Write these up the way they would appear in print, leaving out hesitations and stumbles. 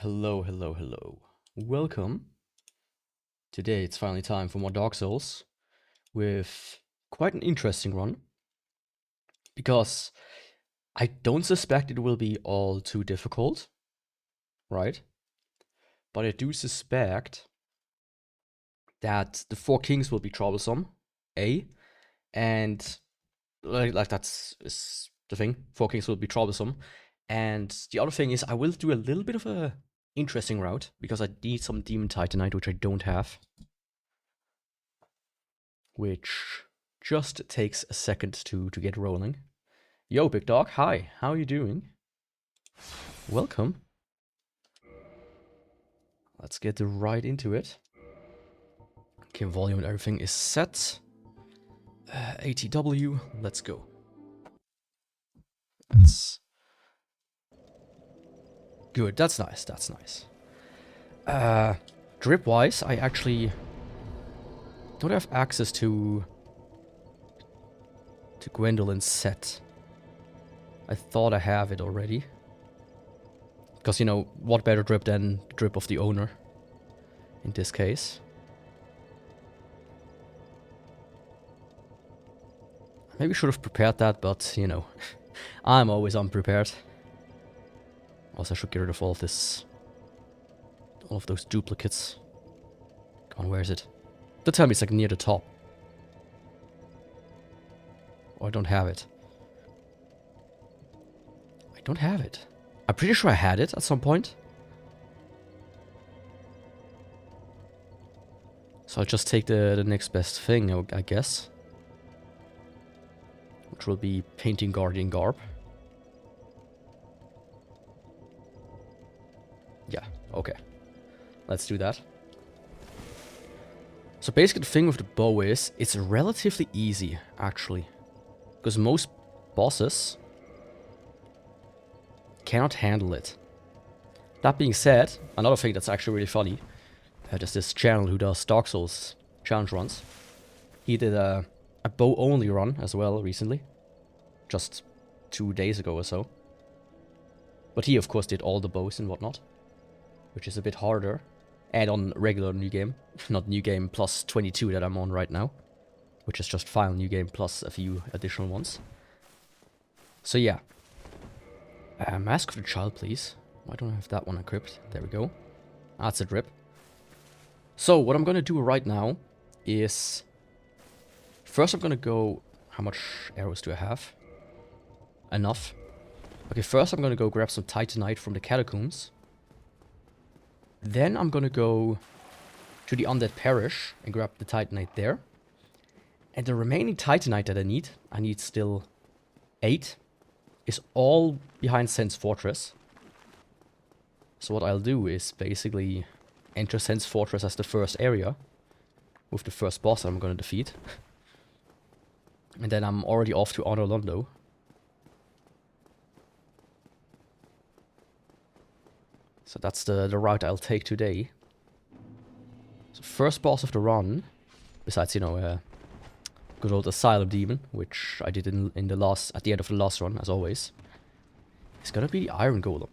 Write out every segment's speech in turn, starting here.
Hello, hello, hello. Welcome. Today it's finally time for more Dark Souls with quite an interesting run. Because I don't suspect it will be all too difficult, right? But I do suspect that the Four Kings will be troublesome, and like that's is the thing. Four Kings will be troublesome. And the other thing is I will do a little bit of a interesting route because I need some Demon Titanite, which I don't have. Which just takes a second to get rolling. Yo, big dog, hi, how are you doing? Welcome. Let's get right into it. Okay, volume and everything is set. ATW, let's go. That's good, that's nice, that's nice. Drip-wise, I actually don't have access to Gwendolyn's set. I thought I have it already. Because, you know, what better drip than the drip of the owner in this case. Maybe should have prepared that, but, you know, I'm always unprepared. Also, I should get rid of all of this. All of those duplicates. Come on, where is it? Don't tell me it's like near the top. Oh, I don't have it. I don't have it. I'm pretty sure I had it at some point. So I'll just take the next best thing, I guess. Which will be Painting Guardian Garb. Yeah, okay. Let's do that. So basically the thing with the bow is, it's relatively easy, actually. Because most bosses cannot handle it. That being said, another thing that's actually really funny, there's this channel who does Dark Souls challenge runs. He did a bow only run as well recently. Just 2 days ago or so. But he of course did all the bows and whatnot. Which is a bit harder. And on regular New Game. Not New Game plus 22 that I'm on right now. Which is just Final New Game plus a few additional ones. So yeah. Mask of the Child, please. Why don't I have that one equipped? There we go. That's a drip. So what I'm gonna do right now is... First I'm gonna go... How much arrows do I have? Enough. Okay, first I'm gonna go grab some Titanite from the catacombs. Then I'm gonna go to the Undead Parish and grab the Titanite there. And the remaining Titanite that I need still 8, is all behind Sen's Fortress. So what I'll do is basically enter Sen's Fortress as the first area, with the first boss I'm gonna defeat. And then I'm already off to Honor Londo. So that's the route I'll take today. So first boss of the run, besides, you know, good old Asylum Demon, which I did at the end of the last run, as always. It's gonna be the Iron Golem.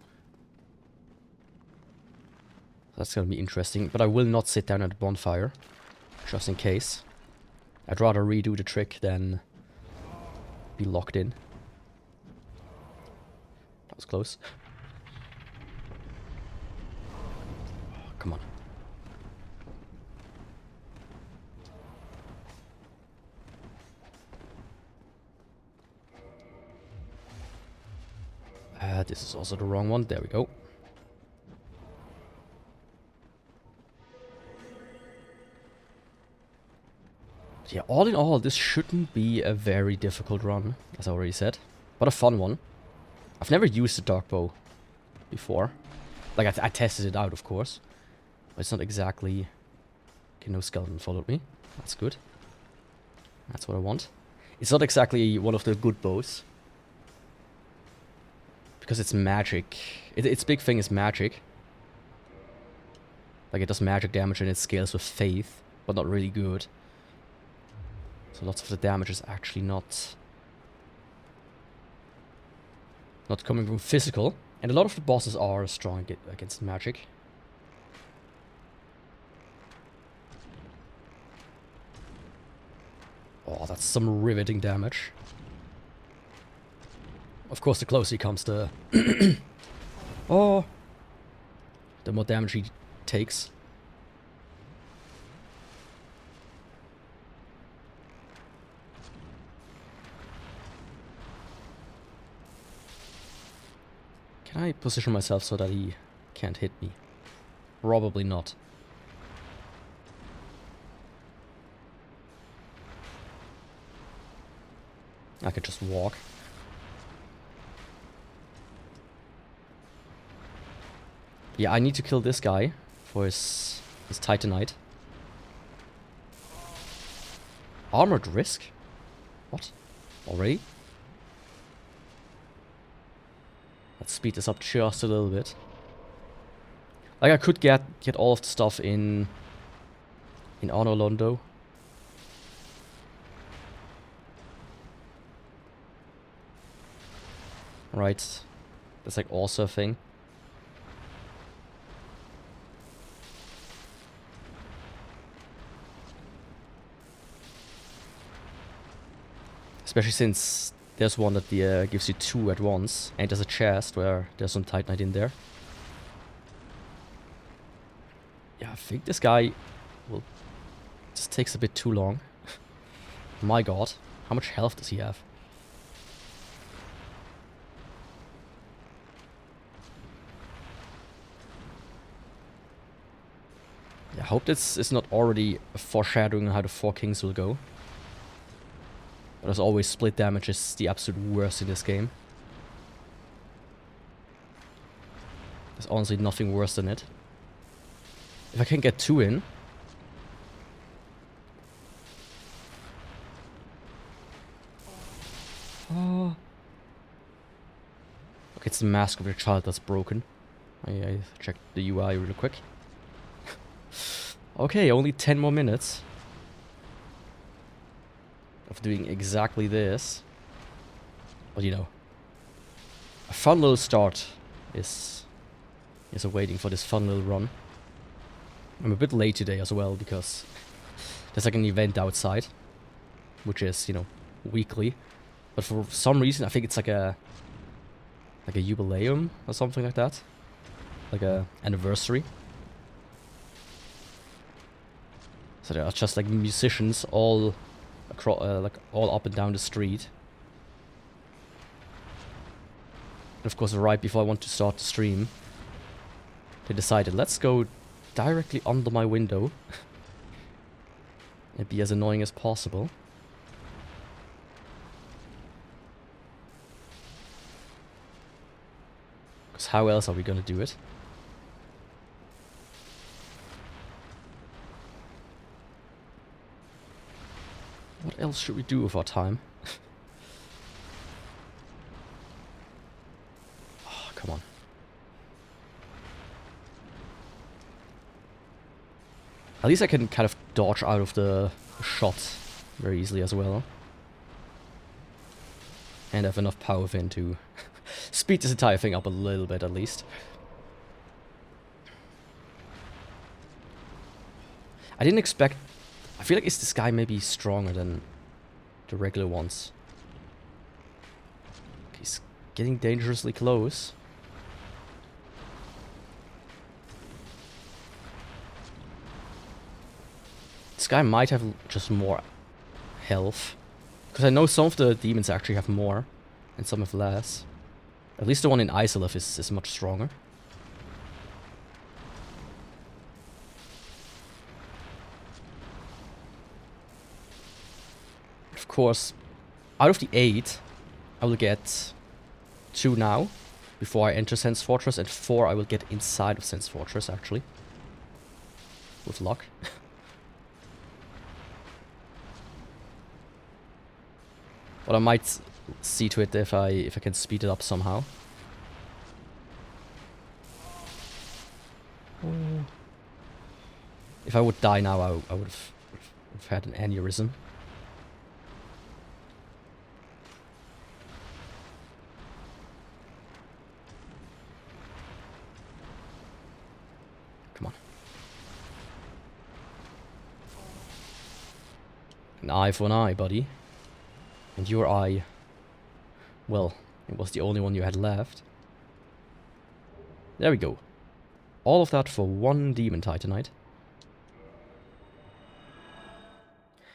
That's gonna be interesting, but I will not sit down at the bonfire, just in case. I'd rather redo the trick than be locked in. That was close. Oh, come on. This is also the wrong one. There we go. Yeah, all in all, this shouldn't be a very difficult run, as I already said. But a fun one. I've never used the dark bow before. Like, I tested it out, of course. But it's not exactly... Okay, no skeleton followed me. That's good. That's what I want. It's not exactly one of the good bows. Because it's magic. Its big thing is magic. Like, it does magic damage and it scales with faith, but not really good. So lots of the damage is actually not coming from physical, And a lot of the bosses are strong against magic. Oh, that's some riveting damage. Of course, the closer he comes, the oh, the more damage he takes. Can I position myself so that he can't hit me? Probably not. I could just walk. Yeah, I need to kill this guy for his Titanite. Armored Risk? What? Already? Let's speed this up just a little bit. Like, I could get all of the stuff in Honor Londo. Right. That's like also a thing. Especially since there's one that gives you 2 at once, and there's a chest where there's some Titanite in there. Yeah, I think this guy will just takes a bit too long. My god, how much health does he have? Yeah, I hope this is not already a foreshadowing on how the 4 Kings will go. But as always, split damage is the absolute worst in this game. There's honestly nothing worse than it. If I can get 2 in... Oh. Okay, it's the mask of your child that's broken. I checked the UI really quick. Okay, only 10 more minutes of doing exactly this. But you know, a fun little start is awaiting for this fun little run. I'm a bit late today as well because there's like an event outside, which is, you know, weekly. But for some reason, I think it's like a jubileum or something like that, like a anniversary. So there are just like musicians all across, like all up and down the street. And of course, right before I want to start the stream, they decided, let's go directly under my window and be as annoying as possible. Because how else are we gonna do it? What else should we do with our time? Oh, come on. At least I can kind of dodge out of the shot very easily as well. And have enough power within to speed this entire thing up a little bit at least. I didn't expect... I feel like is this guy maybe stronger than the regular ones? He's getting dangerously close. This guy might have just more health. Because I know some of the demons actually have more, and some have less. At least the one in Isolith is much stronger. Of course, out of the 8, I will get 2 now, before I enter Sense Fortress, and 4 I will get inside of Sense Fortress, actually. With luck. But I might see to it if I can speed it up somehow. Oh. If I would die now, I would have had an aneurysm. Come on. An eye for an eye, buddy. And your eye... Well, it was the only one you had left. There we go. All of that for one Demon Titanite.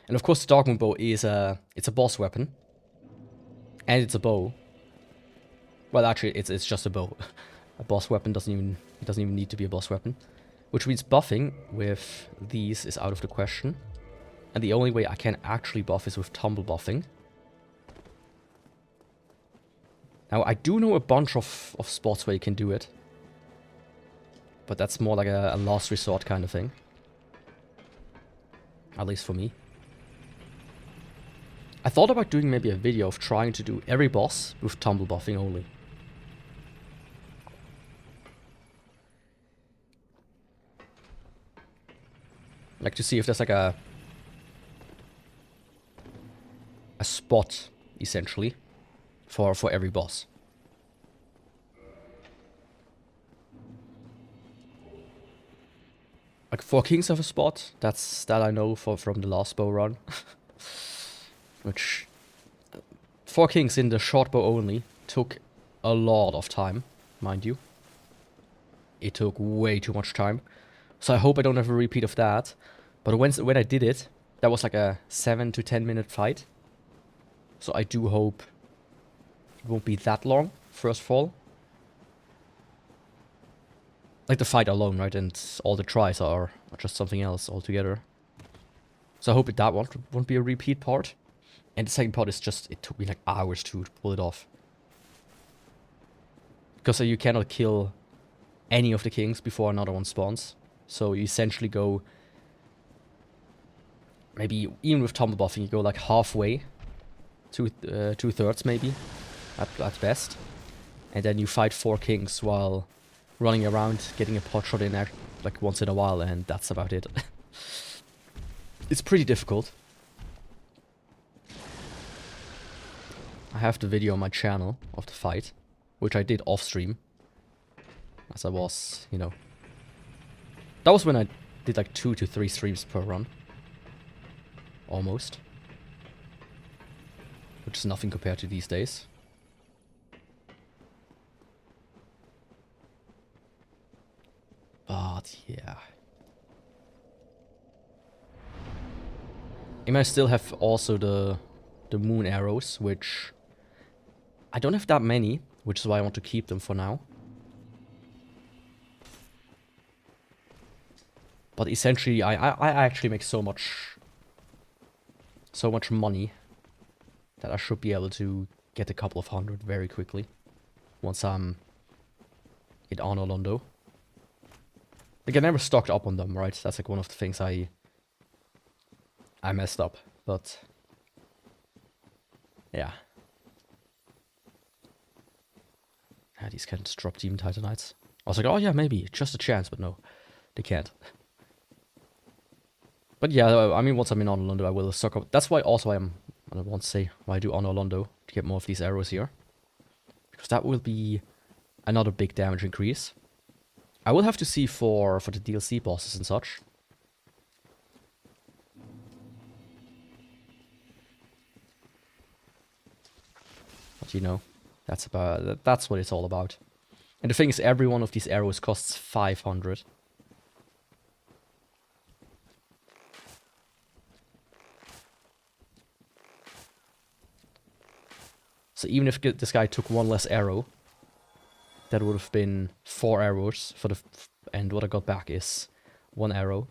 And of course the Darkmoon bow is it's a boss weapon. And it's a bow. Well, actually, it's just a bow. A boss weapon doesn't even need to be a boss weapon. Which means buffing with these is out of the question. And the only way I can actually buff is with tumble buffing. Now, I do know a bunch of spots where you can do it. But that's more like a last resort kind of thing. At least for me. I thought about doing maybe a video of trying to do every boss with tumble buffing only. Like to see if there's like a spot, essentially, for every boss. Like 4 Kings have a spot, that I know from the last bow run. Which 4 Kings in the short bow only took a lot of time, mind you. It took way too much time. So I hope I don't have a repeat of that. But when I did it, that was like a 7 to 10 minute fight. So I do hope it won't be that long, first of all. Like the fight alone, right? And all the tries are just something else altogether. So I hope that won't be a repeat part. And the second part is just, it took me like hours to pull it off. Because you cannot kill any of the kings before another one spawns. So you essentially go, maybe even with tumble buffing, you go like halfway, two-thirds maybe, at best. And then you fight 4 kings while running around, getting a pot shot in there like once in a while, and that's about it. It's pretty difficult. I have the video on my channel of the fight, which I did off stream. As I was, you know. That was when I did like 2 to 3 streams per run. Almost. Which is nothing compared to these days. But yeah. I mean, I still have also the moon arrows, which I don't have that many, which is why I want to keep them for now. But essentially, I actually make so much money that I should be able to get a couple of hundred very quickly once I'm in Honor Londo. Like, I never stocked up on them, right? That's like one of the things I messed up, but yeah. These can't just drop Demon Titanites. I was like, oh yeah, maybe, just a chance, but no, they can't. But yeah, I mean, once I'm in Honor Londo, I will stock up. That's why also I want to say why I do Honor Londo, to get more of these arrows here. Because that will be another big damage increase. I will have to see for the DLC bosses and such. But you know, that's what it's all about. And the thing is, every one of these arrows costs 500. So even if this guy took one less arrow, that would have been 4 arrows for the... and what I got back is 1 arrow.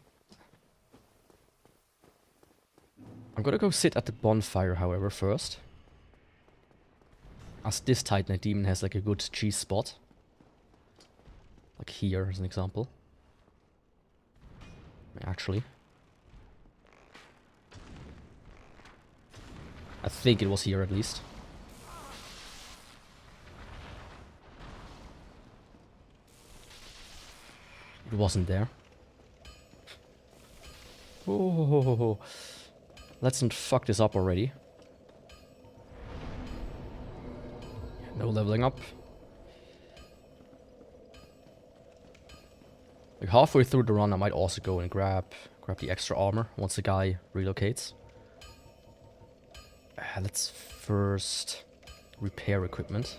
I'm gonna go sit at the bonfire, however, first. As this Titanite demon has like a good cheese spot. Like here, as an example. Actually. I think it was here at least. It wasn't there. Oh, let's not fuck this up already. No leveling up. Like halfway through the run, I might also go and grab the extra armor once the guy relocates. Let's first repair equipment.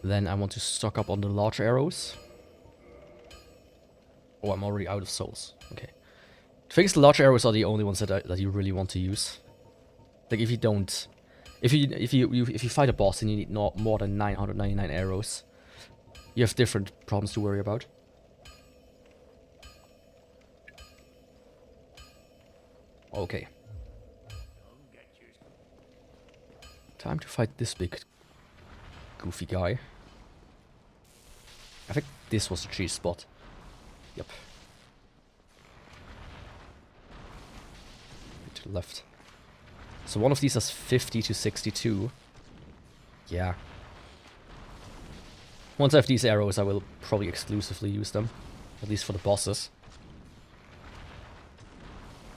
Then I want to stock up on the large arrows. Oh, I'm already out of souls. Okay. I think the large arrows are the only ones that you really want to use. Like if you don't, if you fight a boss and you need not more than 999 arrows, you have different problems to worry about. Okay. Time to fight this big goofy guy. I think this was the cheese spot. Yep. To the left. So one of these has 50 to 62. Yeah. Once I have these arrows, I will probably exclusively use them. At least for the bosses.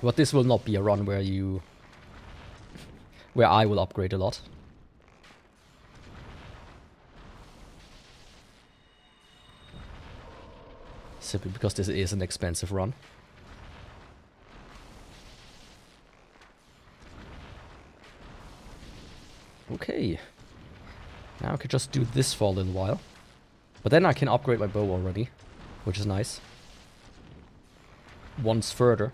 But this will not be a run where I will upgrade a lot. Simply because this is an expensive run. Okay. Now I could just do this for a little while. But then I can upgrade my bow already, which is nice. Once further.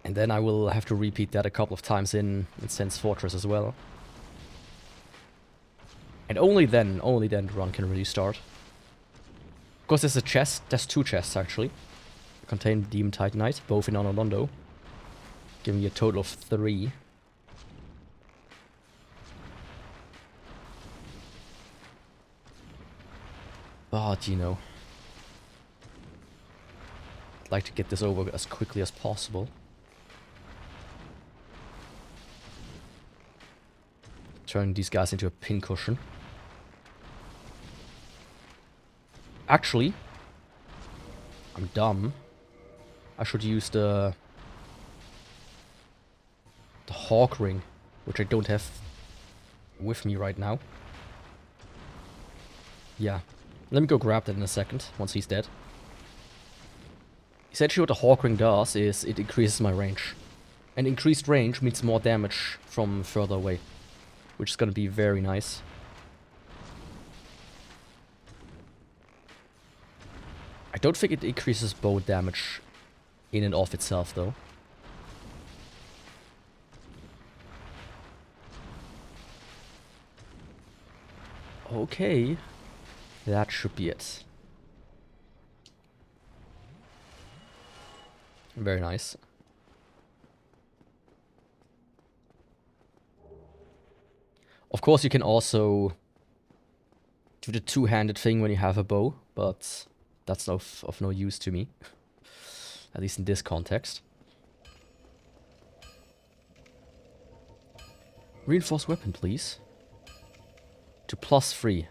And then I will have to repeat that a couple of times in Sense Fortress as well. And only then the run can really start. Of course, there's a chest. There's two chests, actually. They contain Demon Titanite, both in Anolondo. Giving me a total of 3. But, you know. I'd like to get this over as quickly as possible. Turn these guys into a pincushion. Actually, I'm dumb. I should use the Hawk Ring, which I don't have with me right now. Yeah. Let me go grab that in a second, once he's dead. Essentially what the Hawk Ring does is it increases my range. And increased range means more damage from further away, which is going to be very nice. I don't think it increases bow damage in and of itself, though. Okay. That should be it. Very nice. Of course, you can also do the two-handed thing when you have a bow, but that's of no use to me. At least in this context. Reinforced weapon, please. To +3.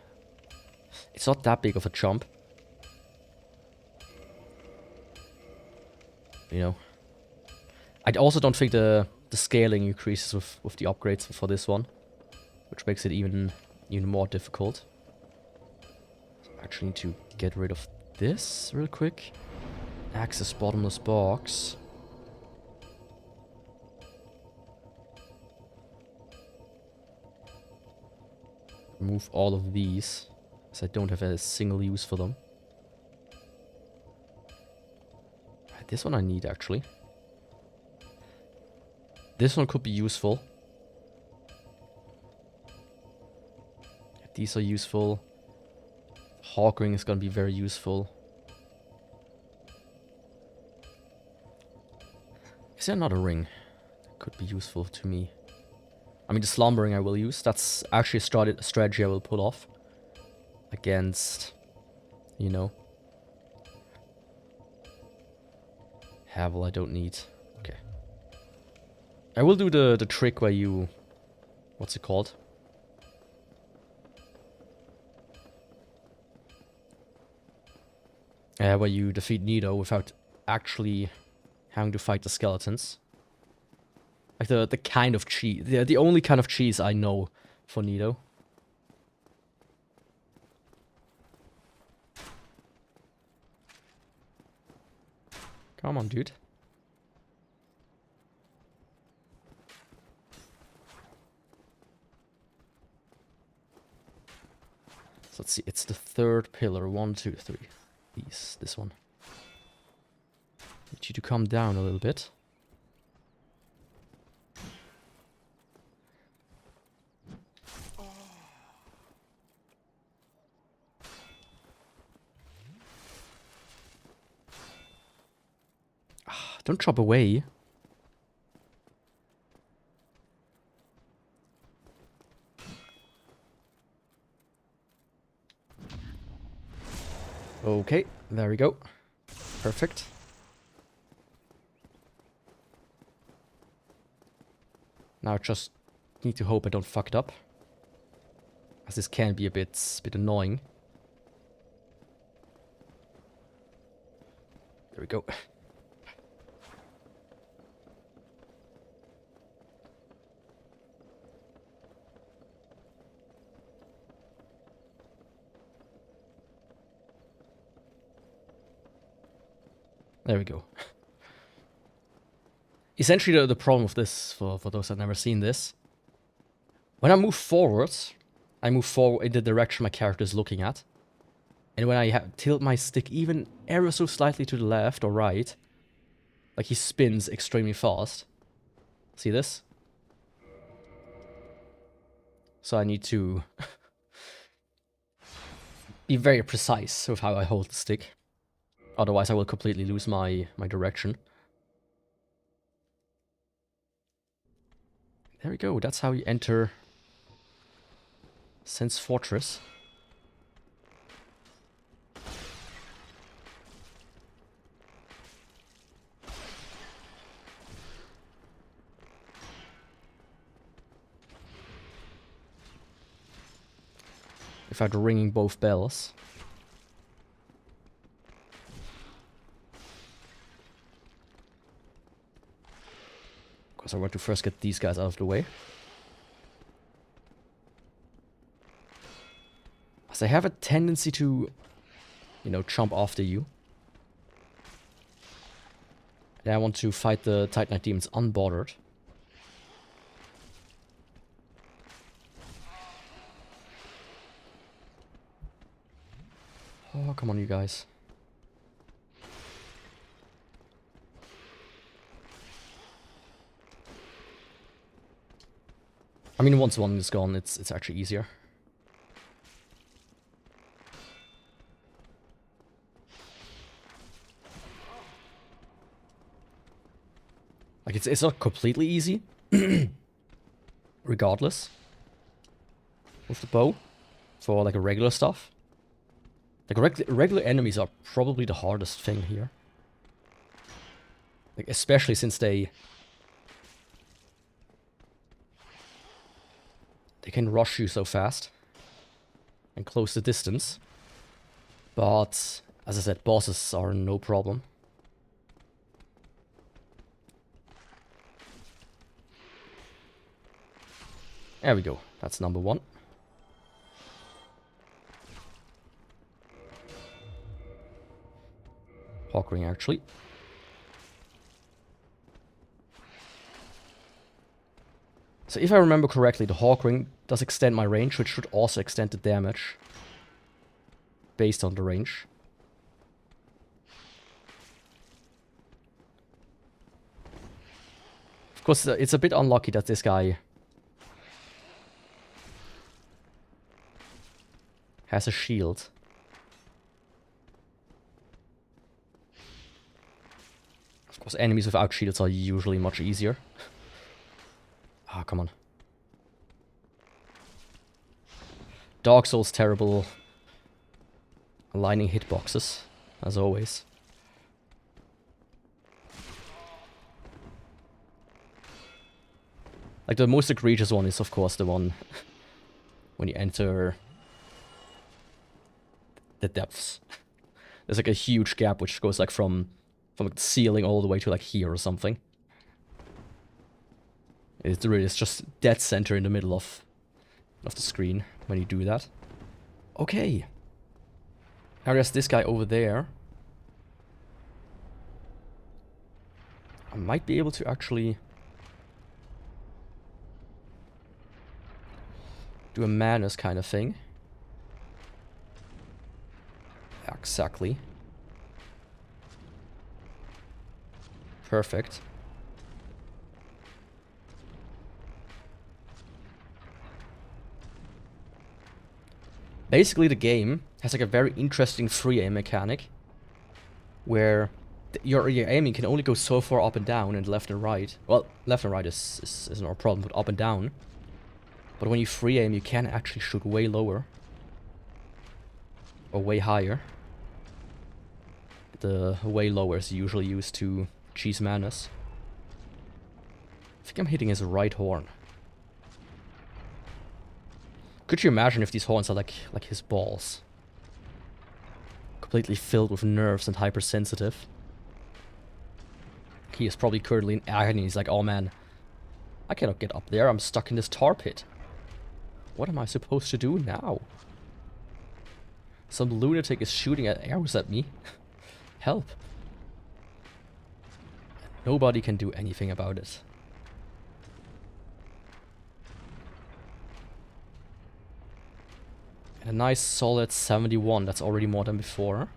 It's not that big of a jump. You know. I also don't think the scaling increases with the upgrades for this one. Which makes it even more difficult. So I actually need to get rid of this real quick. Access bottomless box. Remove all of these, as I don't have a single use for them. This one I need, actually. This one could be useful. These are useful. Hawk Ring is going to be very useful. Is there another ring that could be useful to me? I mean, the Slumbering I will use. That's actually a strategy I will pull off. Against, you know. Havel I don't need. Okay. I will do the trick where you... What's it called? Where you defeat Nido without actually having to fight the skeletons. Like the kind of cheese, the only kind of cheese I know for Nido. Come on, dude. So let's see, it's the third pillar. 1, 2, 3. This one. Need you to calm down a little bit. Don't chop away. Okay, there we go. Perfect. Now I just need to hope I don't fuck it up, as this can be a bit annoying. There we go. There we go. Essentially, the problem with this, for those that have never seen this, when I move forwards, I move forward in the direction my character is looking at. And when I tilt my stick even ever so slightly to the left or right, like he spins extremely fast. See this? So I need to be very precise with how I hold the stick. Otherwise I will completely lose my direction. There we go, that's how you enter Sense Fortress. Without ringing both bells. Because I want to first get these guys out of the way. As they have a tendency to, you know, jump after you. And I want to fight the Titanite demons unbordered. Oh, come on, you guys. I mean, once one is gone, it's actually easier. Like, it's not completely easy. Regardless. With the bow. For, like, a regular stuff. Like, regular enemies are probably the hardest thing here. Like, especially since they can rush you so fast. And close the distance. But, as I said, bosses are no problem. There we go. That's number 1. Hawkring, actually. So if I remember correctly, the Hawkring does extend my range, which should also extend the damage. Based on the range. Of course, it's a bit unlucky that this guy has a shield. Of course, enemies without shields are usually much easier. Ah, come on. Dark Souls terrible aligning hitboxes, as always. Like, the most egregious one is, of course, the one when you enter the depths. There's like a huge gap which goes like from the ceiling all the way to like here or something. It's just dead center in the middle of the screen when you do that. Okay. Now there's this guy over there. I might be able to actually do a madness kind of thing. Exactly. Perfect. Basically, the game has like a very interesting free aim mechanic, where your aiming can only go so far up and down and left and right. Well, left and right is not a problem, but up and down. But when you free aim, you can actually shoot way lower. Or way higher. The way lower is usually used to cheese madness. I think I'm hitting his right horn. Could you imagine if these horns are like his balls? Completely filled with nerves and hypersensitive. He is probably currently in agony. He's like, oh man, I cannot get up there. I'm stuck in this tar pit. What am I supposed to do now? Some lunatic is shooting arrows at me. Help. Nobody can do anything about it. And a nice solid 71. That's already more than before.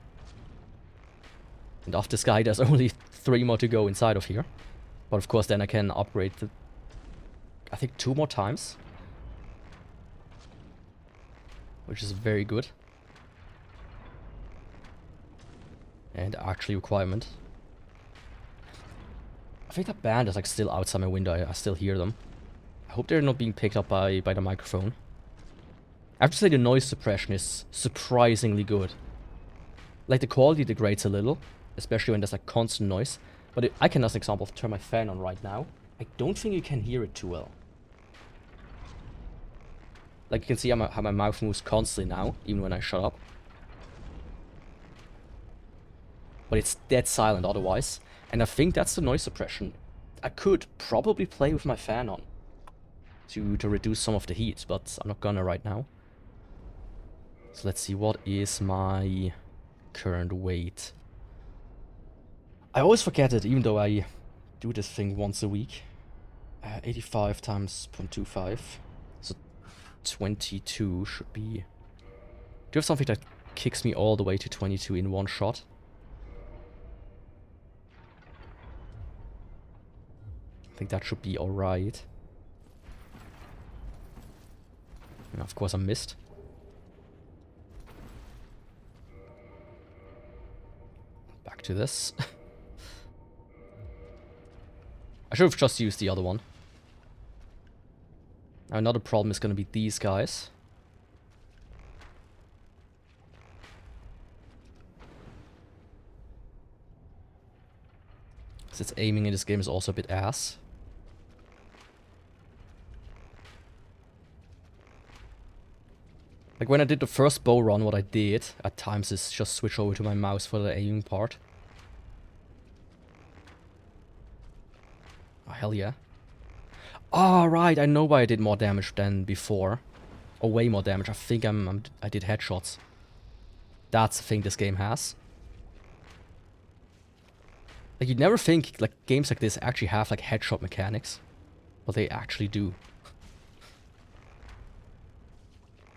And after this guy, there's only 3 more to go inside of here. But of course, then I can upgrade the... I think 2 more times. Which is very good. And actually requirement. I think that band is like still outside my window. I still hear them. I hope they're not being picked up by the microphone. I have to say the noise suppression is surprisingly good. Like the quality degrades a little, especially when there's like constant noise. But I can, as an example, turn my fan on right now. I don't think you can hear it too well. Like you can see how my mouth moves constantly now, even when I shut up. But it's dead silent otherwise. And I think that's the noise suppression. I could probably play with my fan on to reduce some of the heat, but I'm not gonna right now. So let's see, what is my current weight? I always forget it, even though I do this thing once a week. 85 times 0.25. So 22 should be... Do you have something that kicks me all the way to 22 in one shot? I think that should be alright. And of course I missed. Back to this. I should have just used the other one. Now another problem is going to be these guys. Since aiming in this game is also a bit ass. Like when I did the first bow run, what I did at times is just switch over to my mouse for the aiming part. Oh, hell yeah. Oh, right, I know why I did more damage than before. Or way more damage. I think I did headshots. That's the thing this game has. Like, you'd never think, like, games like this actually have, like, headshot mechanics. But they actually do.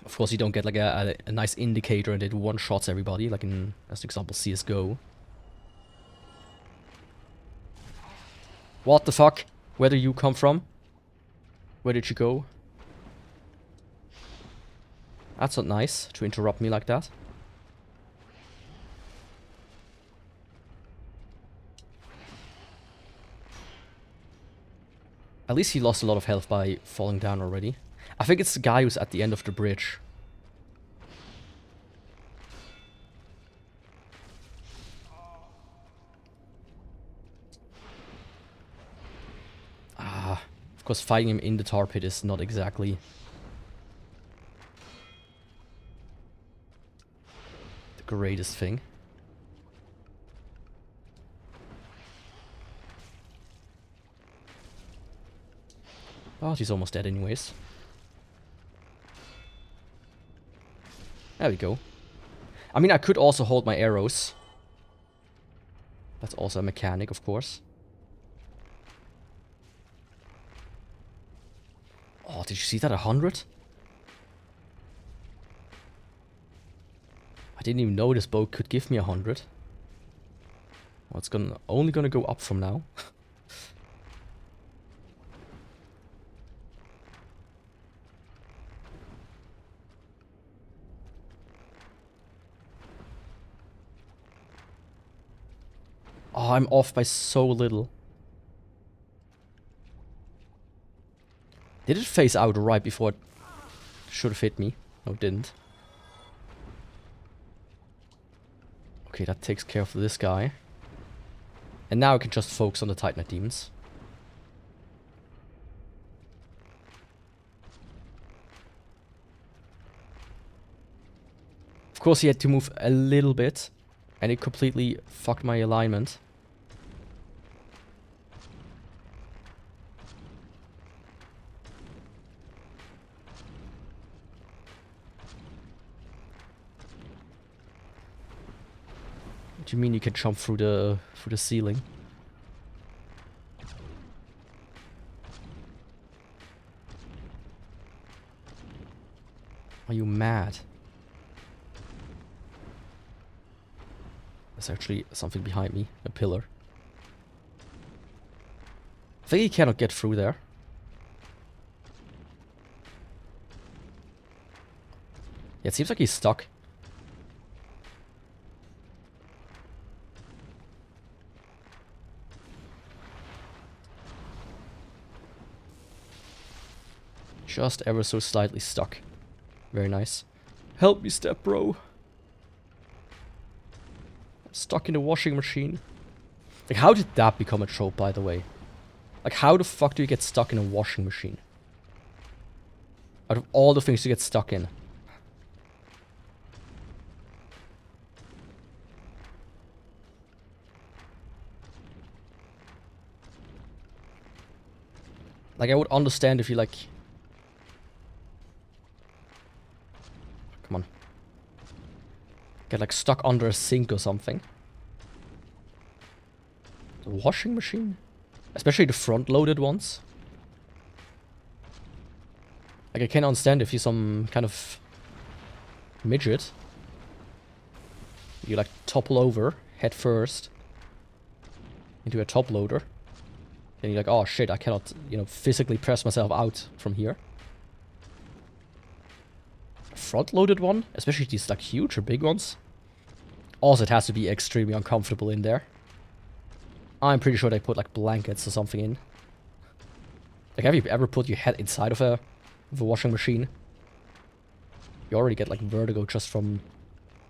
Of course, you don't get, like, a nice indicator and it one-shots everybody, like in, as an example, CSGO. What the fuck? Where did you come from? Where did you go? That's not nice, to interrupt me like that. At least he lost a lot of health by falling down already. I think it's the guy who's at the end of the bridge. Ah, of course fighting him in the tar pit is not exactly the greatest thing. Oh, he's almost dead anyways. There we go. I mean, I could also hold my arrows. That's also a mechanic, of course. Oh, did you see that? 100? I didn't even know this bow could give me 100. Well, it's only gonna go up from now. Oh, I'm off by so little. Did it phase out right before it should have hit me? No, it didn't. Okay, that takes care of this guy. And now I can just focus on the Titanite demons. Of course, he had to move a little bit. And it completely fucked my alignment. What do you mean you can jump through the ceiling? Are you mad? There's actually something behind me, a pillar. I think he cannot get through there. Yeah, it seems like he's stuck. Just ever so slightly stuck. Very nice. Help me, step bro. I'm stuck in the washing machine. Like, how did that become a trope, by the way? Like, how the fuck do you get stuck in a washing machine? Out of all the things to get stuck in. Like, I would understand if you, like... Come on. Get, like, stuck under a sink or something. The washing machine? Especially the front-loaded ones. Like, I can understand if you're some kind of midget. You, like, topple over, head first, into a top loader. Then you're like, oh shit, I cannot, you know, physically press myself out from here. A front-loaded one? Especially these, like, huge or big ones. Also, it has to be extremely uncomfortable in there. I'm pretty sure they put, like, blankets or something in. Like, have you ever put your head inside of a washing machine? You already get, like, vertigo just from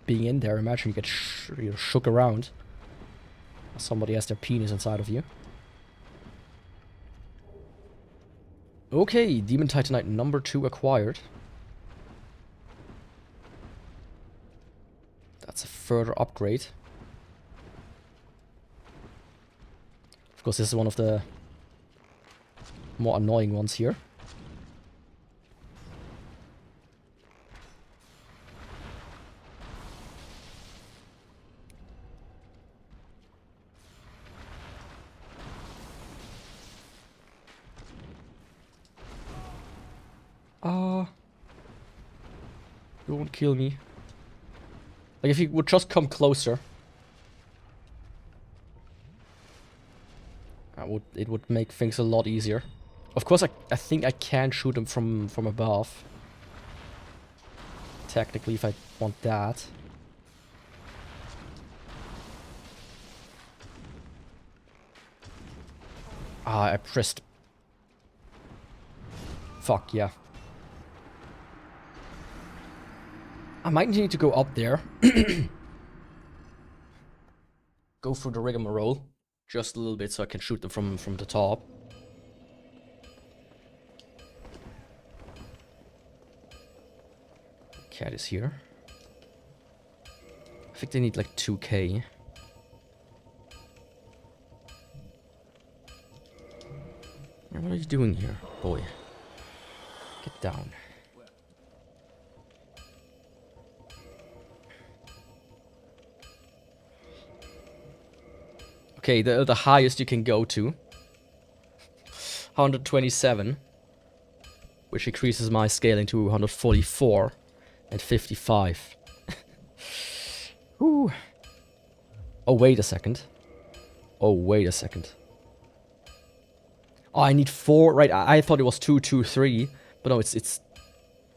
being in there. Imagine you get shook around. Somebody has their penis inside of you. Okay, Demon Titanite number 2 acquired. That's a further upgrade. Of course, this is one of the more annoying ones here. You won't kill me. Like, if he would just come closer. It would make things a lot easier. Of course, I think I can shoot him from above. Technically, if I want that. Ah, I pressed. Fuck, yeah. I might need to go up there. Go through the rigmarole. Just a little bit so I can shoot them from the top. Cat is here. I think they need like 2k. What are you doing here? Boy. Get down. Okay, the highest you can go to. 127. Which increases my scaling to 144 and 55. Ooh. Oh, wait a second. Oh, wait a second. Oh, I need 4. Right, I thought it was 2, 2, 3. But no, it's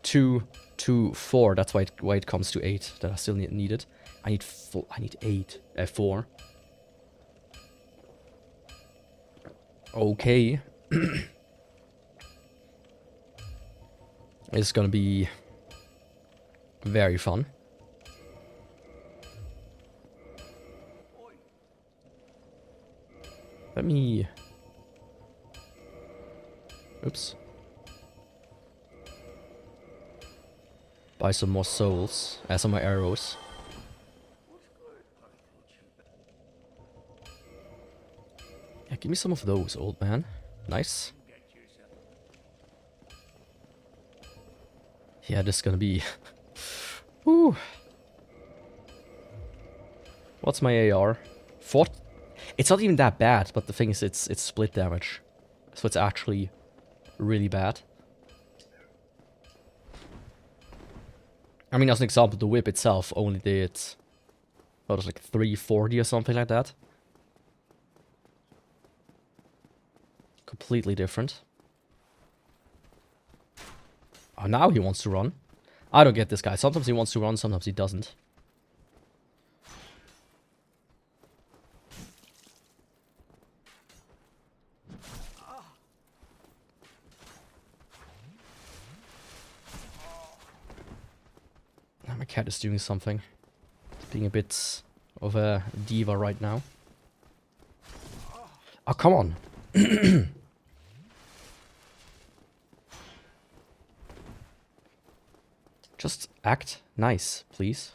2, 2, 4. That's why it comes to 8 that I still need it. I need 4. I need 8. 4. Okay. It's gonna be very fun. Let me... Oops. Buy some more souls, some more arrows. Yeah, give me some of those, old man. Nice. Yeah, this is gonna be... Woo. What's my AR? 4... It's not even that bad, but the thing is it's split damage. So it's actually really bad. I mean, as an example, the whip itself only did... What was it, like 340 or something like that? Completely different. Oh, now he wants to run. I don't get this guy. Sometimes he wants to run, sometimes he doesn't. My cat is doing something. Being a bit of a diva right now. Oh, come on. Just act nice, please.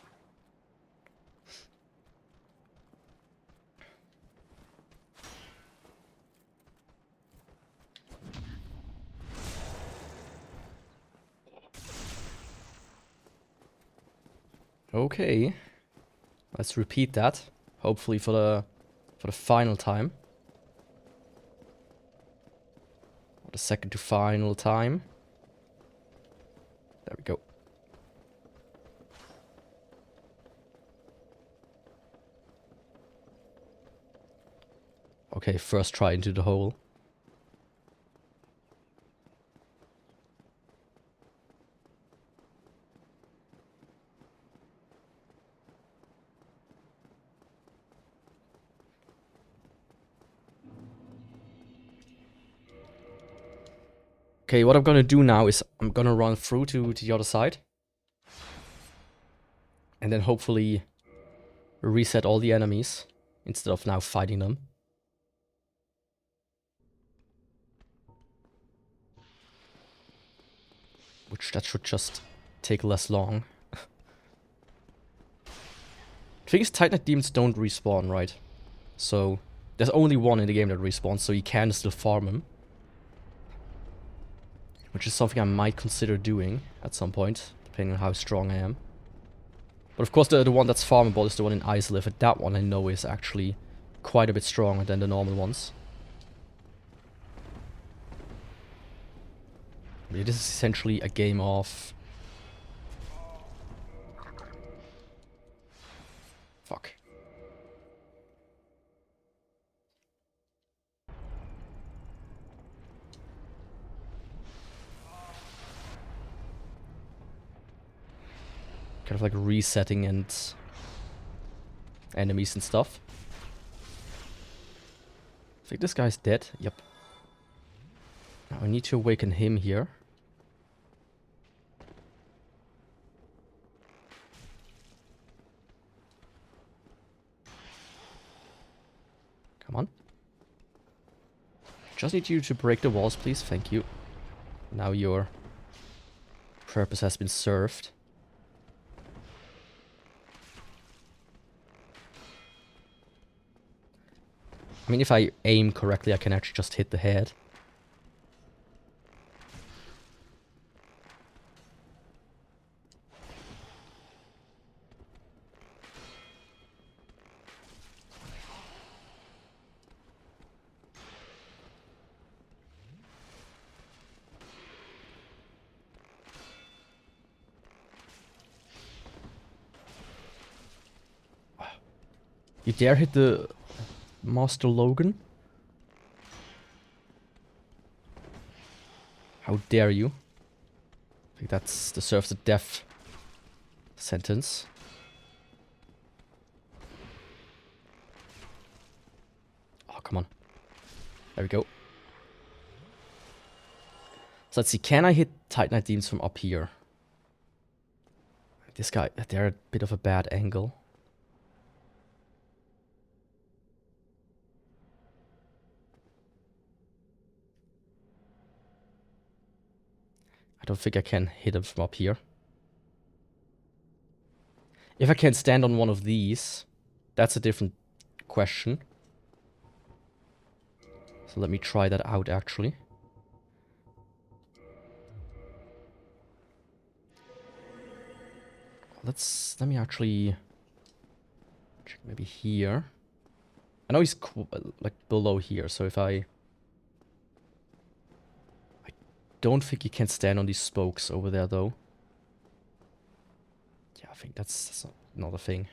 Okay. Let's repeat that. Hopefully for the final time. Or the second to final time. There we go. Okay, first try into the hole. Okay, what I'm gonna do now is I'm gonna run through to the other side. And then hopefully reset all the enemies instead of now fighting them. Which that should just take less long. The thing is, Titanite demons don't respawn, right? So there's only one in the game that respawns, so you can still farm him. Which is something I might consider doing at some point, depending on how strong I am. But of course the one that's farmable is the one in Islip, and that one I know is actually quite a bit stronger than the normal ones. It is essentially a game of... Fuck. Kind of like resetting and enemies and stuff. I think this guy's dead. Yep. Now I need to awaken him here. Come on. Just need you to break the walls, please. Thank you. Now your purpose has been served. I mean, if I aim correctly, I can actually just hit the head. You dare hit the Master Logan? How dare you? I think that deserves a death sentence. Oh, come on. There we go. So let's see, can I hit Titanite Demons from up here? This guy, they're a bit of a bad angle. I don't think I can hit him from up here. If I can stand on one of these, that's a different question. So let me try that out, actually. Let me actually check maybe here. I know he's like below here, so if I don't think you can stand on these spokes over there, though. Yeah, I think that's another thing.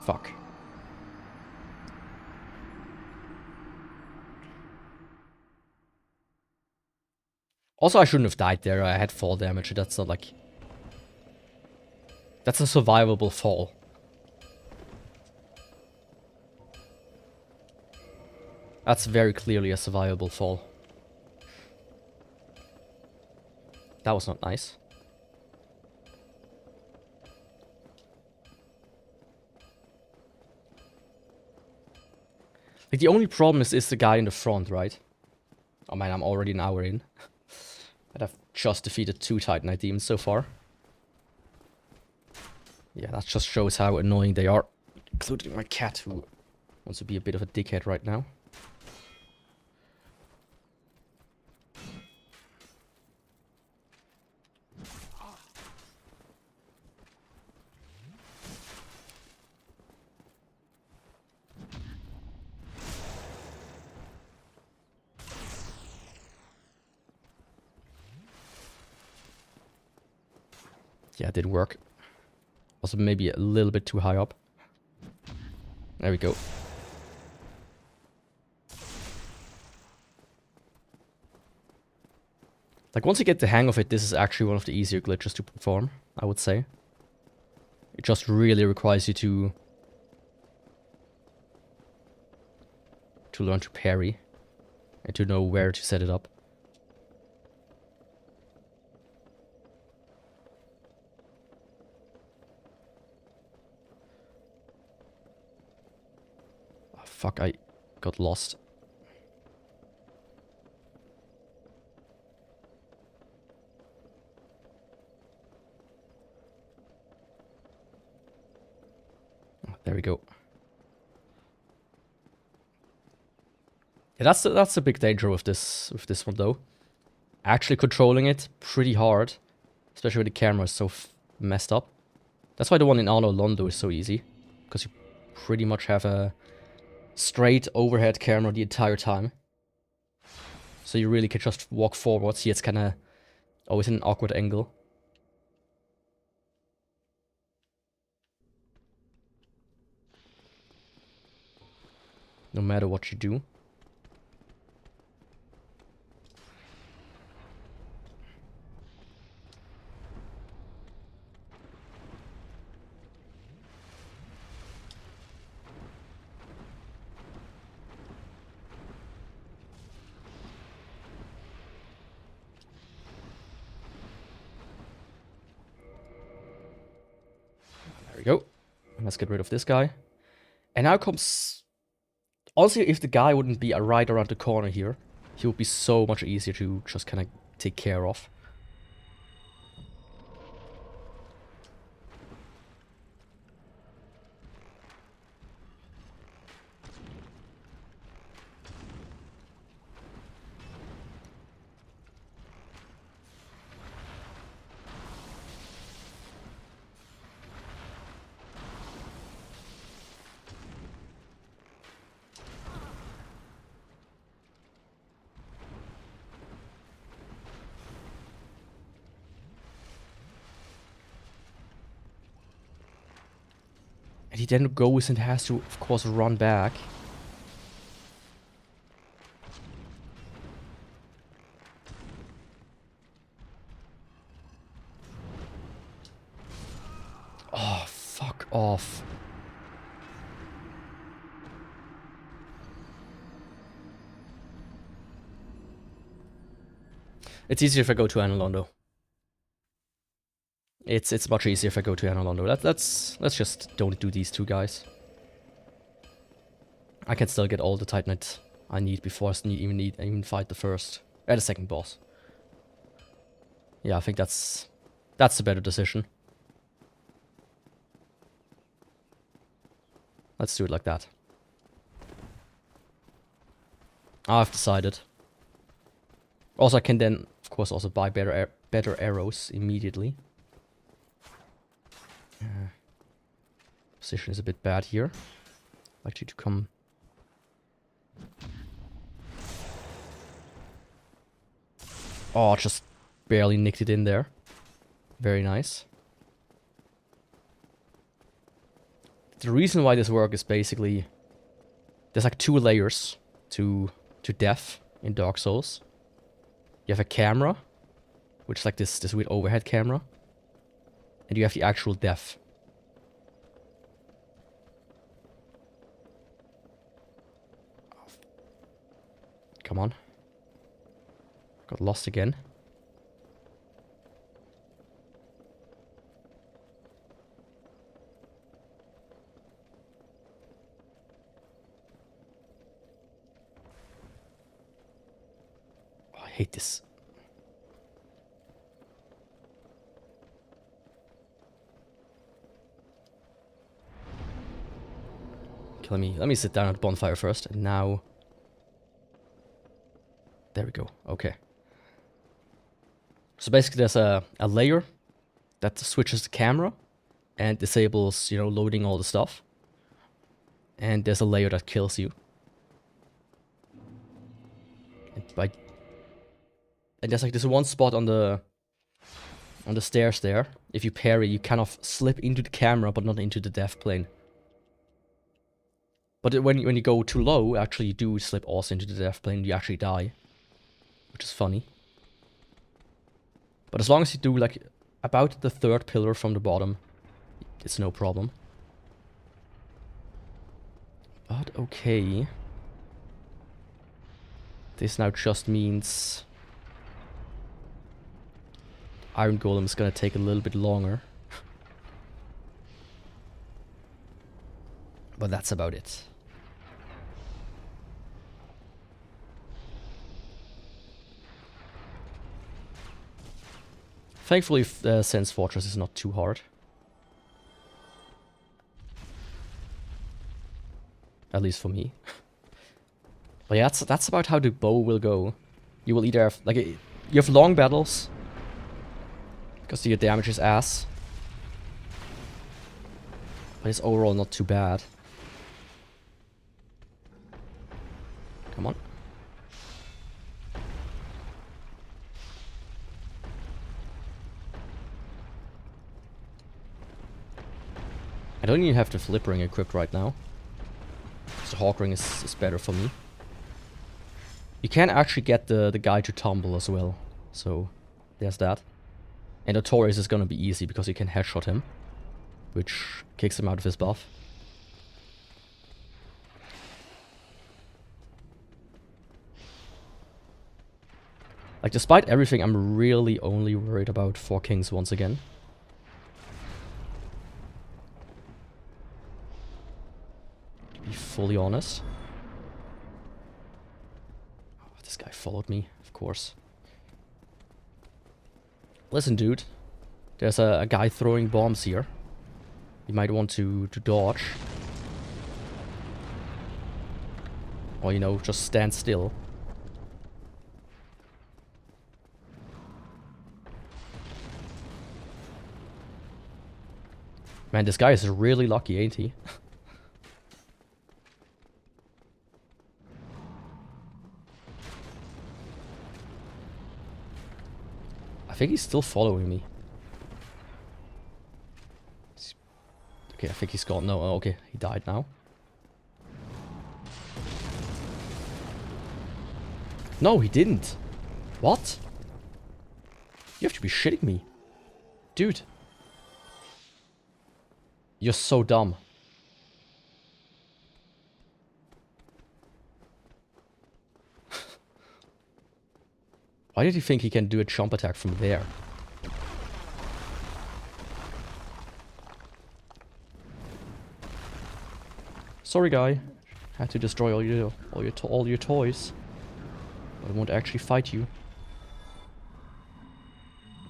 Fuck. Also, I shouldn't have died there. I had fall damage. That's not like... That's a survivable fall. That's very clearly a survivable fall. That was not nice. Like, the only problem is the guy in the front, right? Oh man, I'm already an hour in. And I've just defeated 2 Titanite Demons so far. Yeah, that just shows how annoying they are. Including my cat, who wants to be a bit of a dickhead right now. Yeah, it did work. Also maybe a little bit too high up. There we go. Like, once you get the hang of it, this is actually one of the easier glitches to perform, I would say. It just really requires you to learn to parry and to know where to set it up. Oh, fuck, I got lost. Oh, there we go. Yeah, that's a big danger with this one though. Actually controlling it pretty hard, especially when the camera is so messed up. That's why the one in Arno Londo is so easy, because you pretty much have a straight overhead camera the entire time. So you really can just walk forward. See, it's kind of always in an awkward angle. No matter what you do. There we go. Let's get rid of this guy. And now comes... Honestly, if the guy wouldn't be right around the corner here, he would be so much easier to just kind of take care of. He then goes and has to, of course, run back. Oh, fuck off. It's easier if I go to Analondo. It's much easier if I go to Analondo. Let's just don't do these two guys. I can still get all the Titanite I need before I even fight the second boss. Yeah, I think that's a better decision. Let's do it like that. I've decided. Also, I can then, of course, also buy better arrows immediately. Position is a bit bad here. I'd like you to come. Oh, just barely nicked it in there. Very nice. The reason why this works is basically there's like 2 layers to death in Dark Souls. You have a camera, which is like this weird overhead camera, and you have the actual death. Come on. Got lost again. Oh, I hate this. Okay, let me sit down at the bonfire first, and now. There we go. Okay. So basically there's a layer that switches the camera and disables, loading all the stuff. And there's a layer that kills you. And there's like this one spot on the stairs there. If you parry, you kind of slip into the camera but not into the death plane. But when you go too low, actually you do slip also into the death plane, you actually die. Which is funny. But as long as you do like about the 3rd pillar from the bottom, it's no problem. But okay. This now just means Iron Golem is gonna take a little bit longer. But that's about it. Thankfully, Sense Fortress is not too hard. At least for me. But yeah, that's about how the bow will go. You will either have, like, you have long battles. Because your damage is ass. But it's overall not too bad. Come on. I don't even have the flip ring equipped right now. So the hawk ring is better for me. You can actually get the guy to tumble as well. So there's that. And the Taurus is gonna be easy because you can headshot him. Which kicks him out of his buff. Like, despite everything, I'm really only worried about 4 kings once again. Be fully honest. Oh, this guy followed me, of course. Listen, dude. There's a guy throwing bombs here. You might want to dodge. Or, just stand still. Man, this guy is really lucky, ain't he? I think he's still following me. Okay, I think he's gone. No, okay, he died now. No, he didn't. What? You have to be shitting me. Dude. You're so dumb. Why did he think he can do a jump attack from there? Sorry, guy. Had to destroy all your toys. I won't actually fight you.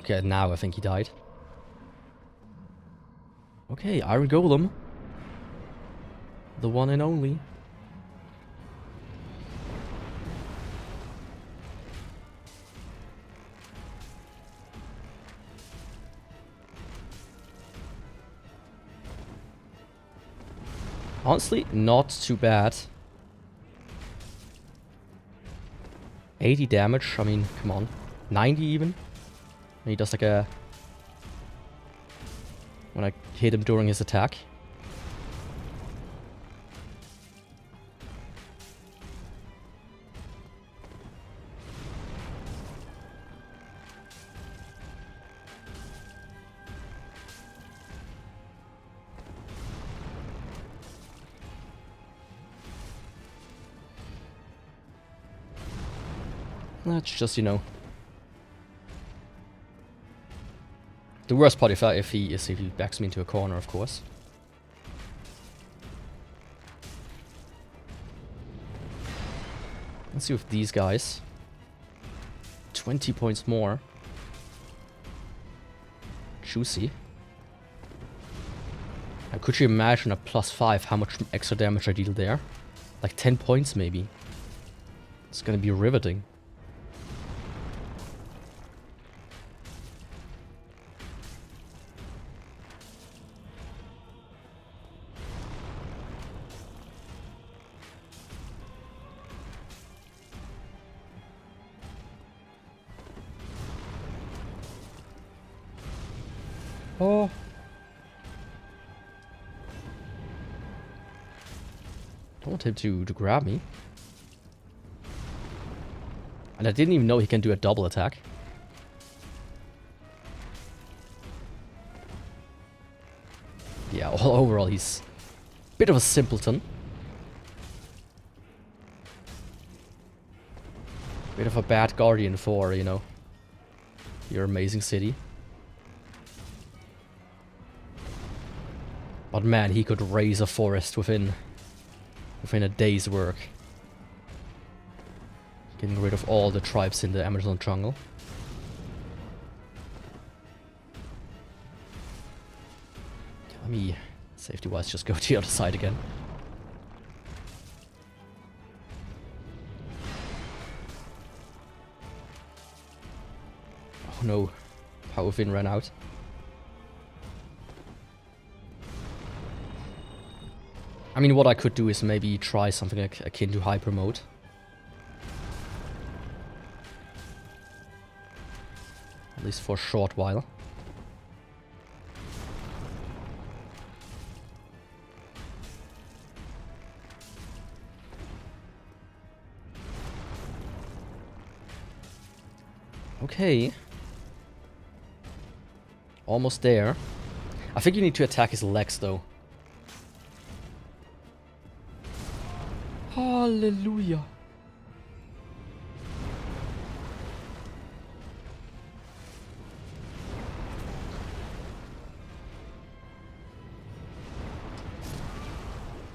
Okay, now I think he died. Okay, Iron Golem. The one and only. Honestly, not too bad. 80 damage, I mean, come on. 90 even. And he does like a... when I hit him during his attack. That's just, you know... the worst part if he backs me into a corner, of course. Let's see if these guys... 20 points more. Juicy. Now, could you imagine a +5 how much extra damage I deal there? Like 10 points maybe. It's gonna be riveting. Oh. Don't want him to grab me. And I didn't even know he can do a double attack. Yeah, overall he's a bit of a simpleton. Bit of a bad guardian for, you know, your amazing city. But man, he could raise a forest within a day's work. Getting rid of all the tribes in the Amazon jungle. Let me, safety-wise, just go to the other side again. Oh no, Power Fin ran out. I mean, what I could do is maybe try something akin to hyper mode. At least for a short while. Okay. Almost there. I think you need to attack his legs though. Hallelujah.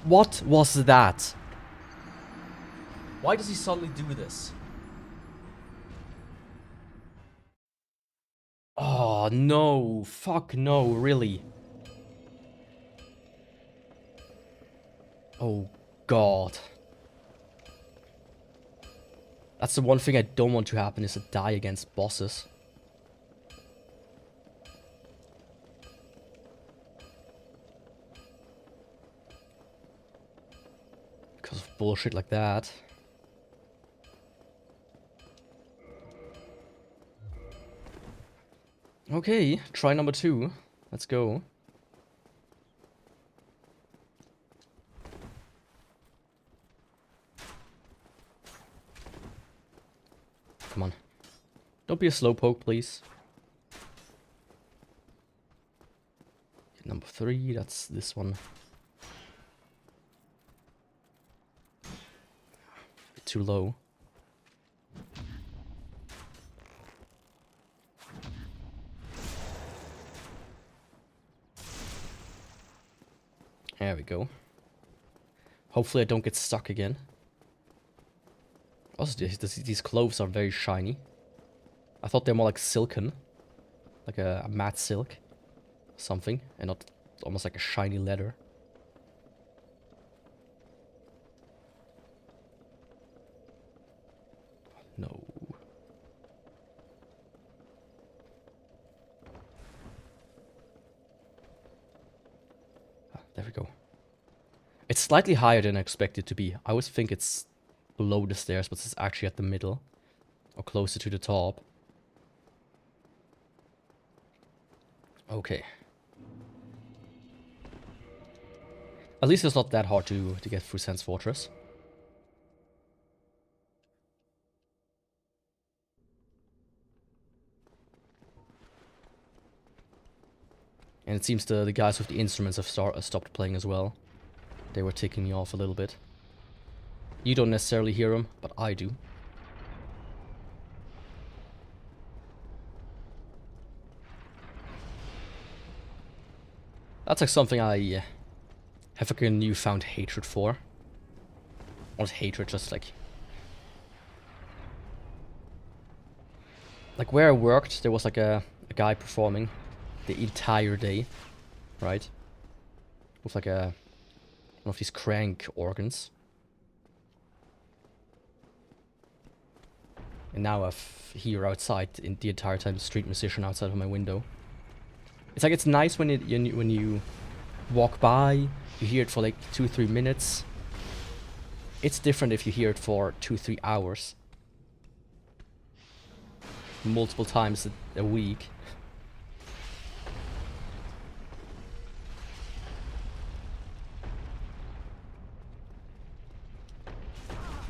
What was that? Why does he suddenly do this? Oh no, fuck no, really. Oh god. That's the one thing I don't want to happen, is to die against bosses. Because of bullshit like that. Okay, try number 2. Let's go. come on. Don't be a slowpoke, please. Number 3, that's this one. Bit too low. There we go. Hopefully I don't get stuck again. Also, these clothes are very shiny. I thought they're more like silken. Like a matte silk. Something. And not almost like a shiny leather. No. There we go. It's slightly higher than I expected it to be. I always think it's below the stairs, but it's actually at the middle. Or closer to the top. Okay. At least it's not that hard to get through Sense Fortress. And it seems the guys with the instruments have stopped playing as well. They were ticking me off a little bit. You don't necessarily hear them, but I do. That's like something I have like a newfound hatred for. Not hatred, just like where I worked, there was like a guy performing the entire day, right? With like one of these crank organs. And now I've here outside in the entire time, street musician outside of my window. It's like, it's nice when when you walk by, you hear it for like 2-3 minutes. It's different if you hear it for 2-3 hours. Multiple times a week.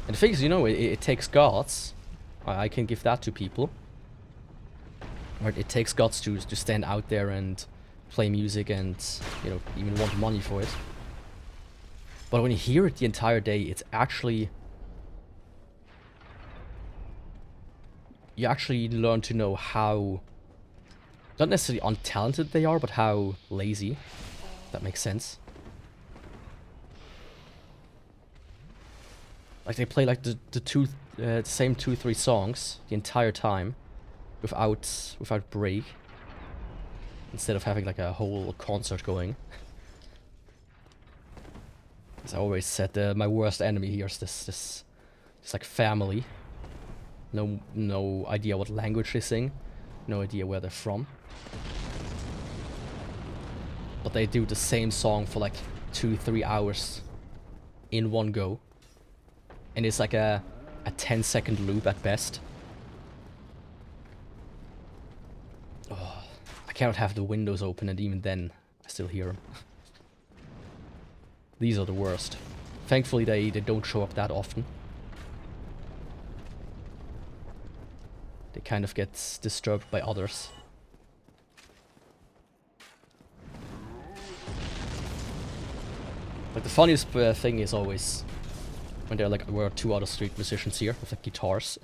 And the thing is, you know, it takes guts. I can give that to people. Right, it takes guts to stand out there and play music and, you know, even want money for it. But when you hear it the entire day, it's actually... You actually learn to know how... Not necessarily untalented they are, but how lazy. If that makes sense. Like, they play like the same 2-3 songs the entire time. Without break, instead of having like a whole concert going. As I always said, my worst enemy here is this like family. No idea what language they sing, no idea where they're from. But they do the same song for like 2-3 hours in one go, and it's like a 10-second loop at best. Oh, I cannot have the windows open, and even then, I still hear them. These are the worst. Thankfully, they don't show up that often. They kind of get disturbed by others. Like, the funniest thing is always when there were 2 other street musicians here with like guitars.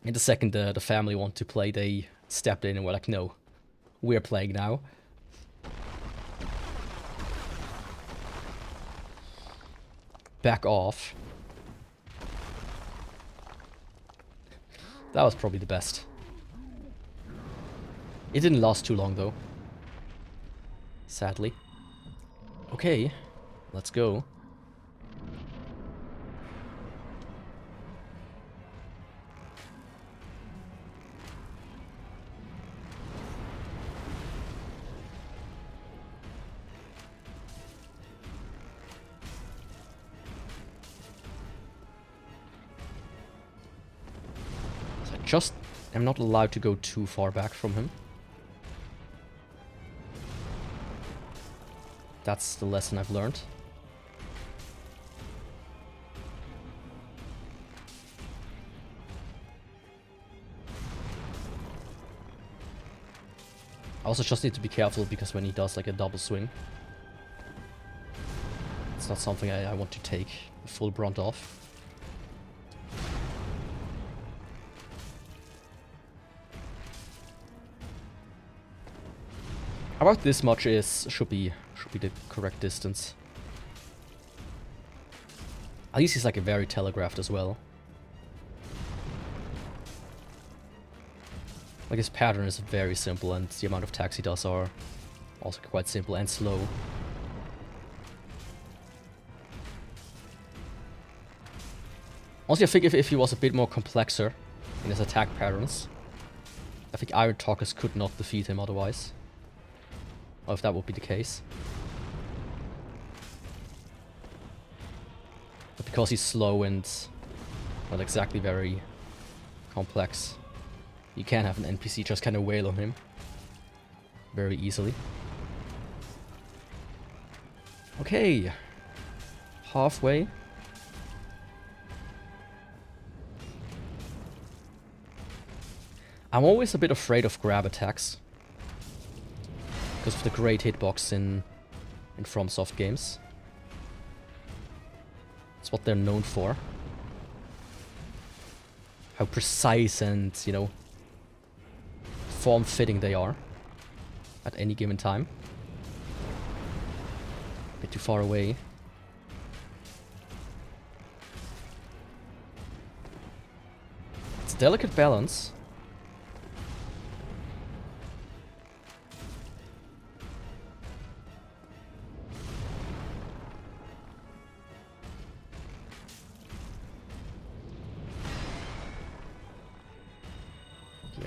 And the second the family want to play, they stepped in and were like, no, we're playing now. Back off. That was probably the best. It didn't last too long though. Sadly. Okay, let's go. Just, I'm not allowed to go too far back from him. That's the lesson I've learned. I also just need to be careful because when he does like a double swing, it's not something I want to take the full brunt of. About this much should be the correct distance. At least he's like a very telegraphed as well. Like his pattern is very simple and the amount of attacks he does are also quite simple and slow. Also, I think if he was a bit more complexer in his attack patterns, I think Iron Talkers could not defeat him otherwise. Or if that would be the case. But because he's slow and not exactly very complex, you can have an NPC just kind of wail on him very easily. Okay. Halfway. I'm always a bit afraid of grab attacks. Because of the great hitbox in FromSoft games. It's what they're known for. How precise and, you know, form-fitting they are at any given time. A bit too far away. It's a delicate balance.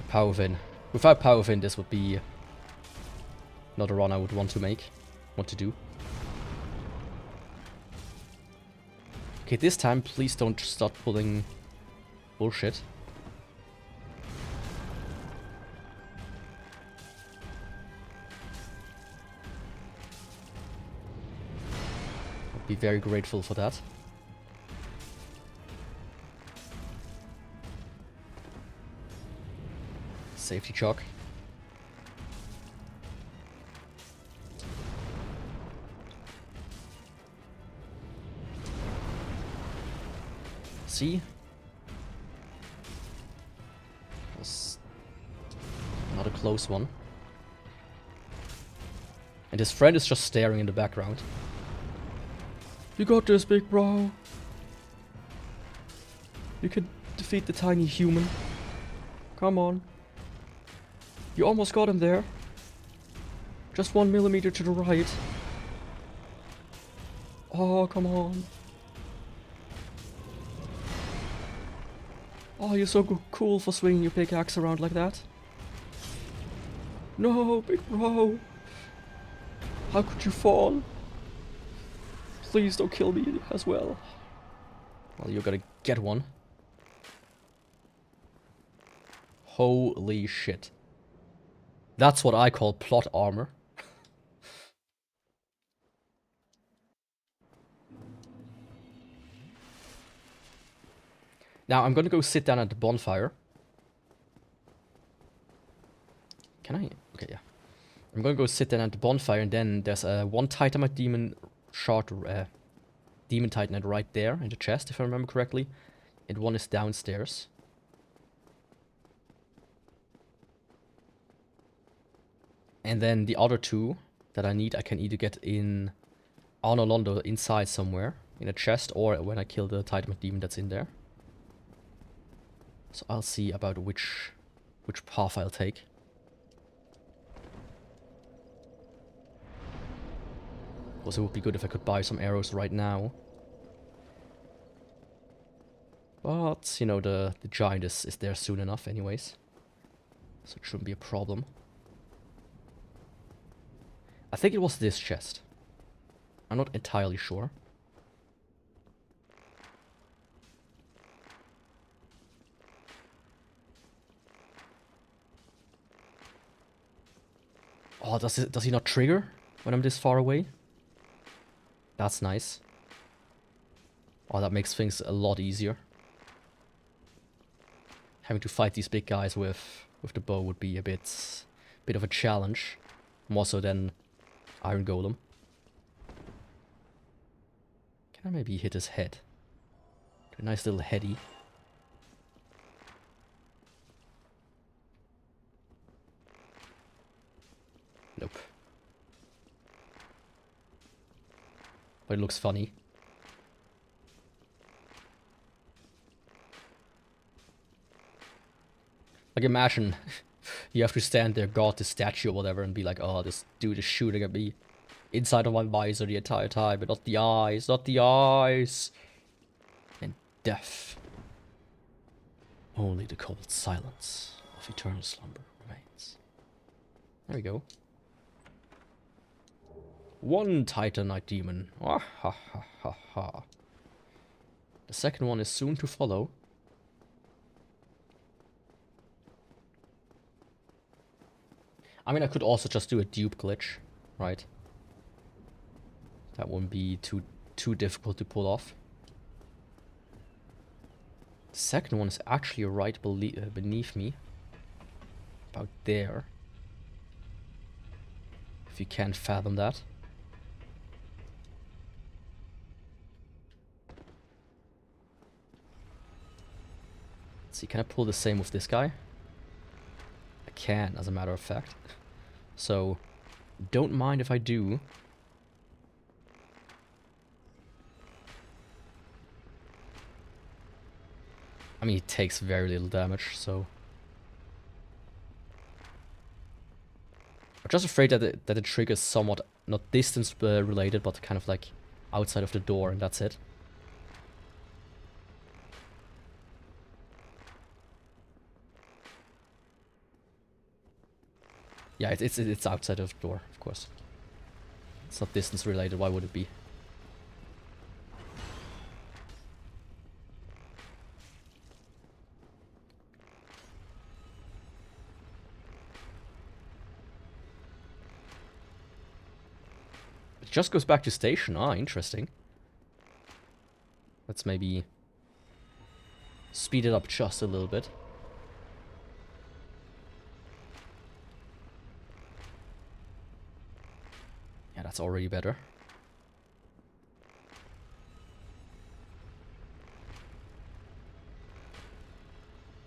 Power Win. Without Power Win, this would be not a run I would want to do. Okay, this time, please don't start pulling bullshit. I'd be very grateful for that. Safety chock. See? Was not a close one. And his friend is just staring in the background. You got this, big bro. You can defeat the tiny human. Come on. You almost got him there. Just 1 millimeter to the right. Oh, come on. Oh, you're so cool for swinging your pickaxe around like that. No, big bro. How could you fall? Please don't kill me as well. Well, you're gonna get one. Holy shit. That's what I call plot armor. Now I'm gonna go sit down at the bonfire. Can I? Okay, yeah. I'm gonna go sit down at the bonfire, and then there's one Titanite demon shard, demon Titanite right there in the chest, if I remember correctly. And one is downstairs. And then the other two that I need, I can either get in Arnolondo inside somewhere, in a chest, or when I kill the Titanite demon that's in there. So I'll see about which path I'll take. Also, it would be good if I could buy some arrows right now. But, you know, the giant is there soon enough anyways. So it shouldn't be a problem. I think it was this chest. I'm not entirely sure. Oh, does he not trigger when I'm this far away? That's nice. Oh, that makes things a lot easier. Having to fight these big guys with the bow would be a bit bit of a challenge. More so than Iron Golem. Can I maybe hit his head? A nice little heady. Nope. But it looks funny. Like, imagine you have to stand there, guard the statue or whatever, and be like, oh, this dude is shooting at me inside of my visor the entire time, but not the eyes, not the eyes. And death. Only the cold silence of eternal slumber remains. There we go. One Titanite demon. Ah, ha, ha, ha, ha. The second one is soon to follow. I mean, I could also just do a dupe glitch, right? That wouldn't be too difficult to pull off. The second one is actually right beneath me. About there. If you can't fathom that. Let's see, can I pull the same with this guy? I can, as a matter of fact. So, don't mind if I do. I mean, it takes very little damage, so... I'm just afraid that the trigger is somewhat, not distance related, but kind of like outside of the door, and that's it. Yeah, it's outside of the door, of course. It's not distance related, why would it be? It just goes back to station. Ah, interesting. Let's maybe speed it up just a little bit. Yeah, that's already better.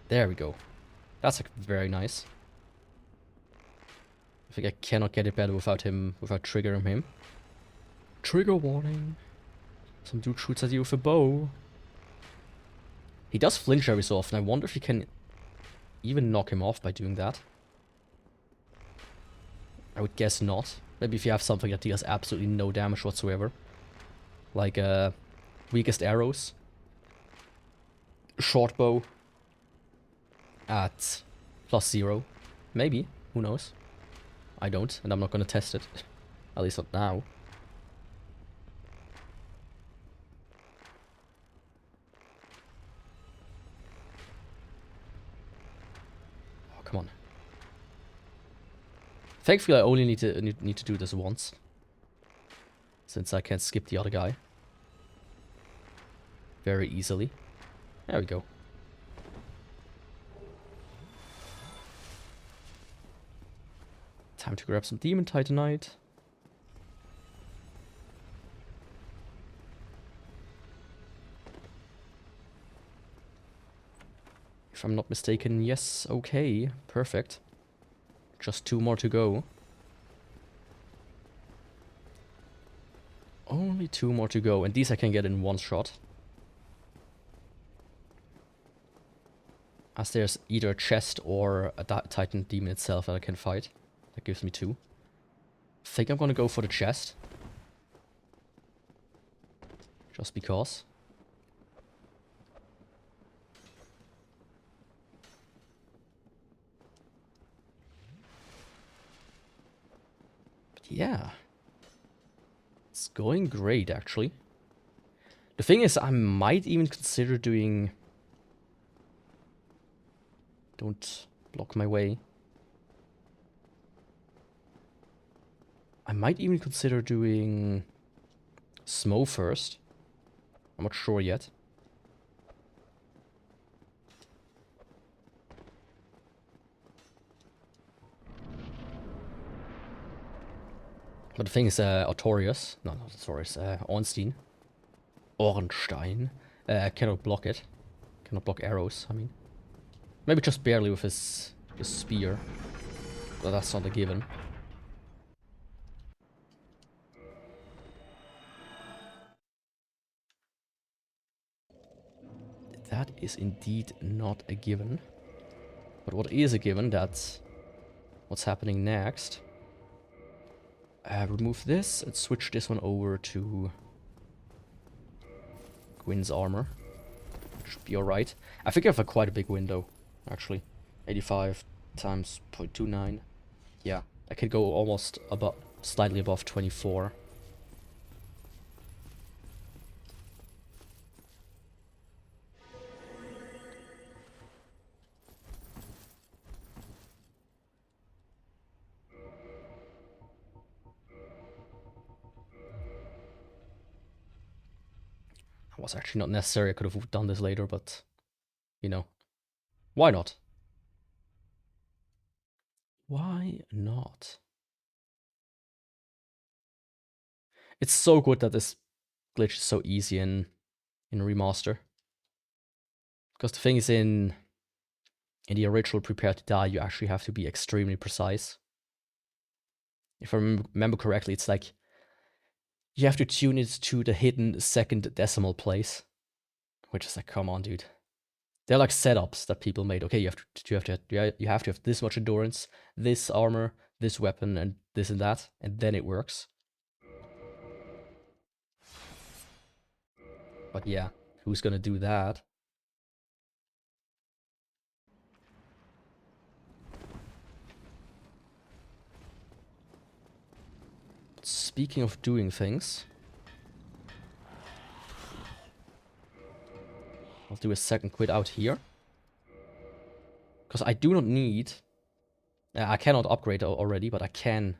There we go. That's like very nice. I think I cannot get it better without triggering him. Trigger warning. Some dude shoots at you with a bow. He does flinch every so often. I wonder if you can even knock him off by doing that. I would guess not. Maybe if you have something that deals absolutely no damage whatsoever. Like, weakest arrows. Short bow. At +0. Maybe. Who knows? I don't, and I'm not gonna test it. At least not now. Oh, come on. Thankfully, I only need to do this once, since I can skip the other guy very easily. There we go. Time to grab some Demon Titanite. If I'm not mistaken, yes, okay, perfect. Just 2 more to go. Only 2 more to go, and these I can get in one shot. As there's either a chest or a Titan Demon itself that I can fight. That gives me 2. I think I'm gonna go for the chest. Just because. Yeah. It's going great, actually. The thing is, I might even consider doing... Don't block my way. I might even consider doing... Smo first. I'm not sure yet. But the thing is, Artorias, no, not Artorias, Ornstein, cannot block it. Cannot block arrows, I mean. Maybe just barely with his spear. But that's not a given. That is indeed not a given. But what is a given, that's what's happening next. Remove this and switch this one over to Gwyn's armor. Should be alright. I think I have quite a big window, actually. 85 times 0.29. Yeah, I could go almost above, slightly above 24. Was actually not necessary. I could have done this later, but you know, why not? Why not? It's so good that this glitch is so easy in remaster. Because the thing is, in the original Prepare to Die, you actually have to be extremely precise. If I remember correctly, it's like you have to tune it to the hidden second decimal place, which is like, come on, dude. They're like setups that people made. Okay, you have to have this much endurance, this armor, this weapon, and this and that, and then it works. But yeah, who's gonna do that? Speaking of doing things, I'll do a second quit out here. Because I do not need... I cannot upgrade already, but I can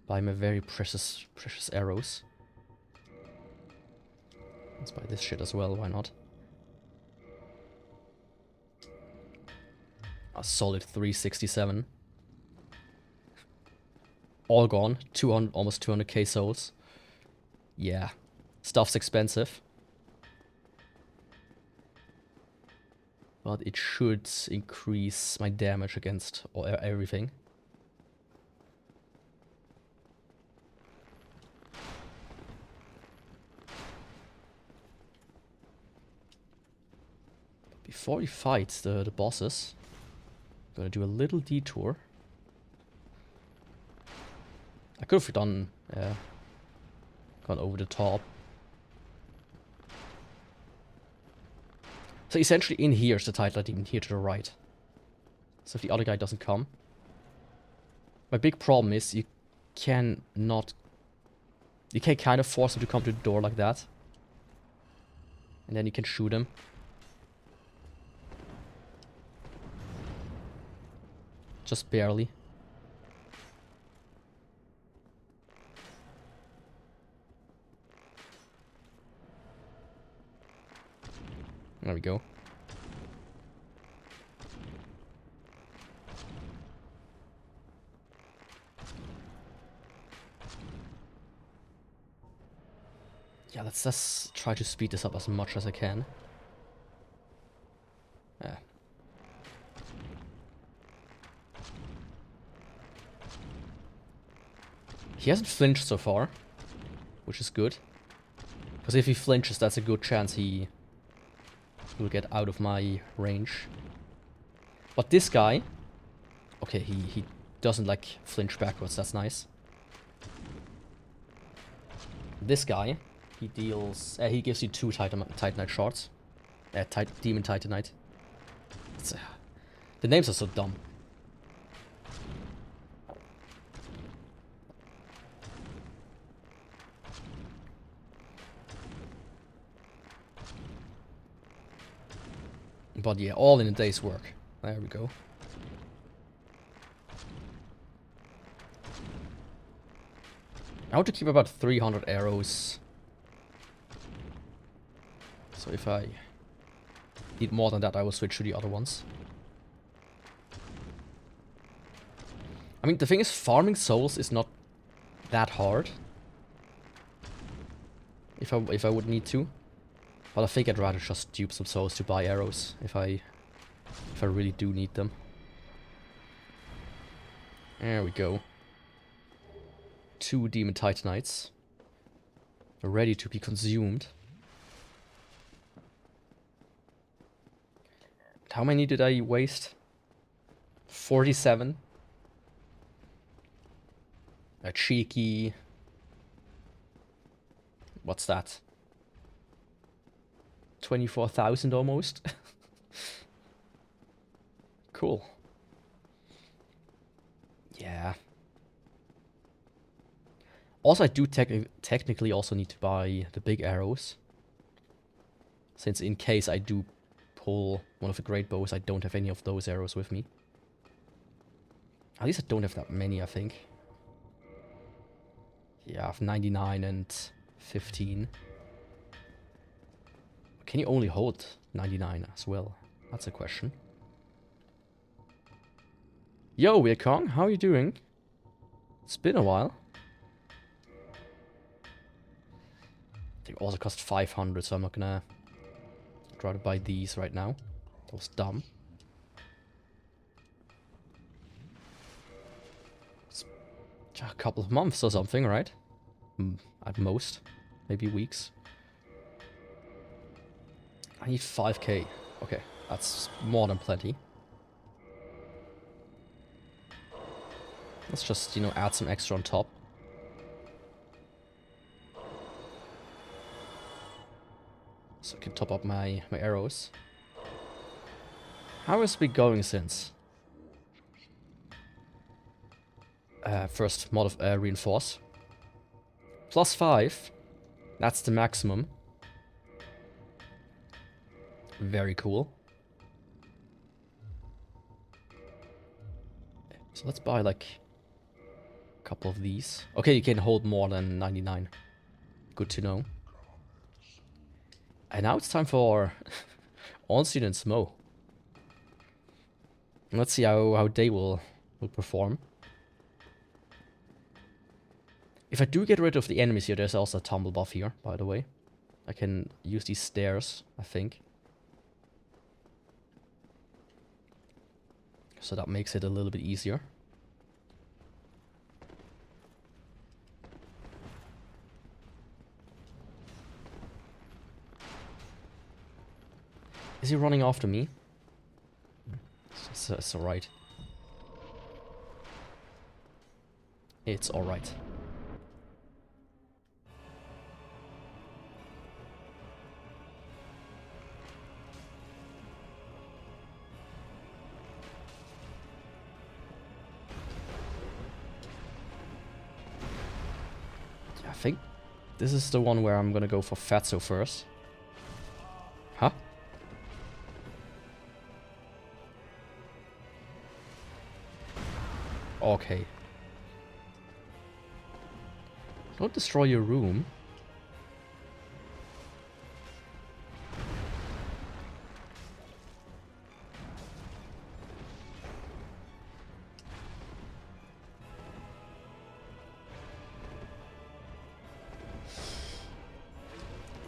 buy my very precious arrows. Let's buy this shit as well, why not? A solid 367. All gone. 200, almost 200k souls. Yeah. Stuff's expensive. But it should increase my damage against everything. Before we fight the bosses, I'm gonna do a little detour. I could have done, gone over the top. So essentially in here is the title demon, here to the right. So if the other guy doesn't come. My big problem is you can kind of force him to come to the door like that. And then you can shoot him. Just barely. There we go. Yeah, let's just try to speed this up as much as I can. Yeah. He hasn't flinched so far, which is good. Because if he flinches, that's a good chance he will get out of my range. But this guy... Okay, he doesn't like flinch backwards, that's nice. This guy, he deals... he gives you 2 Titanite shards. Demon Titanite. The names are so dumb. But yeah, all in a day's work. There we go. I want to keep about 300 arrows. So if I need more than that, I will switch to the other ones. I mean, the thing is, farming souls is not that hard. If I would need to. But I think I'd rather just dupe some souls to buy arrows if I really do need them. There we go. 2 Demon Titanites. Ready to be consumed. How many did I waste? 47. A cheeky... What's that? 24,000 almost. Cool. Yeah. Also, I do technically also need to buy the big arrows. Since in case I do pull one of the great bows, I don't have any of those arrows with me. At least I don't have that many, I think. Yeah, I have 99 and 15. Can you only hold 99 as well? That's a question. Yo, Wekong, how are you doing? It's been a while. They also cost 500, so I'm not gonna try to buy these right now. That was dumb. It's a couple of months or something, right? At most. Maybe weeks. I need 5k. Okay, that's more than plenty. Let's just, you know, add some extra on top. So I can top up my arrows. How has it been going since? First mod of reinforce. +5. That's the maximum. Very cool. So let's buy like a couple of these. Okay, you can hold more than 99. Good to know. And now it's time for on-scene and Smo. Let's see how they will perform. If I do get rid of the enemies here, there's also a tumble buff here, by the way. I can use these stairs, I think. So that makes it a little bit easier. Is he running after me? It's alright. It's alright. I think this is the one where I'm gonna go for Fatso first. Huh? Okay. Don't destroy your room.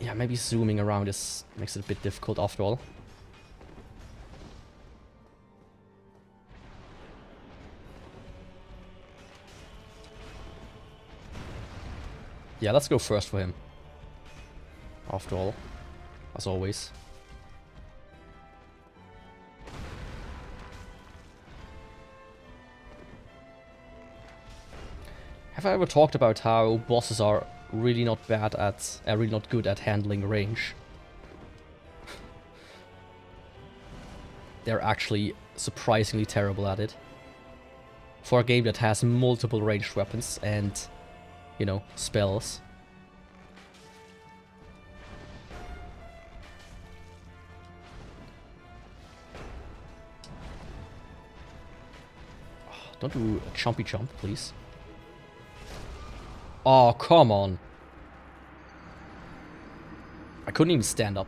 Yeah, maybe zooming around makes it a bit difficult after all. Yeah, let's go first for him. After all, as always. Have I ever talked about how bosses are really not good at handling range? They're actually surprisingly terrible at it. For a game that has multiple ranged weapons and, you know, spells. Oh, don't do a chompy chomp, please. Oh, come on. I couldn't even stand up.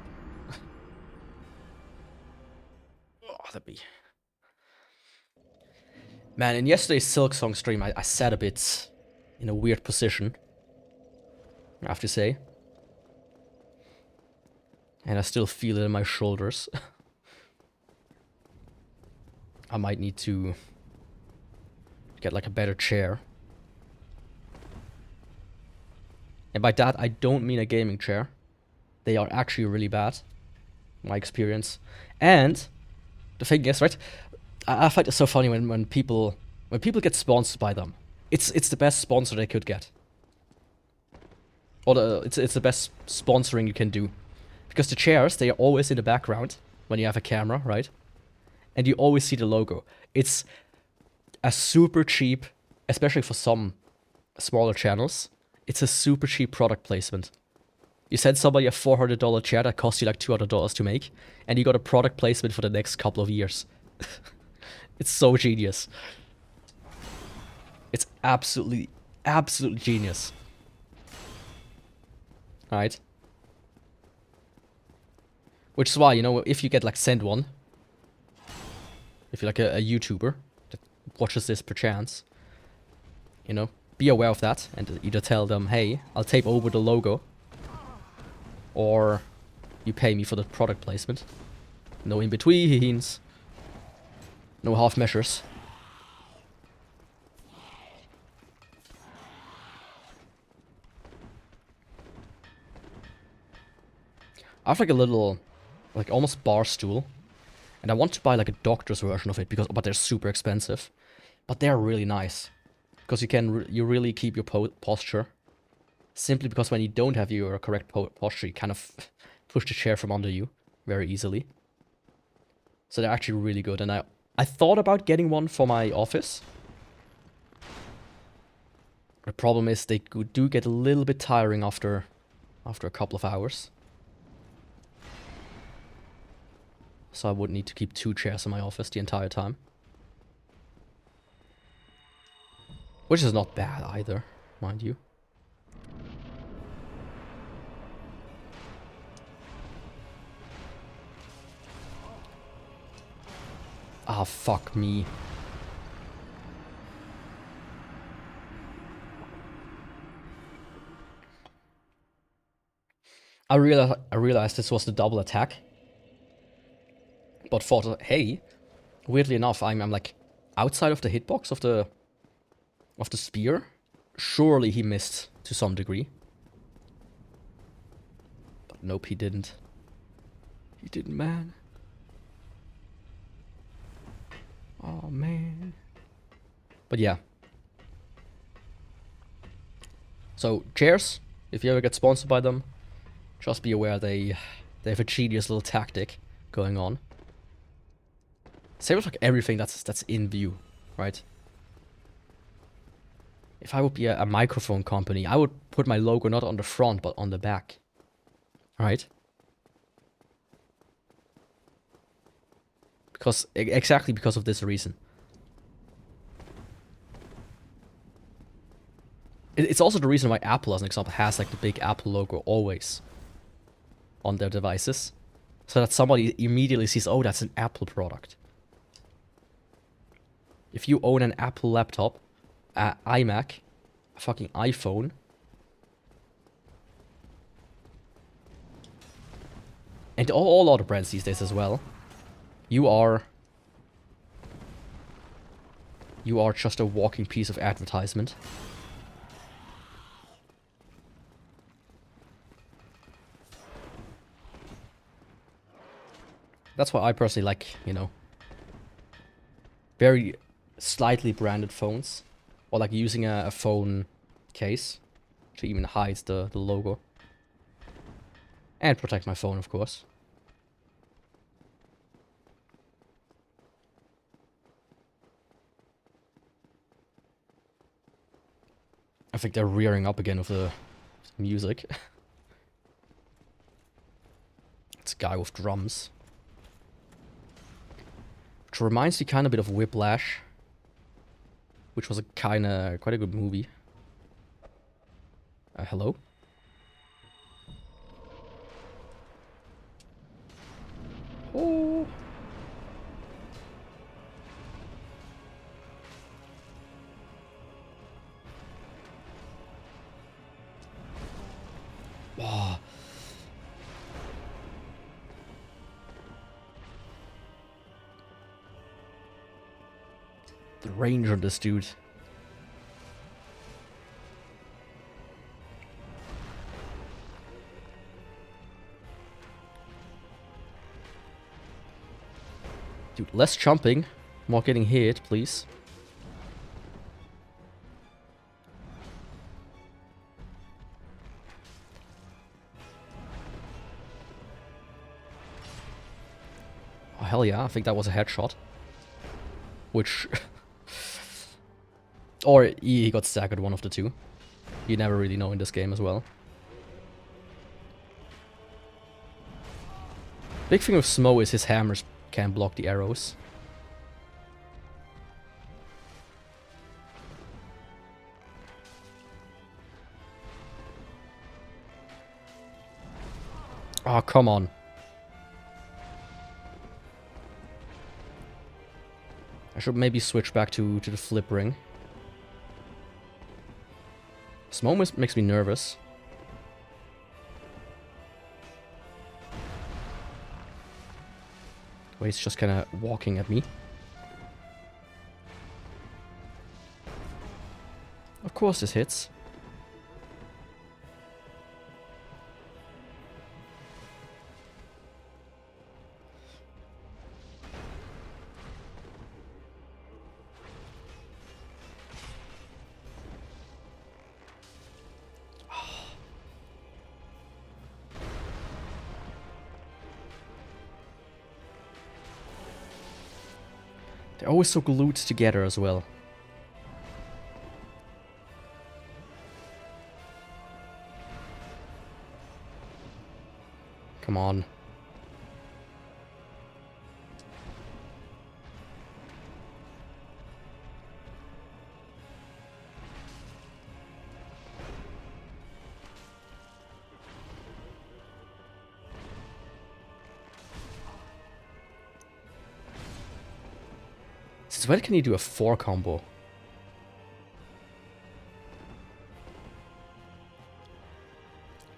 Oh, that'd be... Man, in yesterday's Silksong stream, I said a bit... in a weird position, I have to say. And I still feel it in my shoulders. I might need to get like a better chair. And by that, I don't mean a gaming chair. They are actually really bad, my experience. And the thing is, right, I find it so funny when people get sponsored by them. It's the best sponsor they could get. Or it's the best sponsoring you can do. Because the chairs, they are always in the background when you have a camera, right? And you always see the logo. It's a super cheap, especially for some smaller channels, it's a super cheap product placement. You send somebody a $400 chair that costs you like $200 to make, and you got a product placement for the next couple of years. It's so genius. It's absolutely genius. Alright. Which is why, you know, if you get like sent one, if you're like a YouTuber that watches this per chance, you know, be aware of that and either tell them, hey, I'll tape over the logo, or you pay me for the product placement. No in-betweens. No half measures. I have like a little, like almost bar stool. And I want to buy like a doctor's version of it, but they're super expensive. But they're really nice. Because you really keep your posture. Simply because when you don't have your correct posture, you kind of push the chair from under you very easily. So they're actually really good. And I thought about getting one for my office. The problem is they do get a little bit tiring after a couple of hours. So I would need to keep 2 chairs in my office the entire time. Which is not bad either, mind you. Ah, fuck me. I realized this was the double attack. But thought, hey, weirdly enough, I'm like outside of the hitbox of the spear. Surely he missed to some degree. But nope, he didn't. He didn't, man. Oh man. But yeah. So chairs, if you ever get sponsored by them, just be aware they have a genius little tactic going on. Same with like everything that's in view, right? If I would be a microphone company, I would put my logo not on the front, but on the back. Right? Exactly because of this reason. It's also the reason why Apple, as an example, has like the big Apple logo always on their devices. So that somebody immediately sees, oh, that's an Apple product. If you own an Apple laptop, iMac, a fucking iPhone, and all other brands these days as well, you are just a walking piece of advertisement. That's why I personally like, you know, very slightly branded phones, or like using a phone case to even hide the logo and protect my phone, of course. I think they're rearing up again with the music. It's a guy with drums, which reminds me kind of a bit of Whiplash, which was quite a good movie. Hello? Oh. The range on this dude. Dude, less jumping, more getting hit, please. Oh, hell yeah, I think that was a headshot. Which... or he got staggered, one of the two. You never really know in this game as well. Big thing with Smo is his hammers can't block the arrows. Oh, come on. I should maybe switch back to the flip ring. Smo makes me nervous. Wait, he's just kind of walking at me. Of course this hits. They're always so glued together as well. Come on. Since when can you do a 4 combo?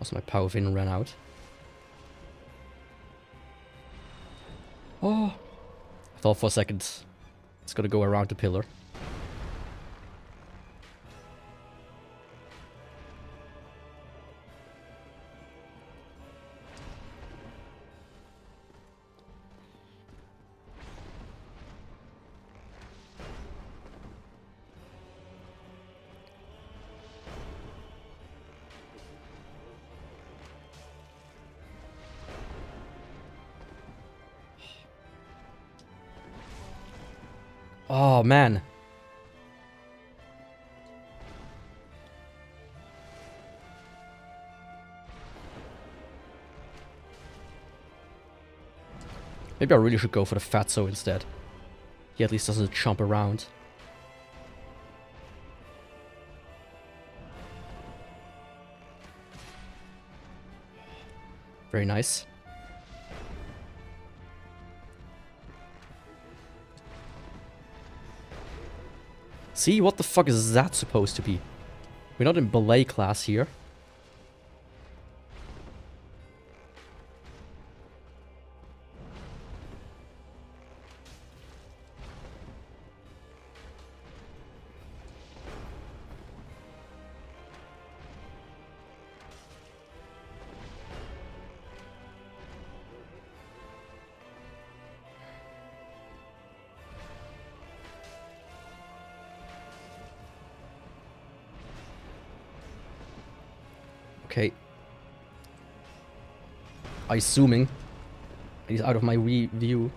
Also, my power of in ran out. Oh! I thought for a second it's gonna go around the pillar. Oh, man. Maybe I really should go for the Fatso instead. He at least doesn't jump around. Very nice. See, what the fuck is that supposed to be? We're not in ballet class here. Okay. Assuming he's out of my view.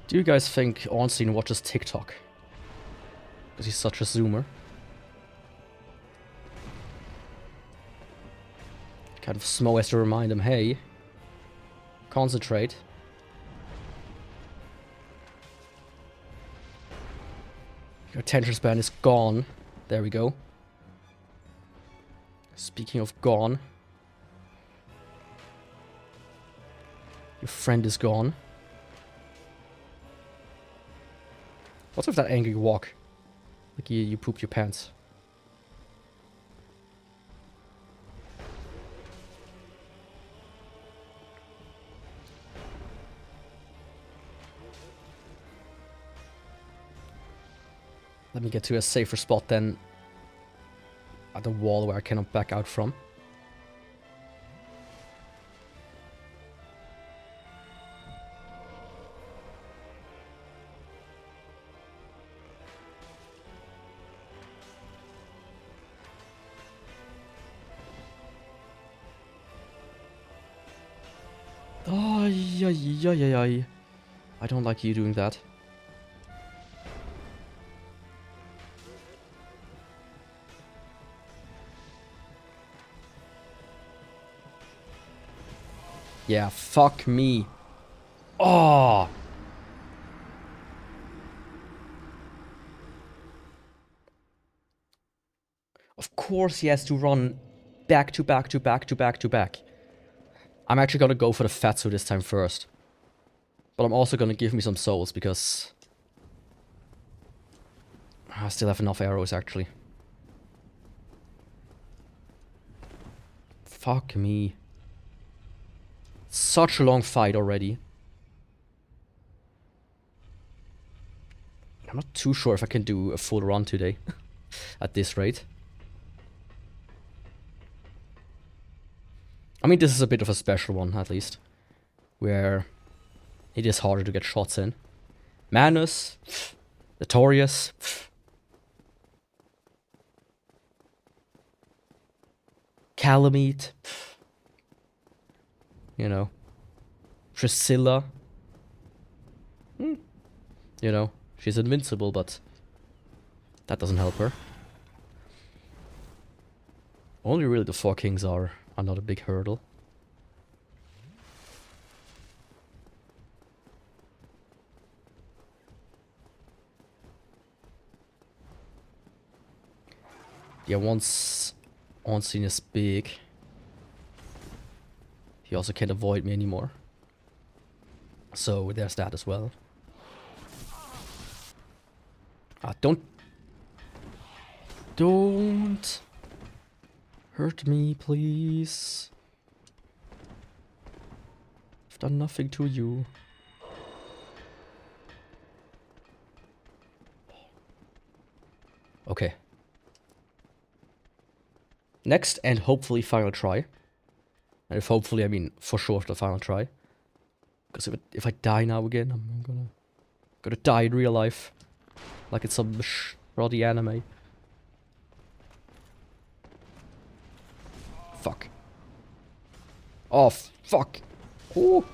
Do you guys think Ornstein watches TikTok? Because he's such a zoomer. Kind of Smo has to remind him, hey, concentrate. Your attention span is gone. There we go. Speaking of gone. Your friend is gone. What's with that angry walk? Like you pooped your pants. Let me get to a safer spot than at the wall where I cannot back out from. Oh, yeah. I don't like you doing that. Yeah, fuck me. Oh! Of course he has to run back to back to back to back to back. I'm actually gonna go for the Fatso this time first. But I'm also gonna give me some souls because I still have enough arrows actually. Fuck me. Such a long fight already. I'm not too sure if I can do a full run today at this rate. I mean, this is a bit of a special one, at least, where it is harder to get shots in. Manus, Notorious, Calamite, you know, Priscilla. You know, she's invincible, but that doesn't help her. Only really the 4 kings are not a big hurdle. Yeah, once Onstein is big, he also can't avoid me anymore. So there's that as well. Don't hurt me, please. I've done nothing to you. Okay. Next and hopefully final try. And if hopefully, I mean for sure the final try. Because if I die now again, I'm gonna die in real life. Like it's some shoddy anime. Fuck. Oh, fuck. Ooh.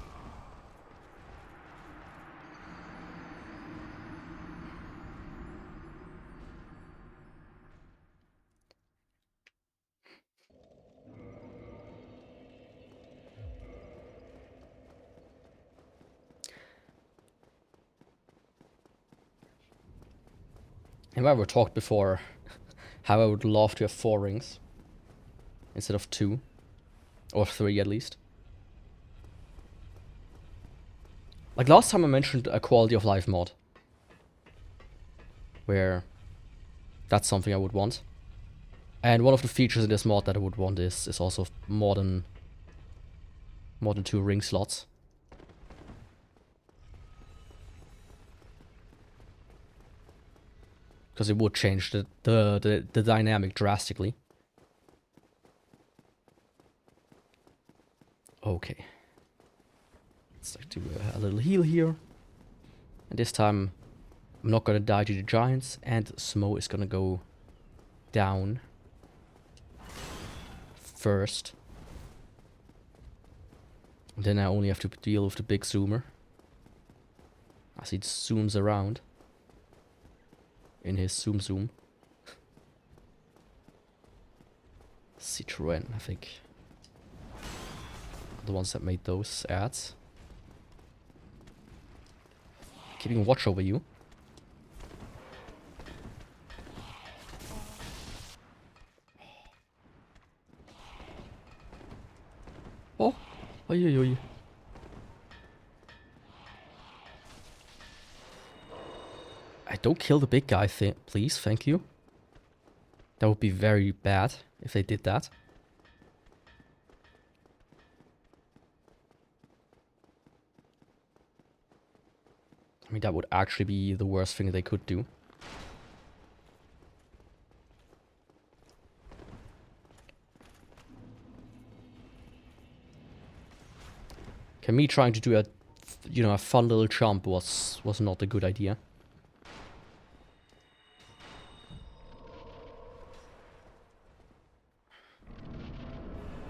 And we talked before how I would love to have 4 rings instead of 2 or 3 at least. Like last time I mentioned a quality of life mod, where that's something I would want. And one of the features in this mod that I would want is also more than 2 ring slots. Because it would change the dynamic drastically. Okay. Let's like do a little heal here. And this time I'm not gonna die to the giants, and Smo is gonna go down first. And then I only have to deal with the big zoomer as he zooms around in his zoom. Citroën, I think. The ones that made those ads. Keeping watch over you. Oh, oi. Don't kill the big guy, please, thank you. That would be very bad if they did that. I mean, that would actually be the worst thing they could do. Okay, me trying to do a, you know, a fun little jump was not a good idea.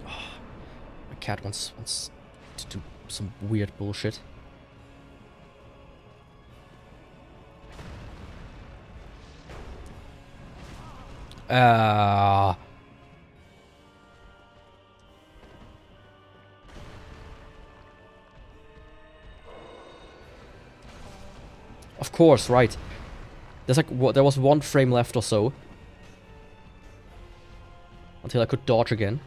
My cat wants to do some weird bullshit. Of course, right. There's like there was 1 frame left or so until I could dodge again.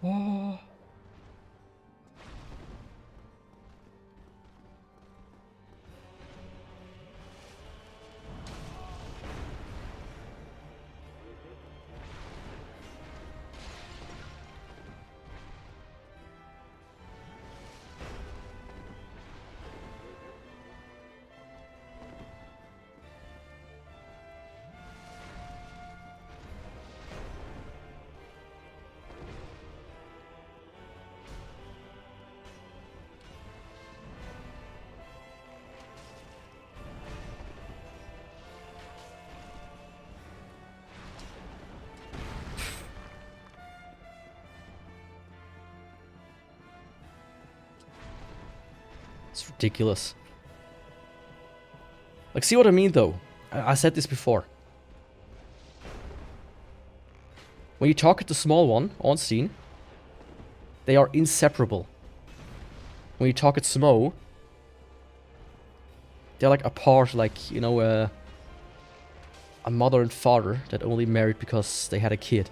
Oh. It's ridiculous. Like, see what I mean, though? I said this before. When you target the small one on scene, they are inseparable. When you target Smo, they're like apart, like, you know, a mother and father that only married because they had a kid.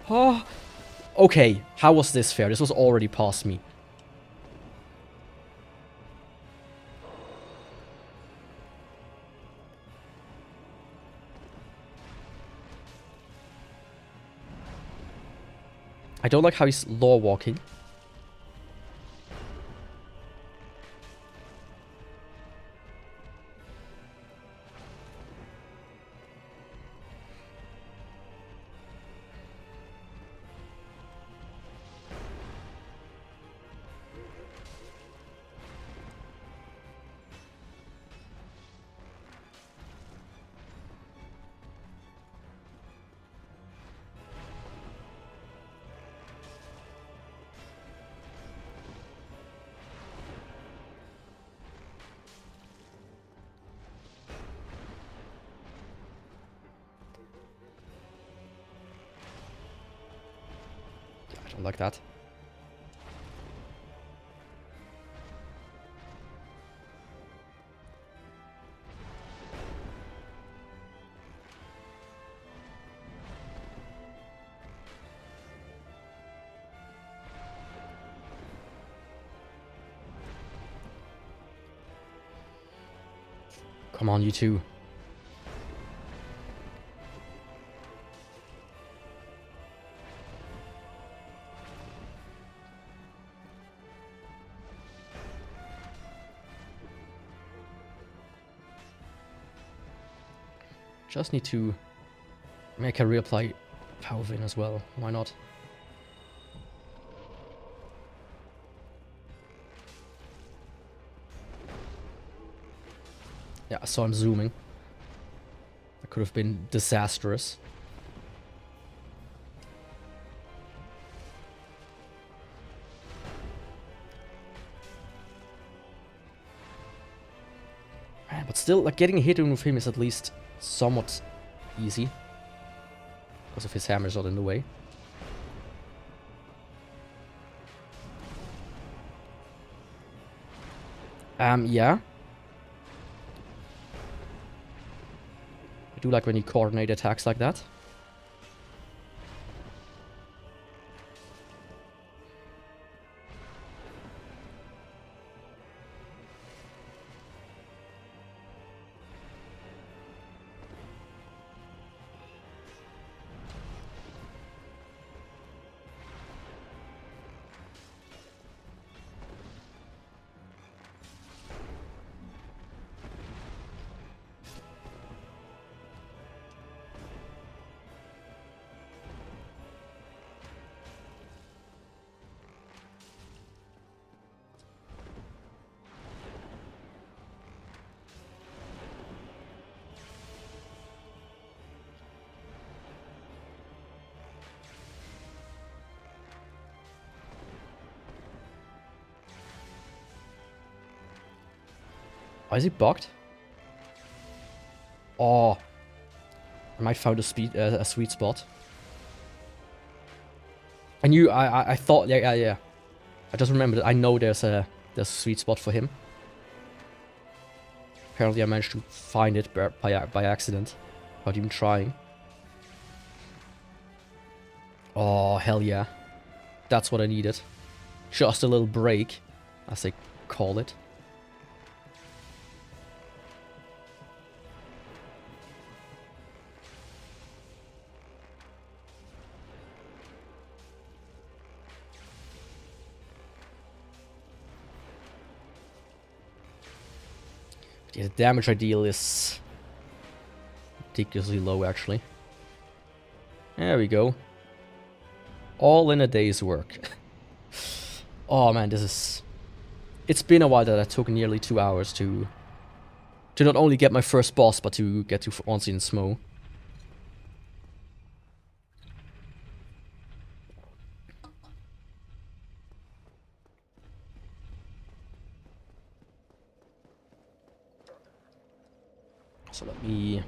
Oh, okay, how was this fair? This was already past me. I don't like how he's law walking. I don't like that. Come on, you two. Just need to make a reapply power Vin as well. Why not? Yeah, so I'm zooming. That could have been disastrous. Man, but still, like, getting a hit in with him is at least somewhat easy. Because of his hammer's not in the way. Yeah. I do like when you coordinate attacks like that. Why is he bugged? Oh. I might find a sweet spot. I thought, yeah. I just remembered I know there's a sweet spot for him. Apparently I managed to find it by accident. Without even trying. Oh, hell yeah. That's what I needed. Just a little break, as they call it. Yeah, the damage I deal is ridiculously low, actually. There we go. All in a day's work. Oh man, this is... It's been a while that I took nearly 2 hours to not only get my first boss, but to get to Onsi and Smo. So let me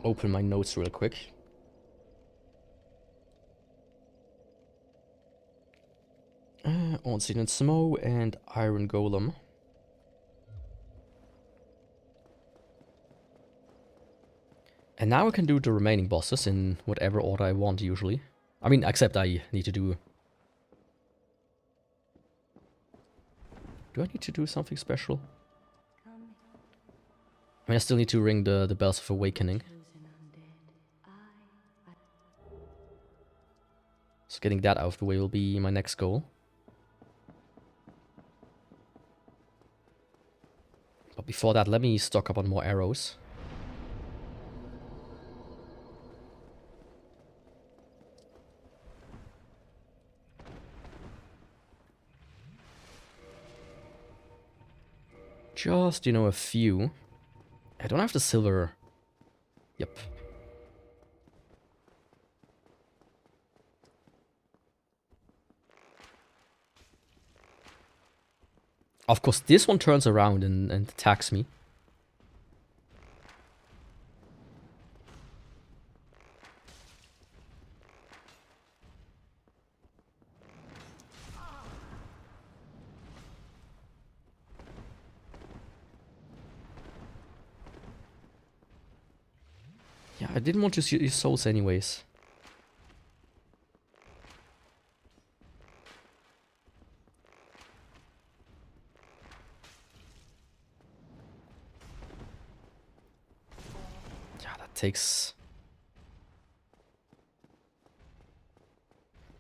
open my notes real quick. Onsi and Smo and Iron Golem. And now I can do the remaining bosses in whatever order I want, usually. I mean, except I need to do... Do I need to do something special? I mean, I still need to ring the Bells of Awakening. So getting that out of the way will be my next goal. But before that, let me stock up on more arrows. Just, you know, a few. I don't have the silver. Yep. Of course, this one turns around and attacks me. Yeah, I didn't want to use souls anyways. Yeah, that takes...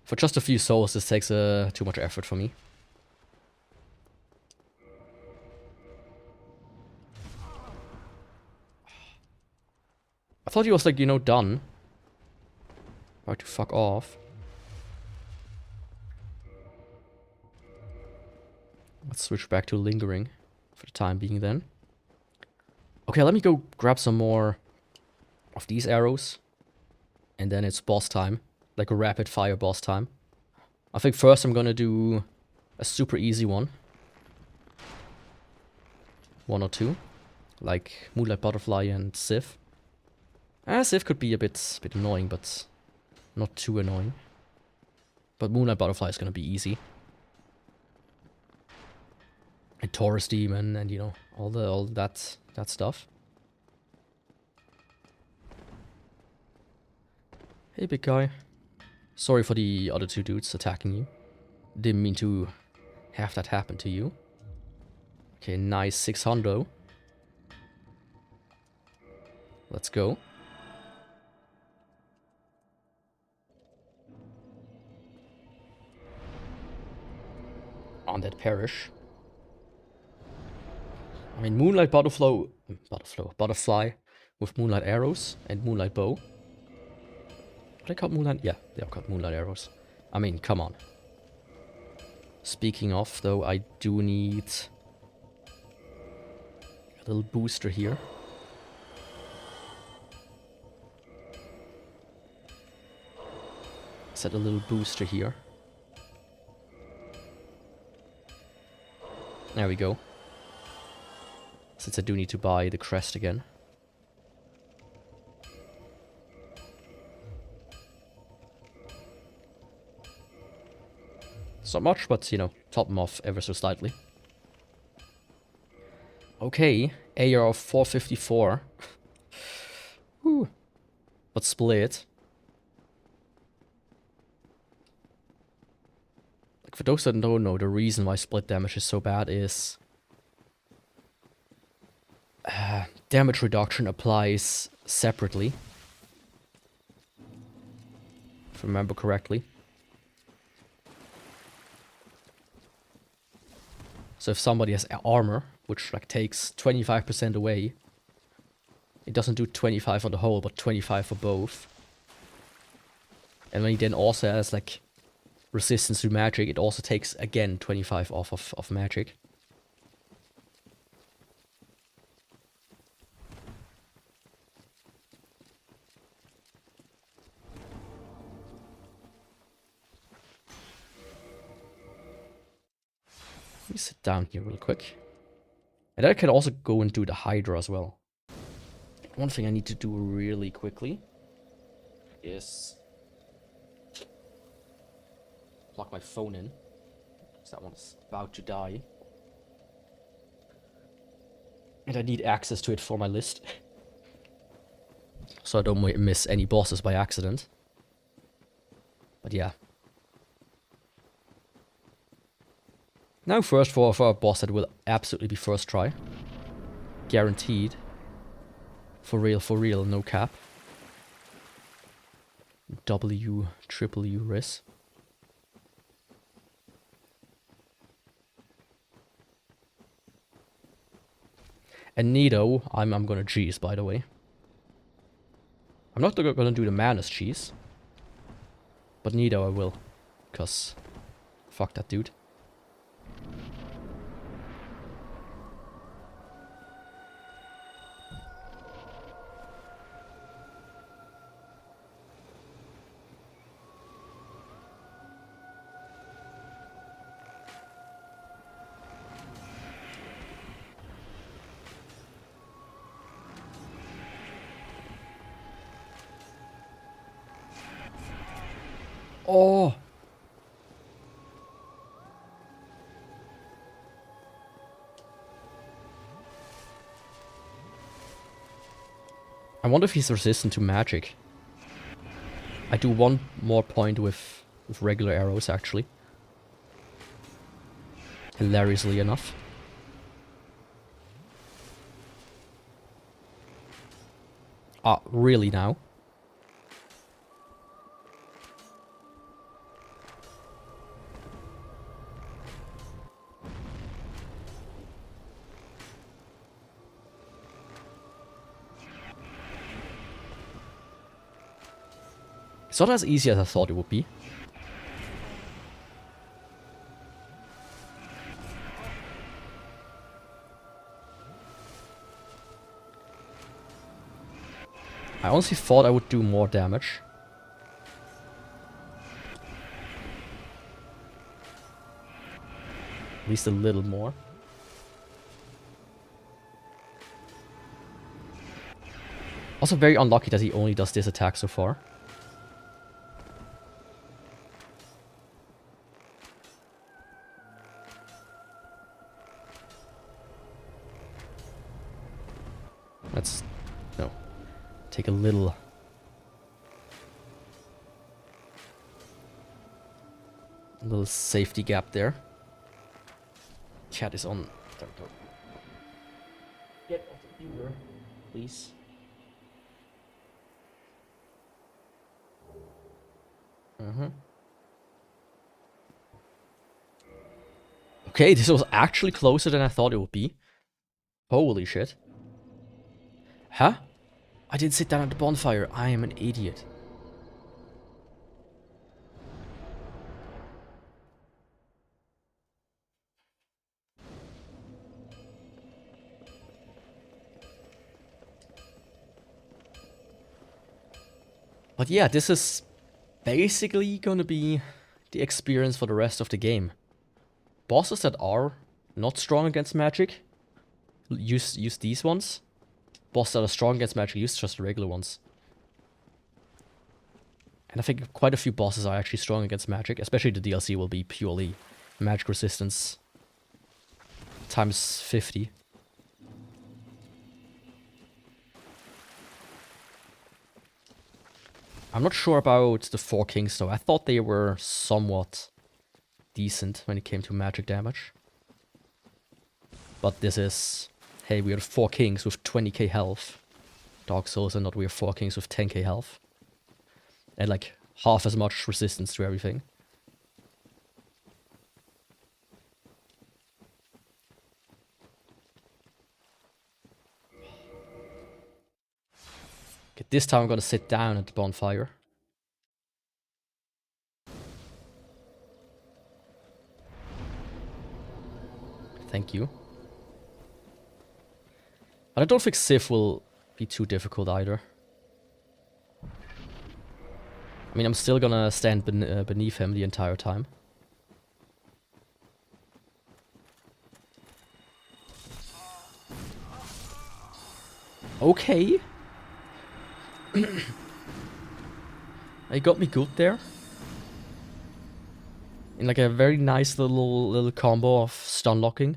For just a few souls, this takes too much effort for me. I thought he was like, you know, done. About to fuck off. Let's switch back to lingering for the time being then. Okay, let me go grab some more of these arrows. And then it's boss time. Like a rapid fire boss time. I think first I'm gonna do a super easy one. 1 or 2. Like Moonlight Butterfly and Sif. Sif could be a bit annoying, but not too annoying. But Moonlight Butterfly is gonna be easy. And Taurus Demon and, you know, all that stuff. Hey, big guy. Sorry for the other 2 dudes attacking you. Didn't mean to have that happen to you. Okay, nice 600. Let's go. On that Parish. I mean, Moonlight Butterfly with Moonlight Arrows and Moonlight Bow. Did I cut Moonlight? Yeah, they have cut Moonlight Arrows. I mean, come on. Speaking of, though, I do need a little booster here. Set a little booster here. There we go. since I do need to buy the crest again. It's not much, but, you know, top them off ever so slightly. Okay, AR of 454. Whew. But split. Like, for those that don't know, the reason why split damage is so bad is... damage reduction applies separately. If I remember correctly. So if somebody has armor, which like takes 25% away, it doesn't do 25 on the whole, but 25 for both. And when he then also has like resistance to magic, it also takes again 25 off of magic. Let me sit down here real quick. And then I can also go and do the Hydra as well. One thing I need to do really quickly is plug my phone in, because that one's about to die. And I need access to it for my list. So I don't miss any bosses by accident. But yeah. Now first for a boss that will absolutely be first try. Guaranteed. For real, no cap. W, triple U ris. And Nido, I'm gonna cheese, by the way. I'm not gonna do the Manus cheese. But Nido I will. Cause fuck that dude. Oh! I wonder if he's resistant to magic. I do one more point with regular arrows, actually. Hilariously enough. Ah, really now? It's not as easy as I thought it would be. I honestly thought I would do more damage. At least a little more. Also very unlucky that he only does this attack so far. Let's, no, take a little safety gap there. Chat is on. There we go. Get off the viewer, please. Okay, this was actually closer than I thought it would be. Holy shit. Huh? I didn't sit down at the bonfire. I am an idiot. But yeah, this is basically gonna be the experience for the rest of the game. Bosses that are not strong against magic use these ones. Bosses that are strong against magic, use just the regular ones. And I think quite a few bosses are actually strong against magic, especially the DLC will be purely magic resistance times 50. I'm not sure about the 4 kings though. I thought they were somewhat decent when it came to magic damage. But this is, hey, we are 4 kings with 20k health. Dark Souls, and not we are 4 kings with 10k health. And like half as much resistance to everything. Okay, this time I'm gonna sit down at the bonfire. Thank you. But I don't think Sif will be too difficult either. I mean, I'm still gonna stand beneath him the entire time. Okay. He got me good there. In like a very nice little combo of stun locking.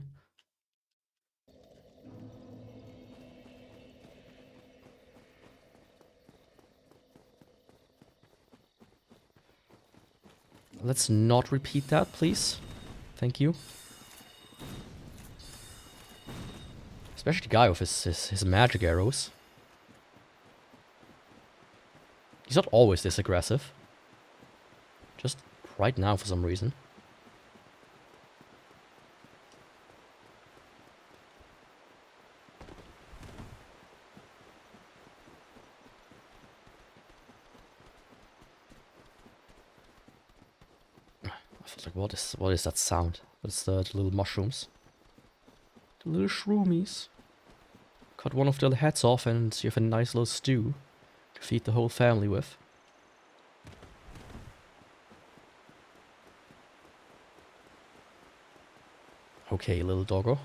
Let's not repeat that, please. Thank you. Especially the guy with his magic arrows. He's not always this aggressive. Just right now for some reason. I was like, what is that sound? What's the little mushrooms? The little shroomies. Cut one of their heads off and you have a nice little stew to feed the whole family with. Okay, little doggo.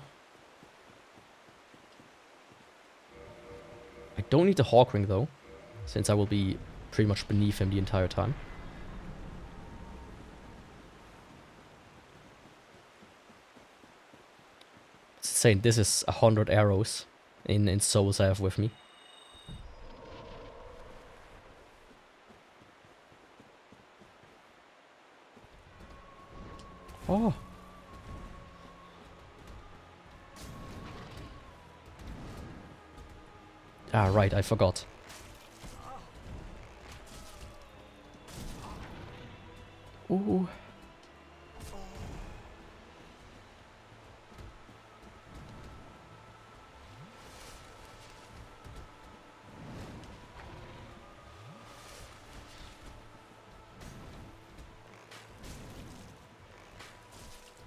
I don't need the Hawk Ring though, since I will be pretty much beneath him the entire time. It's insane, this is 100 arrows in souls I have with me. Oh. Ah, right, I forgot. Ooh.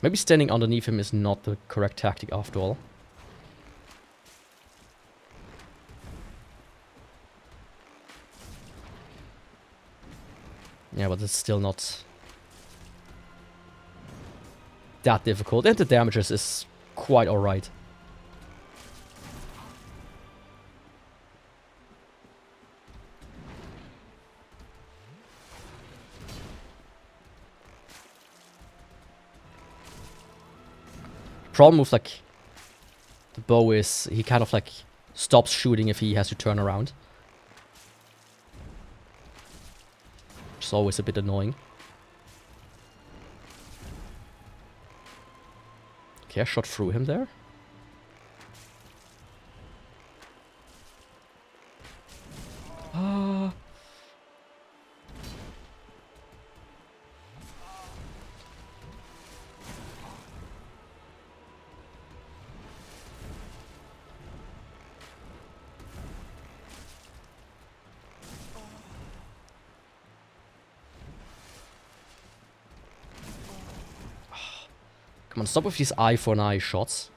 Maybe standing underneath him is not the correct tactic after all. Yeah, but it's still not that difficult. And the damages is quite alright. Problem with like the bow is he kind of like stops shooting if he has to turn around. Which is always a bit annoying. Okay, I shot through him there. Ah. Come on, stop with these eye for an eye shots.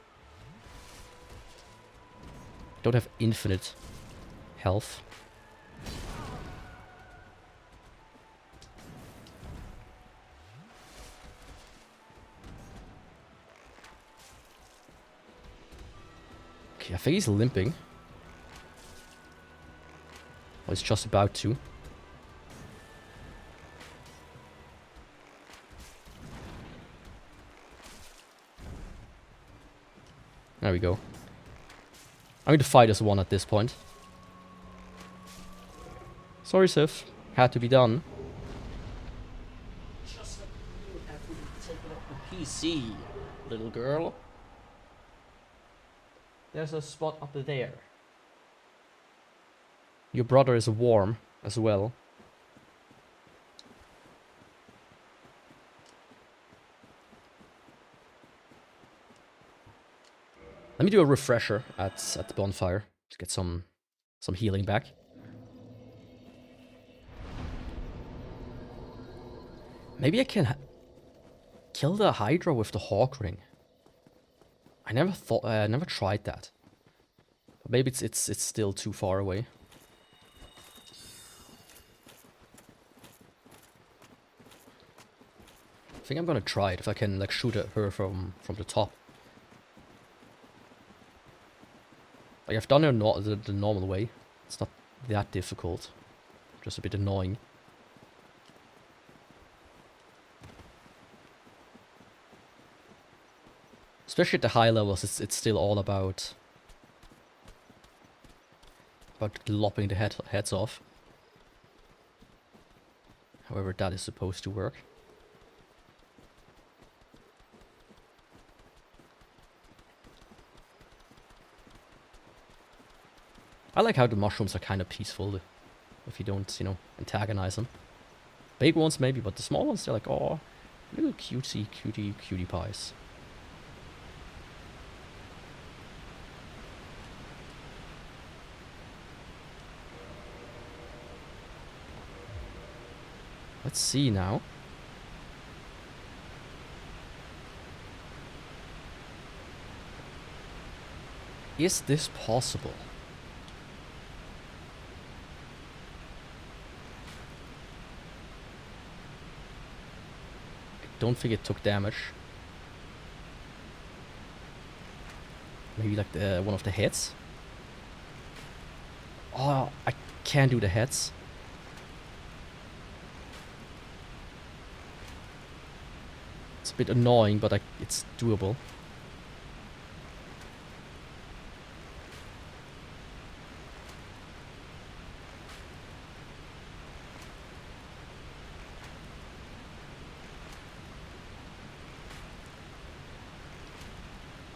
Don't have infinite health. I think he's limping. Well, he's just about to. There we go. I'm going to fight as one at this point. Sorry, Sif. Had to be done. Just like you have to be taken off the PC, little girl. There's a spot up there. Your brother is warm as well. Let me do a refresher at the bonfire to get some healing back. Maybe I can kill the Hydra with the Hawk Ring. I never tried that. But maybe it's still too far away. I think I'm gonna try it if I can like shoot at her from the top. Like I've done it the normal way. It's not that difficult. Just a bit annoying. Especially at the high levels, it's still all about lopping the heads off. However that is supposed to work. I like how the mushrooms are kind of peaceful if you don't, you know, antagonize them. Big ones maybe, but the small ones, they're like, oh, little cutie pies. Let's see now. Is this possible? I don't think it took damage. Maybe like one of the heads? Oh, I can't do the heads. It's a bit annoying, but it's doable.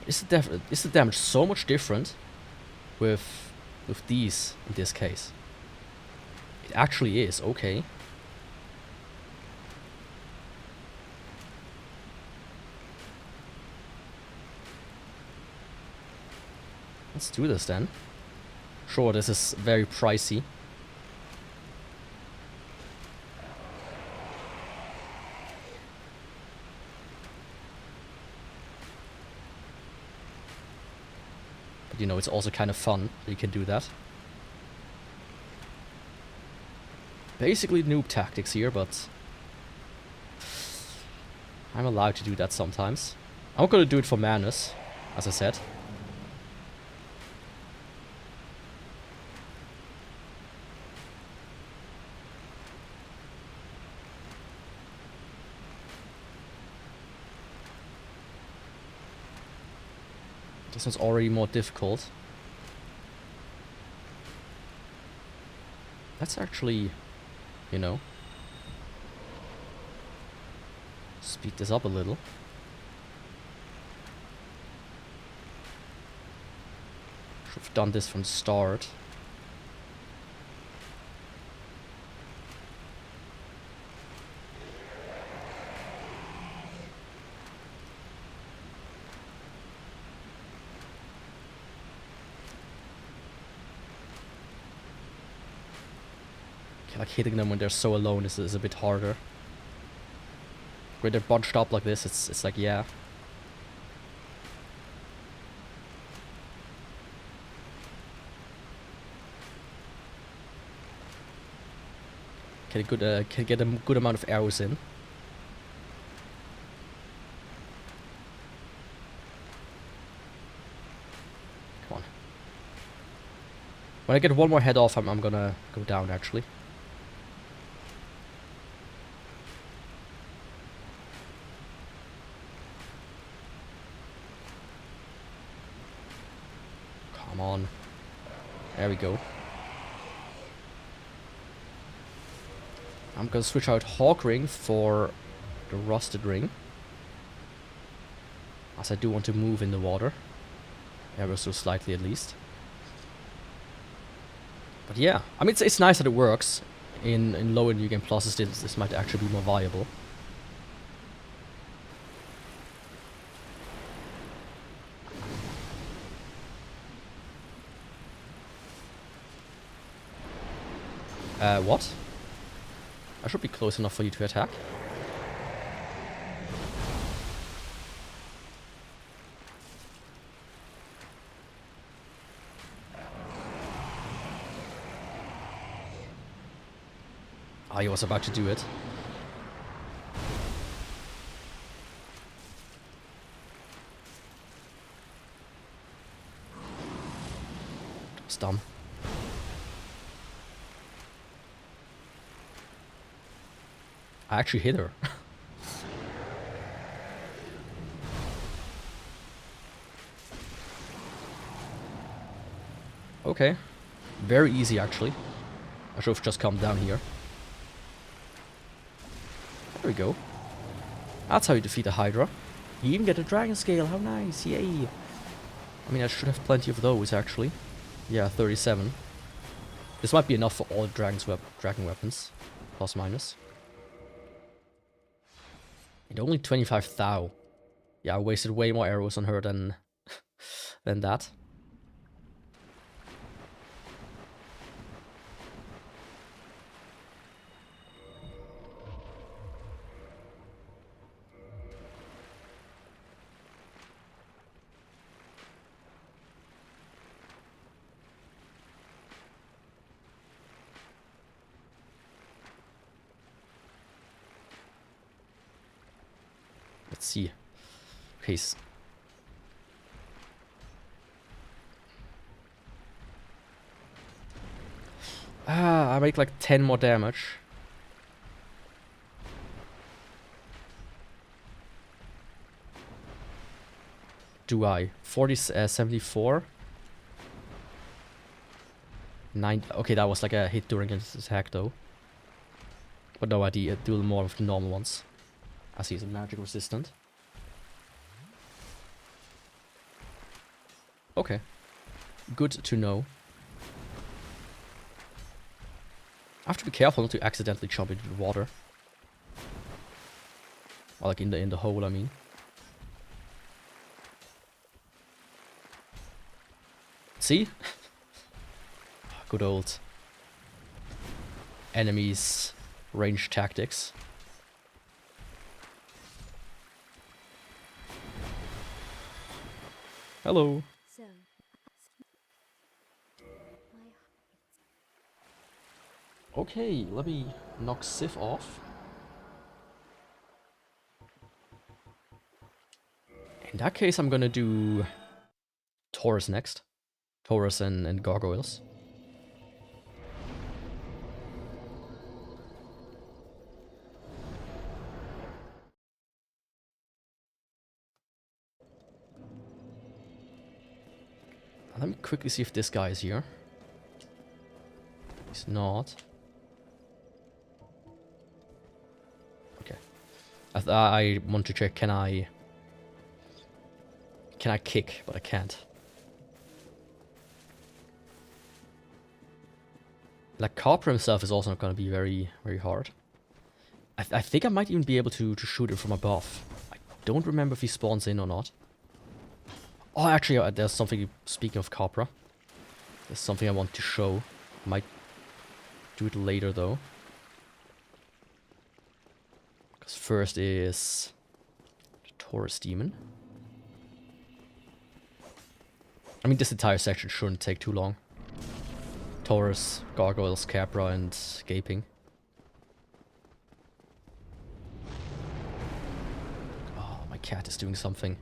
Is the damage so much different with these in this case? It actually is, okay. Let's do this then. Sure, this is very pricey. But you know, it's also kind of fun that you can do that. Basically noob tactics here, but I'm allowed to do that sometimes. I'm gonna do it for madness, as I said. This one's already more difficult. Let's actually, you know, speed this up a little. Should have done this from the start. Like hitting them when they're so alone is a bit harder. When they're bunched up like this, it's like, yeah. Can get a good amount of arrows in. Come on. When I get one more head off, I'm gonna go down, actually. Come on. There we go. I'm gonna switch out Hawk Ring for the Rusted Ring, as I do want to move in the water, ever so slightly at least. But yeah, I mean, it's nice that it works. In lower New Game Pluses, this might actually be more viable. What? I should be close enough for you to attack. Ah, he was about to do it. It's dumb. I actually hit her. Okay. Very easy, actually. I should have just come down here. There we go. That's how you defeat a Hydra. You even get a Dragon Scale, how nice, yay! I mean, I should have plenty of those, actually. Yeah, 37. This might be enough for all dragon weapons. Plus minus. And only 25 thou. Yeah, I wasted way more arrows on her than that. Let's see. Okay. I make like 10 more damage. Do I? 74? 9. Okay, that was like a hit during his attack though. But no idea, do more of the normal ones. As he's a magic resistant. Okay. Good to know. I have to be careful not to accidentally jump into the water. Or like in the hole, I mean. See? Good old enemies range tactics. Hello. Okay, let me knock Sif off. In that case, I'm gonna do Taurus next. Taurus and Gargoyles. Let me quickly see if this guy is here. He's not. Okay. I want to check, can I kick, but I can't. Like, Carper himself is also not going to be very, very hard. I think I might even be able to shoot him from above. I don't remember if he spawns in or not. Oh, actually, there's something, speaking of Capra. There's something I want to show. Might do it later, though. Because first is the Taurus Demon. I mean, this entire section shouldn't take too long. Taurus, Gargoyles, Capra, and Gaping. Oh, my cat is doing something.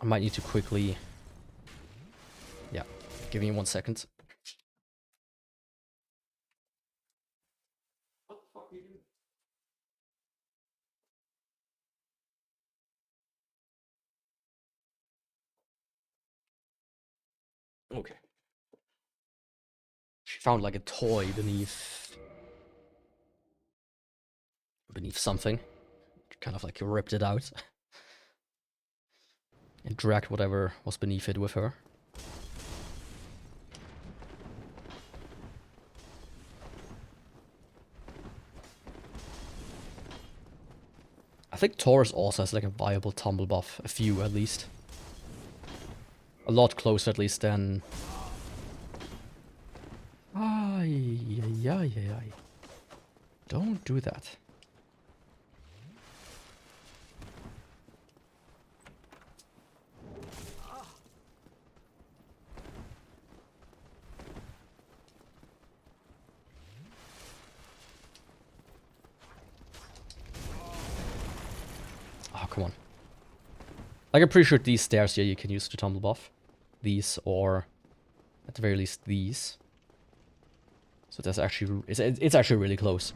I might need to quickly... Yeah, give me 1 second. What the fuck are you doing? Okay. She found like a toy beneath something. Kind of like ripped it out. And dragged whatever was beneath it with her. I think Taurus also has like a viable tumble buff. A few at least. A lot closer at least than... Ay. Don't do that. Oh, come on. Like, I'm pretty sure these stairs here you can use to tumble buff. These, or at the very least these. So that's actually, it's actually really close.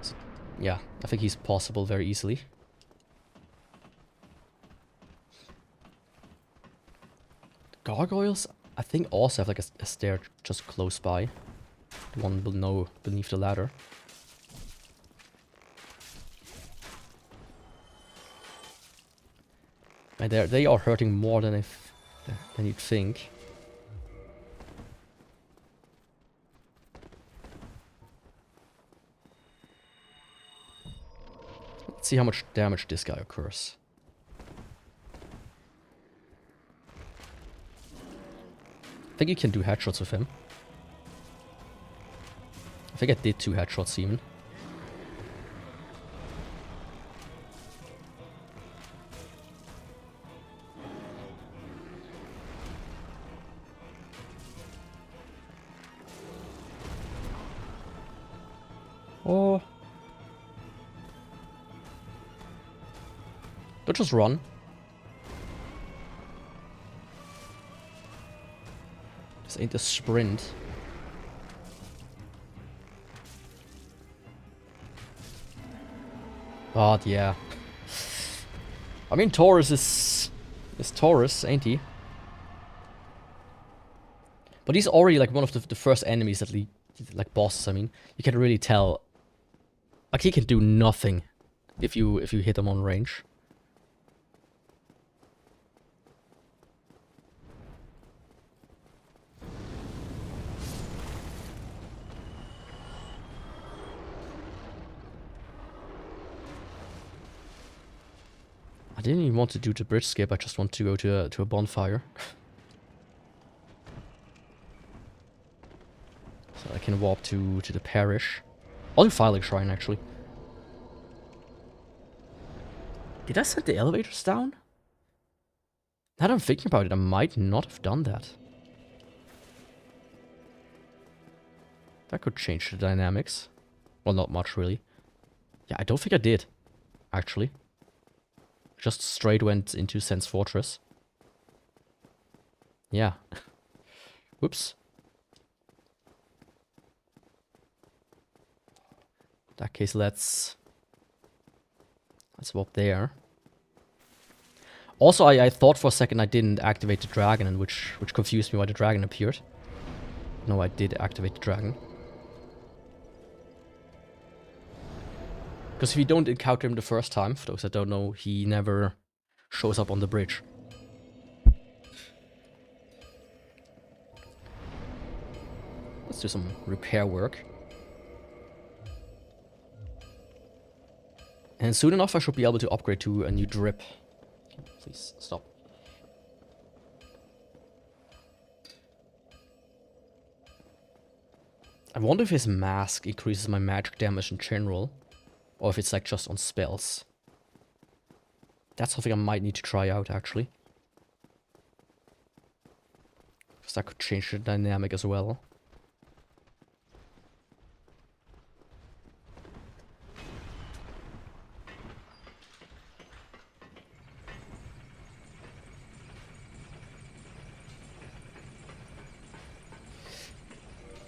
So, yeah, I think he's possible very easily. Gargoyles, I think also have like a stair just close by. The one beneath the ladder. And they are hurting more than you'd think. Let's see how much damage this guy occurs. I think you can do headshots with him. I think I did 2 headshots even. Oh. Don't just run. This ain't a sprint. God, yeah. I mean, Taurus is Taurus, ain't he? But he's already like one of the first enemies that like bosses. I mean, you can really tell. Like, he can do nothing if you hit him on range. I didn't even want to do the bridge skip. I just want to go to a bonfire. So I can warp to the parish. I'll do Firelink Shrine, actually. Did I set the elevators down? Now that I'm thinking about it, I might not have done that. That could change the dynamics. Well, not much, really. Yeah, I don't think I did, actually. Just straight went into Sense Fortress. Yeah. Whoops. In that case, let's swap there. Also, I thought for a second I didn't activate the dragon, and which confused me why the dragon appeared. No, I did activate the dragon. Because if you don't encounter him the first time, for those that don't know, he never shows up on the bridge. Let's do some repair work. And soon enough I should be able to upgrade to a new drip. Please, stop. I wonder if his mask increases my magic damage in general. Or if it's like just on spells. That's something I might need to try out, actually. Because that could change the dynamic as well.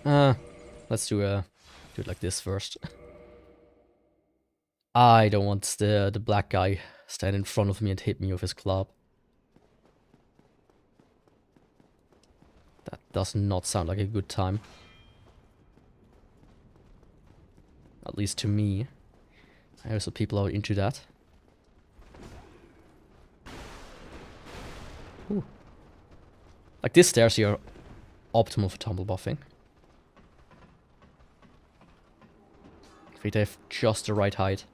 Let's do it like this first. I don't want the black guy stand in front of me and hit me with his club. That does not sound like a good time. At least to me. I know some people are into that. Ooh. Like this stairs here are optimal for tumble buffing. I think they have just the right height.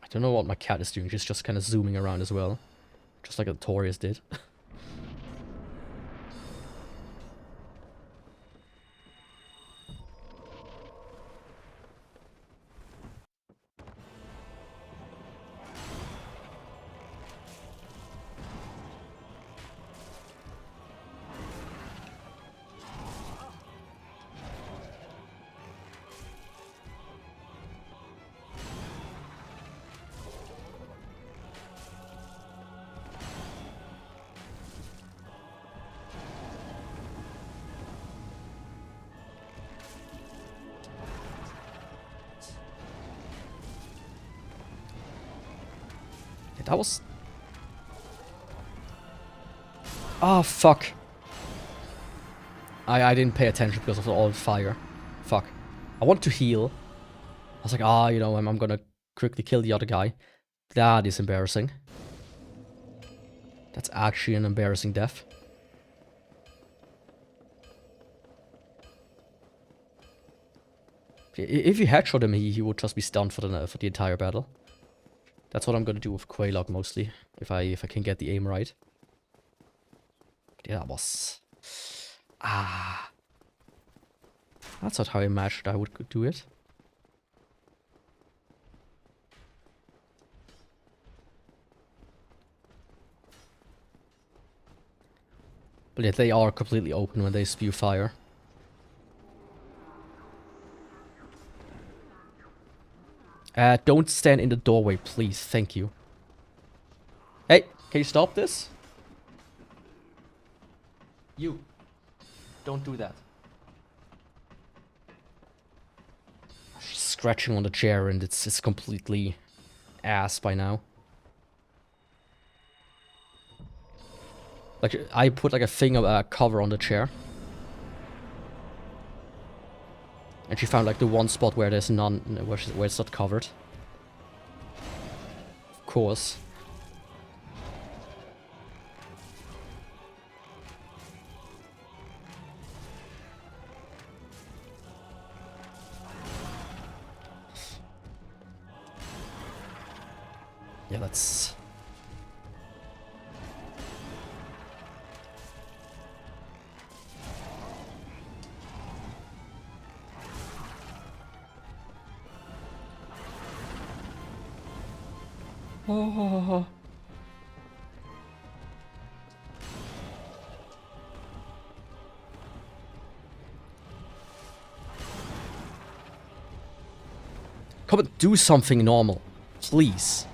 I don't know what my cat is doing, she's just kind of zooming around as well. Just like the Taurus did. That was... Oh, fuck. I didn't pay attention because of all the fire. Fuck. I wanted to heal. I was like, you know, I'm gonna quickly kill the other guy. That is embarrassing. That's actually an embarrassing death. If you headshot him, he would just be stunned for the entire battle. That's what I'm gonna do with Quaylog mostly, if I can get the aim right. Yeah, that was... That's not how I imagined I would do it. But yeah, they are completely open when they spew fire. Don't stand in the doorway, please. Thank you. Hey, can you stop this? You. Don't do that. She's scratching on the chair and it's completely ass by now. Like, I put like a thing of a cover on the chair. And she found like the one spot where there's none, where it's not covered. Of course. Yeah, that's... Oh. Come and do something normal, please.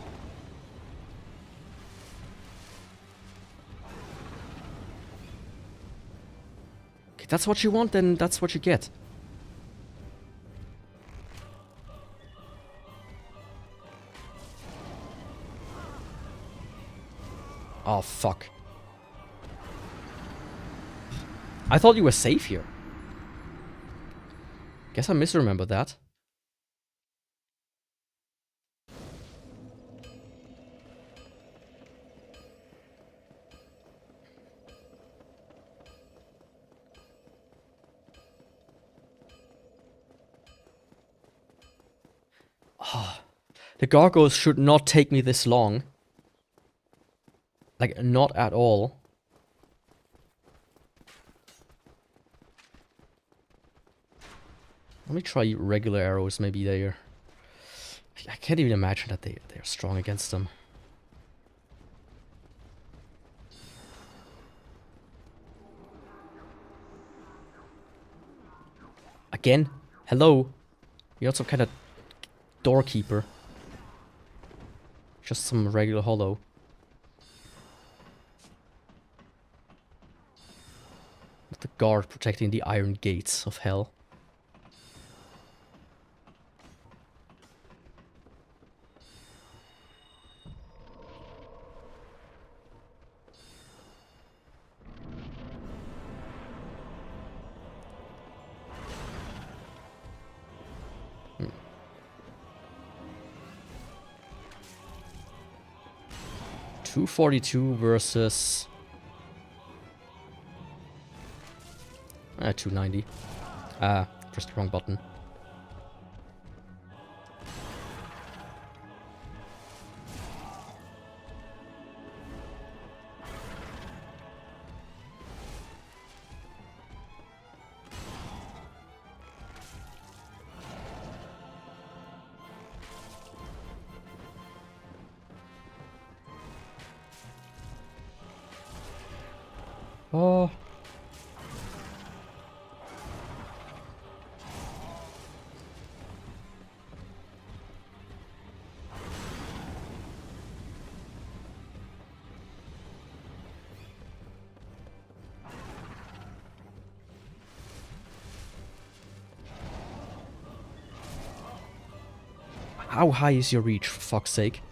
Okay, that's what you want, then that's what you get. Oh, fuck. I thought you were safe here. Guess I misremembered that. Oh, the gargoyles should not take me this long. Like, not at all. Let me try regular arrows, maybe they're... I can't even imagine that they're strong against them. Again? Hello? You're not some kind of doorkeeper. Just some regular hollow. guard protecting the iron gates of hell. Hmm. 242 versus 290. Pressed the wrong button. Oh. How high is your reach, for fuck's sake?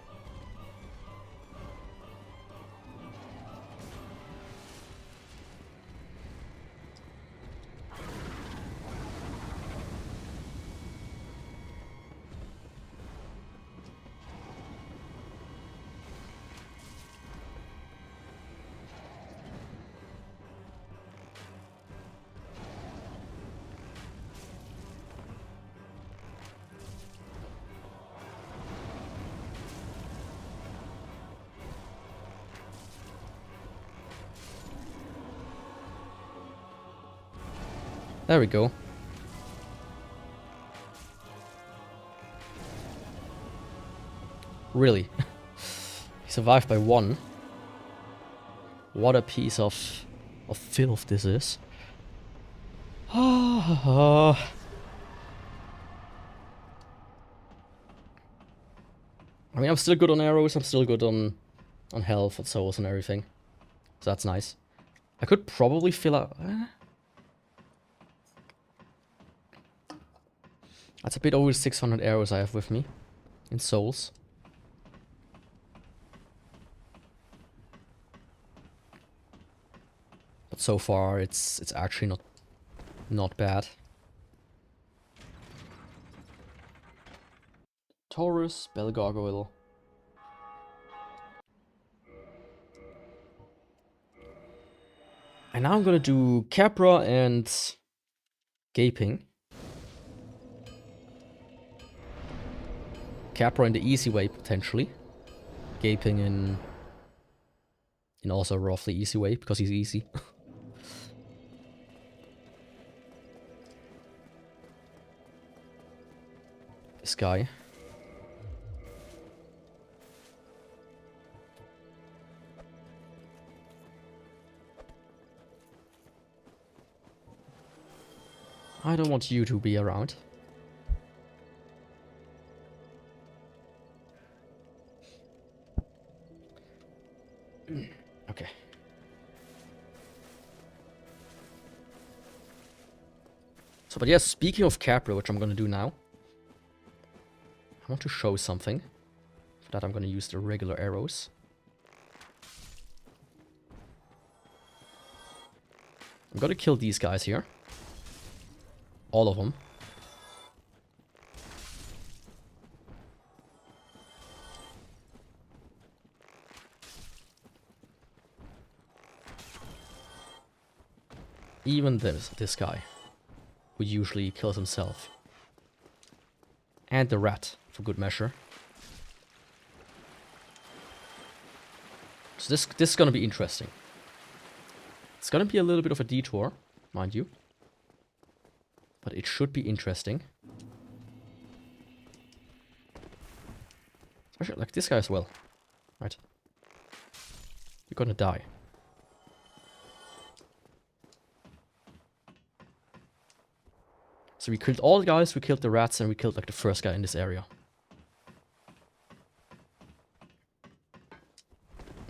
There we go. Really? He survived by 1. What a piece of filth this is. I mean, I'm still good on arrows, I'm still good on health and souls and everything. So that's nice. I could probably fill out... That's a bit over 600 arrows I have with me in souls. But so far it's actually not bad. Taurus, Bell Gargoyle. And now I'm gonna do Capra and Gaping. Capra in the easy way, potentially. Gaping in also roughly easy way, because he's easy. This guy. I don't want you to be around. Okay. So, but yeah, speaking of Capra, which I'm gonna do now, I want to show something. For that, I'm gonna use the regular arrows. I'm gonna kill these guys here. All of them. Even this guy, who usually kills himself. And the rat, for good measure. So this is gonna be interesting. It's gonna be a little bit of a detour, mind you. But it should be interesting. Especially like this guy as well. Right. You're gonna die. So we killed all the guys, we killed the rats, and we killed like the first guy in this area.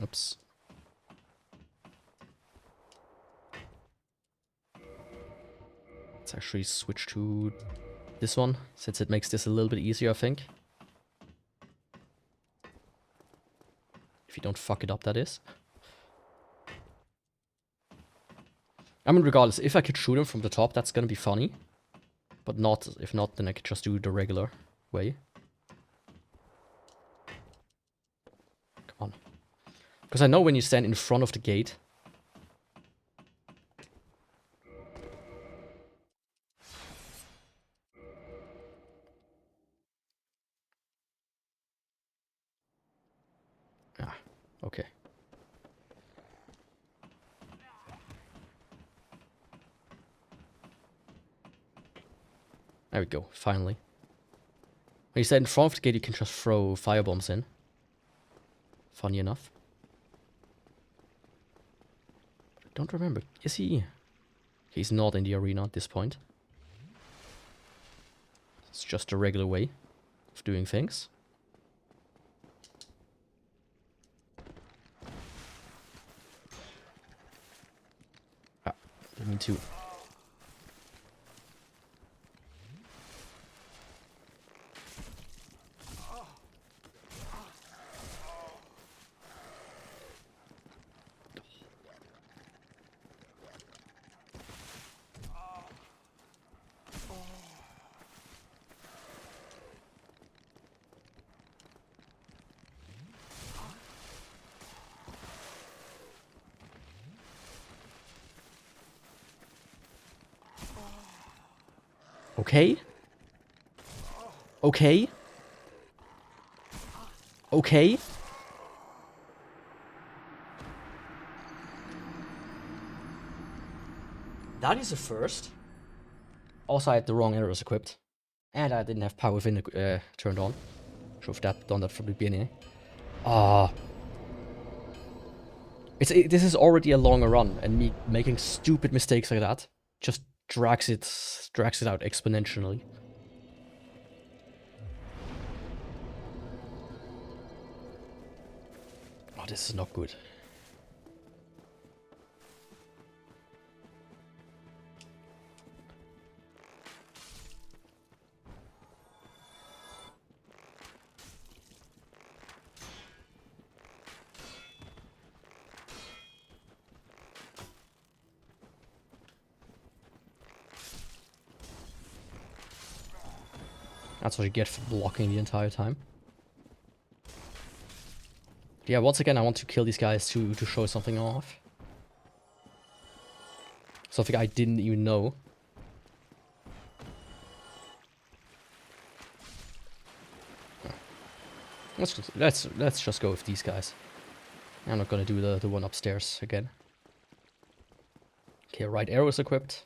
Oops. Let's actually switch to this one, since it makes this a little bit easier, I think. If you don't fuck it up, that is. I mean, regardless, if I could shoot him from the top, that's gonna be funny. But not, if not, then I could just do the regular way. Come on. Because I know when you stand in front of the gate... Ah, okay. There we go, finally. When you stand in front of the gate, you can just throw firebombs in. Funny enough. I don't remember. Is he? He's not in the arena at this point. It's just a regular way of doing things. Ah, me too. Okay. Okay. Okay. That is a first. Also, I had the wrong arrows equipped. And I didn't have power within turned on. Should have done that from the beginning. Ah. This is already a longer run, and me making stupid mistakes like that just drags it out exponentially. Oh, this is not good. That's what you get for blocking the entire time. Yeah, once again, I want to kill these guys to show something off. Something I didn't even know. Let's just go with these guys. I'm not gonna do the one upstairs again. Okay, right arrow is equipped.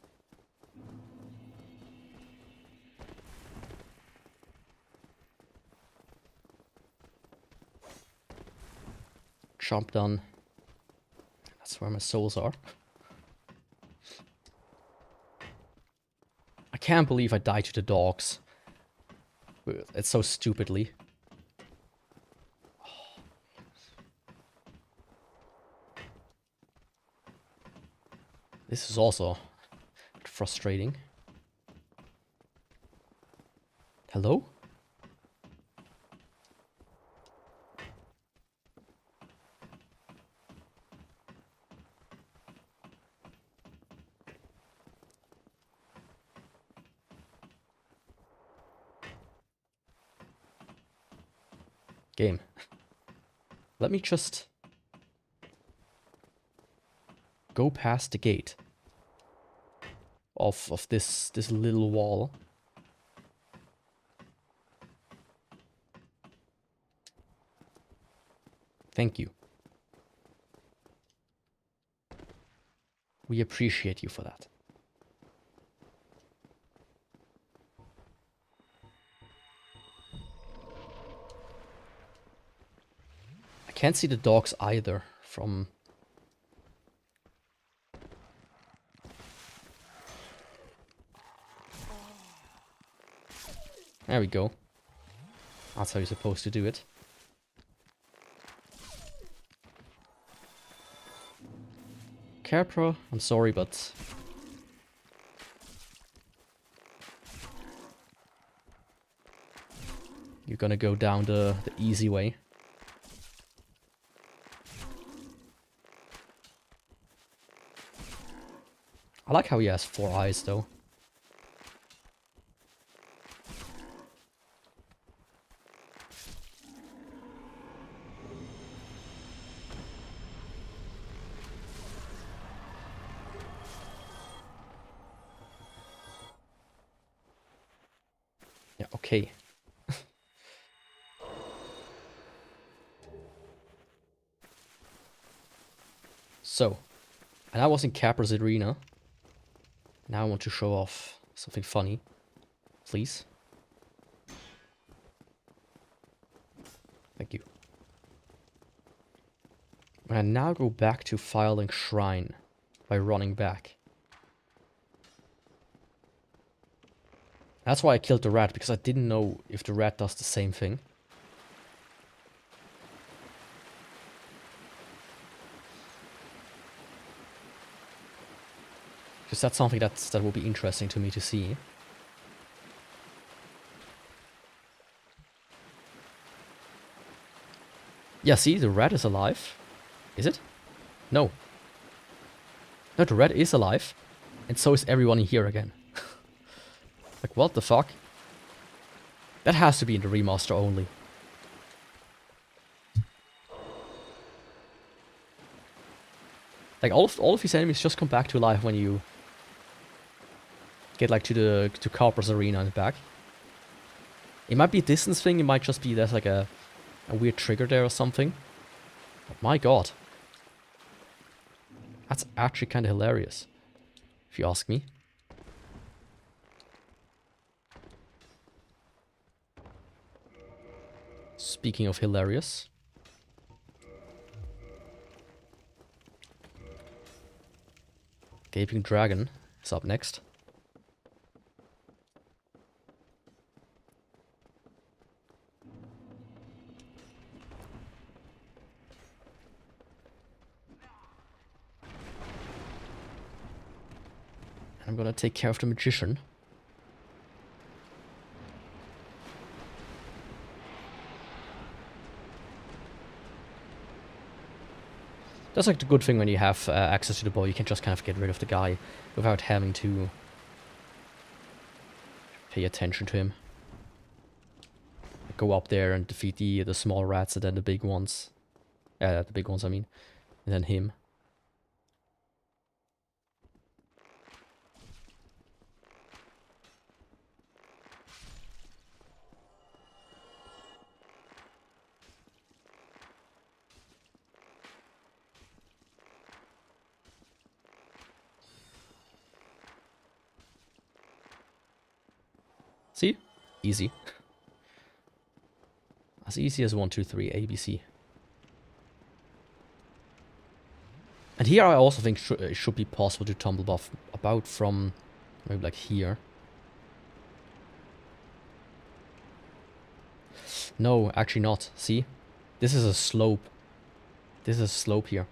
Jump done. That's where my souls are. I can't believe I died to the dogs. It's so stupidly. This is also frustrating. Hello? Game. Let me just go past the gate of this little wall. Thank you. We appreciate you for that. I can't see the dogs either from... There we go. That's how you're supposed to do it. CarePro, I'm sorry, but... You're gonna go down the easy way. I like how he has 4 eyes, though. Yeah, okay. So, and I was in Capra's arena. Now I want to show off something funny. Please. Thank you. And I now go back to Firelink Shrine by running back. That's why I killed the rat, because I didn't know if the rat does the same thing. Because that's something that will be interesting to me to see. Yeah, see, the rat is alive. Is it? No. No, the rat is alive. And so is everyone in here again. Like, what the fuck? That has to be in the remaster only. Like, all of his enemies just come back to life when you get, like, to Capra's arena and back. It might be a distance thing, it might just be there's, like, a weird trigger there or something. But my god. That's actually kind of hilarious, if you ask me. Speaking of hilarious. Gaping Dragon is up next. I'm gonna take care of the Magician. That's like the good thing when you have access to the bow, you can just kind of get rid of the guy without having to pay attention to him. Go up there and defeat the small rats and then the big ones. The big ones, I mean. And then him. See? Easy. As easy as 1, 2, 3, ABC. And here I also think it should be possible to tumble buff about from maybe like here. No, actually not. See? This is a slope. This is a slope here.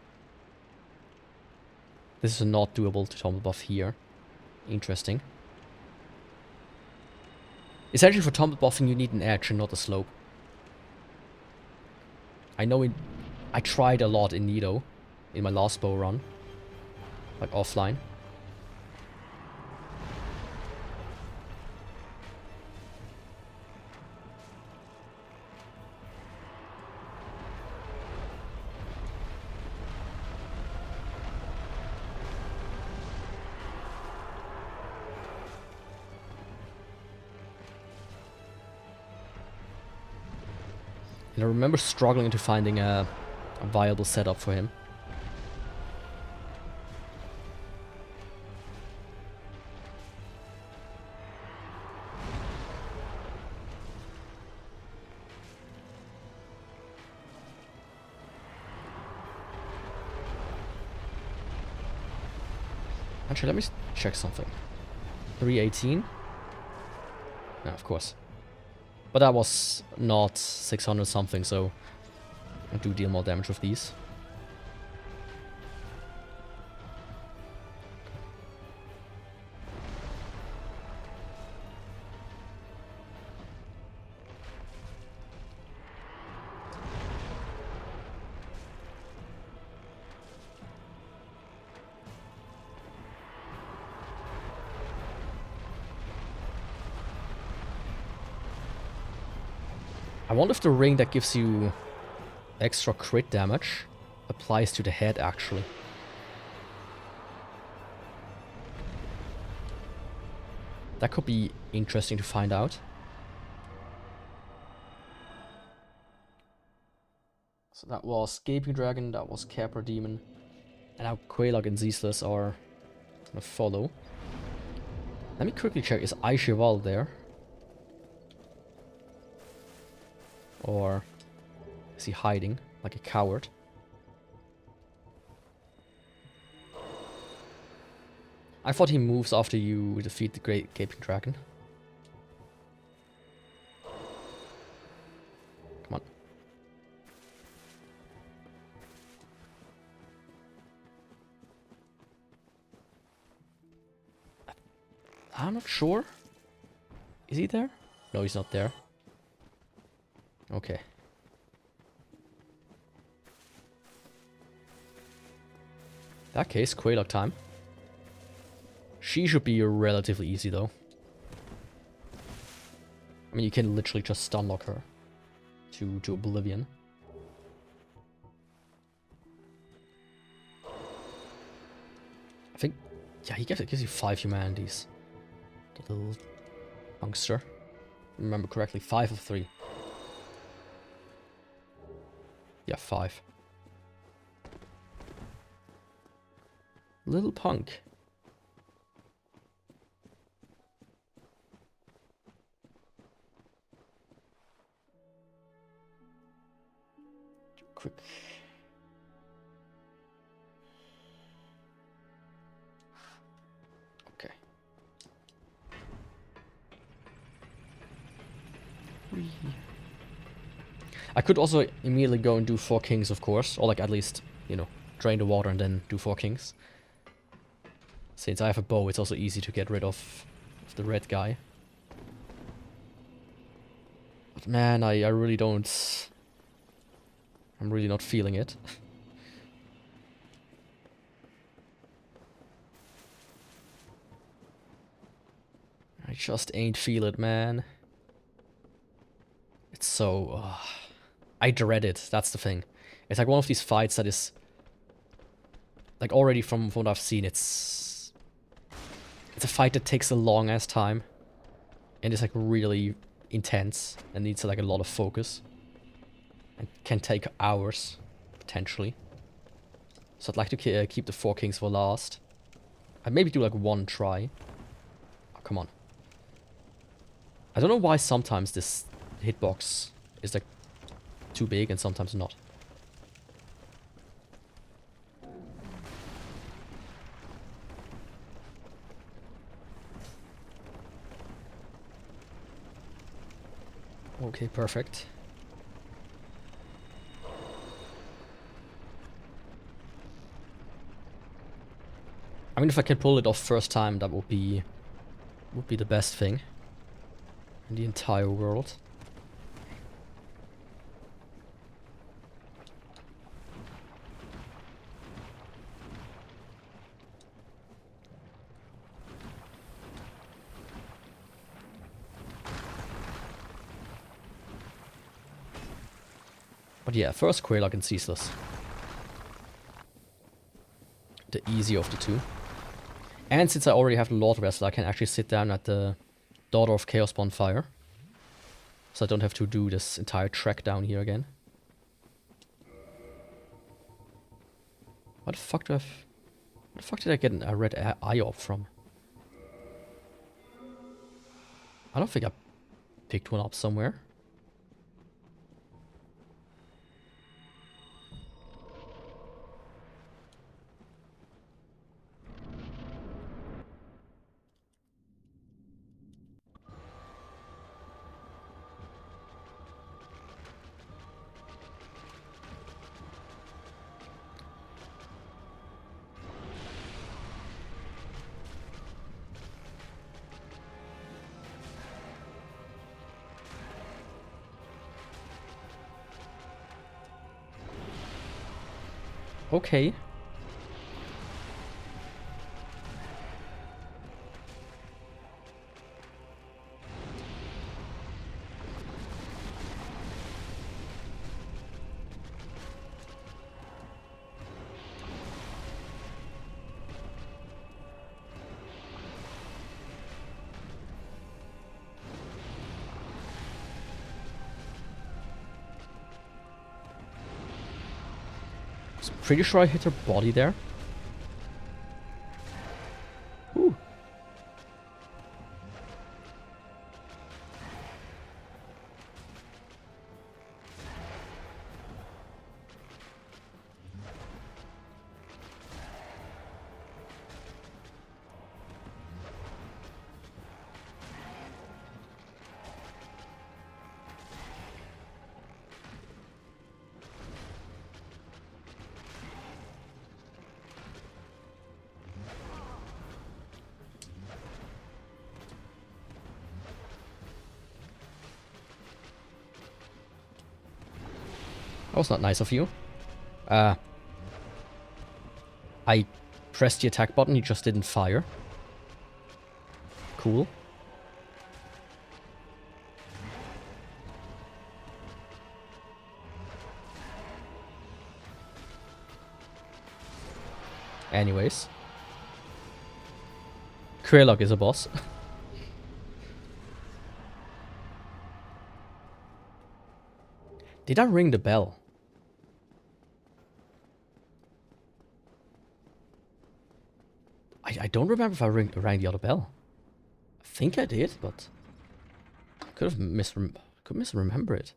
This is not doable to tumble buff here. Interesting. Essentially for tumble buffing you need an edge and not a slope. I know I tried a lot in Nido in my last bow run. Like offline. And I remember struggling into finding a viable setup for him. Actually, let me check something. 318? No, of course. But that was not 600 something, so I do deal more damage with these. I wonder if the ring that gives you extra crit damage applies to the head, actually. That could be interesting to find out. So that was Gaping Dragon, that was Capra Demon. And now Quelaag and Zeasless are gonna follow. Let me quickly check, is Aishival there? Or is he hiding like a coward? I thought he moves after you defeat the Great Gaping Dragon. Come on. I'm not sure. Is he there? No, he's not there. Okay. In that case, Quelaag time. She should be relatively easy though. I mean, you can literally just stunlock her to oblivion. I think, yeah, he gives you 5 humanities. The little youngster. Remember correctly, 5 of 3. Yeah, 5. Little punk. Quick. Okay. I could also immediately go and do 4 kings, of course. Or like at least, you know, drain the water and then do 4 kings. Since I have a bow, it's also easy to get rid of the red guy. But man, I really don't... I'm really not feeling it. I just ain't feel it, man. It's so... I dread it, that's the thing. It's like one of these fights that is... Like already from what I've seen, it's a fight that takes a long ass time. And it's like really intense and needs like a lot of focus. And can take hours, potentially. So I'd like to keep the 4 kings for last. I'd maybe do like 1 try. Oh, come on. I don't know why sometimes this hitbox is like too big and sometimes not. Okay, perfect. I mean, if I can pull it off first time, that would be the best thing in the entire world. But yeah, first Quelaag and Ceaseless. The easy of the two. And since I already have the Lord Wrestler, I can actually sit down at the Daughter of Chaos bonfire. So I don't have to do this entire trek down here again. What the fuck do I have... What the fuck did I get a red eye orb from? I don't think I picked one up somewhere. Okay. Pretty sure I hit her body there. Ooh. That was not nice of you. I pressed the attack button, he just didn't fire. Cool. Anyways. Krelog is a boss. Did I ring the bell? I don't remember if I rang the other bell. I think I did, but could misremember it.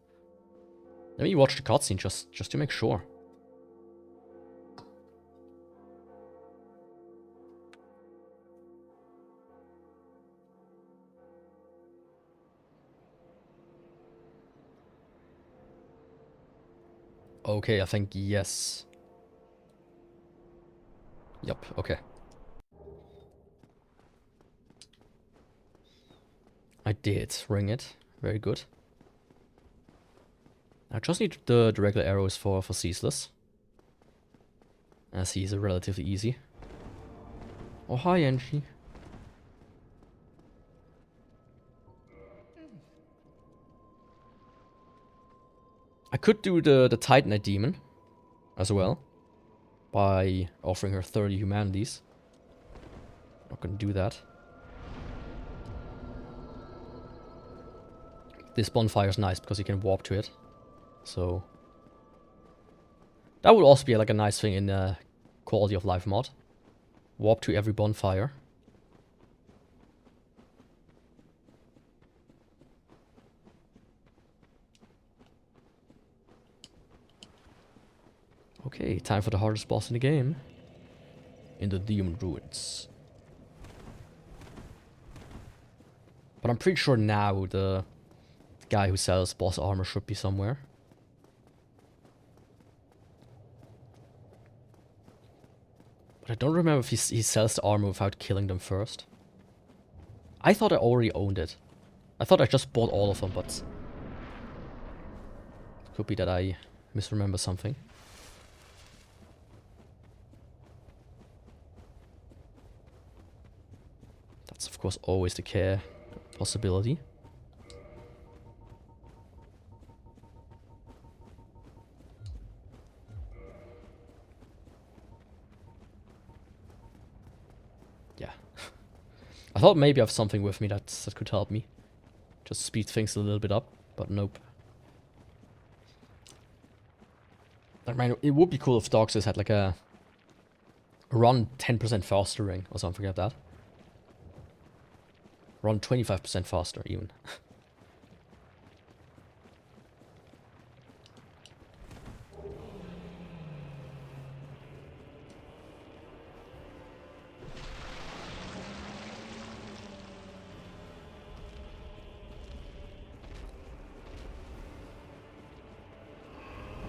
Let me watch the cutscene just to make sure. Okay, I think yes. Yup, okay. I did ring it. Very good. I just need the regular arrows for Ceaseless. As he's relatively easy. Oh, hi, NG. I could do the Titanite Demon as well. By offering her 30 humanities. Not gonna do that. This bonfire is nice because you can warp to it. So that would also be like a nice thing in the quality of life mod. Warp to every bonfire. Okay, time for the hardest boss in the game. In the Demon Ruins. But I'm pretty sure now the guy who sells boss armor should be somewhere. But I don't remember if he sells the armor without killing them first. I thought I already owned it. I thought I just bought all of them, but it could be that I misremember something. That's of course always the possibility. Yeah. I thought maybe I have something with me that could help me. Just speed things a little bit up, but nope. I mean, it would be cool if Dark Souls had like a run 10% faster ring or something like that. Run 25% faster even.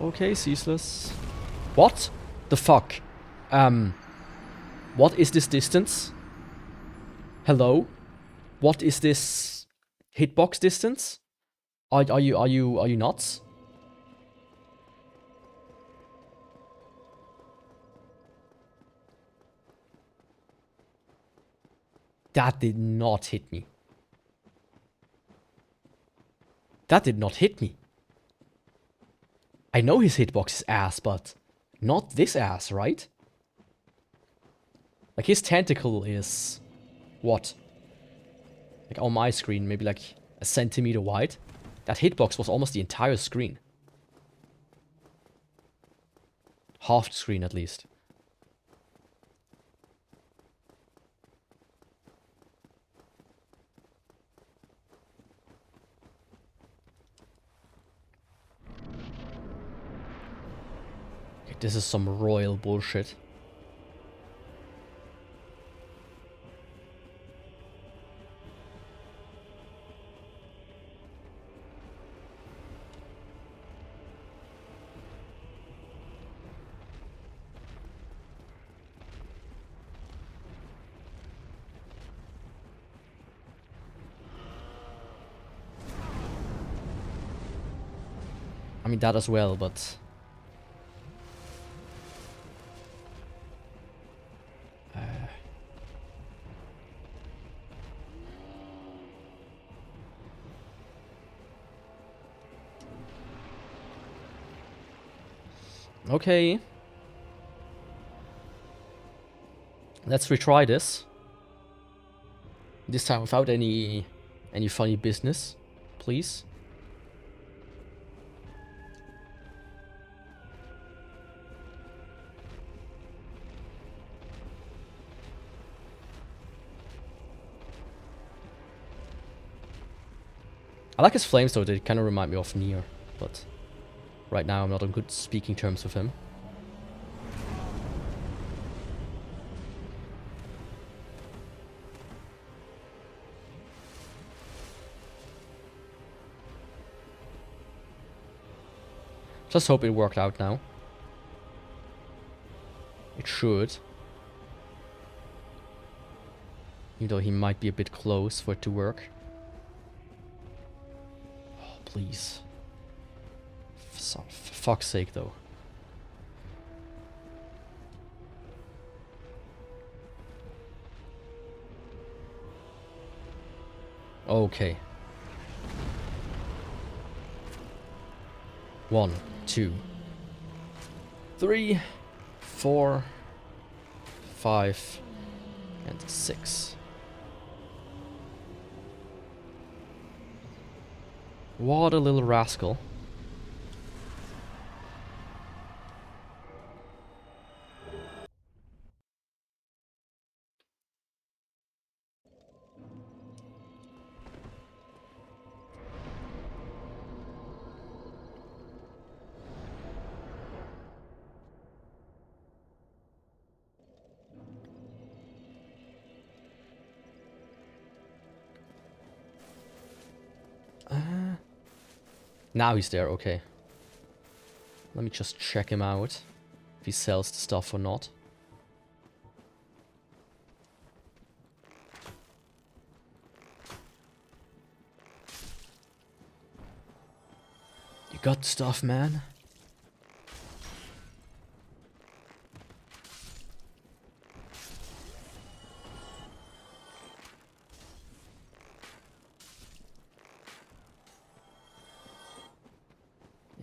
Okay, Ceaseless. What the fuck? What is this distance? Hello? What is this hitbox distance? Are you nuts? That did not hit me. That did not hit me. I know his hitbox is ass, but not this ass, right? Like his tentacle is what? Like on my screen, maybe like a centimeter wide. That hitbox was almost the entire screen. Half the screen at least. Okay, this is some royal bullshit. I mean, that as well, but... Okay. Let's retry this. This time without any funny business, please. I like his flames though, they kind of remind me of Nier, but right now I'm not on good speaking terms with him. Just hope it worked out now. It should. Even though he might be a bit close for it to work. Oh, please. For fuck's sake, though. Okay. 1, 2, 3, 4, 5, and 6. What a little rascal. Now he's there, okay. Let me just check him out. If he sells the stuff or not. You got stuff, man?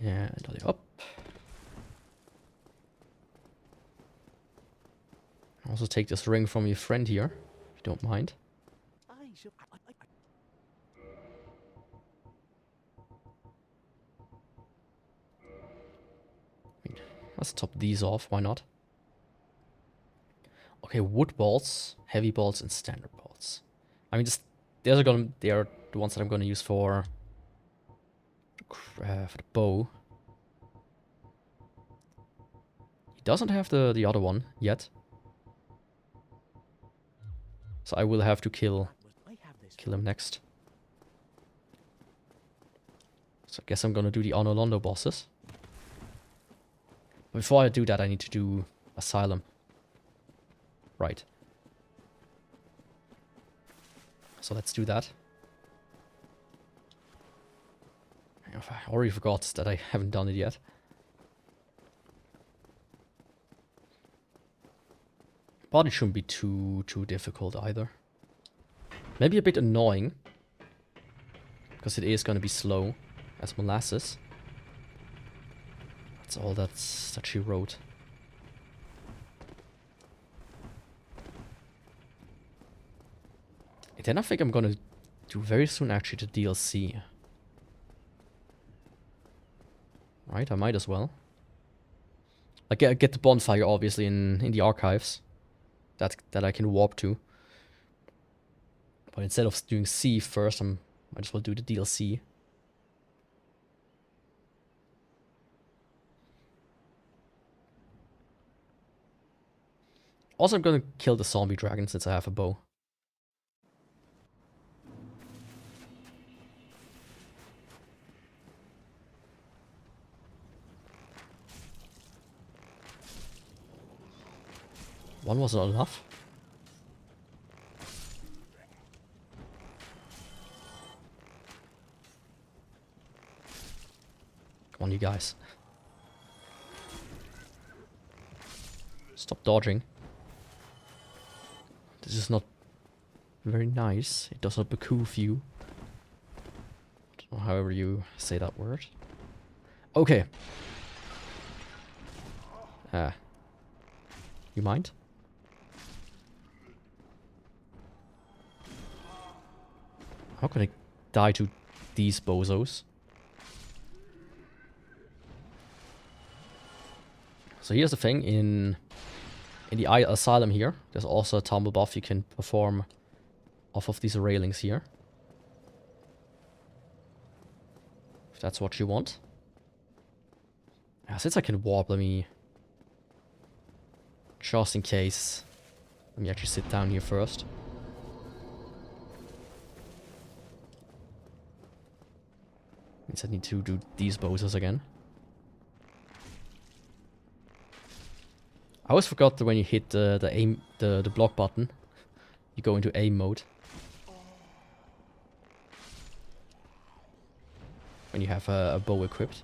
Yeah, dolly up. Also take this ring from your friend here, if you don't mind. Let's top these off, why not? Okay, wood bolts, heavy bolts, and standard bolts. I mean, they are the ones that I'm gonna use for the bow. He doesn't have the other one yet, so I will have to kill him next. So I guess I'm gonna do the Honor Londo bosses. Before I do that, I need to do Asylum. Right. So let's do that. I already forgot that I haven't done it yet. But it shouldn't be too difficult either. Maybe a bit annoying. Because it is going to be slow as molasses. That's all that she wrote. And then I think I'm gonna do very soon actually the DLC. Right, I might as well. Like get the bonfire obviously in the archives. That I can warp to. But instead of doing C first, I just will do the DLC. Also, I'm gonna kill the zombie dragon since I have a bow. One was not enough. Come on, you guys. Stop dodging. This is not very nice. It does not behoove you. Or however you say that word. Okay. You mind? How can I die to these bozos? So here's the thing, in the asylum here, there's also a tumble buff you can perform off of these railings here. If that's what you want. Since I can warp, let me... Just in case, let me actually sit down here first. Means I need to do these bozos again. I always forgot that when you hit the block button, you go into aim mode. When you have a bow equipped.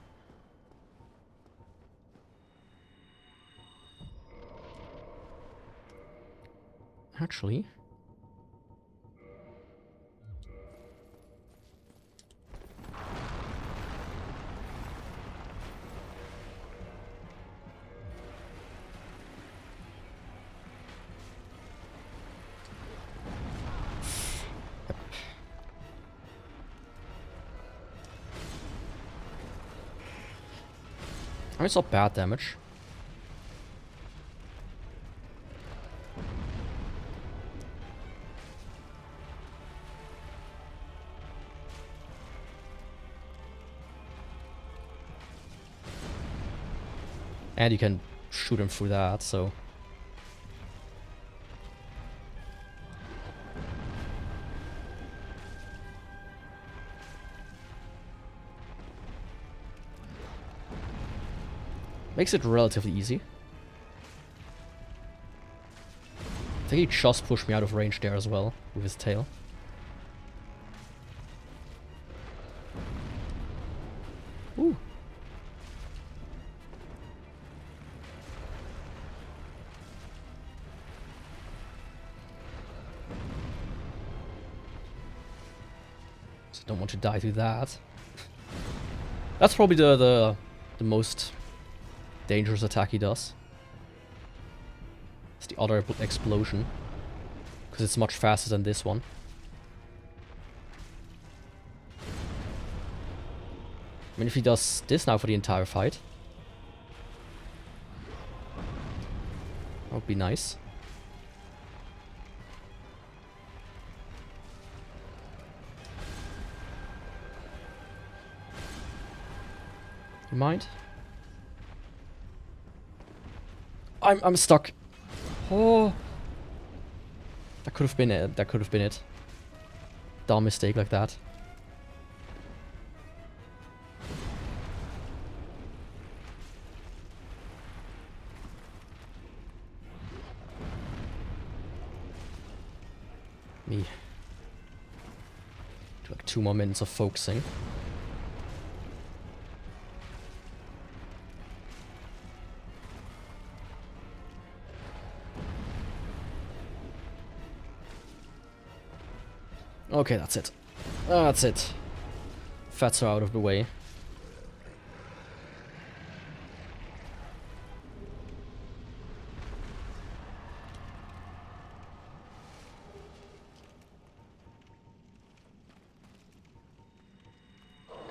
Actually... I mean, it's not bad damage. And you can shoot him through that, so... Makes it relatively easy. I think he just pushed me out of range there as well, with his tail. Ooh. So I don't want to die to that. That's probably the most dangerous attack he does. It's the other explosion. Because it's much faster than this one. I mean, if he does this now for the entire fight, that would be nice. You mind? I'm stuck. Oh, that could have been it. That could have been it. Dumb mistake like that. Me. Do like 2 more minutes of focusing. Okay, that's it. That's it. Fats are out of the way.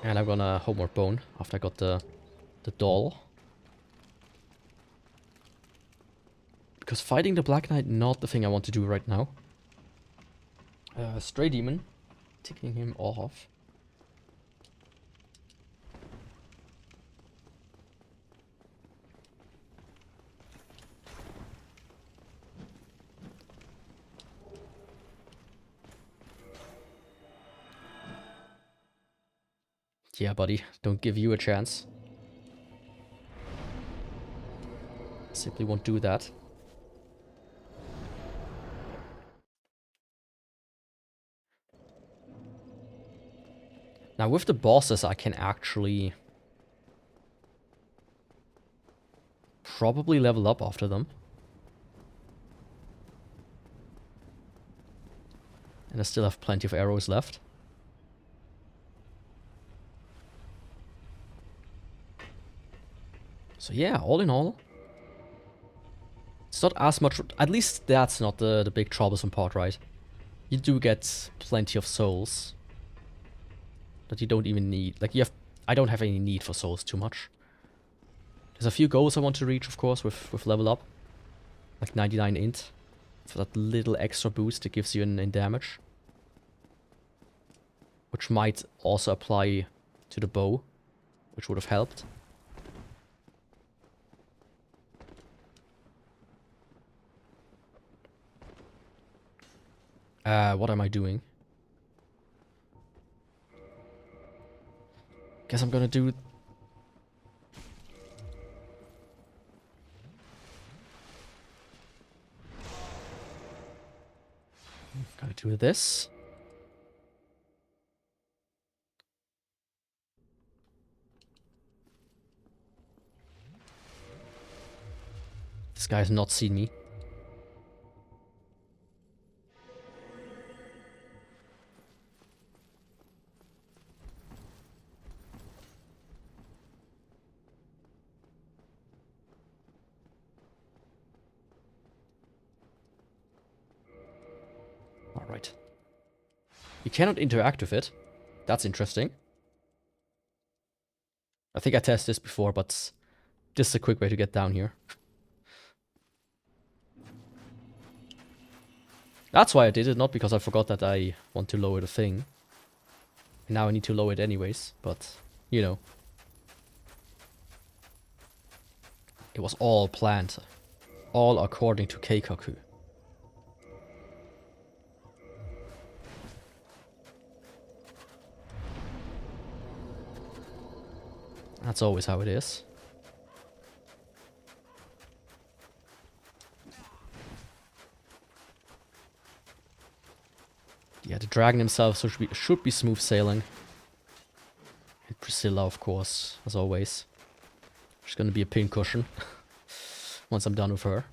And I'm gonna homeward bone after I got the doll. Because fighting the Black Knight, not the thing I want to do right now. Stray Demon, ticking him off. Yeah, buddy, don't give you a chance. Simply won't do that. Now with the bosses, I can actually probably level up after them. And I still have plenty of arrows left. So yeah, all in all, it's not as much, at least that's not the big troublesome part, right? You do get plenty of souls that you don't even need. Like, I don't have any need for souls too much. There's a few goals I want to reach, of course, with level up. Like 99 int, for that little extra boost it gives you in damage. Which might also apply to the bow, which would have helped. What am I doing? Guess I'm gonna do... Gonna do this. This guy has not seen me. Alright. You cannot interact with it. That's interesting. I think I tested this before, but just a quick way to get down here. That's why I did it, not because I forgot that I want to lower the thing. Now I need to lower it anyways, but, you know. It was all planned. All according to AKKO. That's always how it is. Yeah, the dragon himself should be smooth sailing. And Priscilla, of course, as always. She's gonna be a pincushion once I'm done with her.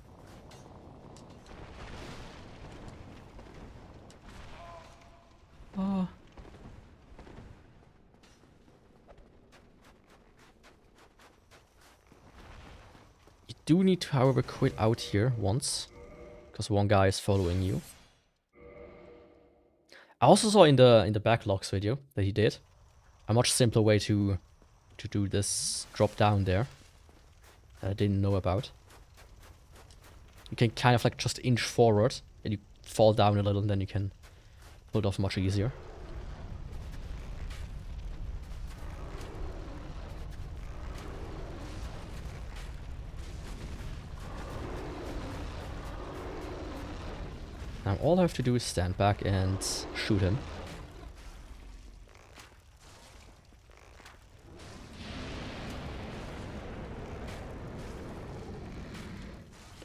Oh. You do need to, however, quit out here once, because one guy is following you. I also saw in the backlogs video that he did a much simpler way to do this drop down there that I didn't know about. You can kind of like just inch forward and you fall down a little and then you can pull it off much easier. Now all I have to do is stand back and shoot him.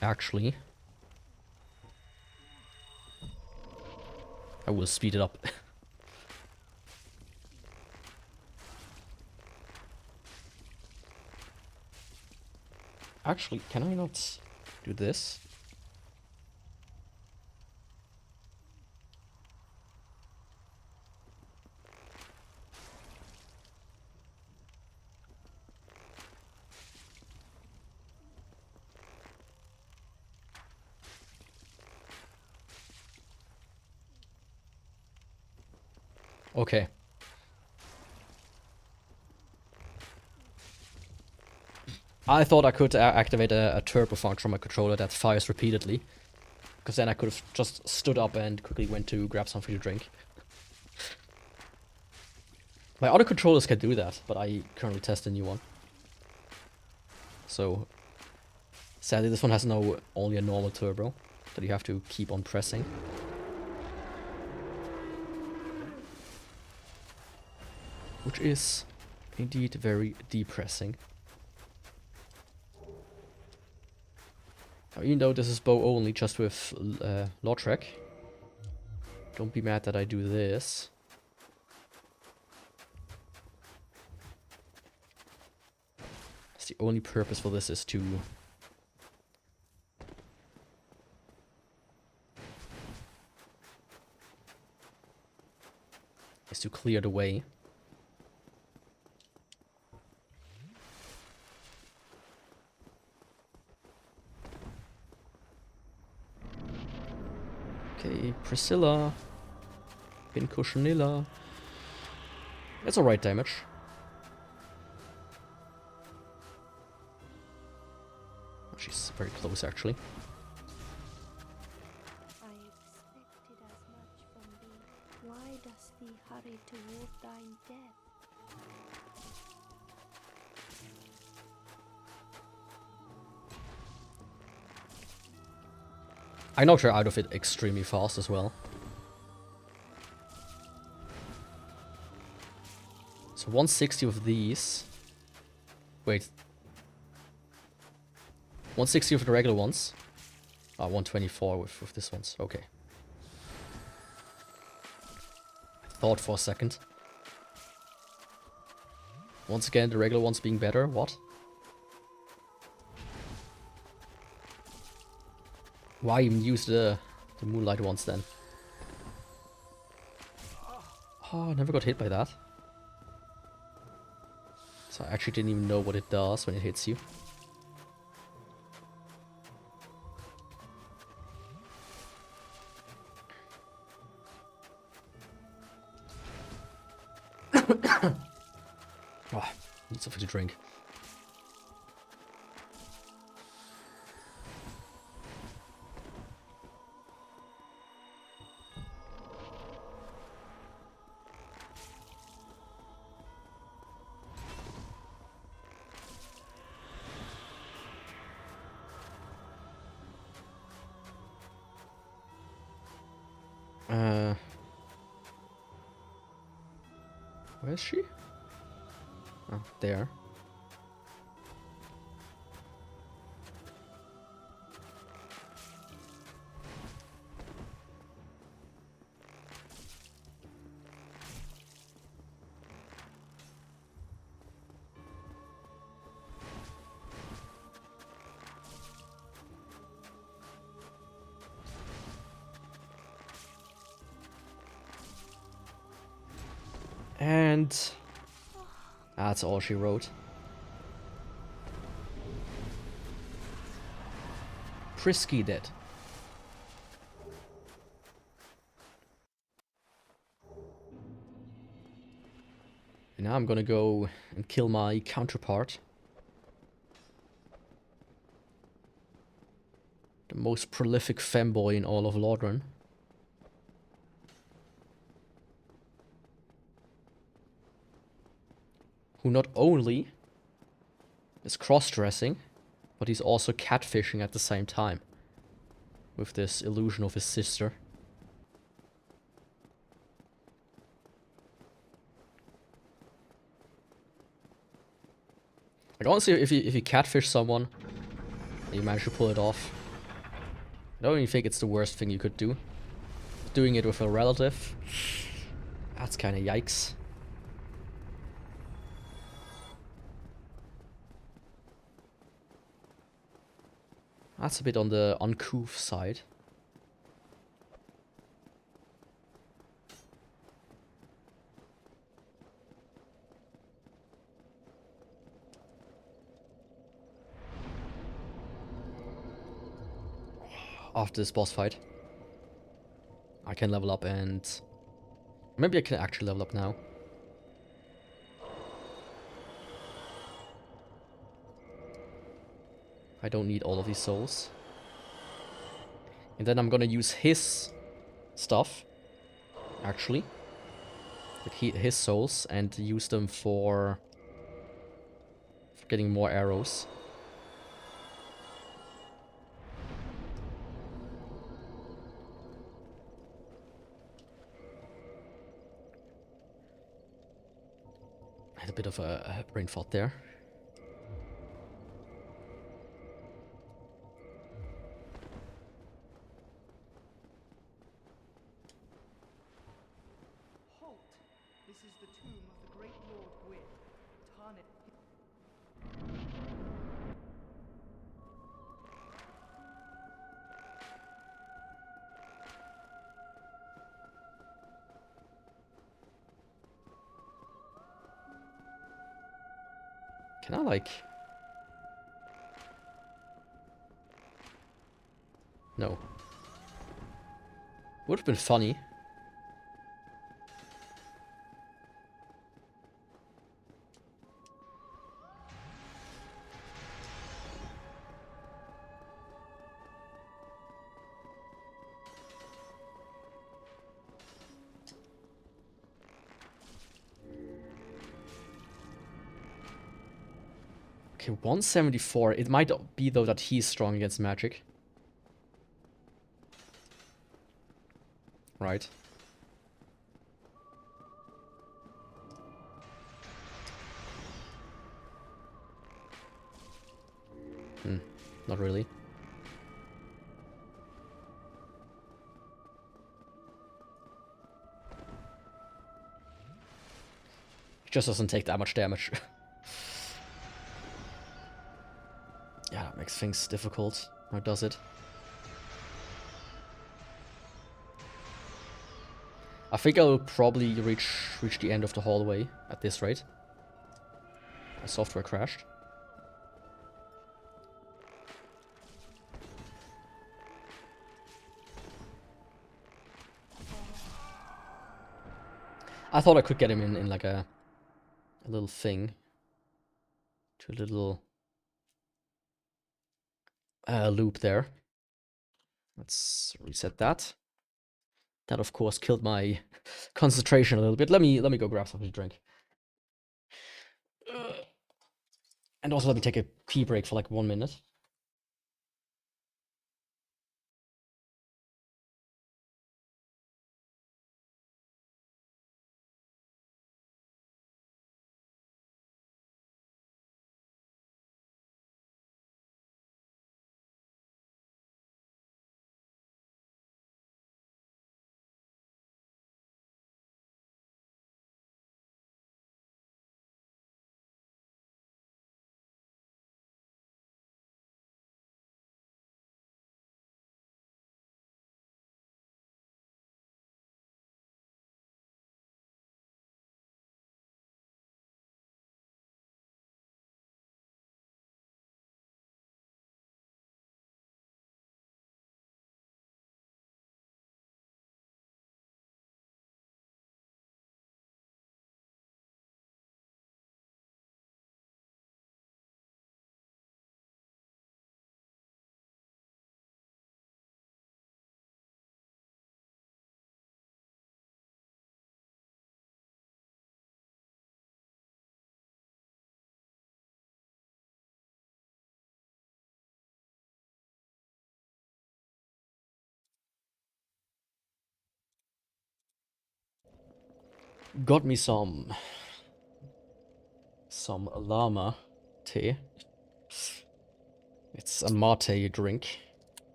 Actually, I will speed it up. Actually, can I not do this? Okay. I thought I could activate a turbo function on my controller that fires repeatedly. Because then I could have just stood up and quickly went to grab something to drink. My other controllers can do that, but I currently test a new one. So, sadly this one has only a normal turbo that you have to keep on pressing. Which is indeed very depressing. Now, even though this is bow only, just with Logitech, don't be mad that I do this. The only purpose for this is to clear the way. Okay, Priscilla, Pincushionilla. That's alright damage. She's very close, actually. I expected as much from thee. Why dost thee hurry toward thine death? I knocked her out of it extremely fast as well. So 160 of these. Wait. 160 of the regular ones. 124 with this ones. Okay. I thought for a second. Once again, the regular ones being better. What? Why even use the moonlight ones then? Oh, I never got hit by that. So I actually didn't even know what it does when it hits you. Oh, need something to drink. Where is she? Oh, there. And that's all she wrote. Prisky dead. And now I'm gonna go and kill my counterpart. The most prolific femboy in all of Lordran. Who not only is cross-dressing, but he's also catfishing at the same time. With this illusion of his sister. Like honestly, if you catfish someone, and you manage to pull it off, I don't even think it's the worst thing you could do. Doing it with a relative, that's kinda yikes. That's a bit on the uncouth side. After this boss fight, I can level up and... Maybe I can actually level up now. . I don't need all of these souls. And then I'm gonna use his stuff, actually. Like his souls, and use them for getting more arrows. I had a bit of a brain fart there. Halt! This is the tomb of the great Lord Gwyn. Tarnet. Can I, like... No. Would have been funny. Okay, 174. It might be, though, that he's strong against magic. Right. Not really. He just doesn't take that much damage. Yeah, that makes things difficult. How does it? I think I'll probably reach the end of the hallway at this rate. My software crashed. I thought I could get him in like a little thing. To a little loop there. Let's reset that. That of course killed my concentration a little bit. Let me go grab something to drink. And also let me take a pee break for like 1 minute. Got me some llama tea. It's a mate drink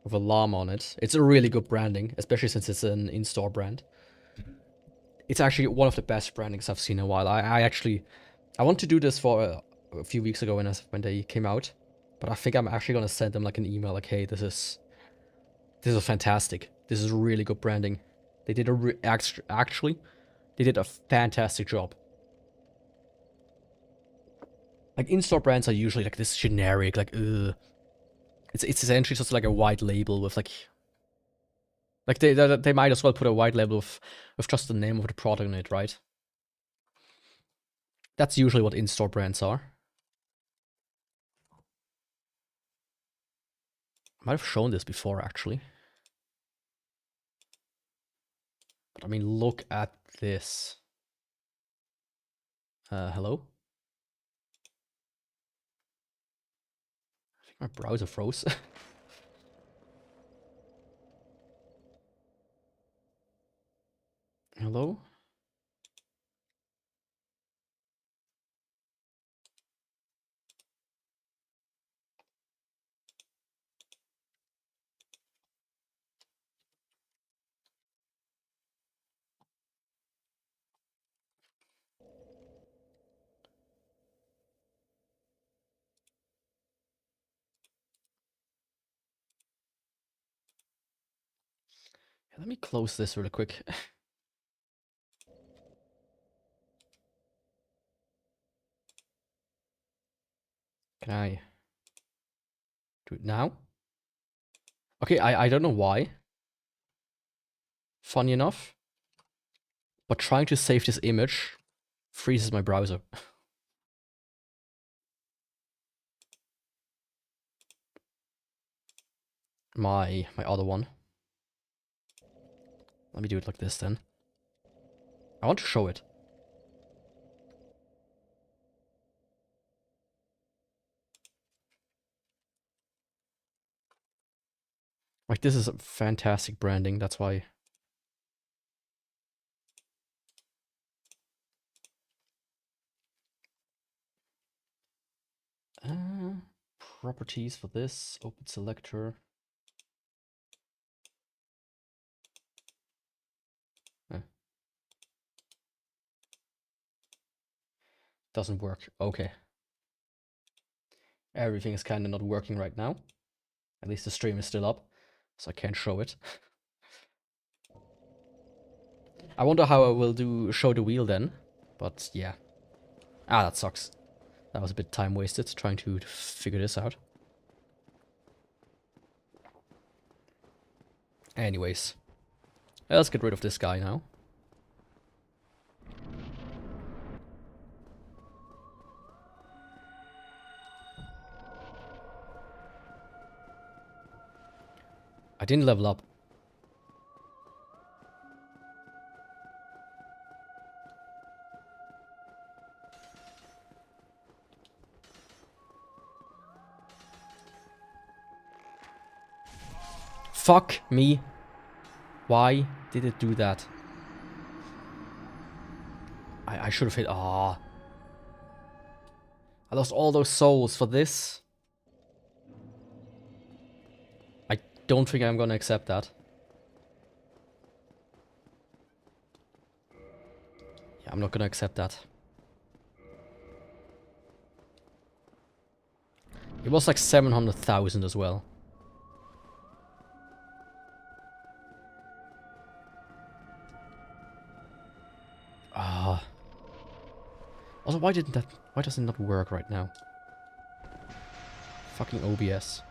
with a llama on it. It's a really good branding, especially since it's an in-store brand. It's actually one of the best brandings I've seen in a while. I want to do this for a few weeks ago when they came out, but I think I'm actually gonna send them like an email like, hey, this is fantastic. This is really good branding. They did actually, they did a fantastic job. Like in-store brands are usually like this generic, like It's essentially just like a white label with like they might as well put a white label with just the name of the product in it, right? That's usually what in-store brands are. Might have shown this before, actually. But I mean, look at this. Hello? I think my browser froze. Hello? Let me close this really quick. Can I do it now? Okay, I don't know why. Funny enough. But trying to save this image freezes my browser. my other one. Let me do it like this then. I want to show it. Like, this is a fantastic branding, that's why. Properties for this, open selector. Doesn't work. Okay. Everything is kind of not working right now. At least the stream is still up, so I can't show it. I wonder how I will show the wheel then. But yeah. Ah, that sucks. That was a bit time wasted trying to figure this out. Anyways. Let's get rid of this guy now. I didn't level up. Fuck me. Why did it do that? I should have hit. Ah. I lost all those souls for this. I don't think I'm gonna accept that. Yeah, I'm not gonna accept that. It was like 700,000 as well. Ah. Also, why does it not work right now? Fucking OBS.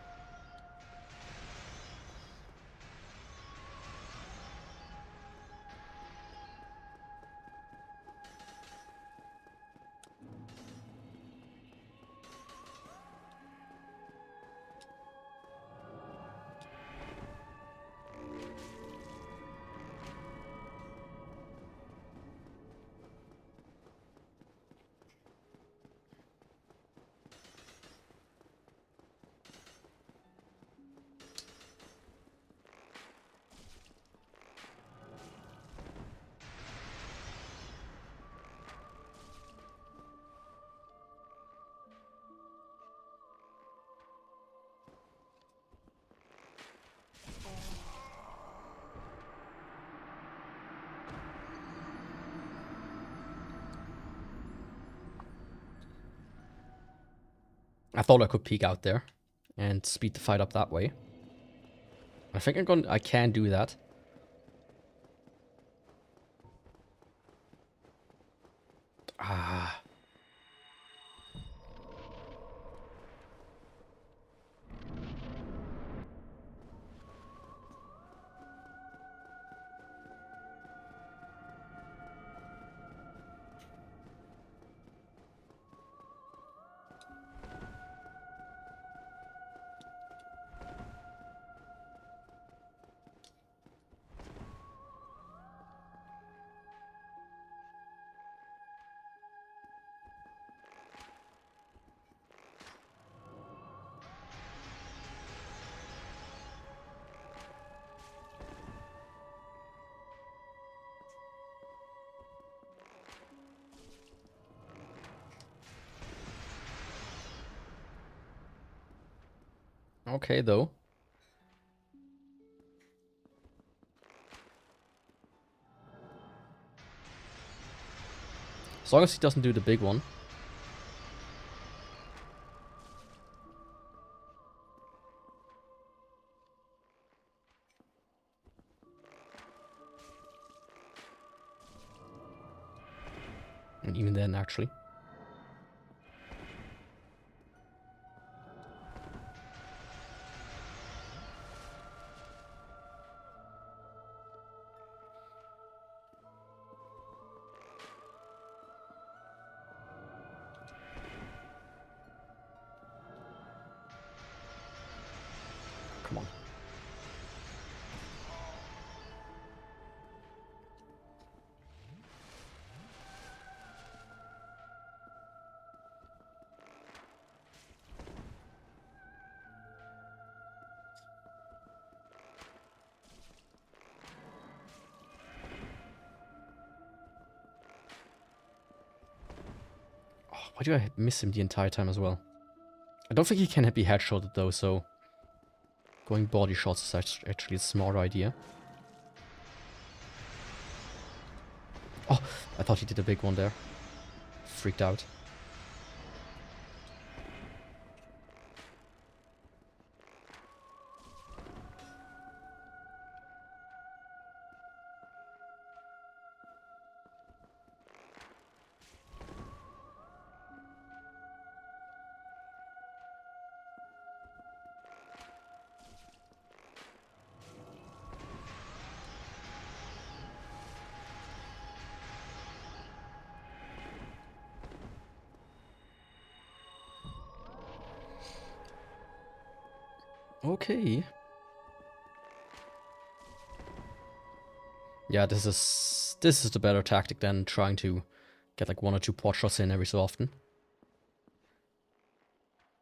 I thought I could peek out there and speed the fight up that way. I think I can do that. Ah. Okay, though. As long as he doesn't do the big one. And even then, actually. Come on. Oh, why do I miss him the entire time as well? I don't think he can be headshotted though, so going body shots is actually a smart idea. Oh, I thought he did a big one there. Freaked out. Okay. Yeah, this is the better tactic than trying to get like 1 or 2 pot shots in every so often.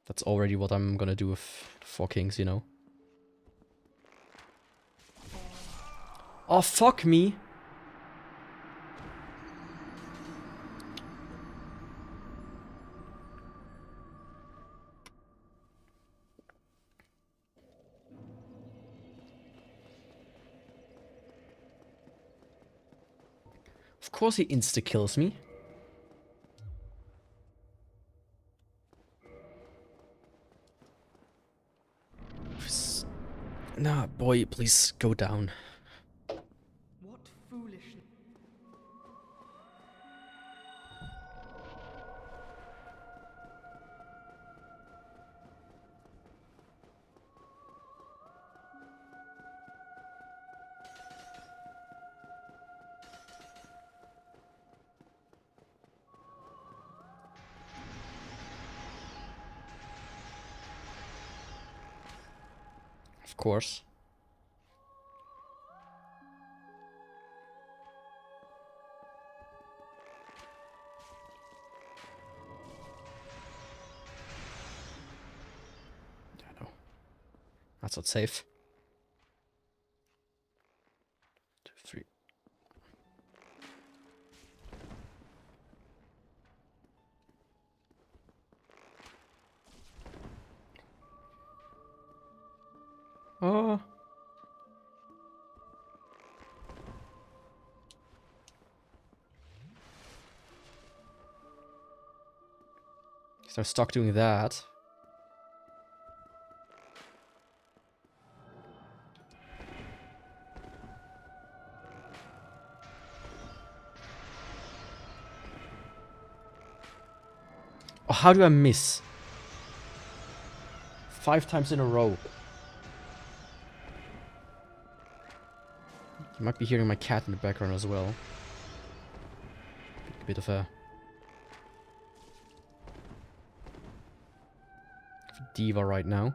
That's already what I'm gonna do with 4 kings, you know. Oh, fuck me! Of course he insta-kills me. Nah, boy, please go down. What foolish... Of course. I know. That's not safe. 2, 3. Oh. So stuck doing that. Oh, how do I miss? 5 times in a row. You might be hearing my cat in the background as well. A bit of a diva right now.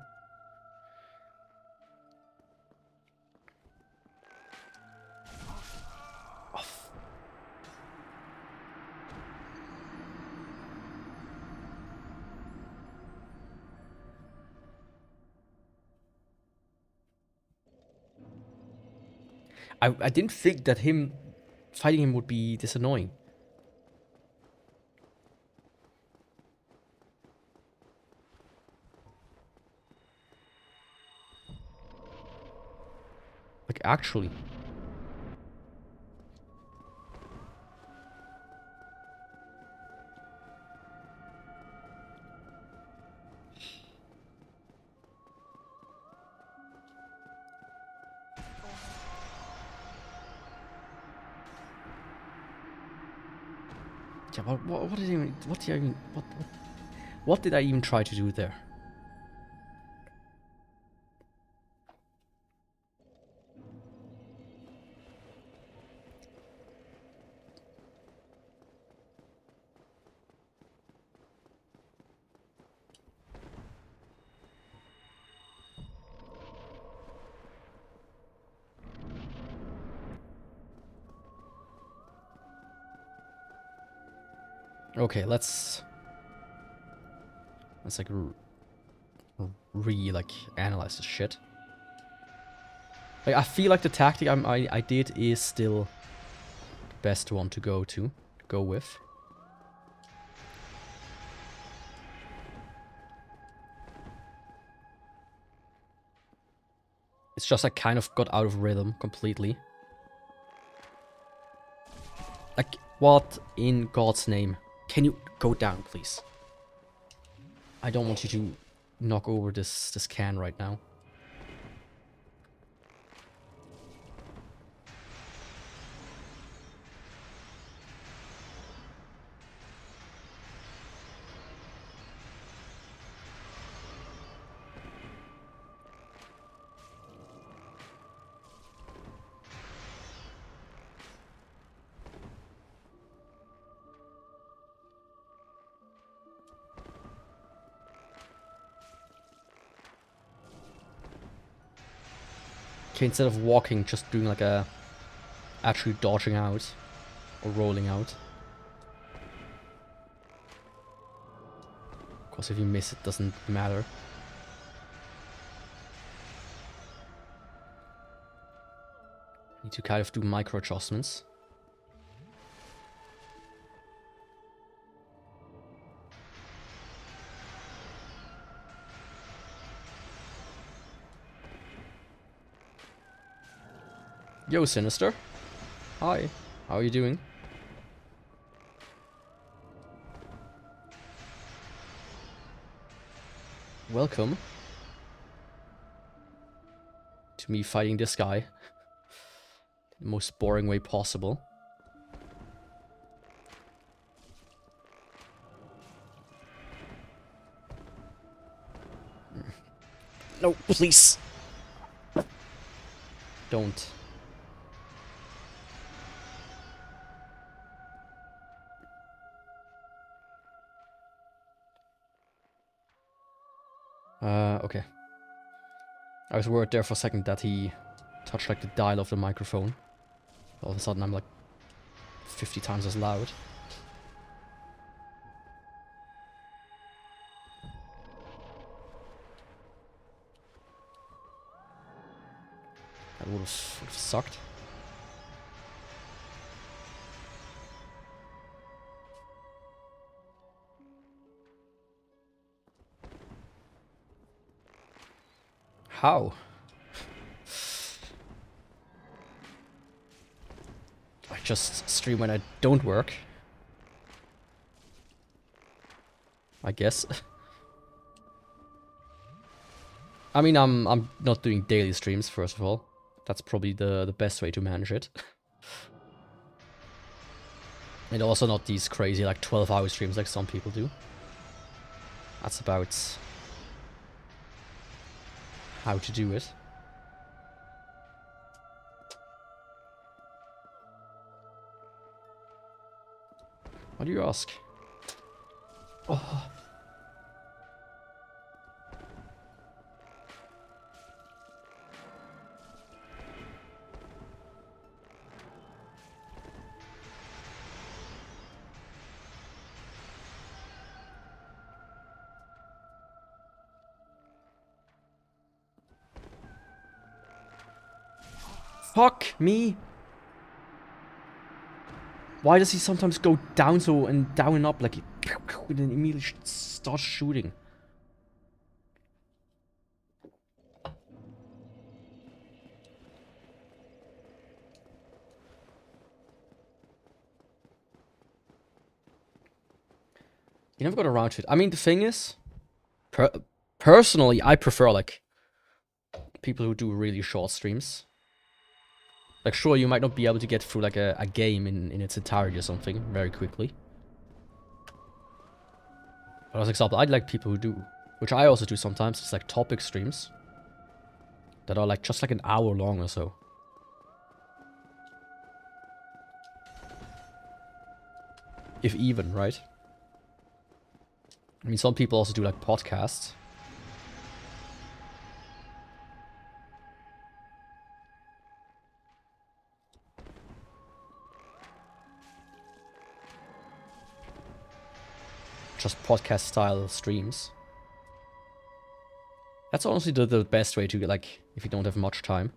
I didn't think that fighting him would be this annoying. actually. Yeah, what did I even, what did I even try to do there? Okay, let's like like analyze this shit. Like I feel like the tactic I did is still the best one to go with. It's just I kind of got out of rhythm completely. Like, what in God's name? Can you go down, please? I don't want you to knock over this can right now. Okay, instead of walking, just doing like a... actually dodging out. Or rolling out. Of course, if you miss, it doesn't matter. Need to kind of do micro adjustments. Yo, Sinister. Hi. How are you doing? Welcome to me fighting this guy. The most boring way possible. No, please. Don't. Okay. I was worried there for a second that he touched like the dial of the microphone. All of a sudden I'm like 50 times as loud. That would have sucked. How? I just stream when I don't work. I guess. I mean, I'm not doing daily streams, first of all. That's probably the best way to manage it. And also not these crazy like 12-hour streams like some people do. That's about how to do it. What do you ask? Oh. Fuck me! Why does he sometimes go down so and down and up like he and then immediately starts shooting? You never got around to it. I mean, the thing is, personally, I prefer, like, people who do really short streams. Like, sure, you might not be able to get through, like, a game in its entirety or something very quickly. But as an example, I'd like people who do, which I also do sometimes, it's like topic streams that are, like, just like an hour long or so. If even, right? I mean, some people also do, like, podcasts. Just podcast style streams. That's honestly the best way to get, like, if you don't have much time.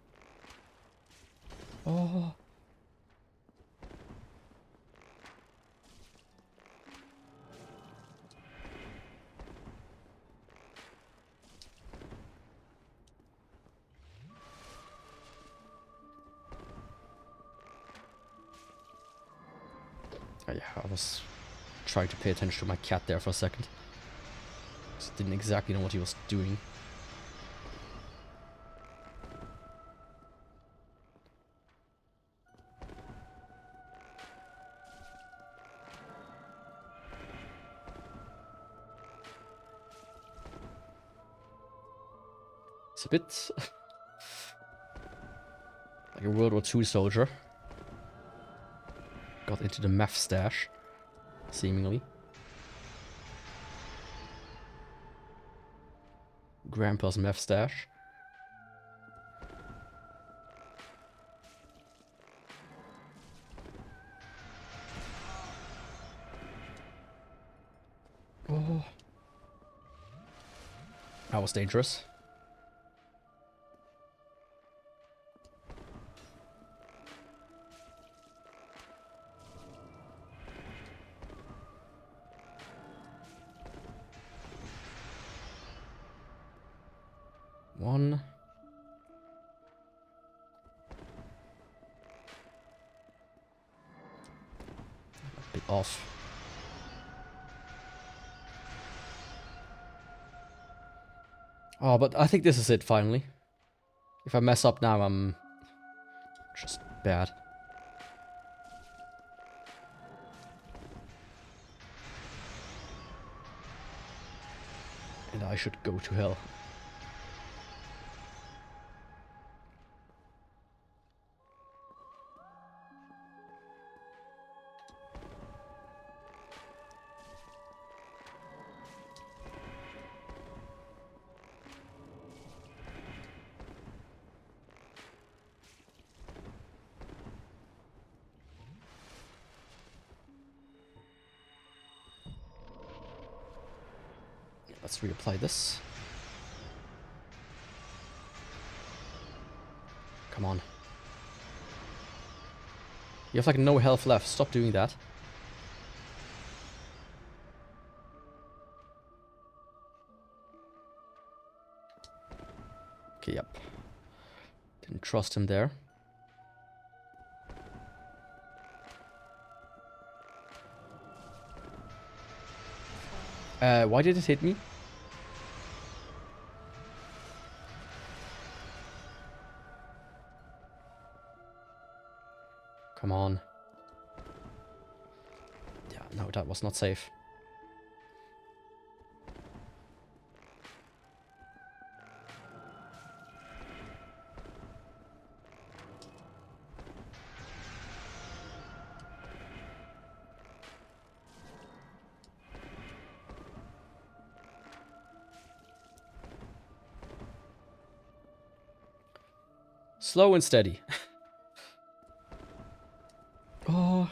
Oh. Oh yeah, I was trying to pay attention to my cat there for a second. Just didn't exactly know what he was doing. It's a bit like a World War II soldier. Got into the meth stash, seemingly. Grandpa's meth stash. Oh. That was dangerous. One. A bit off. Oh, but I think this is it finally. If I mess up now, I'm just bad. And I should go to hell. Let's reapply this. Come on. You have like no health left. Stop doing that. Okay, yep. Didn't trust him there. Why did it hit me? Come on. Yeah, no, that was not safe. Slow and steady. Oh.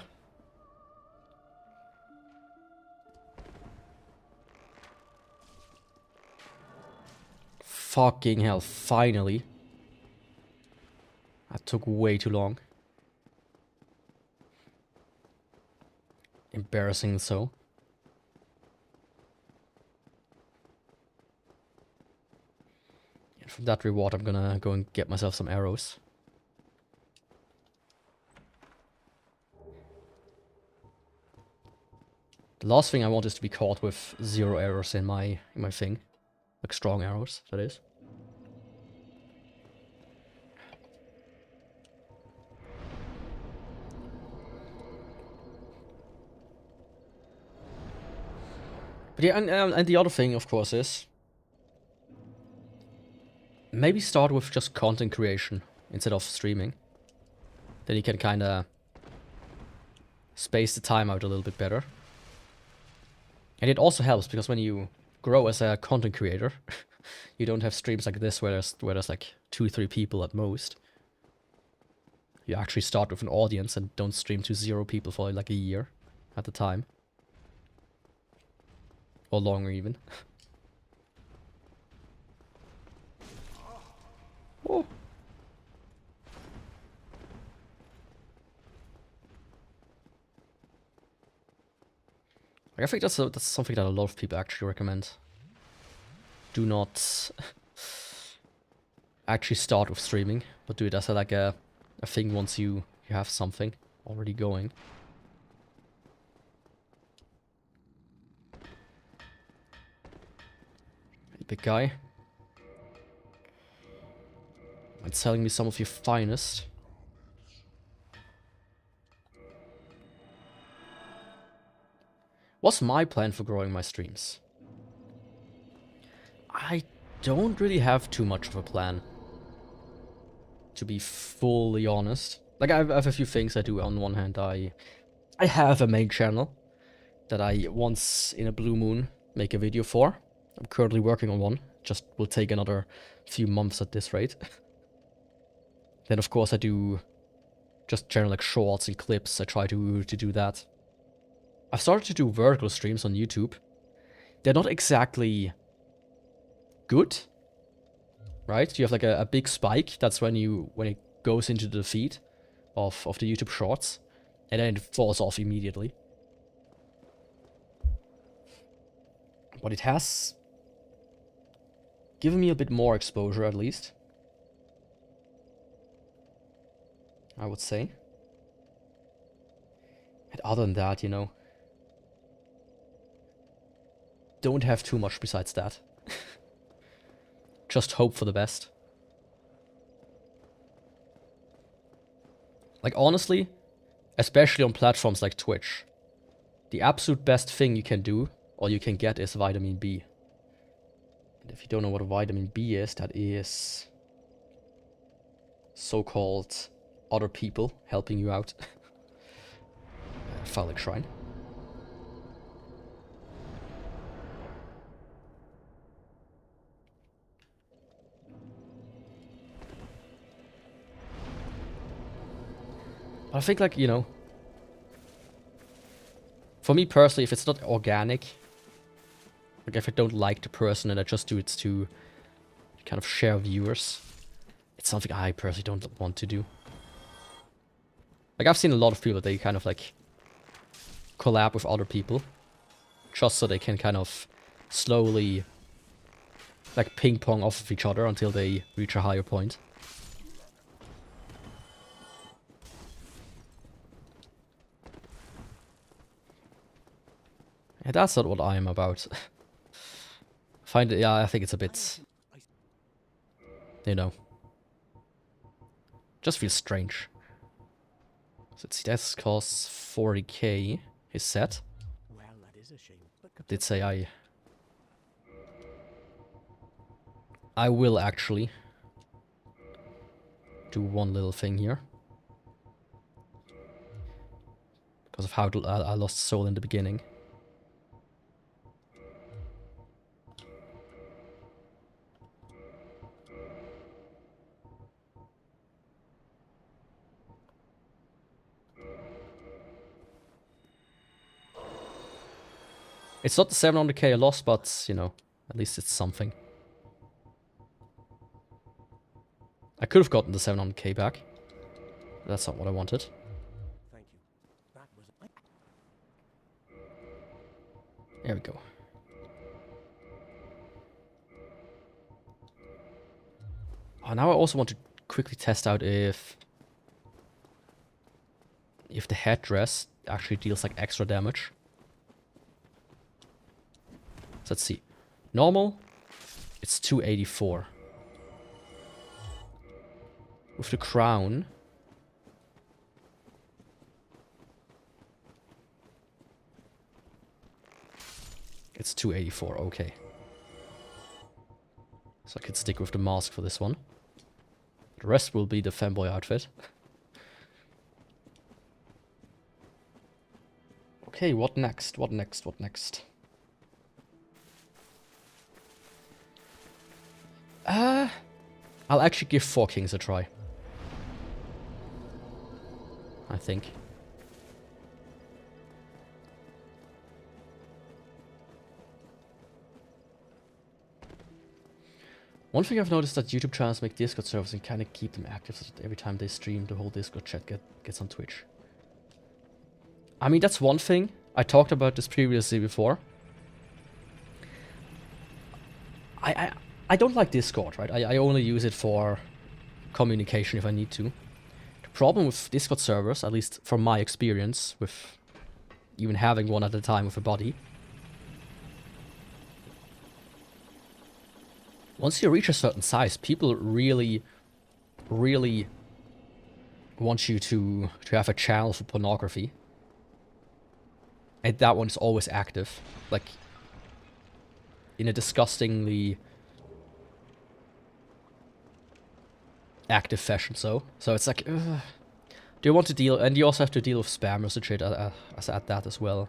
Fucking hell, finally. That took way too long. Embarrassing so. And from that reward, I'm gonna go and get myself some arrows. The last thing I want is to be caught with 0 errors in my thing. Like strong errors, that is. But yeah, and the other thing, of course, is maybe start with just content creation instead of streaming. Then you can kind of space the time out a little bit better. And it also helps because when you grow as a content creator, you don't have streams like this where there's like 2-3 people at most. You actually start with an audience and don't stream to 0 people for like a year at a time. Or longer even. Oh. Like, I think that's something that a lot of people actually recommend. Do not actually start with streaming, but do it as a thing once you have something already going. Hey, big guy. And selling me some of your finest. What's my plan for growing my streams? I don't really have too much of a plan, to be fully honest. Like, I have a few things I do. On one hand, I have a main channel that I once in a blue moon make a video for. I'm currently working on one. Just will take another few months at this rate. Then of course I do just general like shorts and clips. I try to do that. I've started to do vertical streams on YouTube. They're not exactly good, right? You have like a big spike. That's when it goes into the feed of the YouTube shorts, and then it falls off immediately. But it has given me a bit more exposure, at least, I would say. And other than that, you know, don't have too much besides that. Just hope for the best. Like, honestly, especially on platforms like Twitch, the absolute best thing you can do, or you can get, is vitamin B. And if you don't know what vitamin B is, that is so-called other people helping you out. Phallic Shrine. I think, like, you know, for me personally, if it's not organic, like if I don't like the person and I just do it to kind of share viewers, it's something I personally don't want to do. Like, I've seen a lot of people, they kind of like collab with other people just so they can kind of slowly like ping pong off of each other until they reach a higher point. Yeah, that's not what I'm about. Find it, yeah, I think it's a bit, you know, just feels strange. So let's see, this costs 40k, his set. Well, that is a shame. But I did say I will actually do one little thing here. Because of how I lost soul in the beginning. It's not the 700k I lost, but, you know, at least it's something. I could have gotten the 700k back. That's not what I wanted. thank you. That was. There we go. Oh, now I also want to quickly test out if the headdress actually deals like extra damage. So let's see. Normal, it's 284. With the crown, it's 284, okay. So I could stick with the mask for this one. The rest will be the fanboy outfit. Okay, what next? What next? What next? I'll actually give 4 Kings a try. I think. One thing I've noticed that YouTube channels make Discord servers and kind of keep them active so that every time they stream, the whole Discord chat gets on Twitch. I mean, that's one thing. I talked about this previously before. I don't like Discord, right? I only use it for communication if I need to. The problem with Discord servers, at least from my experience with even having one at a time with a body, once you reach a certain size, people really want you to have a channel for pornography. And that one is always active. Like, in a disgustingly active fashion, so it's like, do you want to deal, and you also have to deal with spammers and shit at that as well.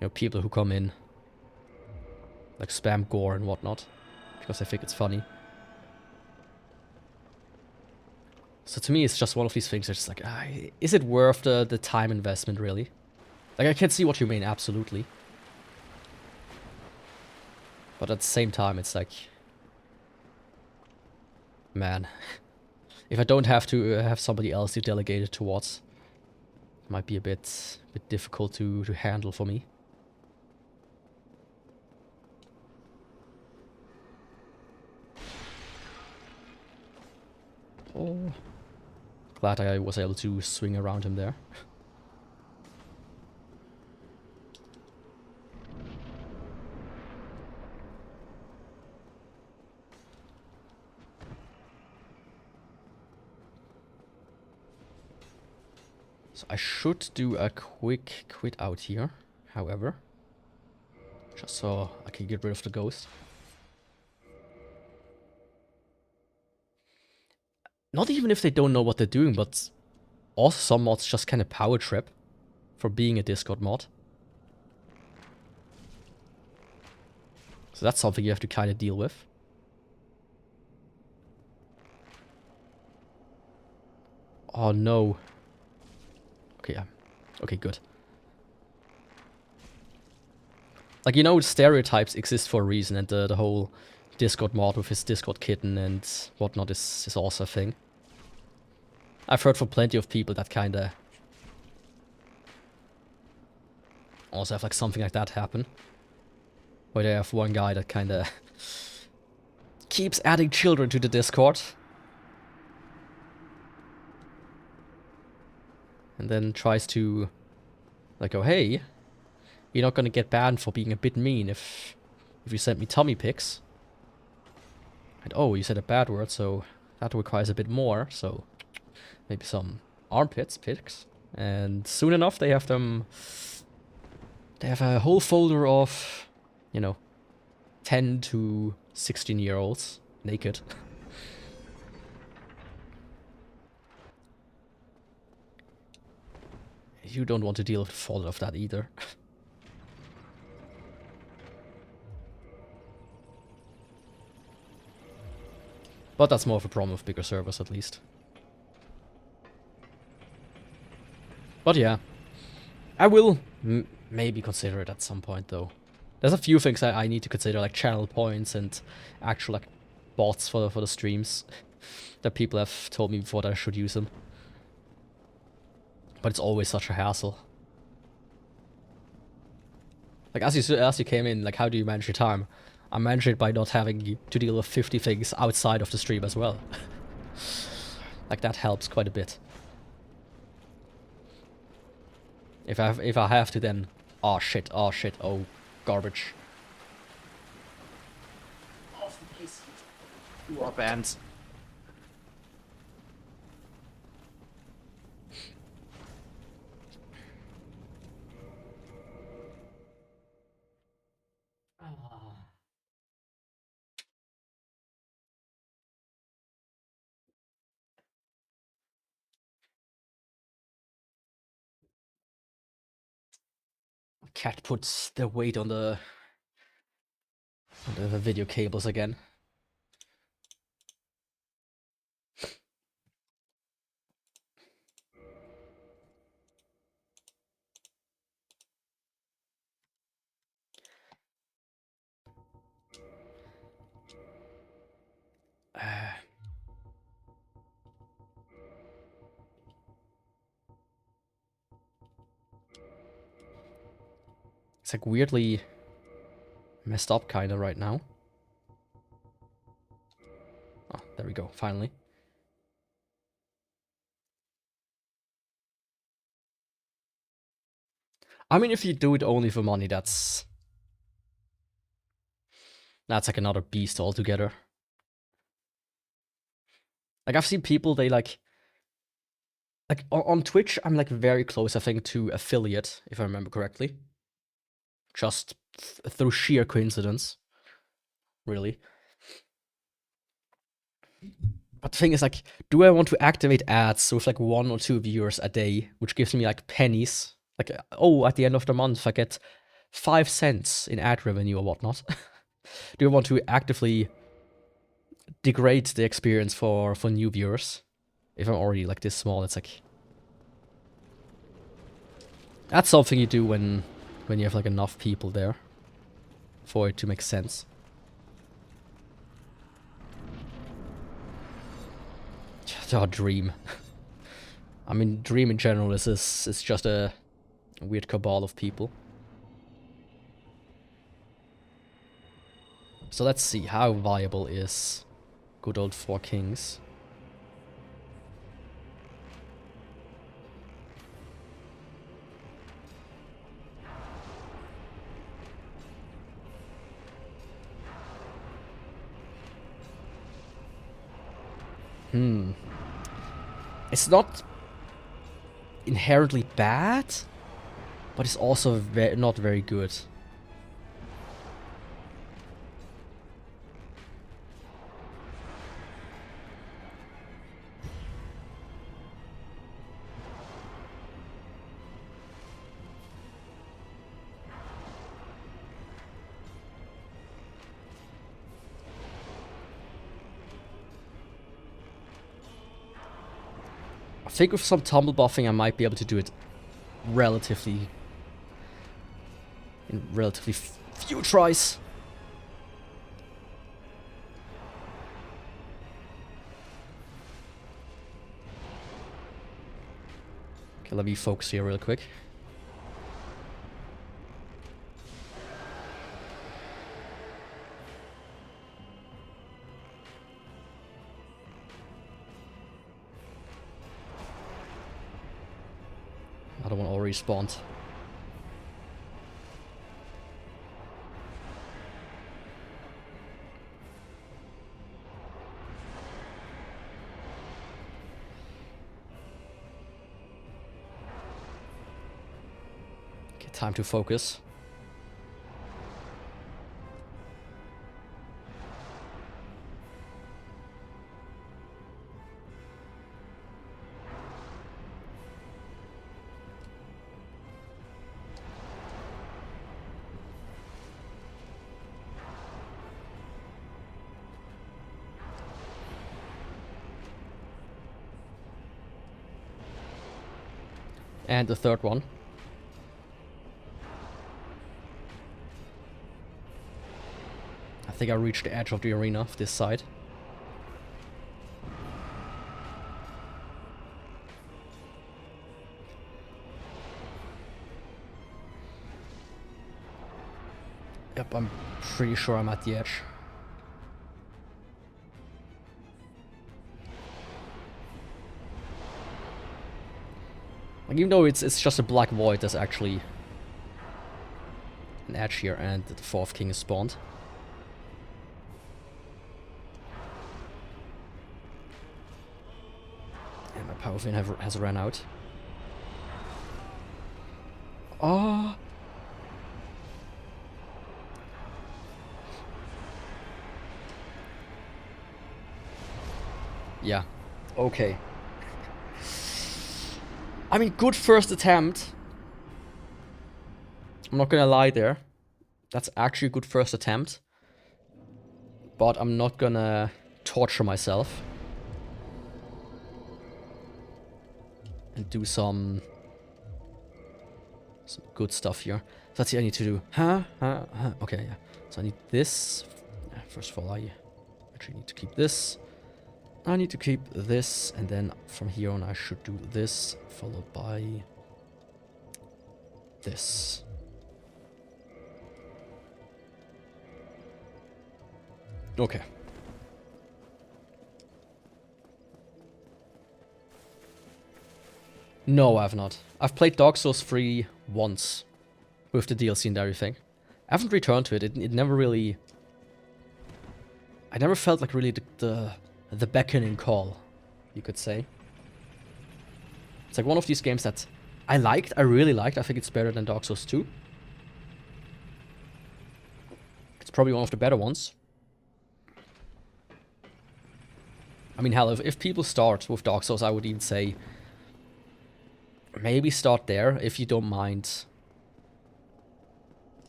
You know, people who come in, like spam gore and whatnot, because they think it's funny. So to me, it's just one of these things that's like, is it worth the time investment, really? Like, I can see what you mean, absolutely. But at the same time, it's like, man, if I don't have to have somebody else to delegate it towards, it might be a bit difficult to handle for me. Oh, glad I was able to swing around him there. So I should do a quick quit out here, however, just so I can get rid of the ghost. Not even if they don't know what they're doing, but also some mods just kind of power trip for being a Discord mod. So that's something you have to kind of deal with. Oh no. Okay, yeah. Okay, good. Like, you know, stereotypes exist for a reason, and the whole Discord mod with his Discord kitten and whatnot is also a thing. I've heard from plenty of people that kinda also have like something like that happen. Where they have one guy that kinda keeps adding children to the Discord. And then tries to like, oh hey, you're not gonna get banned for being a bit mean if you send me tummy pics. And oh, you said a bad word, so that requires a bit more, so maybe some armpits pics. And soon enough they have them, they have a whole folder of, you know, 10 to 16-year-olds naked. You don't want to deal with the fallout of that either. But that's more of a problem with bigger servers, at least. But yeah, I will maybe consider it at some point, though. There's a few things I need to consider, like channel points and actual like bots for the streams that people have told me before that I should use them. But it's always such a hassle. Like, as you came in, like, how do you manage your time? I manage it by not having to deal with 50 things outside of the stream as well. Like, that helps quite a bit. If I have to then, oh shit, oh garbage. Off the PC. You are banned. Cat puts the weight on the video cables again. It's like weirdly messed up kinda right now. Oh, there we go, finally. I mean, if you do it only for money, that's like another beast altogether. Like, I've seen people, they like on Twitch, I'm like very close, I think, to affiliate, if I remember correctly. Just through sheer coincidence, really. But the thing is, like, do I want to activate ads with like 1 or 2 viewers a day, which gives me like pennies? Like, oh, at the end of the month, I get 5 cents in ad revenue or whatnot. Do I want to actively degrade the experience for new viewers? If I'm already like this small, it's like... That's something you do when you have like enough people there for it to make sense. Oh, Dream. I mean, Dream in general is just a weird cabal of people. So let's see, how viable is good old 4 Kings? It's not inherently bad, but it's also not very good. I think with some tumble buffing I might be able to do it in relatively few tries. Okay, let me focus here real quick. Another one already spawned. Okay, time to focus. And the third one. I think I reached the edge of the arena of this side. Yep, I'm pretty sure I'm at the edge. Like, even though it's just a black void, there's actually an edge here, and the 4th king is spawned. And my power fin has ran out. Oh! Yeah. Okay. I mean, good first attempt. I'm not gonna lie there. That's actually a good first attempt. But I'm not gonna torture myself. And do some good stuff here. So let's see, I need to do... Okay, yeah. So I need this. First of all, I actually need to keep this. I need to keep this, and then from here on I should do this, followed by this. Okay. No, I have not. I've played Dark Souls 3 once, with the DLC and everything. I haven't returned to it. It never really... I never felt like really the beckoning call, you could say. It's like one of these games that I really liked. I think it's better than Dark Souls 2. It's probably one of the better ones. I mean, hell, if people start with Dark Souls, I would even say maybe start there if you don't mind.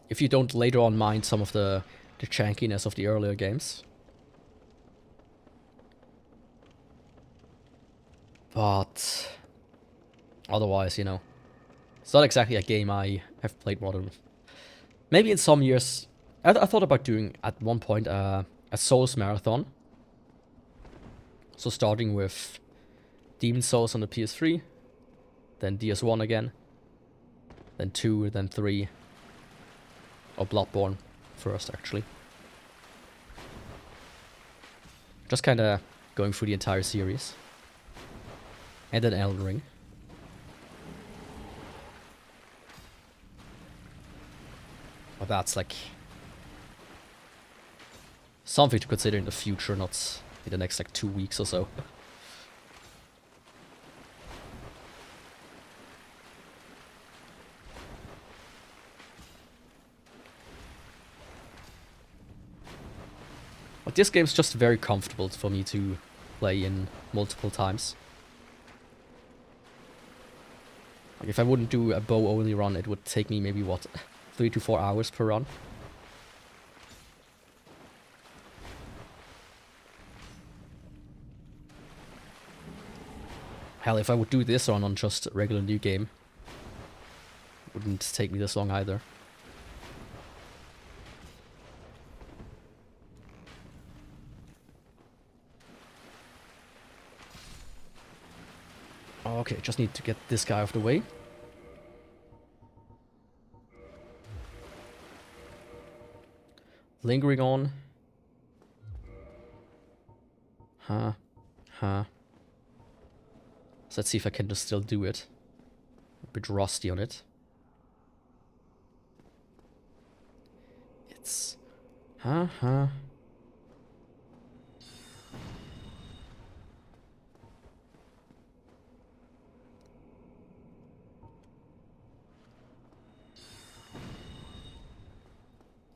If you don't later on mind some of the jankiness of the earlier games. But otherwise, you know, it's not exactly a game I have played more than... Maybe in some years... I thought about doing, at one point, a Souls marathon. So starting with Demon Souls on the PS3, then DS1 again, then 2, then 3, or Bloodborne first, actually. Just kinda going through the entire series. And then Elden Ring. Well, that's like something to consider in the future, not in the next like 2 weeks or so. But this game's just very comfortable for me to play in multiple times. Like if I wouldn't do a bow only run, it would take me maybe what, 3 to 4 hours per run. Hell, if I would do this run on just a regular new game, it wouldn't take me this long either. Okay, just need to get this guy out of the way. Lingering on. So let's see if I can just still do it. A bit rusty on it. It's...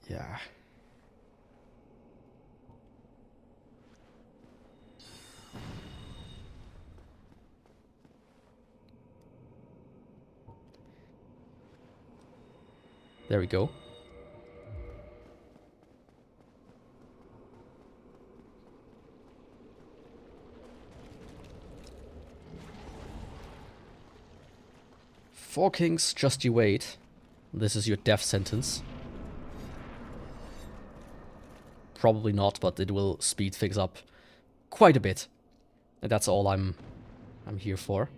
Yeah. There we go. Four kings, just you wait. This is your death sentence. Probably not, but it will speed things up quite a bit. And that's all I'm here for.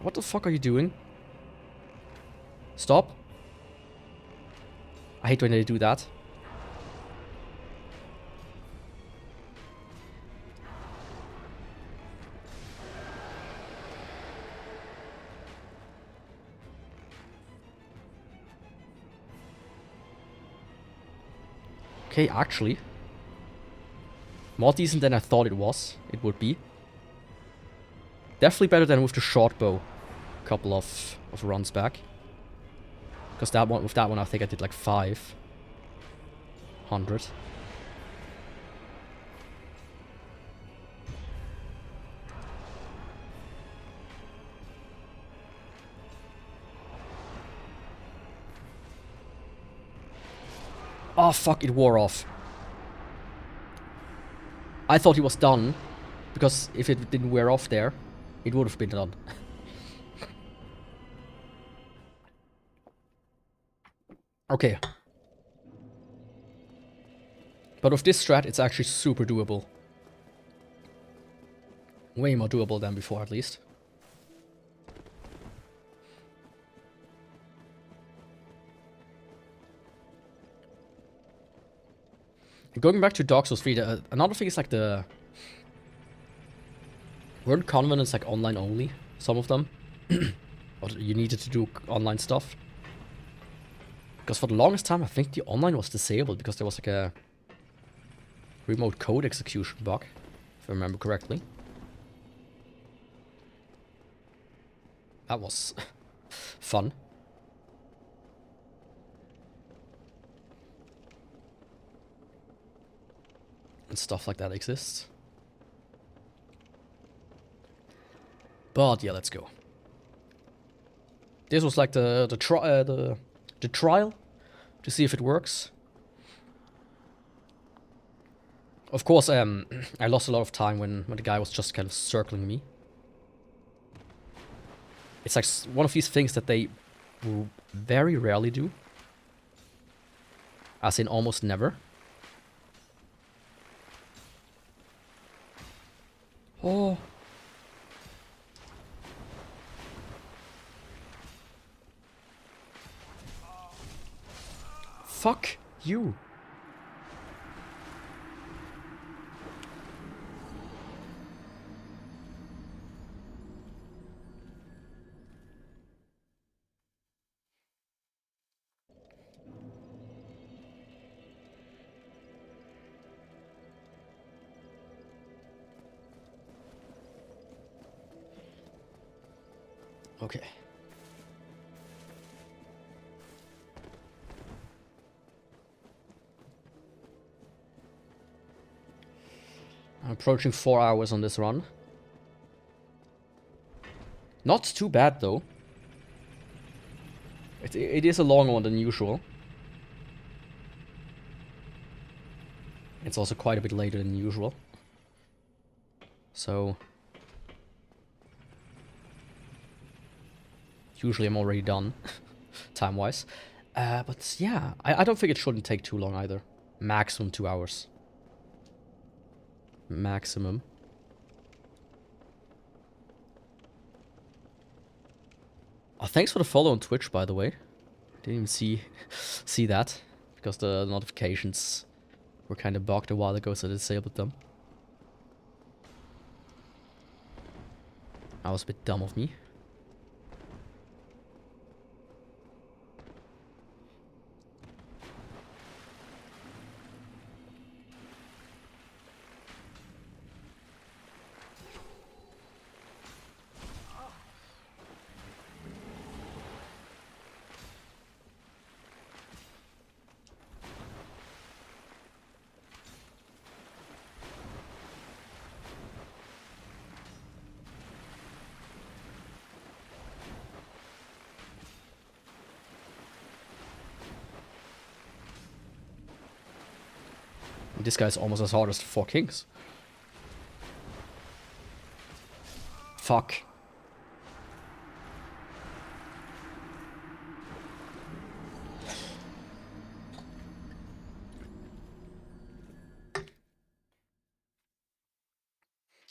What the fuck are you doing? Stop. I hate when they do that. Okay, actually. More decent than I thought it would be. Definitely better than with the short bow a couple of runs back. Because with that one I think I did like 500. Oh fuck, it wore off. I thought he was done, because if it didn't wear off there, it would have been done. Okay. But with this strat, it's actually super doable. Way more doable than before, at least. Going back to Dark Souls 3, another thing is like weren't convenants like online only, some of them. Or you needed to do online stuff. Because for the longest time I think the online was disabled because there was like a remote code execution bug, if I remember correctly. That was fun. And stuff like that exists. But yeah, let's go. This was like the trial to see if it works. Of course, I lost a lot of time when the guy was just kind of circling me. It's like one of these things that they very rarely do. As in almost never. Oh. Fuck you. Okay. I'm approaching 4 hours on this run. Not too bad though. It is a longer one than usual. It's also quite a bit later than usual. So usually I'm already done, time-wise. But yeah, I don't think it shouldn't take too long either. Maximum 2 hours. Maximum. Oh, thanks for the follow on Twitch, by the way. Didn't even see that, because the notifications were kind of bugged a while ago, so I disabled them. That was a bit dumb of me. This guy's almost as hard as the 4 kings. Fuck.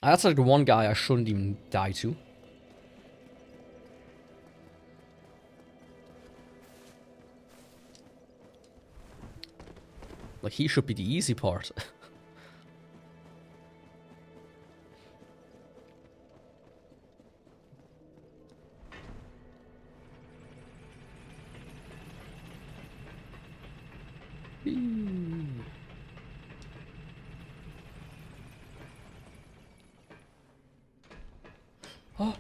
That's like the one guy I shouldn't even die to. Like, he should be the easy part. Oh.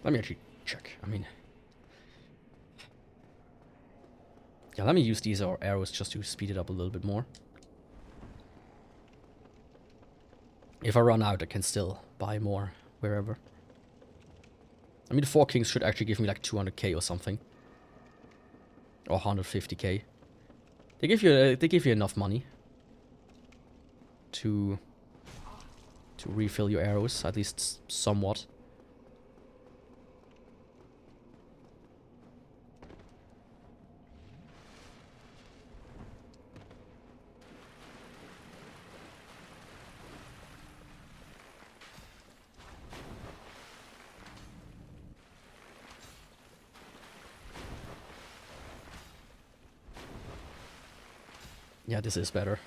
Let me actually check. I mean, yeah, let me use these arrows just to speed it up a little bit more. If I run out, I can still buy more wherever. I mean, the 4 kings should actually give me like 200k or something, or 150k. They give you enough money to refill your arrows, at least somewhat. Yeah, this is better.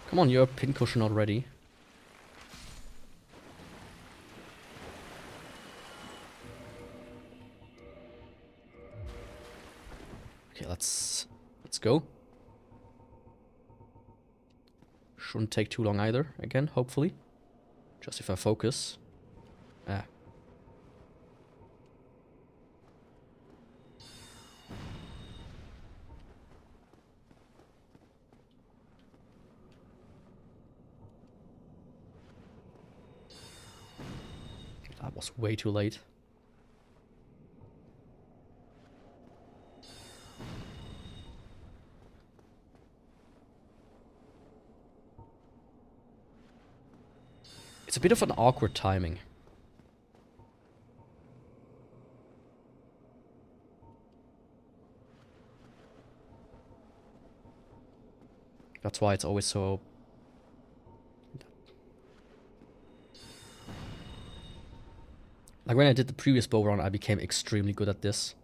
Come on, you're a pincushion already. Okay, let's go. Shouldn't take too long either, again, hopefully. Just if I focus. Ah. That was way too late. It's a bit of an awkward timing. That's why it's always so... Like when I did the previous bow run, I became extremely good at this.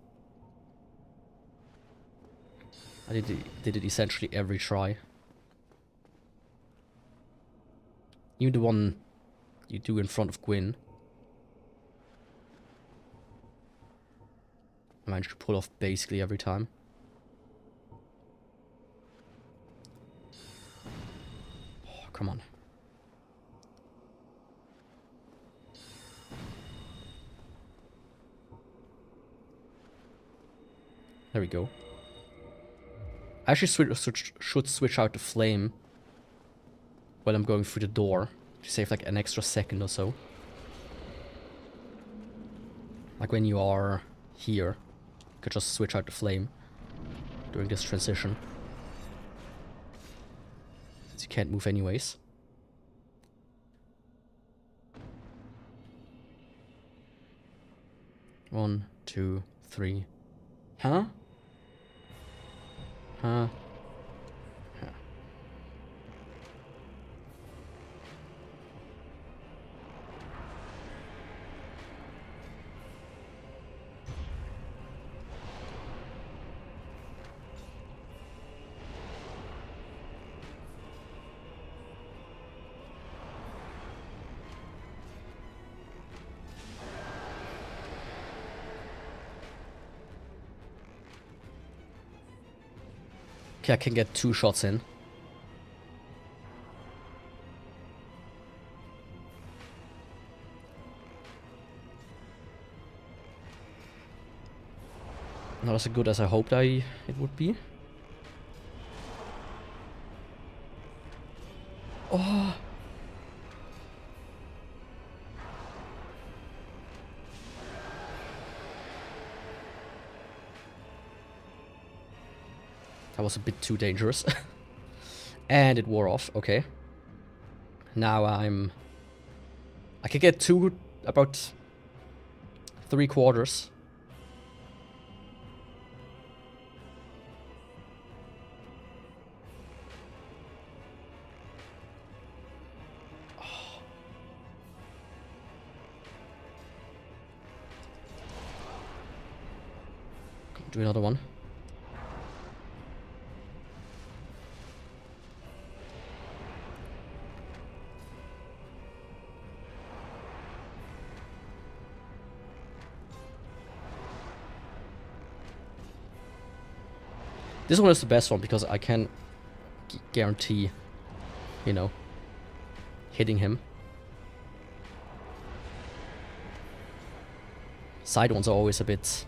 I did it essentially every try. Even the one you do in front of Gwyn. I managed to pull off basically every time. Oh, come on. There we go. I actually should switch out the flame while I'm going through the door to save like an extra second or so. Like when you are here, you could just switch out the flame during this transition. Since you can't move anyways. One, two, three. Huh? Huh? Huh. Okay, I can get 2 shots in. Not as good as I hoped it would be. Oh! That was a bit too dangerous. And it wore off, okay. Now I can get about 3/4. Do another one. This one is the best one because I can guarantee, you know, hitting him. Side ones are always a bit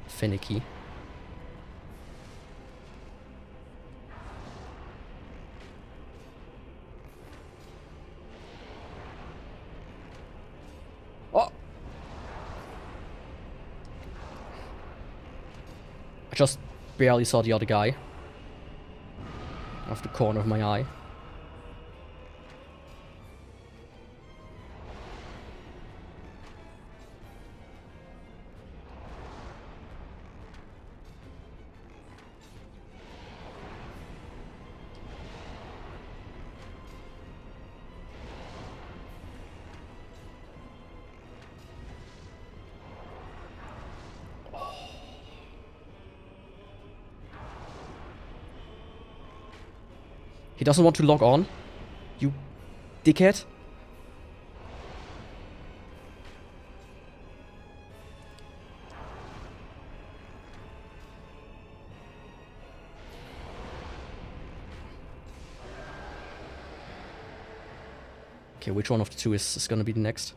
finicky. Oh! I just barely saw the other guy off the corner of my eye. He doesn't want to log on. You dickhead. Okay, which one of the two is gonna be the next?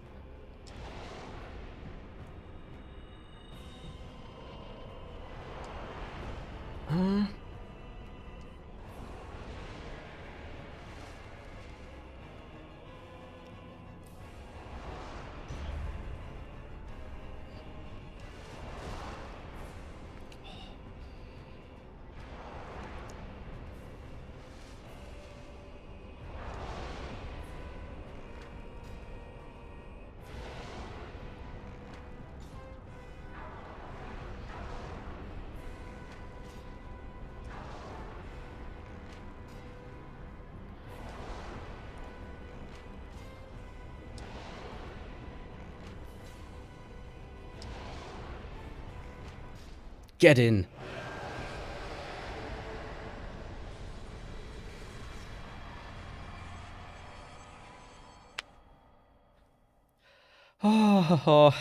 Get in. Oh,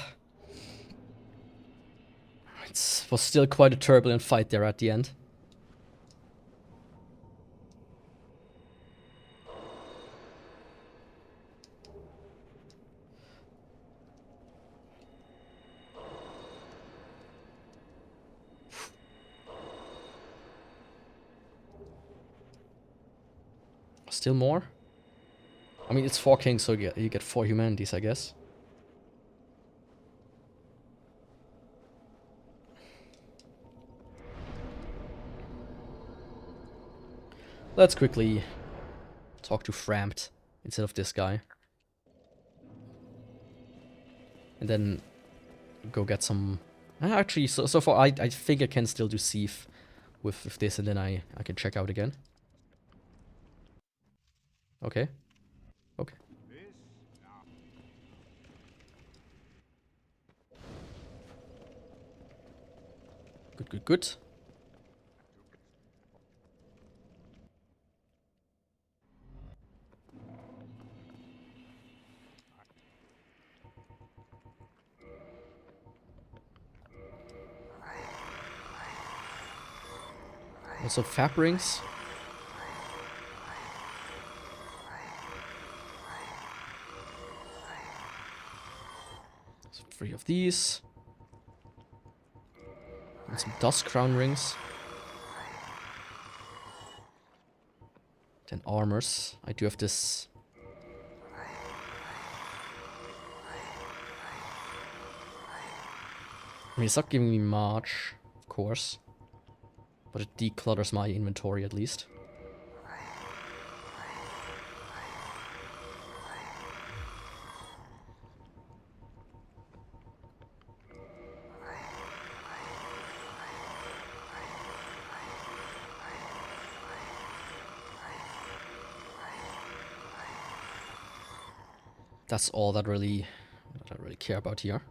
it was still quite a turbulent fight there at the end. Still more? I mean, it's 4 kings, so you get 4 humanities, I guess. Let's quickly talk to Framped instead of this guy. And then go get some... Actually, so far I think I can still do Thief with this, and then I can check out again. Okay. Okay. Good, good, good. Also fab rings. So 3 of these. And some dust crown rings. 10 armors. I do have this. I mean, it's not giving me much, of course. But it declutters my inventory at least. That's all that I really care about here.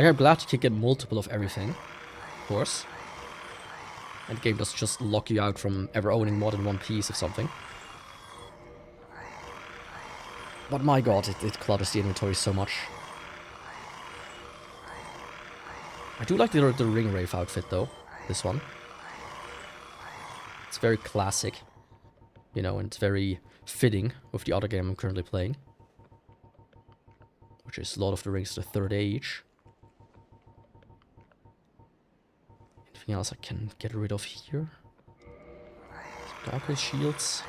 Like, I'm glad you can get multiple of everything, of course. And the game doesn't just lock you out from ever owning more than one piece of something. But my god, it clutters the inventory so much. I do like the ring rave outfit though, this one. It's very classic, you know, and it's very fitting with the other game I'm currently playing. Which is Lord of the Rings: The Third Age. Anything else I can get rid of here? Darker shields.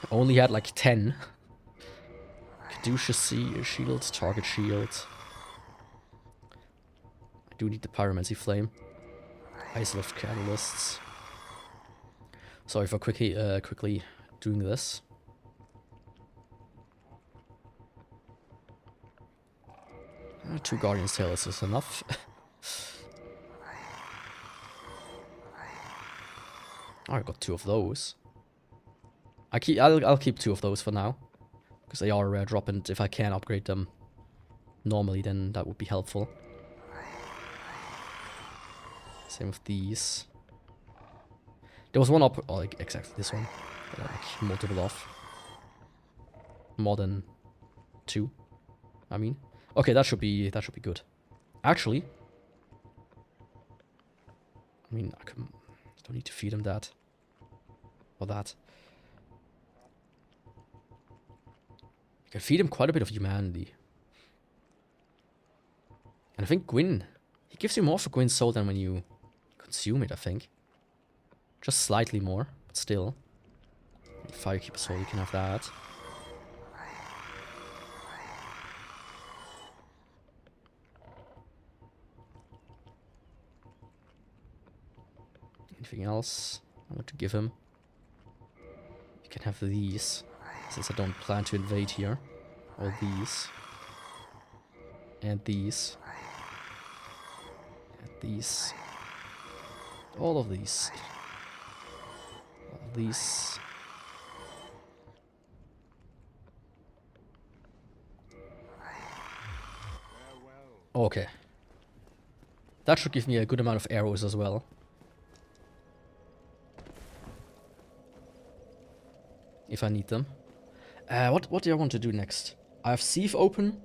I only had like 10. Caduceus shield, target shield. I do need the Pyromancy Flame. Isolith catalysts. Sorry for quickly doing this. Two Guardian's Tails is enough. Oh, I got 2 of those. I'll keep 2 of those for now, because they are a rare drop, and if I can upgrade them normally, then that would be helpful. Same with these. There was one like exactly this one that I like multiple of. More than 2. I mean, okay, that should be good. Actually, I mean, don't need to feed him that or that. You can feed him quite a bit of humanity, and I think Gwyn, he gives you more for Gwyn's soul than when you consume it. I think. Just slightly more, but still. Firekeeper soul, you can have that. Anything else I want to give him? You can have these, since I don't plan to invade here. Or these. And these. And these. All of these. These. Okay. That should give me a good amount of arrows as well. If I need them. What do I want to do next? I have Sieve open.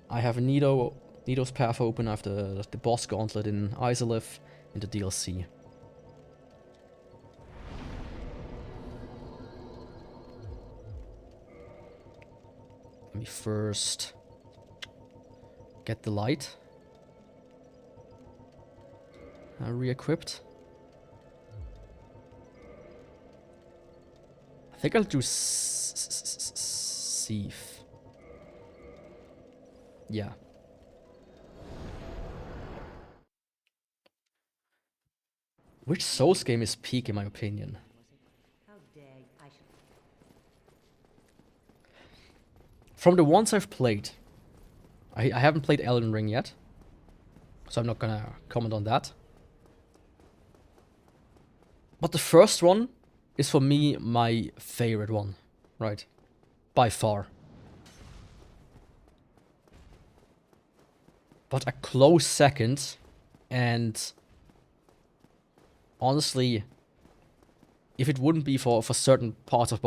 I have Nido's Path open. I have the boss gauntlet in Isolith in the DLC. Let me first get the light re-equipped. I think I'll do Sieve. Yeah. Which Souls game is peak in my opinion? From the ones I've played, I haven't played Elden Ring yet, so I'm not gonna comment on that. But the first one is for me my favorite one, right? By far. But a close second, and honestly, if it wouldn't be for certain parts of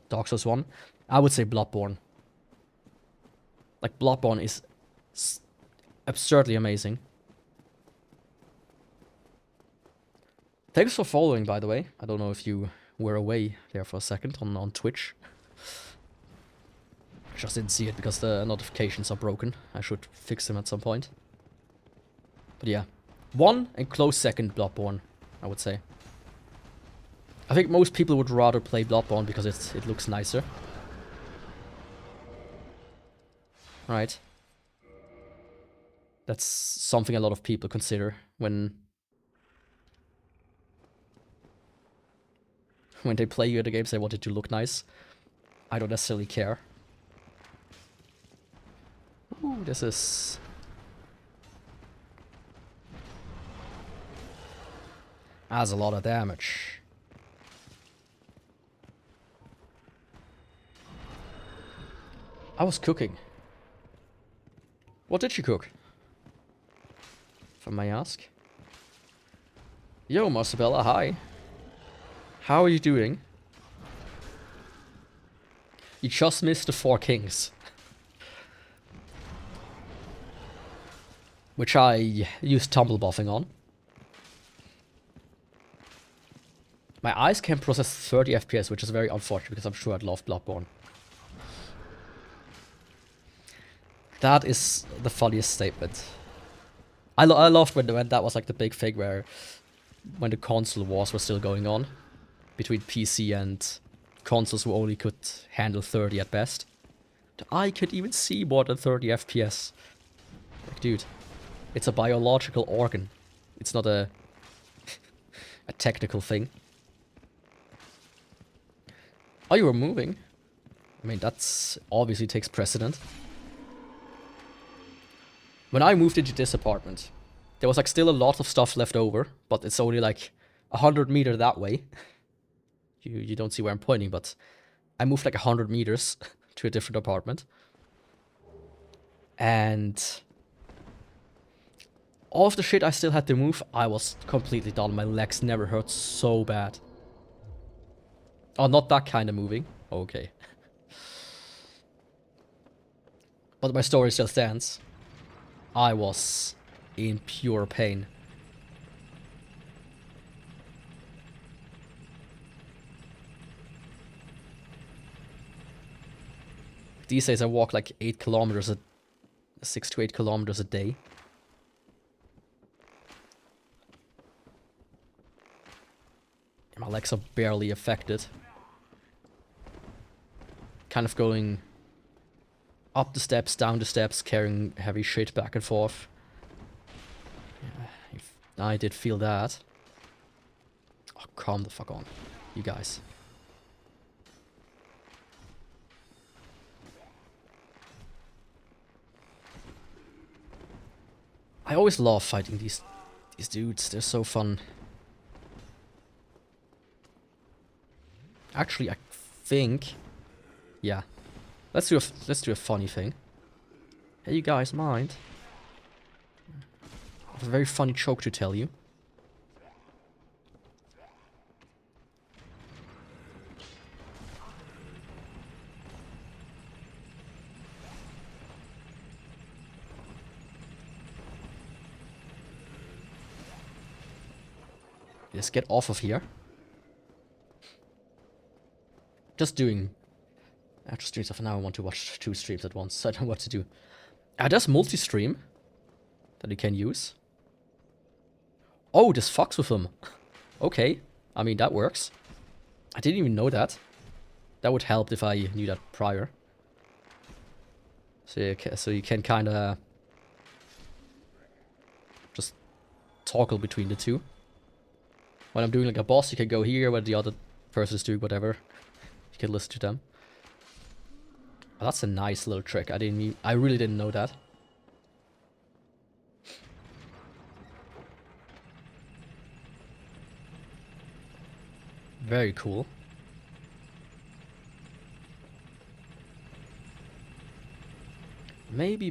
Dark Souls 1, I would say Bloodborne. Like, Bloodborne is absurdly amazing. Thanks for following, by the way. I don't know if you were away there for a second on Twitch. Just didn't see it because the notifications are broken. I should fix them at some point. But yeah. 1 and close second Bloodborne, I would say. I think most people would rather play Bloodborne because it looks nicer. Right. That's something a lot of people consider when they play other games. They want it to look nice. I don't necessarily care. Ooh, this is... That's a lot of damage. I was cooking. What did you cook? If I may ask. Yo, Marcebella, hi. How are you doing? You just missed the 4 kings. Which I used tumble buffing on. My eyes can process 30 FPS, which is very unfortunate because I'm sure I'd love Bloodborne. That is the funniest statement. I loved when that was like the big thing where when the console wars were still going on between PC and consoles who only could handle 30 at best. The eye could even see more than 30 FPS. Like, dude, it's a biological organ. It's not a a technical thing. Oh, you were moving? I mean, that's obviously takes precedent. When I moved into this apartment, there was like still a lot of stuff left over, but it's only like 100 meters that way. You don't see where I'm pointing, but I moved like 100 meters to a different apartment. And all of the shit I still had to move, I was completely done. My legs never hurt so bad. Oh, not that kind of moving. Okay. But my story still stands. I was in pure pain. These days I walk like 6 to 8 kilometers a day. My legs are barely affected. Kind of going up the steps, down the steps, carrying heavy shit back and forth. Yeah, I did feel that. Oh, calm the fuck on, you guys. I always love fighting these dudes. They're so fun. Actually, I think, yeah. Let's do a funny thing. Hey, you guys, mind? I have a very funny joke to tell you. Just get off of here. Just doing actual stream stuff. Now I want to watch 2 streams at once. So I don't know what to do. There's multi-stream that you can use. Oh, this fucks with them. Okay. I mean, that works. I didn't even know that. That would help if I knew that prior. So you can kind of just toggle between the two. When I'm doing like a boss, you can go here. When the other person is doing whatever, you can listen to them. Oh, that's a nice little trick. I really didn't know that. Very cool. Maybe.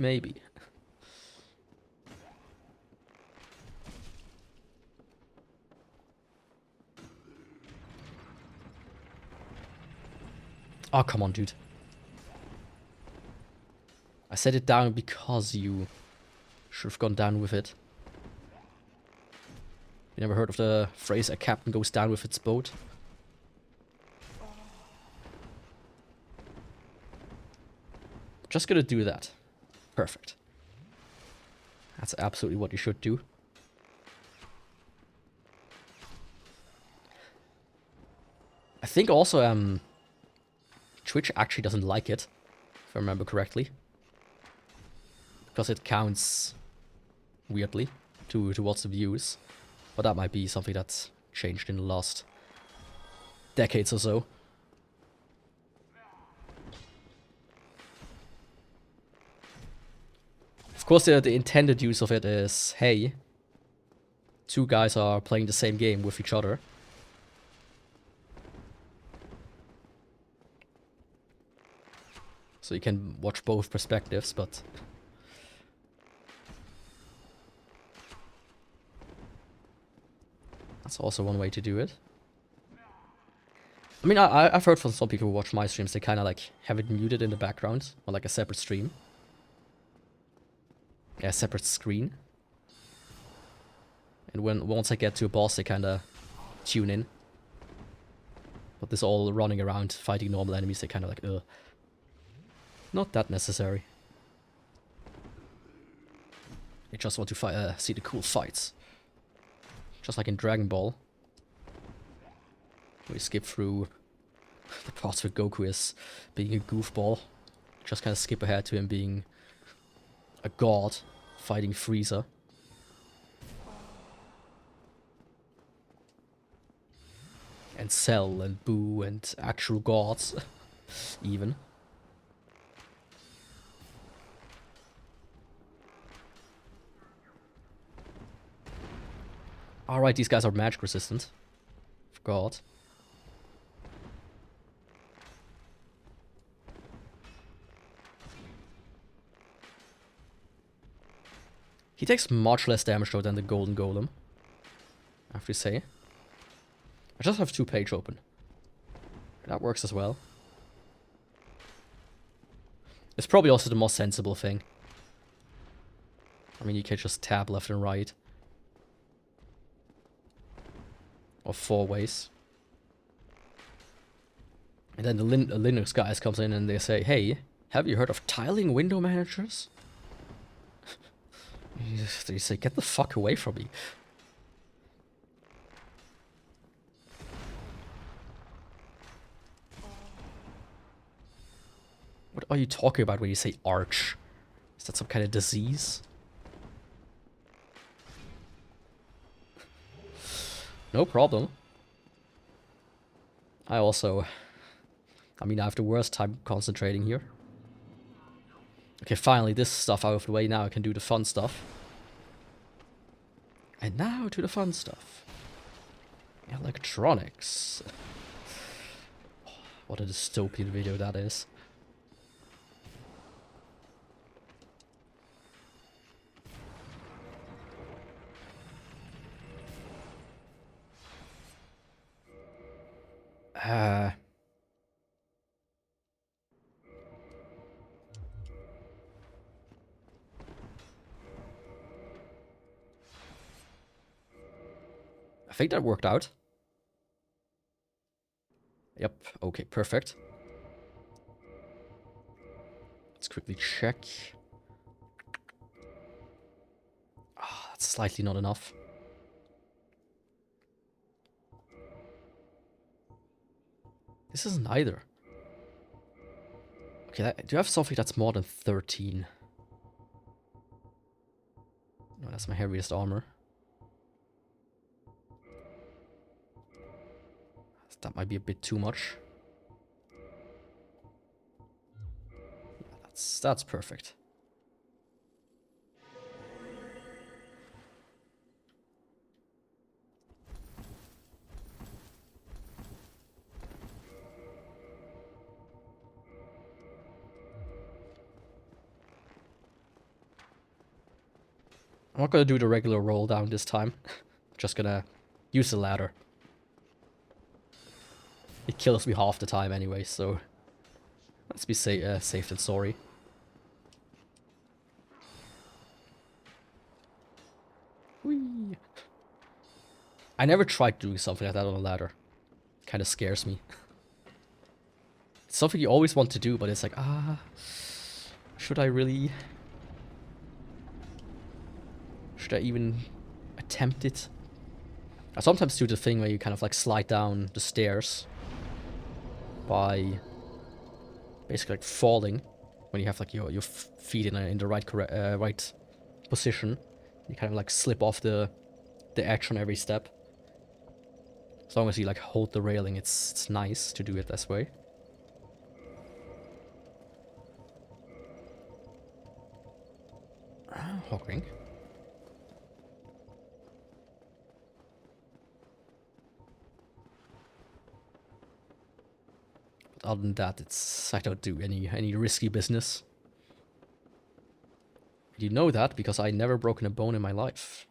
Oh, come on, dude. I set it down because you should have gone down with it. You never heard of the phrase, a captain goes down with its boat? Just gonna do that. Perfect. That's absolutely what you should do. I think also, Twitch actually doesn't like it, if I remember correctly. Because it counts weirdly towards the views. But that might be something that's changed in the last decades or so. Of course, the intended use of it is, hey, 2 guys are playing the same game with each other. So you can watch both perspectives, but... That's also one way to do it. I mean, I've heard from some people who watch my streams, they kind of like have it muted in the background, or like a separate stream. Yeah, a separate screen. And once I get to a boss, they kind of tune in. But this all running around fighting normal enemies, they kind of like, ugh. Not that necessary. They just want to see the cool fights. Just like in Dragon Ball. We skip through the parts where Goku is being a goofball. Just kind of skip ahead to him being a god fighting Frieza. And Cell and Boo and actual gods, even. Alright, these guys are magic resistant. Forgot. He takes much less damage though than the Golden Golem, I have to say. I just have 2 page open. That works as well. It's probably also the most sensible thing. I mean, you can just tab left and right. Or 4 ways. And then the Linux guys comes in and they say, hey, have you heard of tiling window managers? They say, get the fuck away from me. What are you talking about when you say arch? Is that some kind of disease? No problem. I mean, I have the worst time concentrating here. Okay, finally, this stuff out of the way. Now I can do the fun stuff. And now to the fun stuff. Electronics. What a dystopian video that is. I think that worked out. Yep, okay, perfect. Let's quickly check. Ah, that's slightly not enough. This isn't either. Okay, do you have something that's more than 13? No, that's my heaviest armor. That might be a bit too much. Yeah, that's perfect. I'm not gonna do the regular roll down this time. Just gonna use the ladder. It kills me half the time anyway, so let's be safe than sorry. Whee. I never tried doing something like that on a ladder. Kind of scares me. It's something you always want to do, but it's like, should I really? Should I even attempt it? I sometimes do the thing where you kind of like slide down the stairs by basically like falling when you have like your feet in the right position. You kind of like slip off the edge on every step. As long as you like hold the railing, it's nice to do it this way. Hawking. Other than that, I don't do any risky business. You know that because I never broken a bone in my life.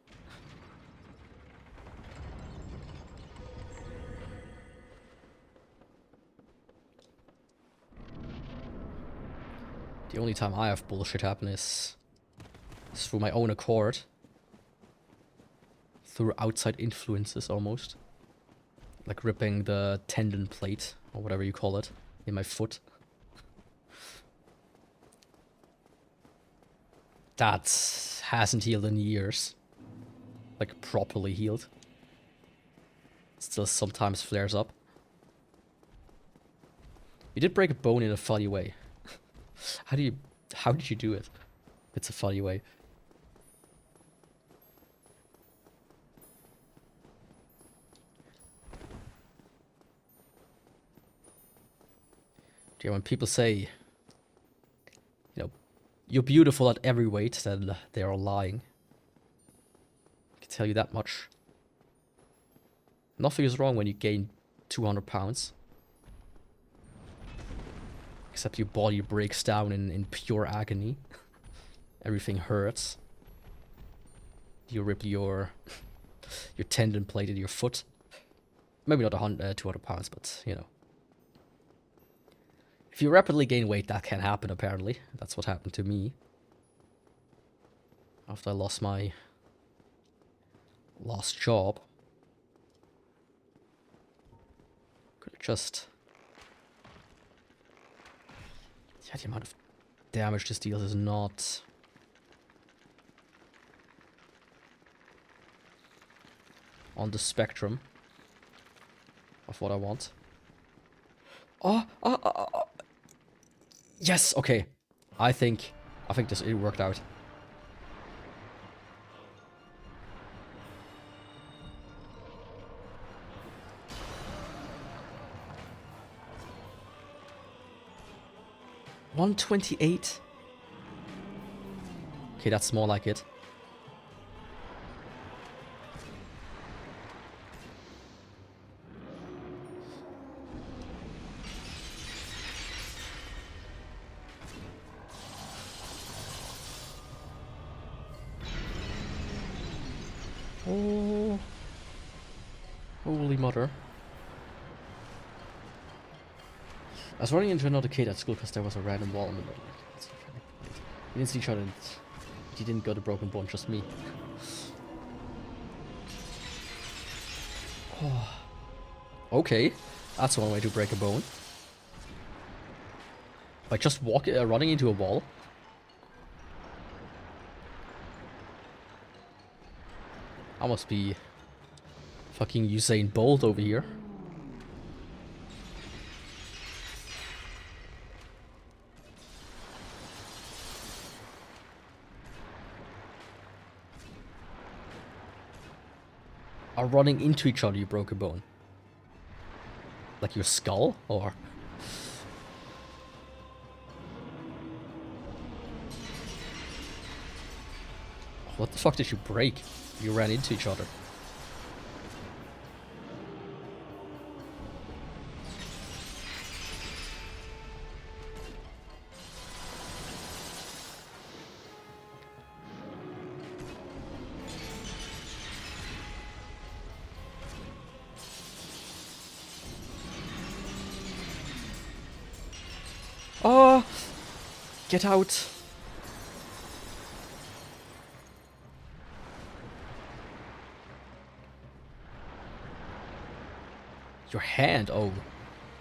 The only time I have bullshit happen is through my own accord. Through outside influences almost. Like ripping the tendon plate, or whatever you call it, in my foot. That hasn't healed in years. Like, properly healed. Still sometimes flares up. You did break a bone in a funny way. How did you do it? It's a funny way. Yeah, when people say, you know, you're beautiful at every weight, then they are lying. I can tell you that much. Nothing is wrong when you gain 200 pounds. Except your body breaks down in pure agony. Everything hurts. You rip your tendon plate in your foot. Maybe not 200 pounds, but, you know. If you rapidly gain weight, that can happen, apparently. That's what happened to me. After I lost my last job. Could have just... Yeah, the amount of damage this deals is not... on the spectrum of what I want. Oh! Yes, okay. I think it worked out. $128? Okay, that's more like it. Oh, holy mother. I was running into another kid at school because there was a random wall in the middle. We didn't see each other and he didn't go to Broken Bone, just me. Oh. Okay, that's one way to break a bone. By just running into a wall. I must be fucking Usain Bolt over here. Are running into each other you broke a bone? Like your skull? Or... What the fuck did you break? You ran into each other. Oh! Get out! Your hand? Oh,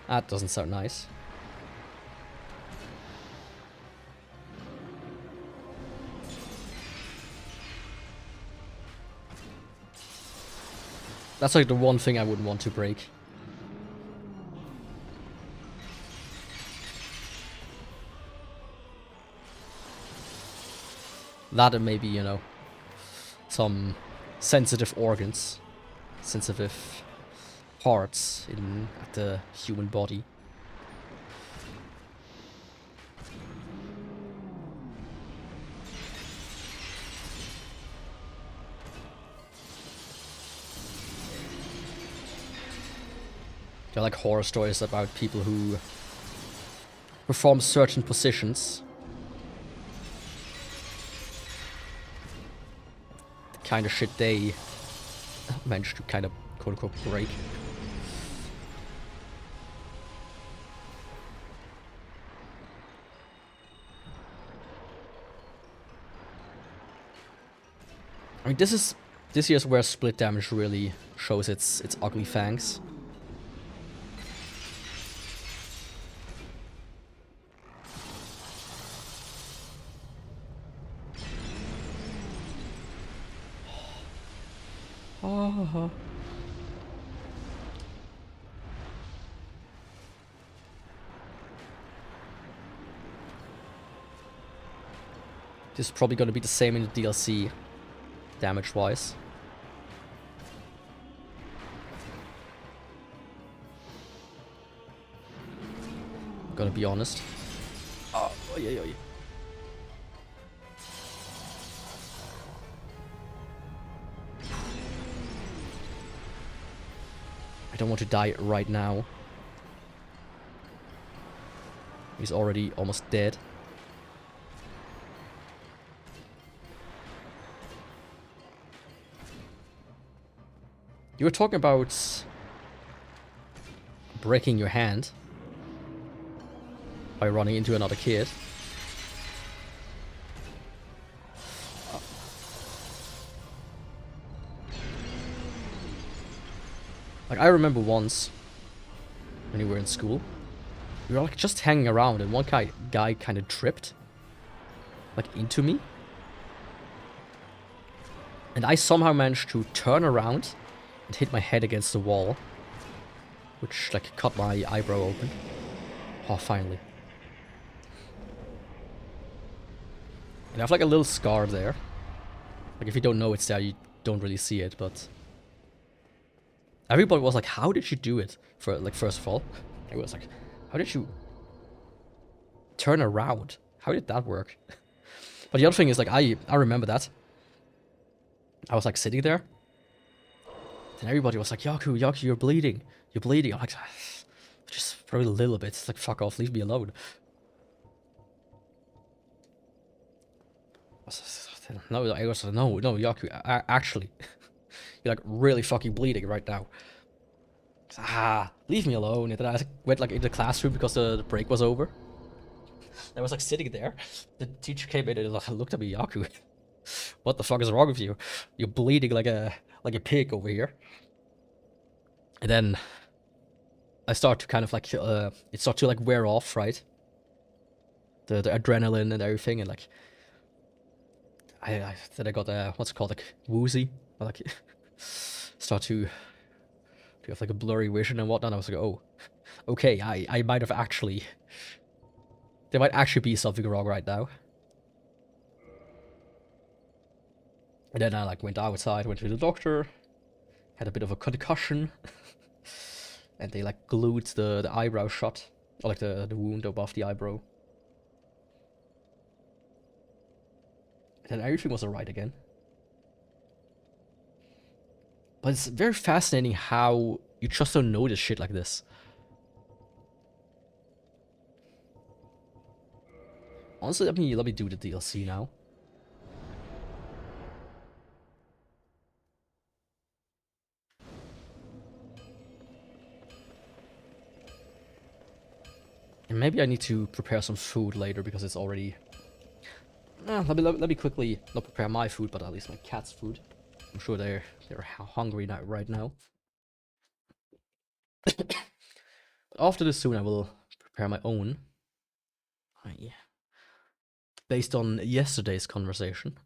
that doesn't sound nice. That's like the one thing I wouldn't want to break. That and maybe, you know, some sensitive organs. Sensitive parts at the human body. They're like horror stories about people who perform certain positions. The kind of shit they managed to kind of quote-unquote break. I mean, this here's where split damage really shows its ugly fangs. Oh. This is probably gonna be the same in the DLC, damage-wise. Gotta be honest. Oh, yeah. I don't want to die right now. He's already almost dead. You were talking about breaking your hand by running into another kid. Like, I remember once, when we were in school, we were like just hanging around and one guy kind of tripped, like, into me. And I somehow managed to turn around and hit my head against the wall, which, like, cut my eyebrow open. Oh, finally. And I have, like, a little scar there. Like, if you don't know it's there, you don't really see it, but... Everybody was like, how did you do it? First of all, I was like, how did you turn around? How did that work? But the other thing is, like, I remember that. I was, like, sitting there. And everybody was like, Yaku, you're bleeding. You're bleeding. I'm like, just probably a little bit. It's like, fuck off, leave me alone. No, I was like, no, Yaku, actually. You're, like, really fucking bleeding right now. Leave me alone. And then I went, like, into the classroom because the break was over. I was, like, sitting there. The teacher came in and looked at me, Yaku. What the fuck is wrong with you? You're bleeding like a pig over here. And then I start to kind of like it started to like wear off, right? The adrenaline and everything, and like then I got what's it called, like woozy, like start to have like a blurry vision and whatnot. I was like, oh, okay, I might have actually, there might actually be something wrong right now. And then I like went outside, went to the doctor, had a bit of a concussion, and they like glued the eyebrow shut, or like the wound above the eyebrow. And then everything was alright again. But it's very fascinating how you just don't notice shit like this. Honestly, let me do the DLC now. And maybe I need to prepare some food later because it's already... let me quickly not prepare my food, but at least my cat's food. I'm sure they're hungry now, right now. But after this soon I will prepare my own. Yeah. Based on yesterday's conversation.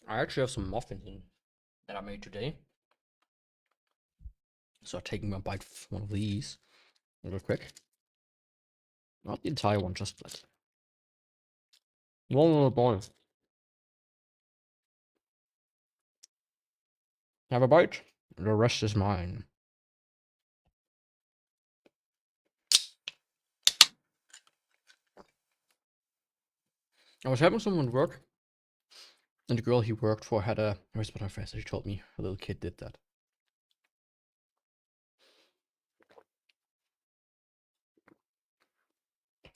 I actually have some muffins in that I made today. So I'm taking a bite of one of these real quick. Not the entire one, just like one little ball. Have a bite. The rest is mine. I was having someone work, and the girl he worked for had a. Where's my friend? She told me a little kid did that.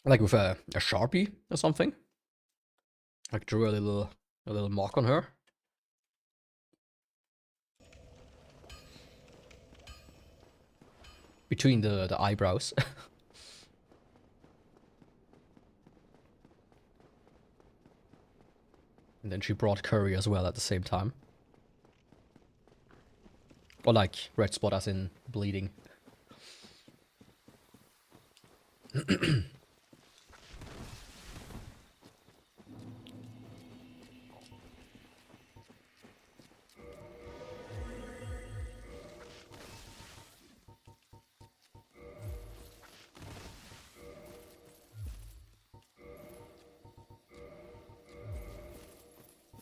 Like with a Sharpie or something. Like drew a little mark on her. Between the eyebrows. And then she brought curry as well at the same time. Or like red spot as in bleeding.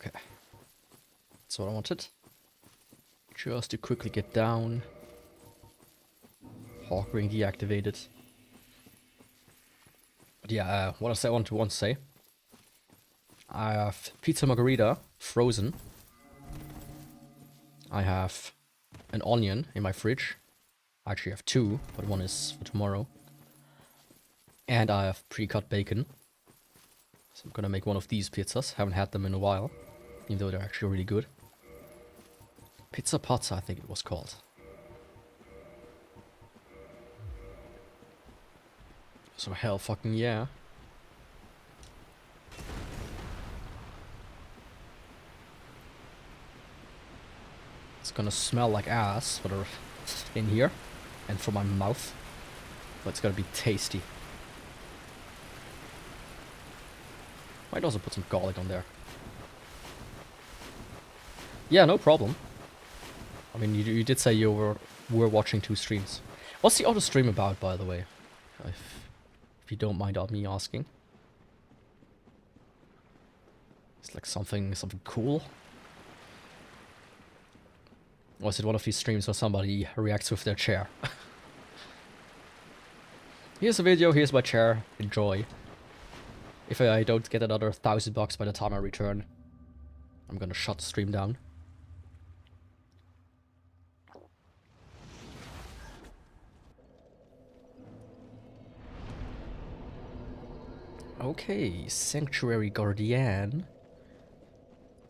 Okay. That's what I wanted. Just to quickly get down. Hawk ring deactivated. But yeah, what else I want to say. I have pizza margarita frozen. I have an onion in my fridge. I actually have two, but one is for tomorrow. And I have pre-cut bacon. So I'm gonna make one of these pizzas. Haven't had them in a while, even though they're actually really good. Pizza pazza, I think it was called. So hell fucking yeah. It's gonna smell like ass for the in here and for my mouth, but it's gonna be tasty. Might also put some garlic on there. Yeah, no problem. I mean, you did say you were watching 2 streams. What's the other stream about, by the way? If you don't mind me asking. It's like something cool. Or is it one of these streams where somebody reacts with their chair? Here's a video, here's my chair, enjoy. If I don't get another $1,000 by the time I return, I'm gonna shut the stream down. Okay, Sanctuary Guardian.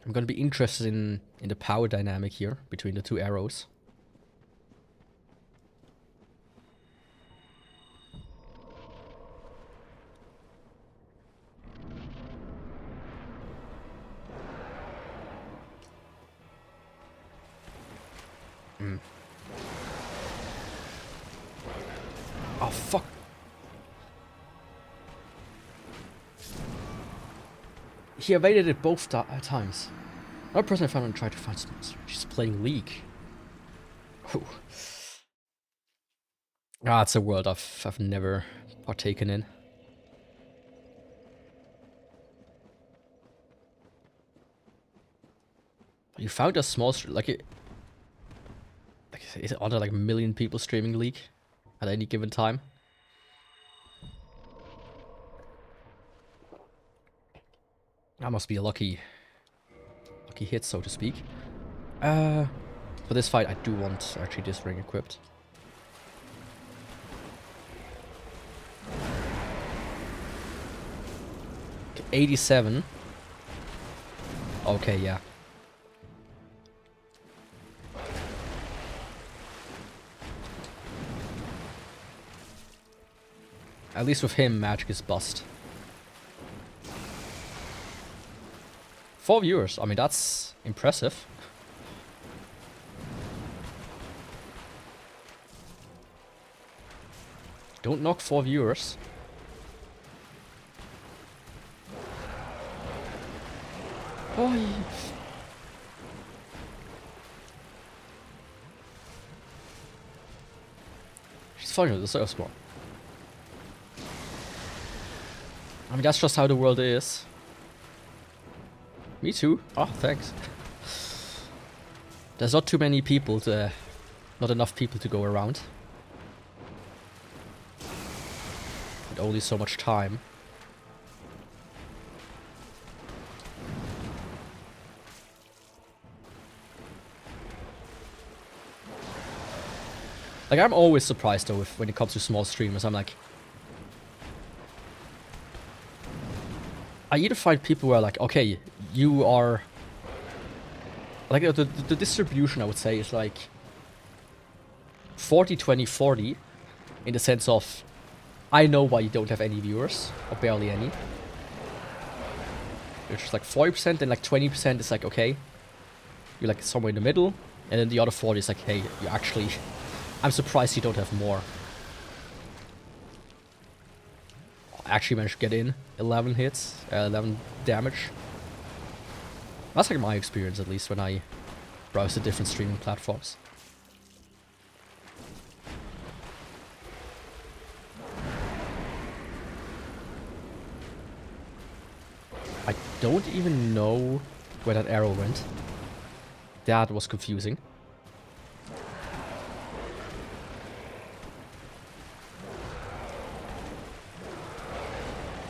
I'm gonna be interested in the power dynamic here between the 2 arrows. Oh fuck. He evaded it both times. Another person I found and tried to find sponsor. She's playing League. Oh. Ah, it's a world I've never partaken in. You found a small like it. Is it under like 1 million people streaming League at any given time? That must be a lucky hit, so to speak. For this fight, I do want actually this ring equipped. Okay, 87. Okay, yeah. At least with him, magic is bust. 4 viewers. I mean, that's impressive. Don't knock 4 viewers. Oh, It's funny, the serve spawn. I mean, that's just how the world is. Me too. Oh, thanks. There's not too many people to... Not enough people to go around. And only so much time. Like, I'm always surprised though when it comes to small streamers. I'm like... I either find people who are like, okay, you are... Like, the distribution, I would say, is like... 40, 20, 40. In the sense of... I know why you don't have any viewers. Or barely any. It's just like 40% and like 20% is like, okay. You're like somewhere in the middle. And then the other 40 is like, hey, you actually... I'm surprised you don't have more. I actually managed to get in 11 hits, 11 damage. That's like my experience, at least, when I browse the different streaming platforms. I don't even know where that arrow went. That was confusing.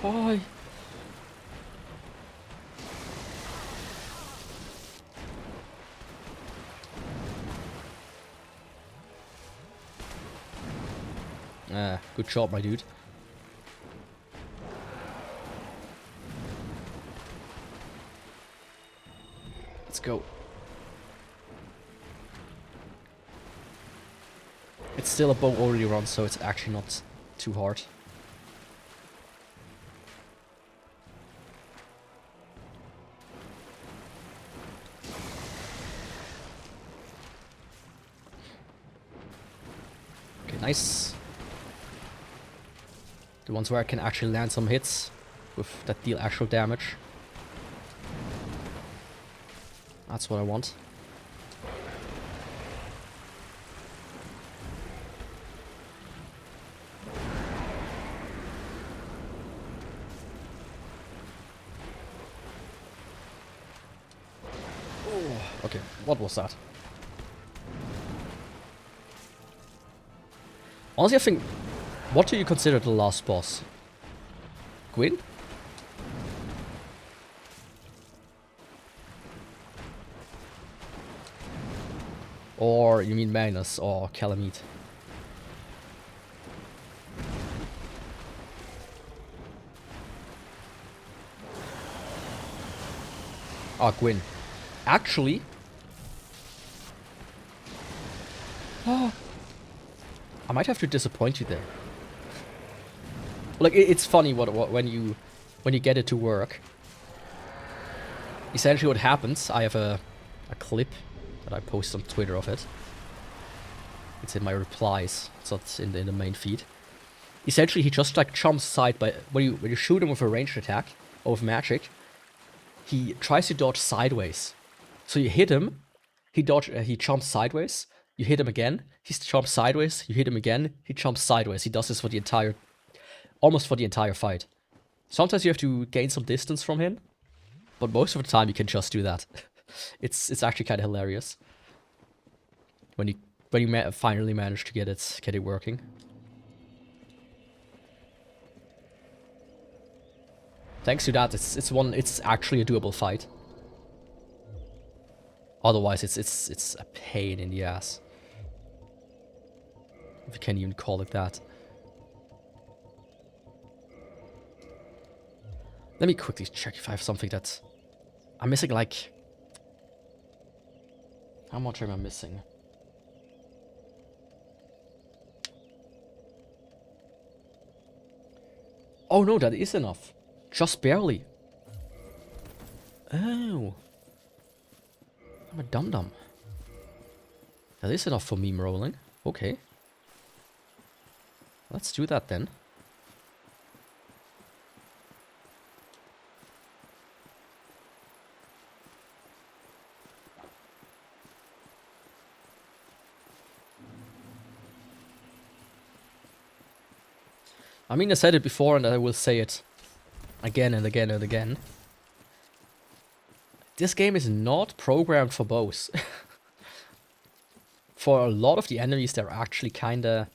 Why? Ah, good job, my dude. Let's go. It's still a bow only run, so it's actually not too hard. Nice. The ones where I can actually land some hits with that deal actual damage. That's what I want. Oh, okay, what was that? Honestly, I think... What do you consider the last boss? Gwyn? Or you mean Magnus or Calamite? Ah, Gwyn. Actually... I might have to disappoint you there. Like, it's funny when you get it to work. Essentially what happens, I have a clip that I post on Twitter of it. It's in my replies, it's not in the main feed. Essentially he just like jumps aside by when you shoot him with a ranged attack or with magic, he tries to dodge sideways. So you hit him, he jumps sideways. You hit him again, he jumps sideways, you hit him again, he jumps sideways. He does this for the entire, almost for the entire fight. Sometimes you have to gain some distance from him, but most of the time you can just do that. It's actually kind of hilarious. When you finally manage to get it working. Thanks to that, it's actually a doable fight. Otherwise, it's a pain in the ass. If you can even call it that. Let me quickly check if I have something that... I'm missing, like... How much am I missing? Oh no, that is enough. Just barely. Oh. I'm a dum-dum. That is enough for meme rolling. Okay. Let's do that then. I mean, I said it before and I will say it again and again and again. This game is not programmed for bows. For a lot of the enemies, they're actually kinda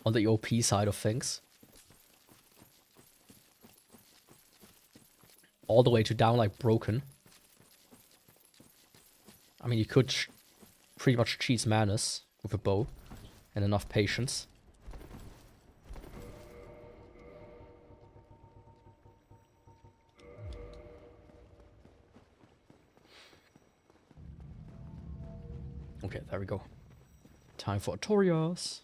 on the OP side of things. All the way to down like broken. I mean, you could pretty much cheese madness with a bow and enough patience. Okay, there we go. Time for Artorias.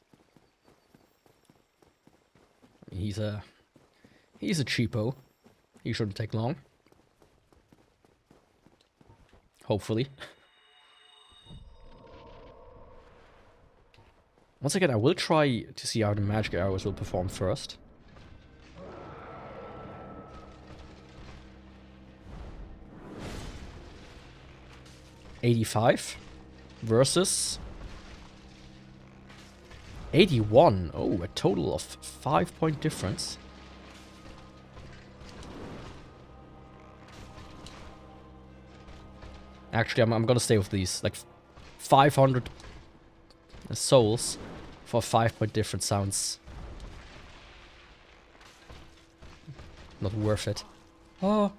I mean, he's a cheapo. He shouldn't take long. Hopefully. Once again, I will try to see how the magic arrows will perform first. $85 versus 81. Oh, a total of 5-point difference. Actually, I'm gonna stay with these. Like 500 souls for a 5-point difference sounds not worth it. Oh.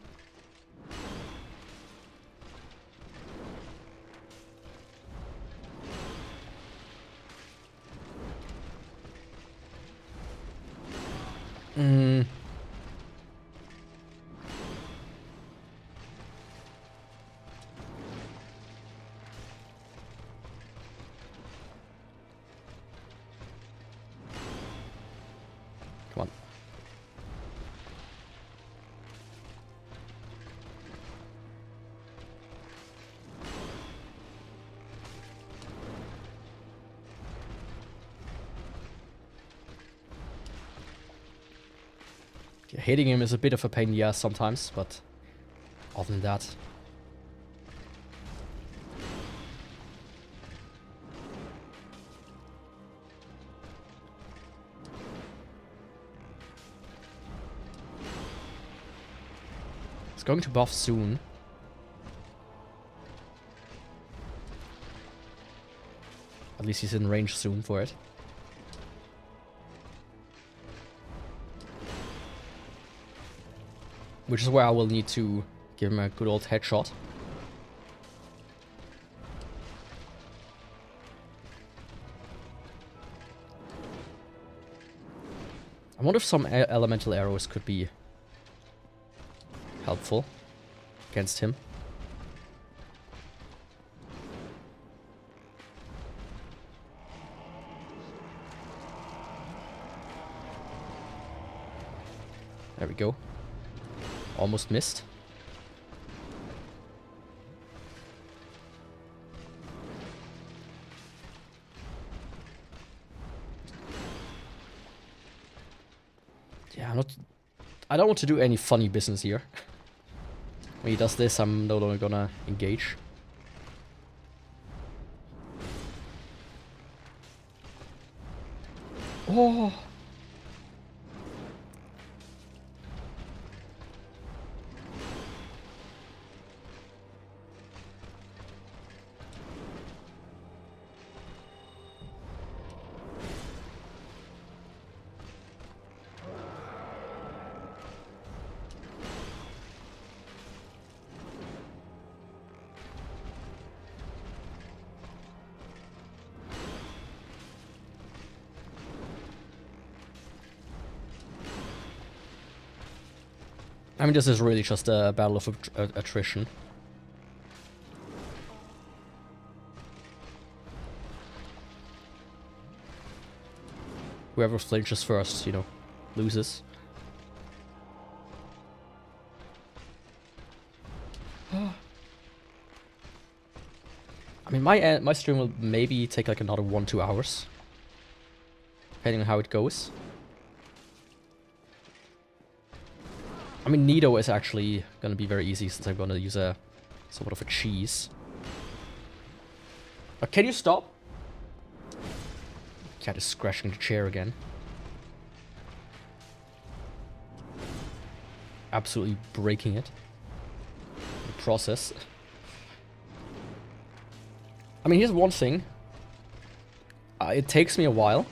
Come on. Yeah, hitting him is a bit of a pain in the ass sometimes, but other than that. It's going to buff soon. At least he's in range soon for it. Which is where I will need to give him a good old headshot. I wonder if some elemental arrows could be helpful against him. There we go. Almost missed. Yeah, I don't want to do any funny business here. When he does this, I'm no longer gonna engage. Oh! I mean, this is really just a battle of attrition. Whoever flinches first, you know, loses. I mean, my stream will maybe take like another 1-2 hours, depending on how it goes. I mean, Nido is actually gonna be very easy since I'm gonna use a somewhat of a cheese. Can you stop? Cat is scratching the chair again. absolutely breaking it. The process. I mean, here's one thing. It takes me a while,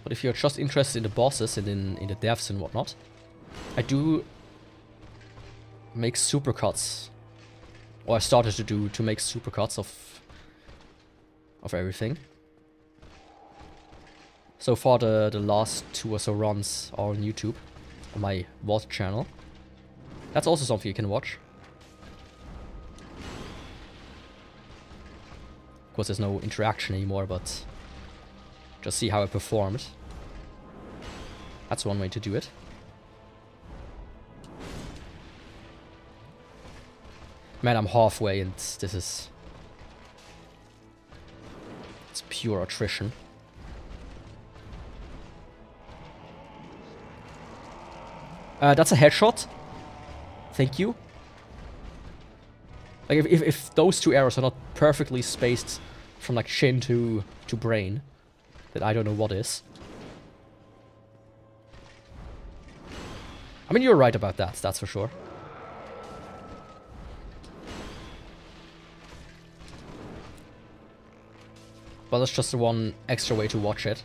but if you're just interested in the bosses and in the devs and whatnot, I do make supercuts, or I started to make supercuts of everything. So far, the last 2 or so runs are on YouTube, on my VOD channel. That's also something you can watch. Of course, there's no interaction anymore, but just see how I performed. That's one way to do it. Man, I'm halfway and this is... it's pure attrition. That's a headshot. Thank you. Like, if those 2 arrows are not perfectly spaced from, like, chin to brain, then I don't know what is. I mean, you're right about that, that's for sure. But that's just the one extra way to watch it.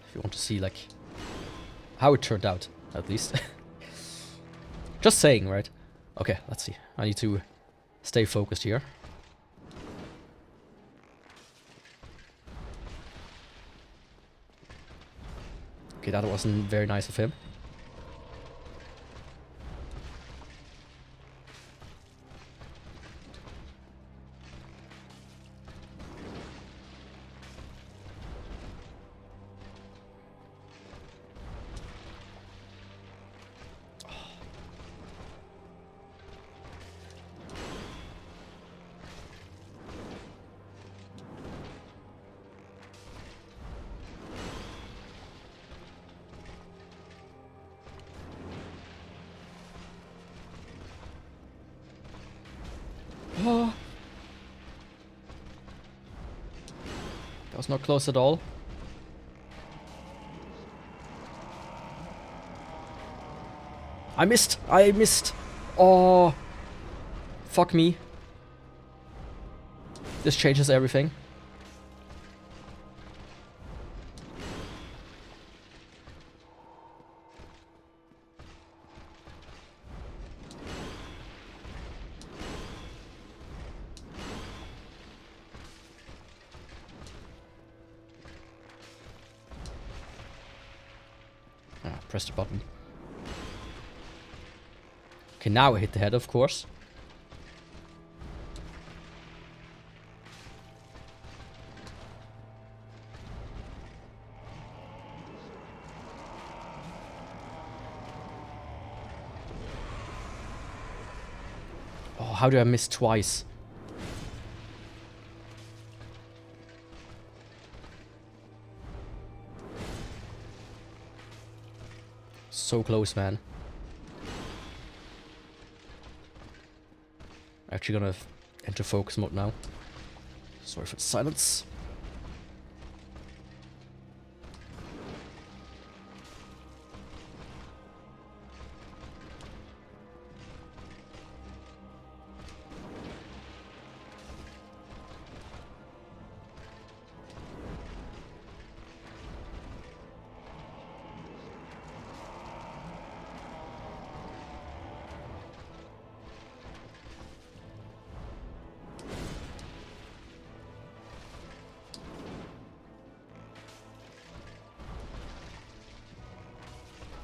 If you want to see, like, how it turned out, at least. Just saying, right? Okay, let's see. I need to stay focused here. Okay, that wasn't very nice of him. Oh. That was not close at all. I missed! I missed! Oh! Fuck me. This changes everything. Press the button. Okay, now I hit the head, of course. Oh, how do I miss twice? So close, man. Actually gonna enter focus mode now. Sorry for the silence.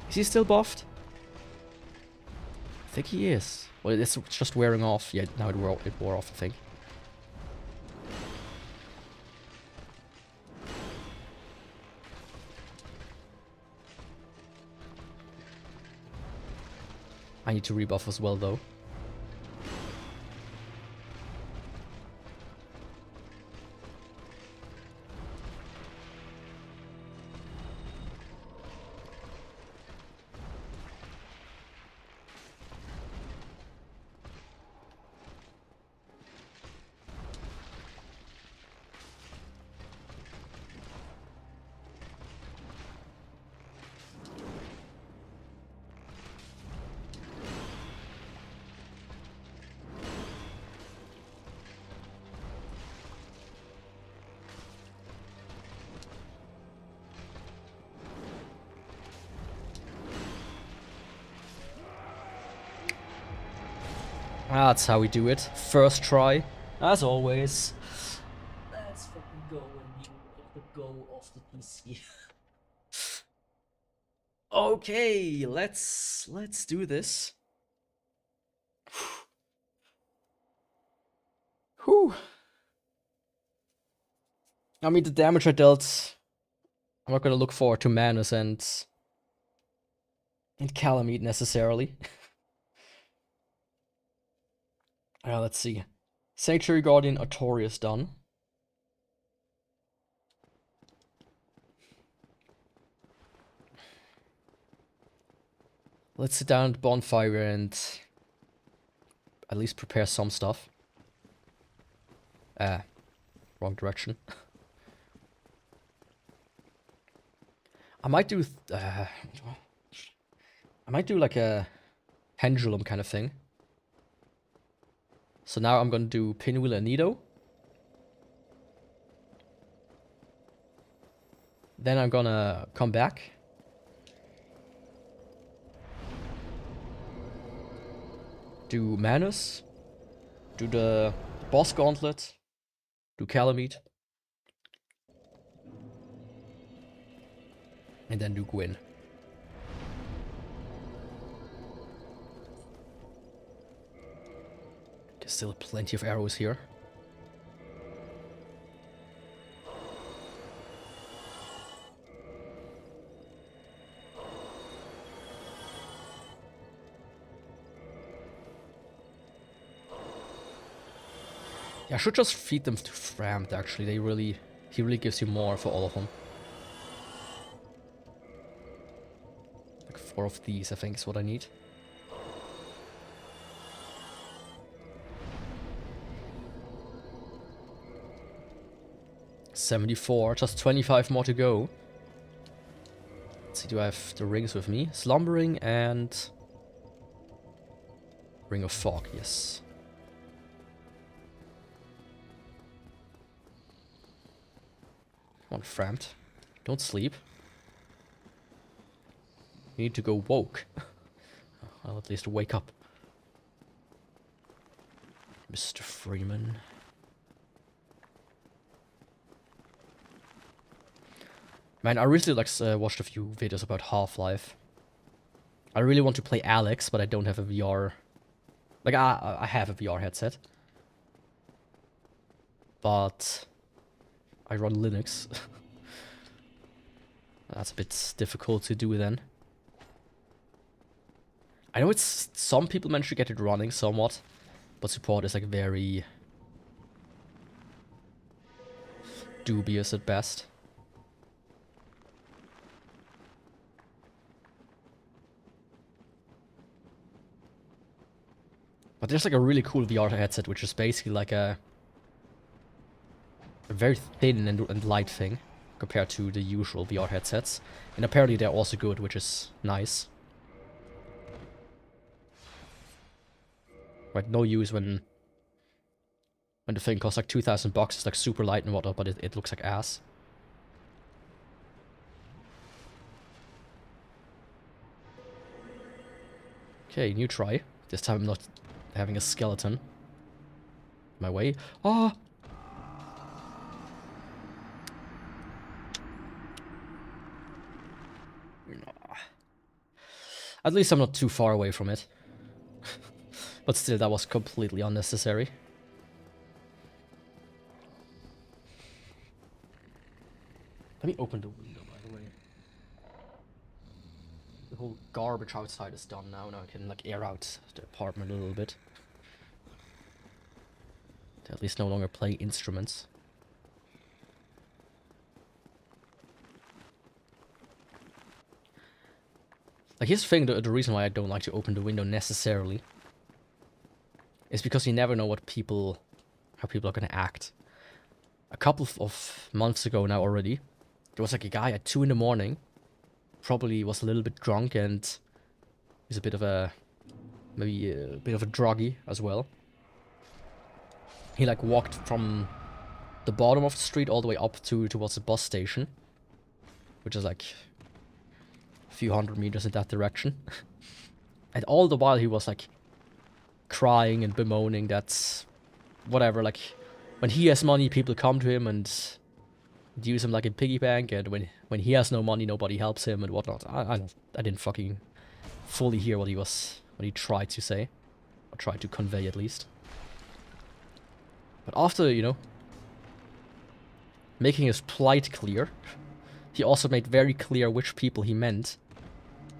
Is he still buffed? I think he is. Well, it's just wearing off. Yeah, now it wore off, I think. I need to rebuff as well, though. That's how we do it. First try, as always. Let's fucking go and view the go of the PC. Okay, let's do this. Whew. I mean, the damage I dealt, I'm not gonna look forward to Manus and Calamite necessarily. Let's see. Sanctuary Guardian Artorias done. Let's sit down at the bonfire and at least prepare some stuff. Wrong direction. I might do like a pendulum kind of thing. So now I'm gonna do Pinwheel and Nido. Then I'm gonna come back. Do Manus. Do the boss gauntlet. Do Calamite. And then do Gwyn. There's still plenty of arrows here. Yeah, I should just feed them to Frammed actually. He really gives you more for all of them. Like 4 of these I think is what I need. $74, just 25 more to go. Let's see, do I have the rings with me? Slumbering and Ring of Fog, yes. Come on, Frammed. Don't sleep. You need to go woke. I'll at least wake up. Mr. Freeman. Man, I recently watched a few videos about Half-Life. I really want to play Alex, but I don't have a VR. Like, I have a VR headset. But I run Linux. That's a bit difficult to do then. I know it's some people manage to get it running somewhat, but support is like very dubious at best. But there's like a really cool VR headset, which is basically like a very thin and light thing compared to the usual VR headsets. And apparently they're also good, which is nice. Right, no use when the thing costs like $2,000, it's like super light and whatnot, but it looks like ass. Okay, new try. This time I'm not having a skeleton my way. Oh! At least I'm not too far away from it. But still, that was completely unnecessary. Let me open the window, by the way. The whole garbage outside is done now. Now I can like air out the apartment a little bit. To at least no longer play instruments. Like, here's the thing, the reason why I don't like to open the window necessarily is because you never know how people are gonna act. A couple of months ago now already, there was like a guy at 2 in the morning, probably was a little bit drunk and he's maybe a bit of a druggie as well. He like walked from the bottom of the street all the way up towards the bus station, which is like few hundred meters in that direction. And all the while he was like crying and bemoaning that, whatever, like, when he has money, people come to him and use him like a piggy bank, and when he has no money, nobody helps him and whatnot. I didn't fucking fully hear what he tried to say, or tried to convey at least. But after, you know, making his plight clear, he also made very clear which people he meant,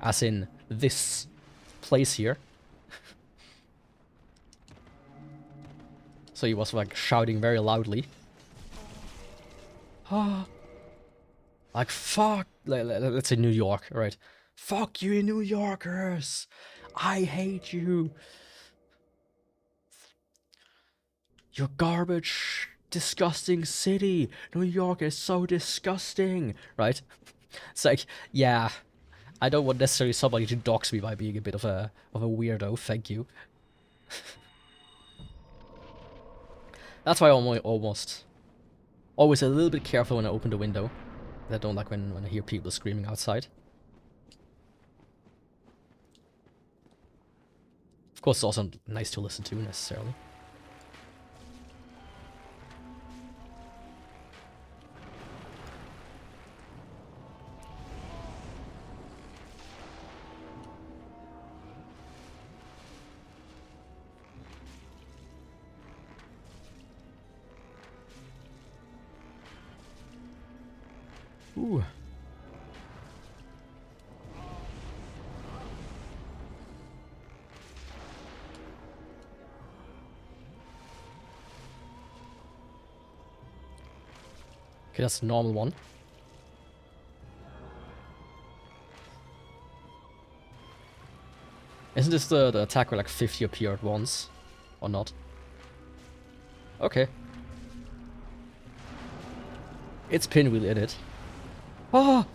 as in this place here. So he was like shouting very loudly. Like fuck, let's say New York, right? Fuck you New Yorkers! I hate you! You're garbage, disgusting city! New York is so disgusting! Right? It's like, yeah, I don't want necessarily somebody to dox me by being a bit of a weirdo, thank you. That's why I'm always a little bit careful when I open the window. I don't like when I hear people screaming outside. Of course, it's also nice to listen to, necessarily. Ooh. Okay, that's the normal one. Isn't this the attack where like 50 appear at once? Or not? Okay. It's Pinwheel in it. Ah!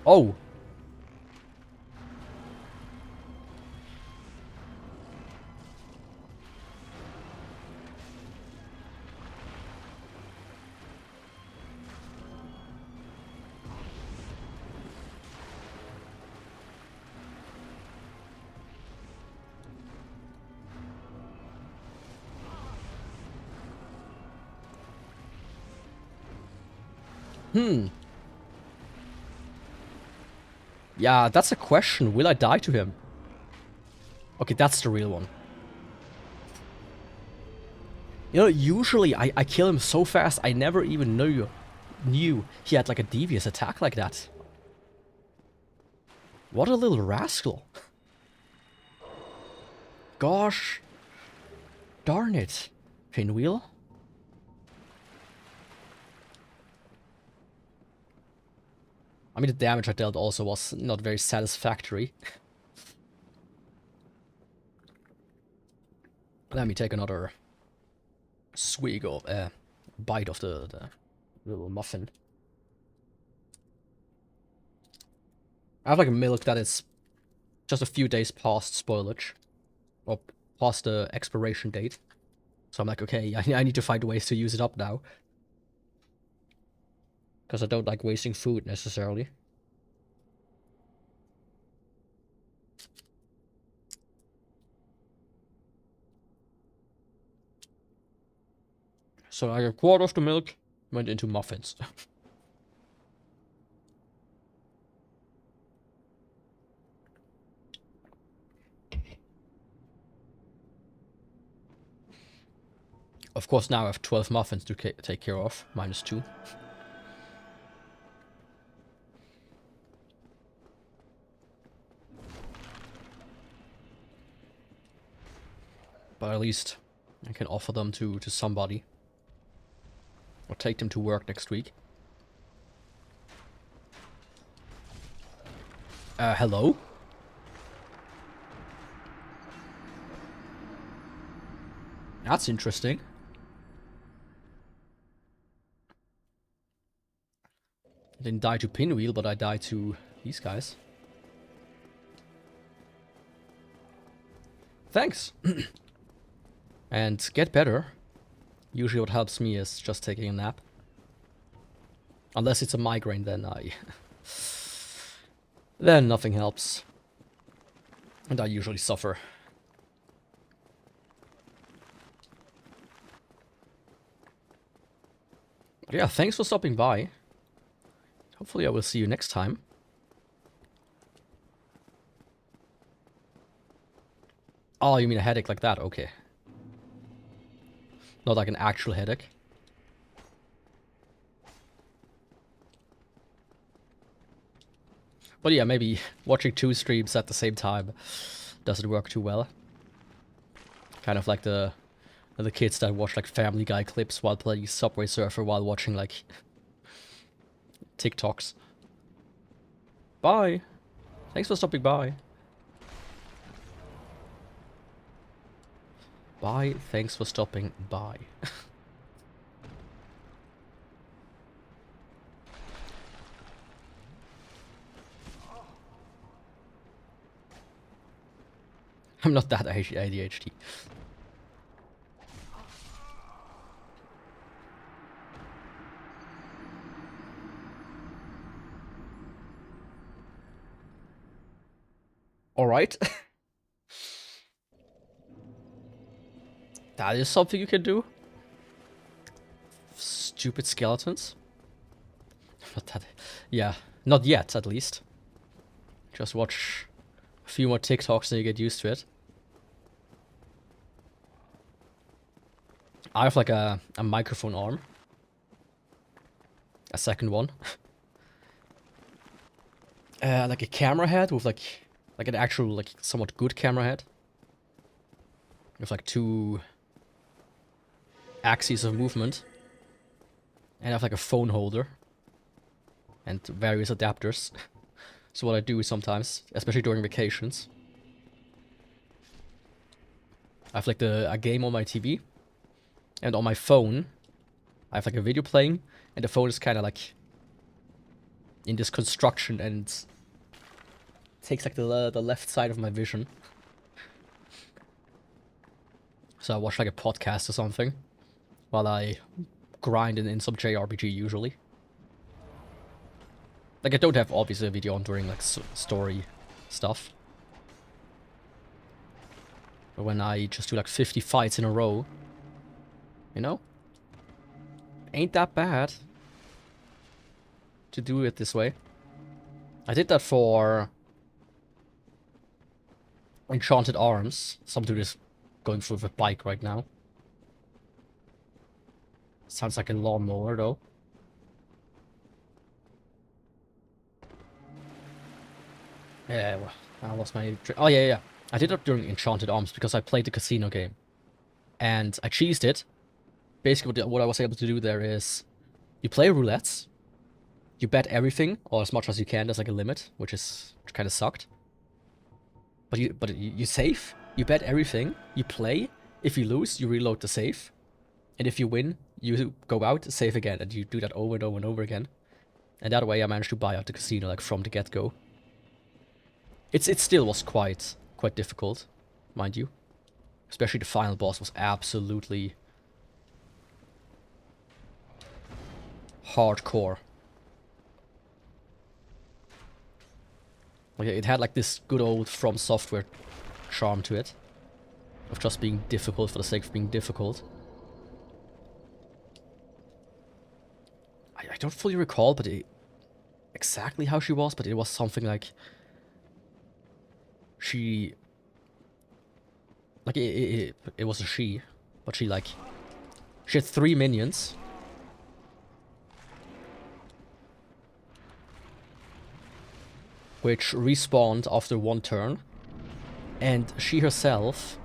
Oh! Yeah, that's a question. Will I die to him? Okay, that's the real one. You know, usually I kill him so fast, I never even knew he had like a devious attack like that. What a little rascal. Gosh. Darn it. Pinwheel. I mean, the damage I dealt also was not very satisfactory. Let me take another swig or bite of the little muffin. I have like a milk that is just a few days past spoilage. Or past the expiration date. So I'm like, okay, I need to find ways to use it up now. Because I don't like wasting food, necessarily. So like a quarter of the milk went into muffins. Of course, now I have 12 muffins to take care of, -2. But at least I can offer them to somebody. Or take them to work next week. Hello? That's interesting. I didn't die to Pinwheel, but I died to these guys. Thanks! And get better. Usually what helps me is just taking a nap. Unless it's a migraine, then then nothing helps. And I usually suffer. But yeah, thanks for stopping by. Hopefully I will see you next time. Oh, you mean a headache like that? Okay. Not like an actual headache. But yeah, maybe watching 2 streams at the same time doesn't work too well. Kind of like the kids that watch like Family Guy clips while playing Subway Surfer while watching like TikToks. Bye. Thanks for stopping by. Bye. Thanks for stopping by. I'm not that ADHD. Alright. That is something you can do. Stupid skeletons. Not that. Yeah, not yet, at least. Just watch a few more TikToks and you get used to it. I have like a microphone arm. A second one. Like a camera head with like an actual, like, somewhat good camera head. With like 2 axes of movement. And I have like a phone holder. And various adapters. So what I do sometimes, especially during vacations. I have like a game on my TV. And on my phone, I have like a video playing. And the phone is kind of like in this construction and takes like the left side of my vision. So I watch like a podcast or something while I grind in some JRPG usually. Like I don't have obviously a video on during like story stuff. But when I just do like 50 fights in a row, you know? Ain't that bad to do it this way. I did that for Enchanted Arms. Some dude is going through with a bike right now. Sounds like a lawnmower though. Yeah, well, I lost my... Oh yeah. I did that during Enchanted Arms because I played the casino game. And I cheesed it. Basically what I was able to do there is you play roulettes. You bet everything, or as much as you can. There's like a limit, which kind of sucked. But you save, you bet everything, you play. If you lose, you reload the save. And if you win, you go out, save again, and you do that over and over and over again. And that way I managed to buy out the casino like from the get-go. It still was quite difficult, mind you. Especially the final boss was absolutely hardcore. Like, it had like this good old From Software charm to it. Of just being difficult for the sake of being difficult. I don't fully recall exactly how she was, but it was something like... She... Like, it was a she, but she had 3 minions. Which respawned after 1 turn. And she herself...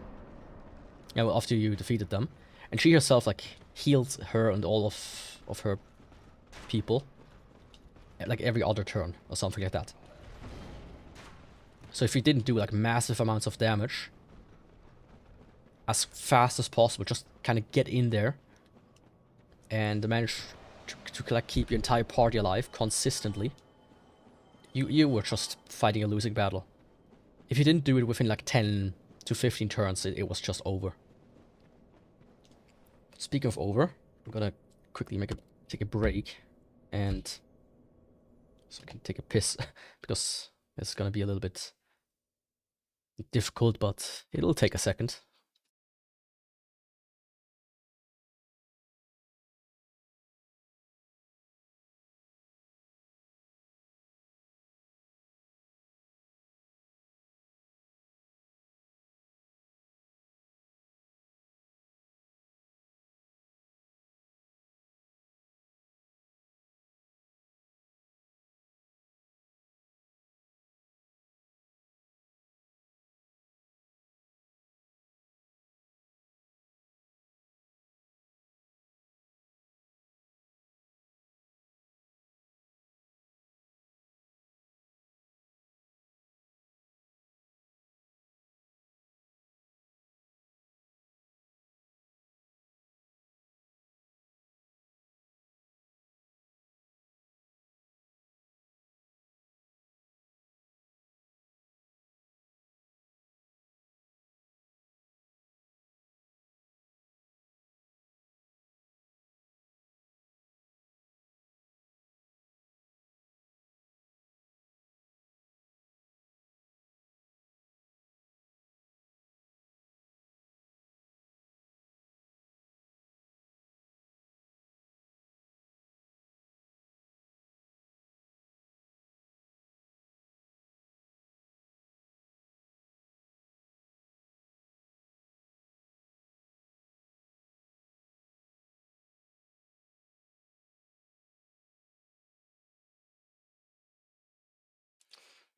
Yeah, well, after you defeated them. And she herself, like, healed her and all of her people. Like, every other turn, or something like that. So if you didn't do, like, massive amounts of damage... as fast as possible, just kind of get in there. And manage to like, keep your entire party alive consistently. You were just fighting a losing battle. If you didn't do it within like 10 to 15 turns, it was just over. Speaking of over, I'm gonna quickly take a break and So I can take a piss, because it's gonna be a little bit difficult, but it'll take a second.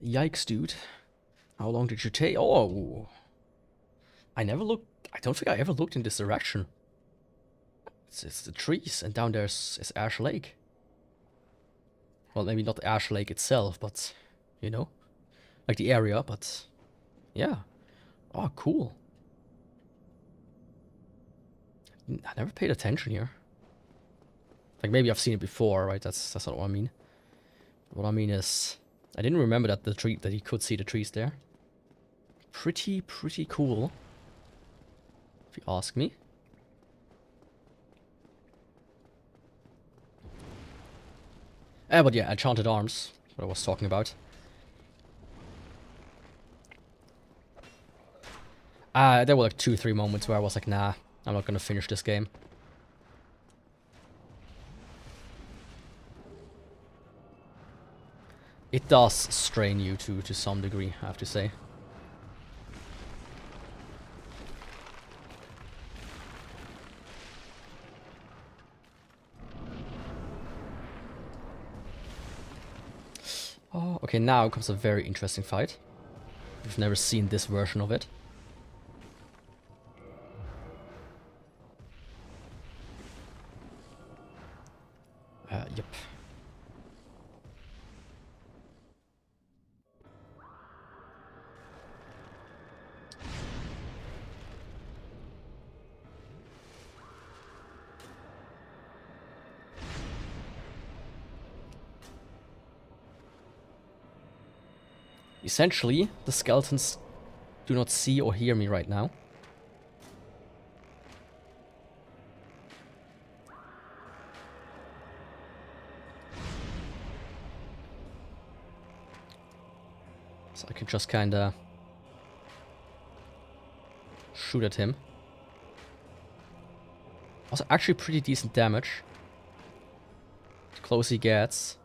Yikes, dude. How long did you take? Oh, I never looked. I don't think I ever looked in this direction. It's the trees, and down there's Ash Lake. Well, maybe not Ash Lake itself, but you know, like the area. But yeah. Oh, cool. I never paid attention here. Like maybe I've seen it before, right? That's not what I mean. What I mean is, I didn't remember that that you could see the trees there. Pretty cool, if you ask me. But yeah, enchanted arms, what I was talking about. There were like 2-3 moments where I was like, nah, I'm not gonna finish this game. It does strain you to some degree, I have to say. Oh, okay, now comes a very interesting fight. We've never seen this version of it. Yep. Essentially, the skeletons do not see or hear me right now. So I can just kinda shoot at him. Also, actually pretty decent damage. The closer he gets.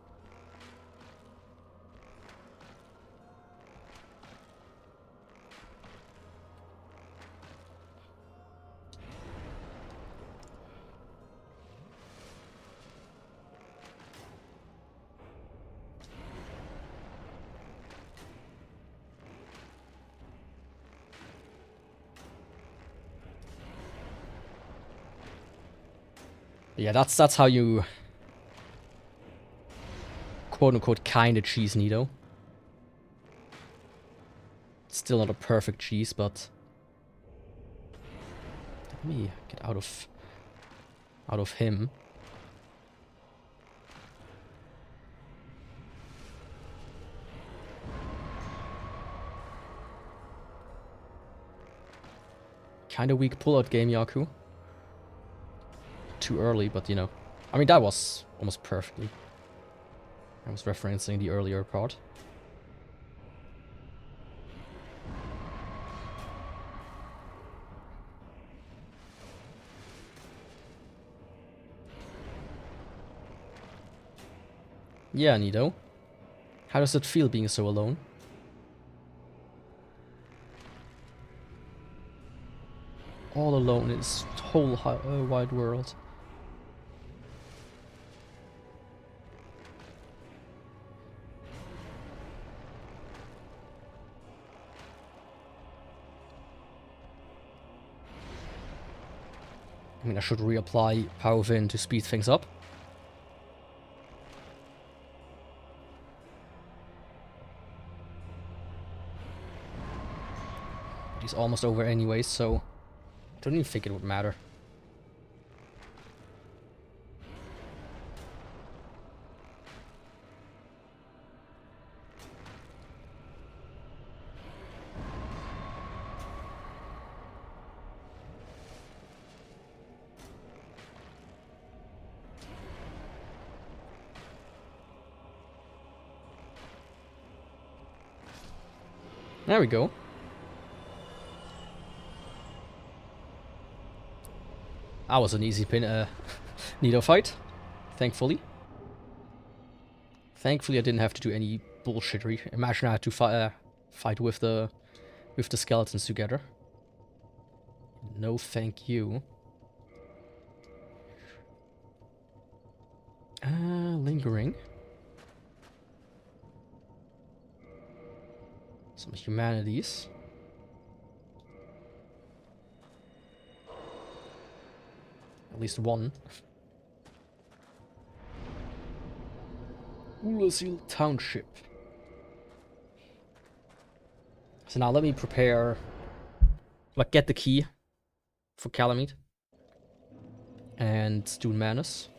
Yeah, that's how you quote-unquote kinda cheese Nido. Still not a perfect cheese, but let me get out of him. Kinda weak pullout game, Yaku. Too early, but you know. I mean, that was almost perfectly. I was referencing the earlier part. Yeah, Nido. How does it feel being so alone? All alone in this whole wide world. I mean, I should reapply Power Vin to speed things up. He's almost over anyways, so I don't even think it would matter. There we go. That was an easy Nido fight, thankfully. Thankfully, I didn't have to do any bullshittery. Imagine I had to fight with the skeletons together. No, thank you. Lingering. Some humanities. At least one. Ulasil Township. So now let me prepare, like, get the key for Calamite and Dune Manus.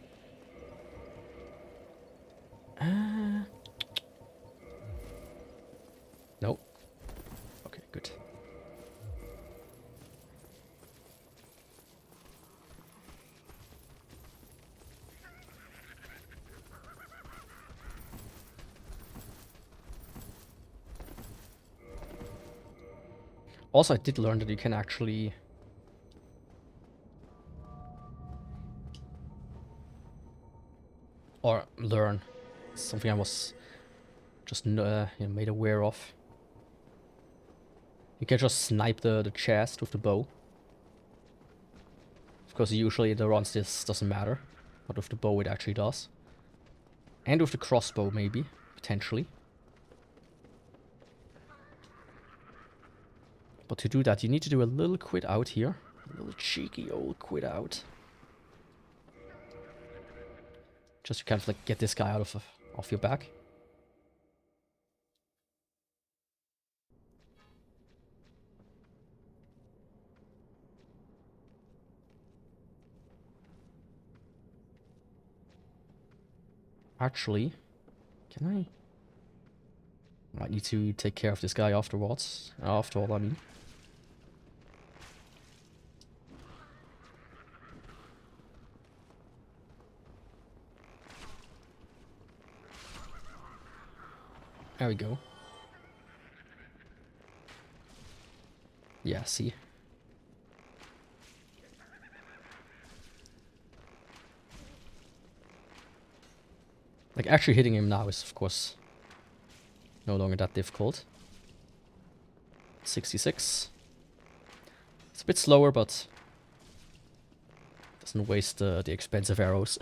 Nope. Okay, good. Also, I did learn that you can actually learn something I was just made aware of. You can just snipe the chest with the bow. Of course, usually the runs this doesn't matter, but with the bow it actually does. And with the crossbow, maybe, potentially. But to do that, you need to do a little quit out here. A little cheeky old quit out. Just to kind of like get this guy out of off your back. Actually, can I? Might need to take care of this guy afterwards. After all, I mean. There we go. Yeah, see. Like, actually hitting him now is, of course, no longer that difficult. 66. It's a bit slower, but doesn't waste the expensive arrows.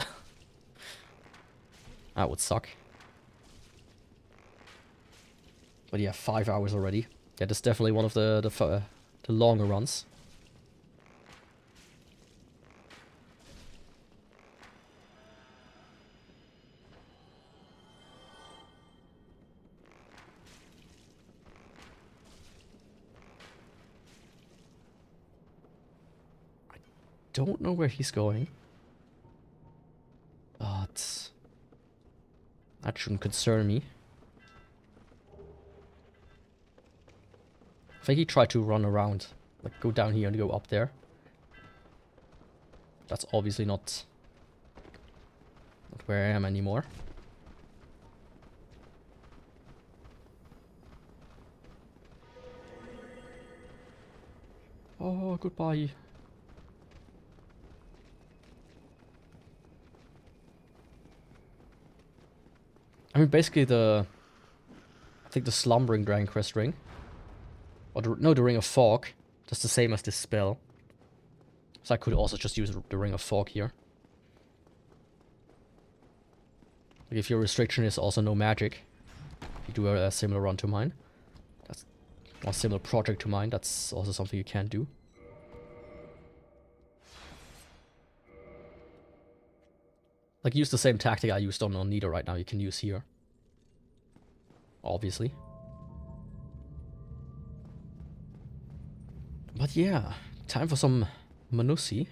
That would suck. But yeah, 5 hours already. Yeah, that's definitely one of the longer runs. Don't know where he's going, but that shouldn't concern me. I think he tried to run around, like go down here and go up there. That's obviously not where I am anymore. Oh, goodbye. I mean, basically I think the Slumbering Dragon Quest ring, or no, the Ring of Fog, just the same as this spell. So I could also just use the Ring of Fog here. Like if your restriction is also no magic, you do a similar run to mine. That's or a similar project to mine. That's also something you can do. Like use the same tactic I used on Nida right now. You can use here. Obviously. But yeah, time for some Manussi.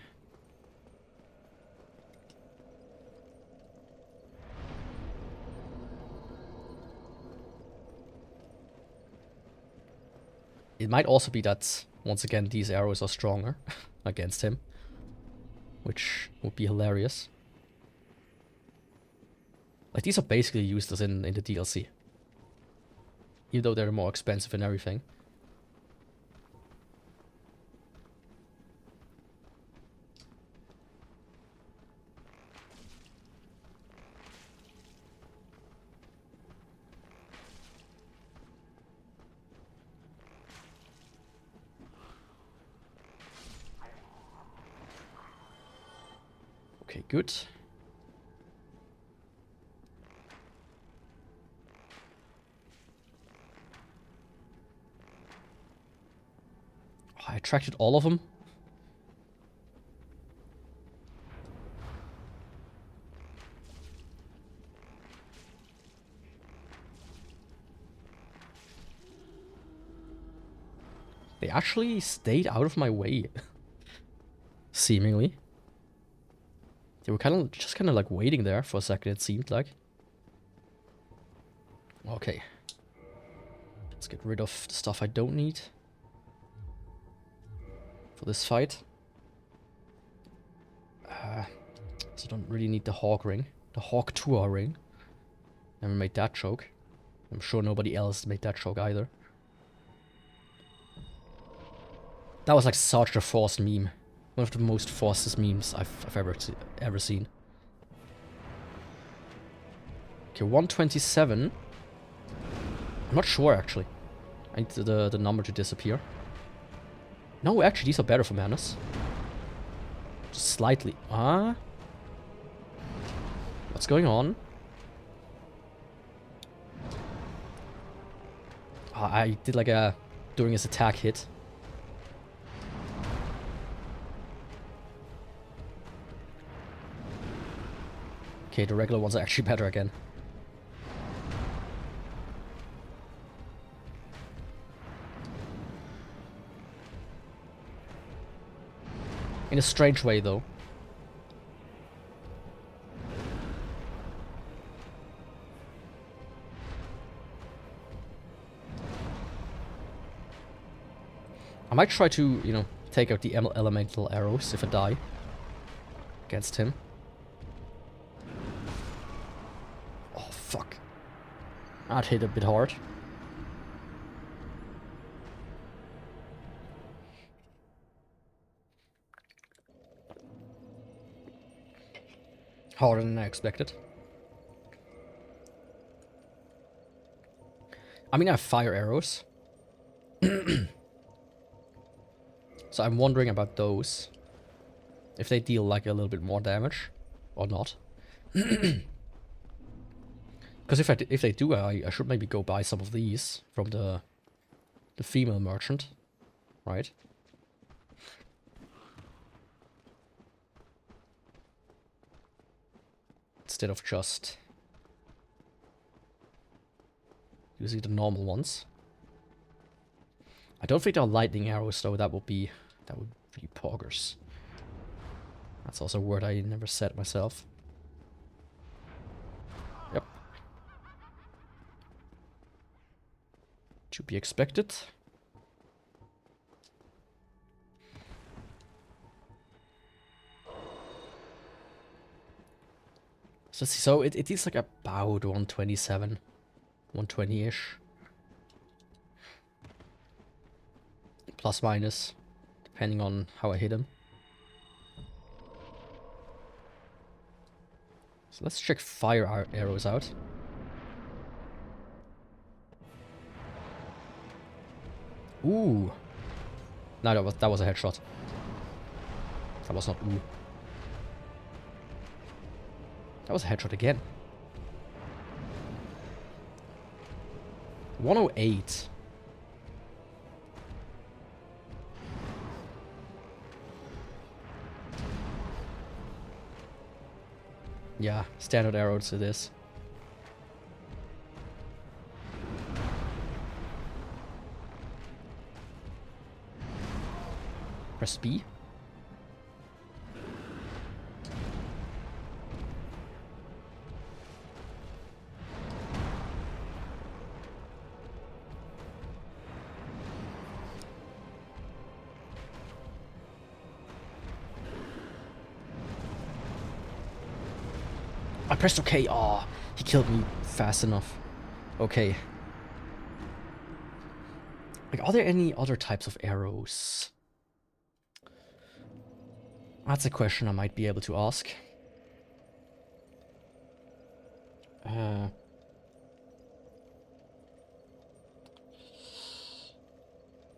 It might also be that, once again, these arrows are stronger against him. Which would be hilarious. Like, these are basically useless in the DLC. Even though they're more expensive and everything. Okay, good. Oh, I attracted all of them. They actually stayed out of my way. Seemingly. They were just kind of like waiting there for a second, it seemed like. Okay. Let's get rid of the stuff I don't need for this fight. So don't really need the Hawk ring. The Hawk Tour ring. Never made that joke. I'm sure nobody else made that joke either. That was like such a forced meme. One of the most forced memes I've ever seen. Okay, 127. I'm not sure actually. I need the number to disappear. No, actually these are better for Manus. Just slightly. What's going on? I did like a during his attack hit. Okay, the regular ones are actually better again. In a strange way, though. I might try to, you know, take out the elemental arrows if I die against him. Oh, fuck. That hit a bit hard. Harder than I expected. I mean, I have fire arrows. So I'm wondering about those. If they deal like a little bit more damage or not. Because if they do, I should maybe go buy some of these from the female merchant, right? Instead of just using the normal ones. I don't think they're lightning arrows though. That would be poggers. That's also a word I never said myself. Yep. To be expected. So it is like about 127, 120-ish. Plus minus, depending on how I hit him. So let's check fire arrows out. Ooh. No, that was a headshot. That was not ooh. That was a headshot again. 108. Yeah, standard arrows it is. Press B. I pressed OK. Oh, he killed me fast enough. Okay. Like, are there any other types of arrows? That's a question I might be able to ask.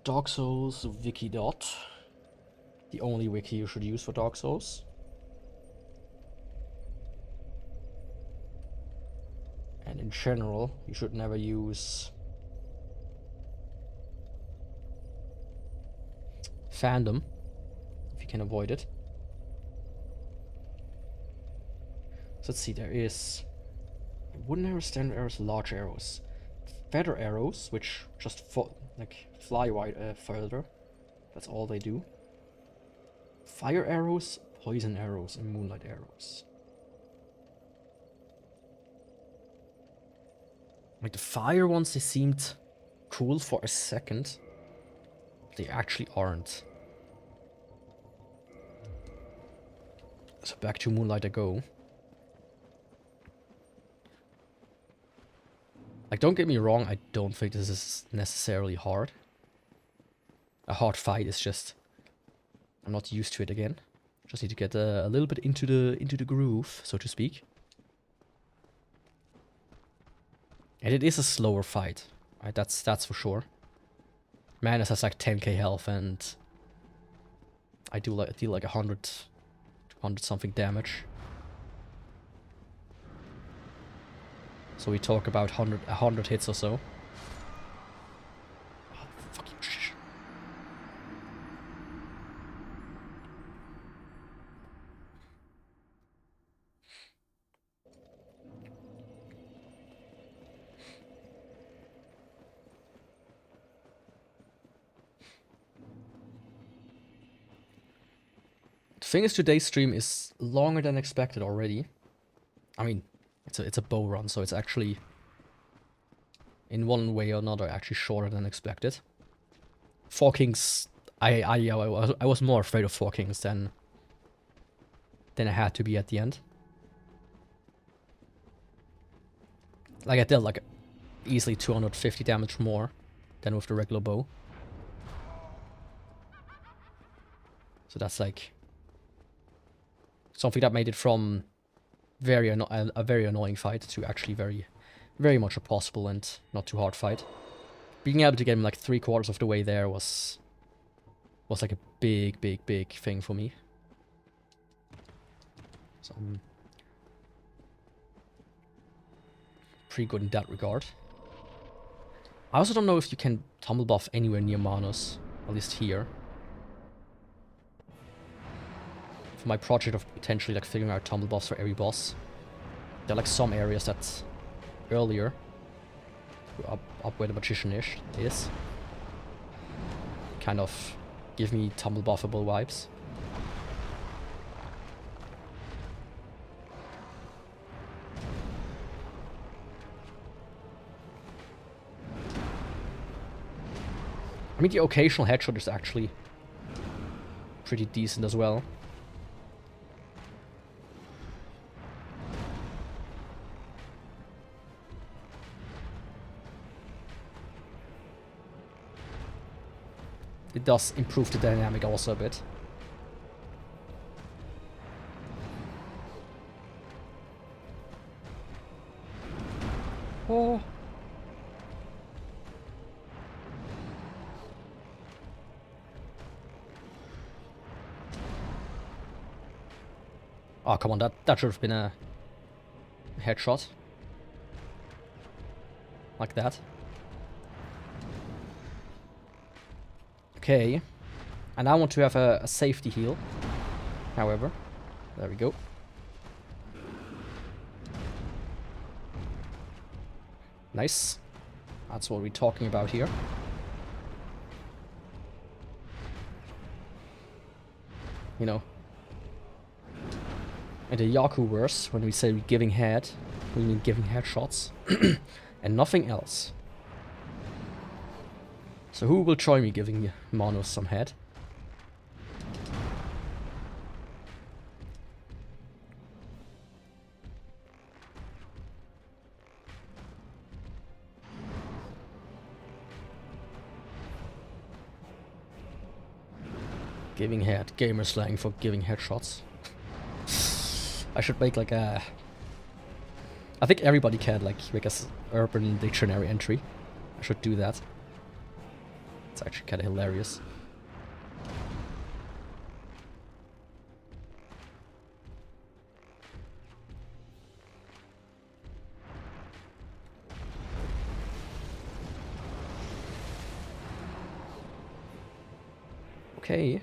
Dark Souls wiki dot. The only wiki you should use for Dark Souls. And in general, you should never use fandom if you can avoid it. So let's see, there is wooden arrows, standard arrows, large arrows, feather arrows, which just fly wide further. That's all they do. Fire arrows, poison arrows, and moonlight arrows. Like the fire ones, they seemed cool for a second. They actually aren't. So back to moonlight I go. Like, don't get me wrong, I don't think this is necessarily hard. A hard fight is just, I'm not used to it again. Just need to get a little bit into the groove, so to speak. And it is a slower fight, right? That's for sure. Manus has like 10k health, and I deal like 100 something damage. So we talk about 100 hits or so. Oh, fuck you. The thing is, today's stream is longer than expected already. I mean, it's a bow run, so it's actually, in one way or another, actually shorter than expected. Four Kings, I was more afraid of Four Kings than I had to be at the end. Like, I dealt like easily 250 damage more than with the regular bow. So that's like something that made it from a very annoying fight to actually very much a possible and not too hard fight. Being able to get him like 3/4 of the way there was like a big thing for me. So I'm pretty good in that regard. I also don't know if you can tumble buff anywhere near Manus, at least here. For my project of potentially like figuring out tumble buffs for every boss, there are like some areas that earlier, up where the magician is, kind of give me tumble buffable vibes. I mean, the occasional headshot is actually pretty decent as well. it does improve the dynamic also a bit. Oh. Oh, come on, that should have been a headshot. Like that. Okay. And I want to have a safety heal. However. There we go. Nice. That's what we're talking about here. You know. In the Yaku-verse, when we say giving head, we mean giving headshots. And nothing else. So who will join me giving Manos some head? Giving head, gamer slang for giving headshots. I should make like a... I think everybody can like make a urban dictionary entry. I should do that. It's actually kind of hilarious. Okay.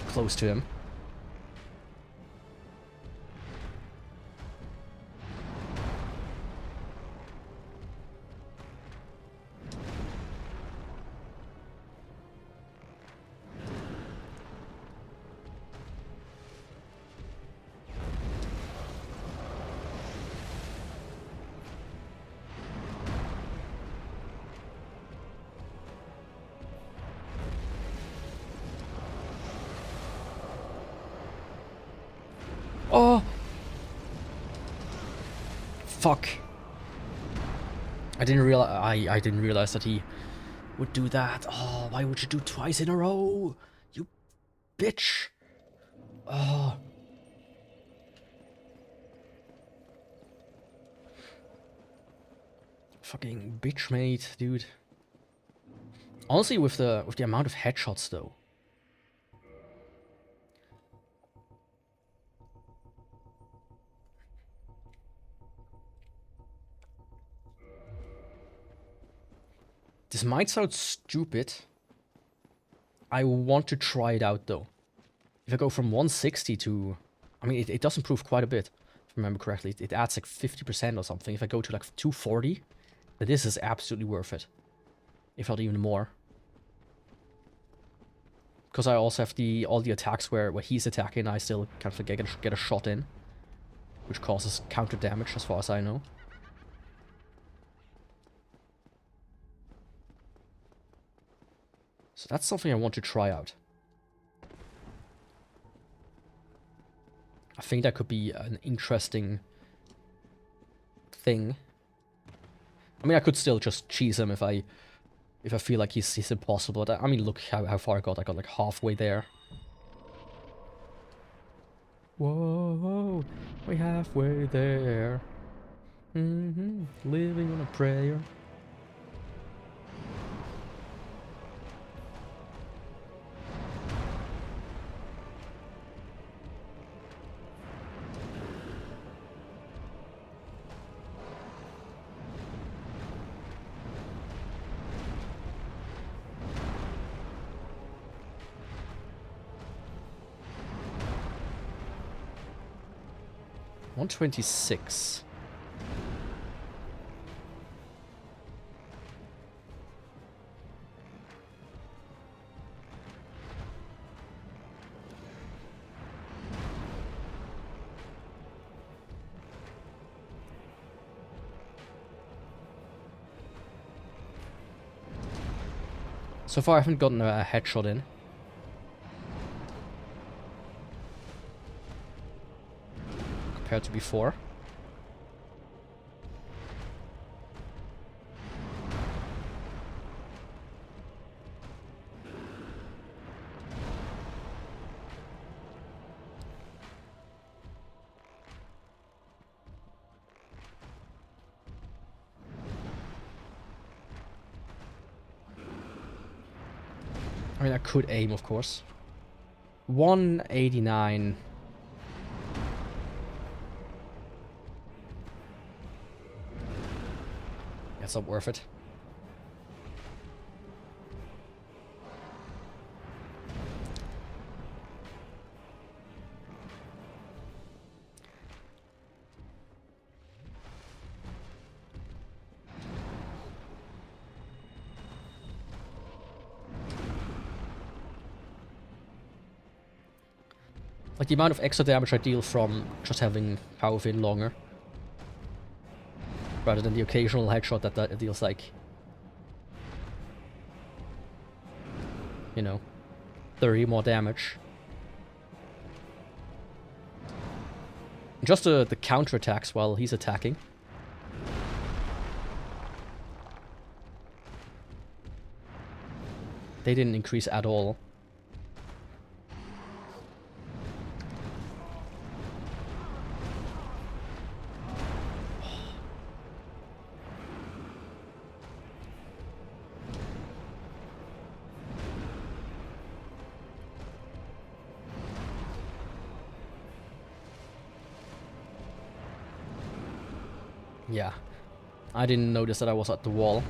Close to him. Oh! Fuck. I didn't realize that he would do that. Oh, why would you do twice in a row? You bitch. Oh. Fucking bitch mate, dude. Honestly, with the amount of headshots though. This might sound stupid. I want to try it out though. If I go from 160 to... I mean, it does improve quite a bit. If I remember correctly, it adds like 50% or something. If I go to like 240, then this is absolutely worth it. If not even more. Because I also have all the attacks where he's attacking, I still kind of get a shot in. Which causes counter damage as far as I know. So that's something I want to try out. I think that could be an interesting thing. I mean, I could still just cheese him if I feel like he's impossible. I mean, look how far I got. I got like halfway there. Whoa, we halfway there. Living on a prayer. $126. So far I haven't gotten a headshot in. Compared to before. I mean, I could aim, of course. 189. It's not worth it. Like the amount of extra damage I deal from just having power fin longer. Rather than the occasional headshot that deals like, you know, 30 more damage. Just the counter attacks while he's attacking. They didn't increase at all. Yeah, I didn't notice that I was at the wall.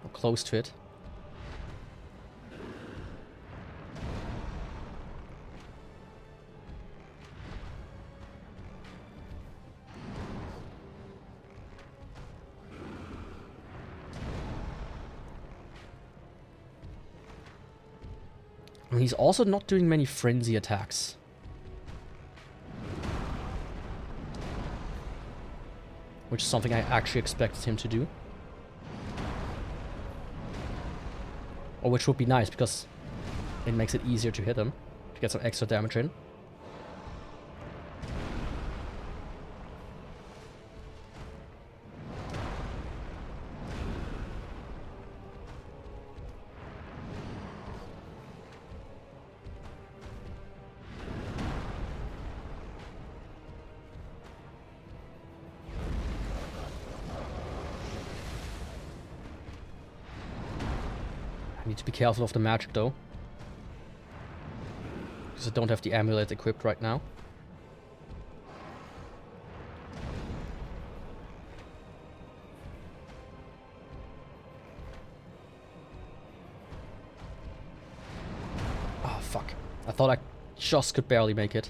Or close to it. And he's also not doing many frenzy attacks. Which is something I actually expected him to do. Or which would be nice, because it makes it easier to hit him. To get some extra damage in. Need to be careful of the magic though. Because I don't have the amulet equipped right now. Oh fuck. I thought I just could barely make it.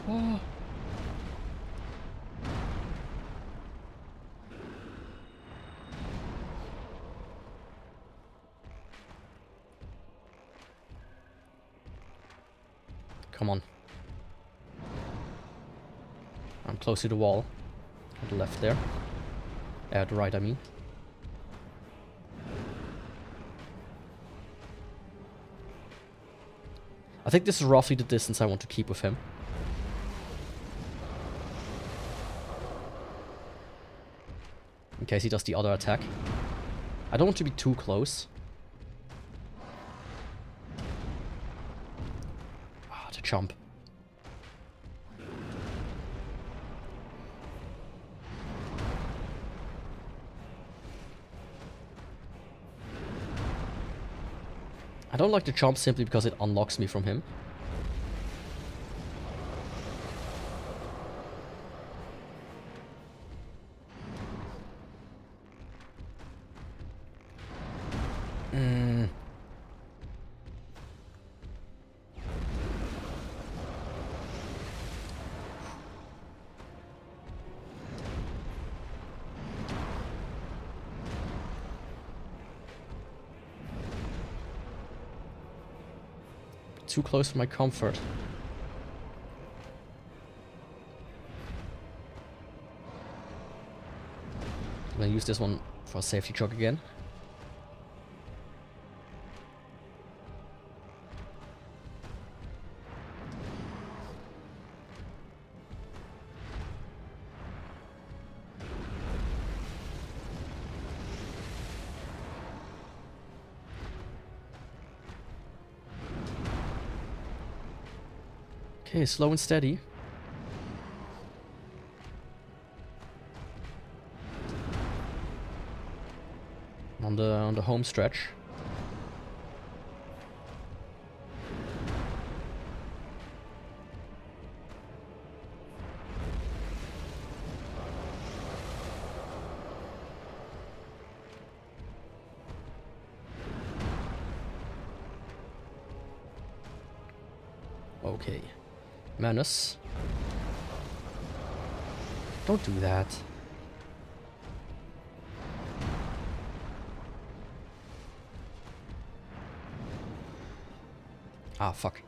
Oh. Come on. I'm close to the wall. On the left there. The right, I mean. I think this is roughly the distance I want to keep with him. In case he does the other attack. I don't want to be too close. Ah, to jump. I don't like the jump simply because it unlocks me from him. too close for my comfort. I'm gonna use this one for a safety choke again. Okay, slow and steady. On the home stretch. Okay. Manus. Don't do that. Ah, fuck.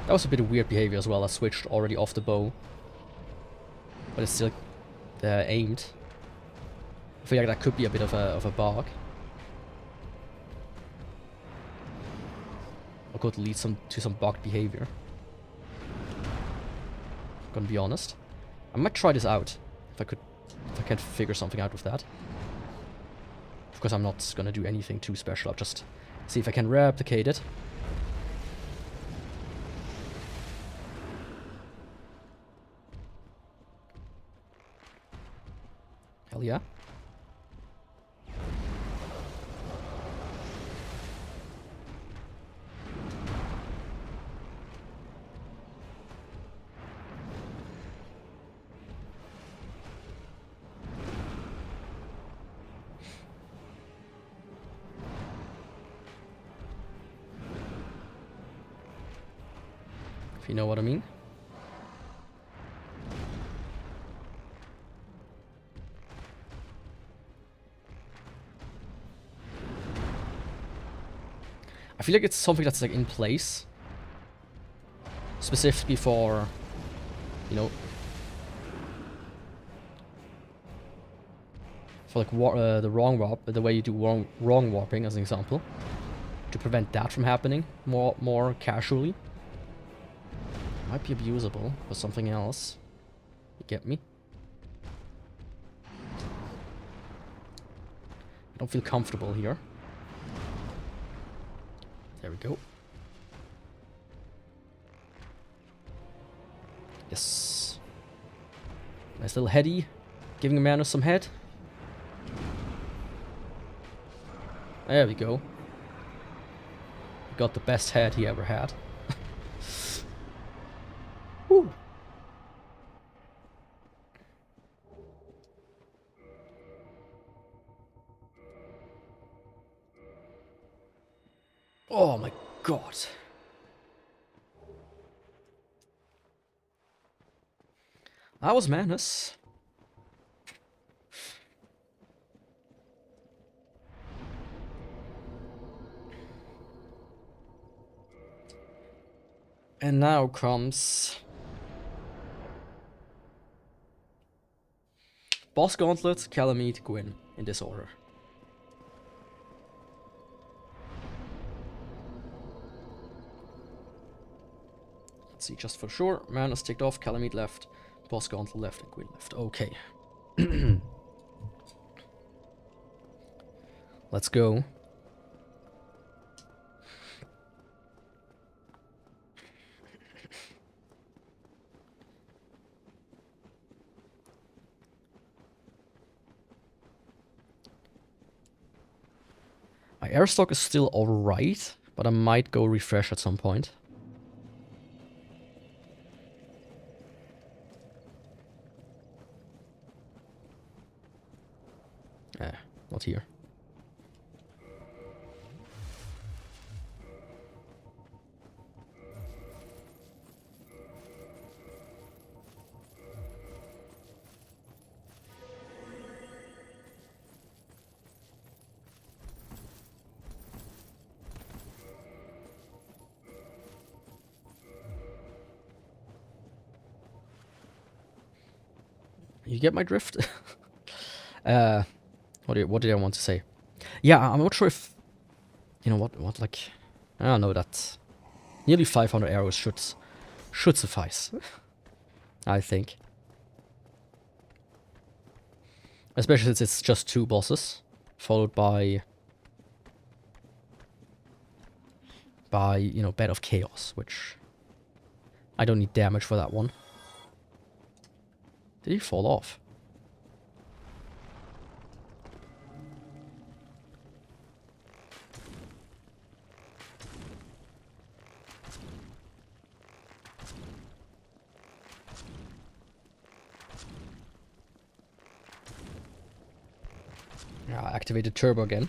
That was a bit of weird behavior as well. I switched already off the bow. But it's still aimed. I feel like that could be a bit of a bug. Or could lead to some bugged behavior. Gonna be honest. I might try this out. If I can figure something out with that. Of course I'm not gonna do anything too special. I'll just see if I can replicate it. Hell yeah. If you know what I mean. I feel like it's something that's like in place. Specifically for, you know, for like the wrong warp, the way you do wrong warping as an example. To prevent that from happening more casually. Might be abusable for something else. You get me? I don't feel comfortable here. There we go. Yes. Nice little heady. Giving Manus some head. There we go. Got the best head he ever had. Woo. Oh my god. That was Manus. And now comes Boss Gauntlet, Calamite, Gwyn, in this order. Let's see, just for sure. Manus ticked off, Calamite left, Boss Gauntlet left, and Gwyn left. Okay. Let's go. My air stock is still alright, but I might go refresh at some point. Not here. You get my drift? What did I want to say? Yeah, I'm not sure if... You know what, like... I don't know, that... Nearly 500 arrows should suffice. I think. Especially since it's just 2 bosses. Followed by, you know, Bed of Chaos, which... I don't need damage for that one. Did he fall off? Yeah, I activated turbo again.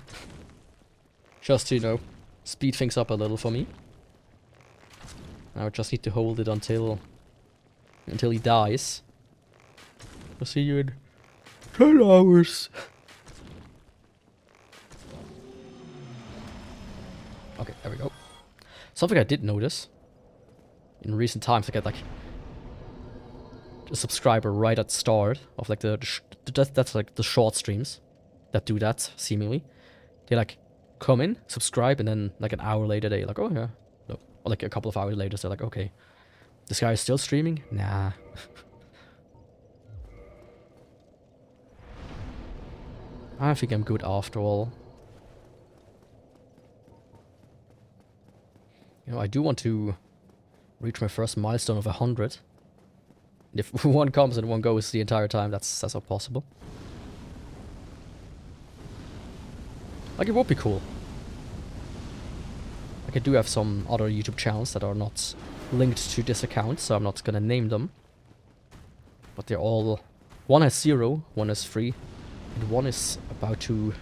Just to, you know, speed things up a little for me. Now I just need to hold it until he dies. I'll see you in 10 hours. Okay, there we go. Something I did notice in recent times, I get like a subscriber right at the start of like that's like the short streams that do that seemingly. They like come in, subscribe, and then like an hour later they like, oh yeah, no. Or like a couple of hours later they're like, okay, this guy is still streaming? Nah. I think I'm good after all. You know, I do want to reach my first milestone of 100. And if one comes and one goes the entire time, that's not possible. Like, it would be cool. Like, I do have some other YouTube channels that are not linked to this account, so I'm not gonna name them. But they're all... One has 0, one has 3, and one is about to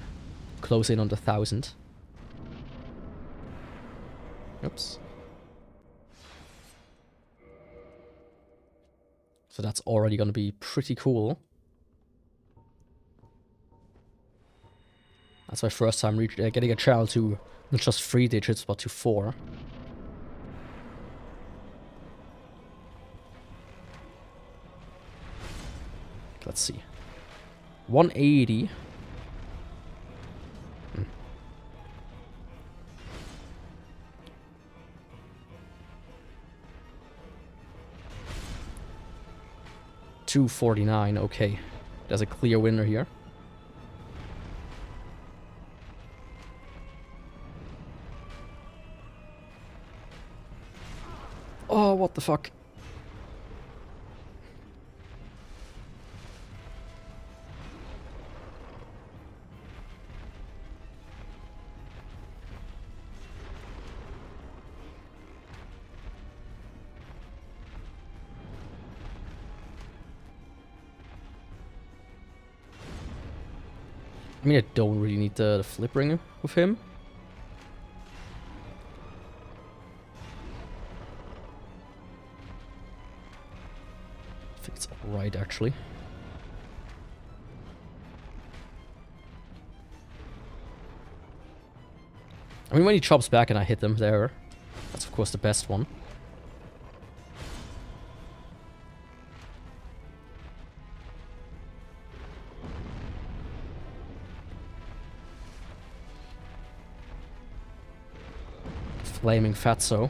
close in on the 1,000. Oops. So that's already gonna be pretty cool. That's my first time getting a channel to not just 3 digits, but to 4. Let's see. 180. Hmm. $249, okay. There's a clear winner here. Oh, what the fuck? I mean, I don't really need the flip ring with him. I think it's alright, actually. I mean, when he chops back and I hit them there, that's of course the best one. Flaming fatso.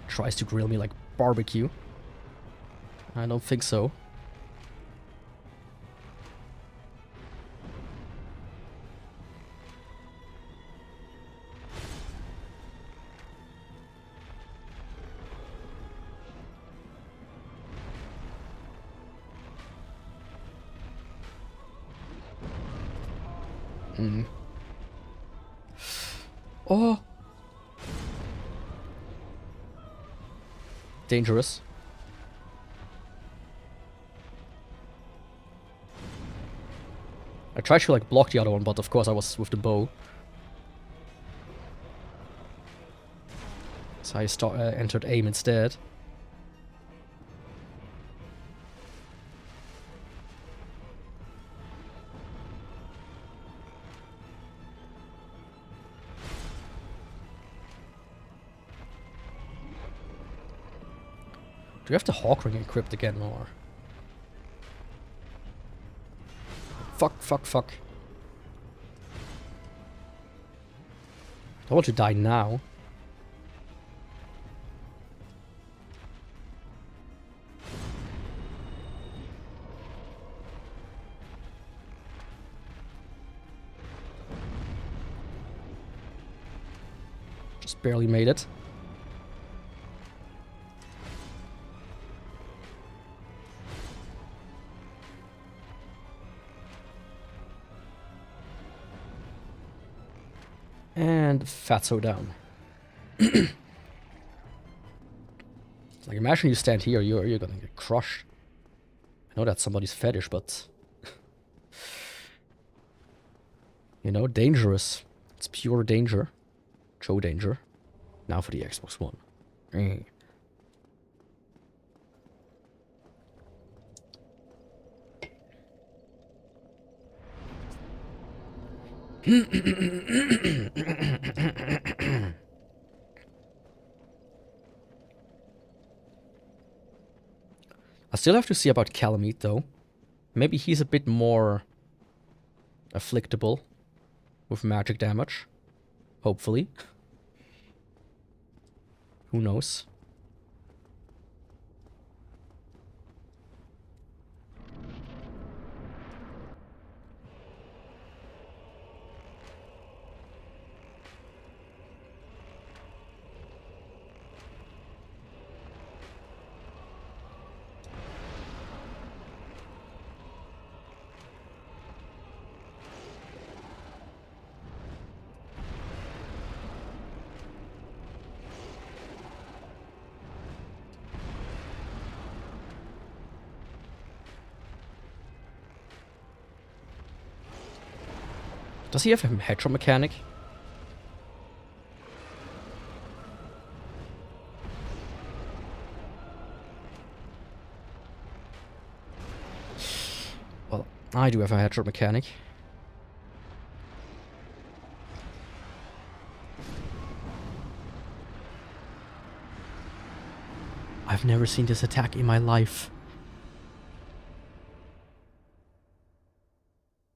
Tries to grill me like barbecue. I don't think so. Hmm. Oh! Dangerous. I tried to like block the other one, but of course I was with the bow. So I entered aim instead. we have the Hawk Ring equipped again, or? Fuck, fuck, fuck. I want to die now. Just barely made it. And Fatso down. It's like, imagine you stand here, you're gonna get crushed. I know that's somebody's fetish, but you know, dangerous. It's pure danger. Joe danger. Now for the Xbox One. I still have to see about Calamite though. Maybe he's a bit more afflictable with magic damage. Hopefully. Who knows? Does he have a headshot mechanic? Well, I do have a headshot mechanic. I've never seen this attack in my life.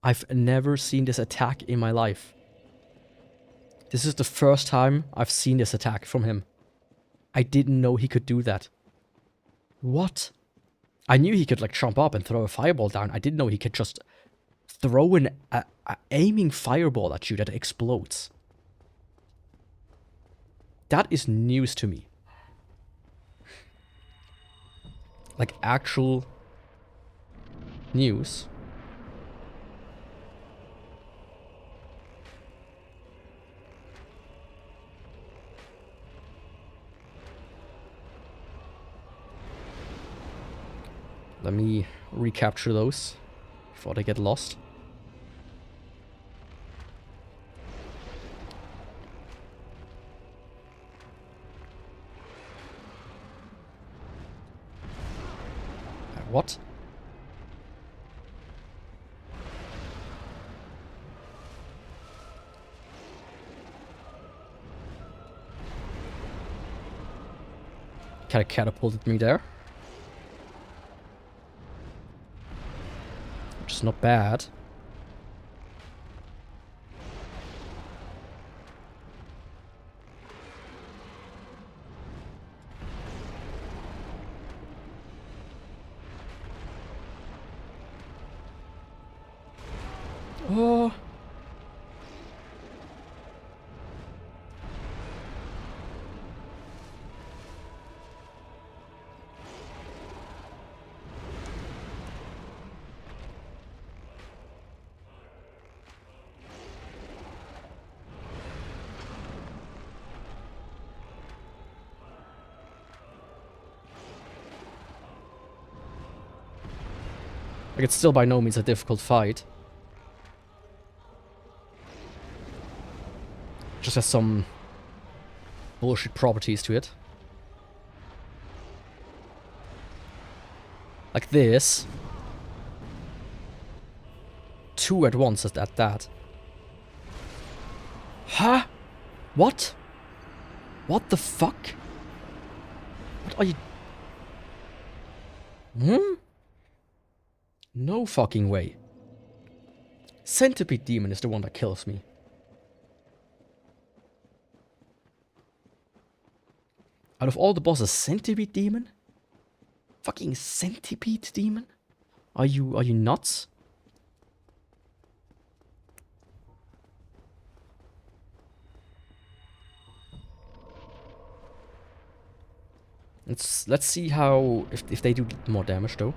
I've never seen this attack in my life. This is the first time I've seen this attack from him. I didn't know he could do that. What? I knew he could like jump up and throw a fireball down. I didn't know he could just throw an aiming fireball at you that explodes. That is news to me. Like actual news. Let me recapture those before they get lost. What? Kind of catapulted me there. Which is not bad. Oh. Like, it's still by no means a difficult fight. Just has some bullshit properties to it. Like this. 2 at once at that. Huh? What? What the fuck? What are you... Hmm? No fucking way. Centipede Demon is the one that kills me. Out of all the bosses, Centipede Demon? Fucking Centipede Demon? Are you nuts? Let's see how if they do more damage though.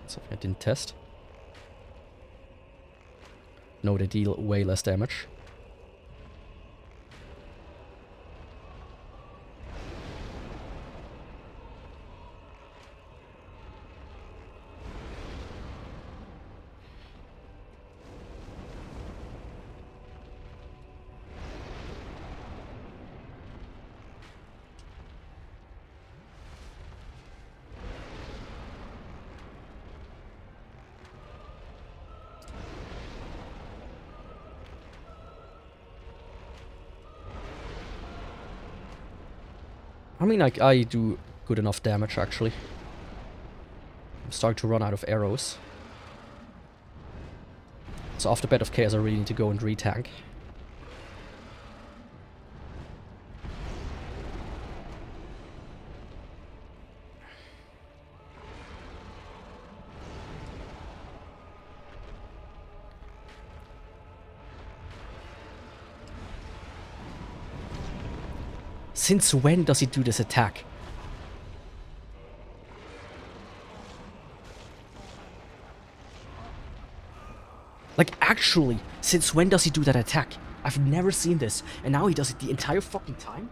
Something I didn't test. No, they deal way less damage. I mean, like, I do good enough damage, actually. I'm starting to run out of arrows. So after Bed of Chaos, I really need to go and re-tank. Since when does he do this attack? Like, actually, since when does he do that attack? I've never seen this, and now he does it the entire fucking time?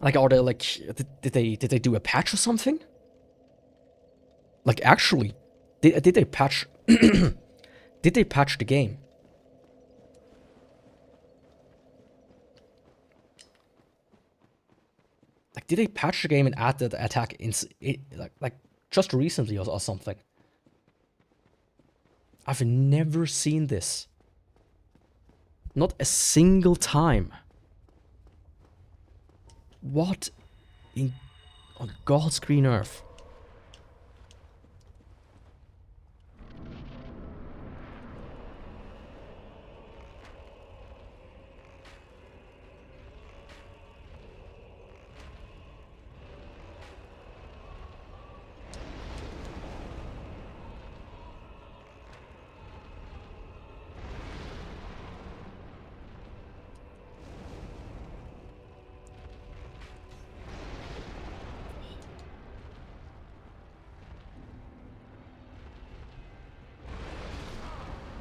Like, are they like, did they do a patch or something? Like, actually, did they patch? Did they patch the game? Like, did they patch the game and add the attack in like just recently or something? I've never seen this. Not a single time. What in on God's green earth?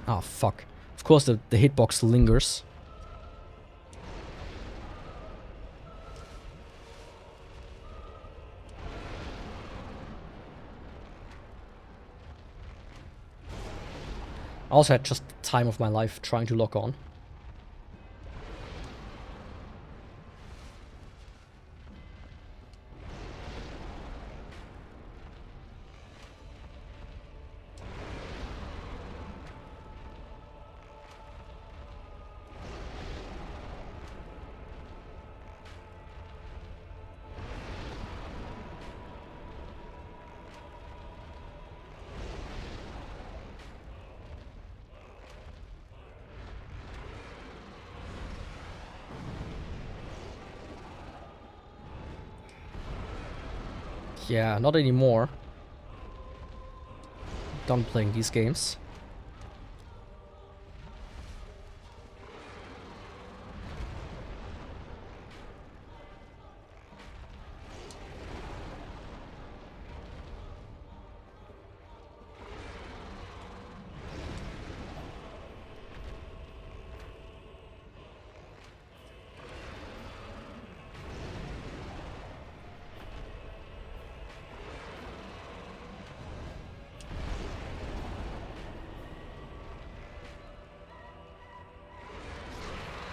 Ah, fuck. Of course the hitbox lingers. I also had just the time of my life trying to lock on. Yeah, not anymore. Done playing these games.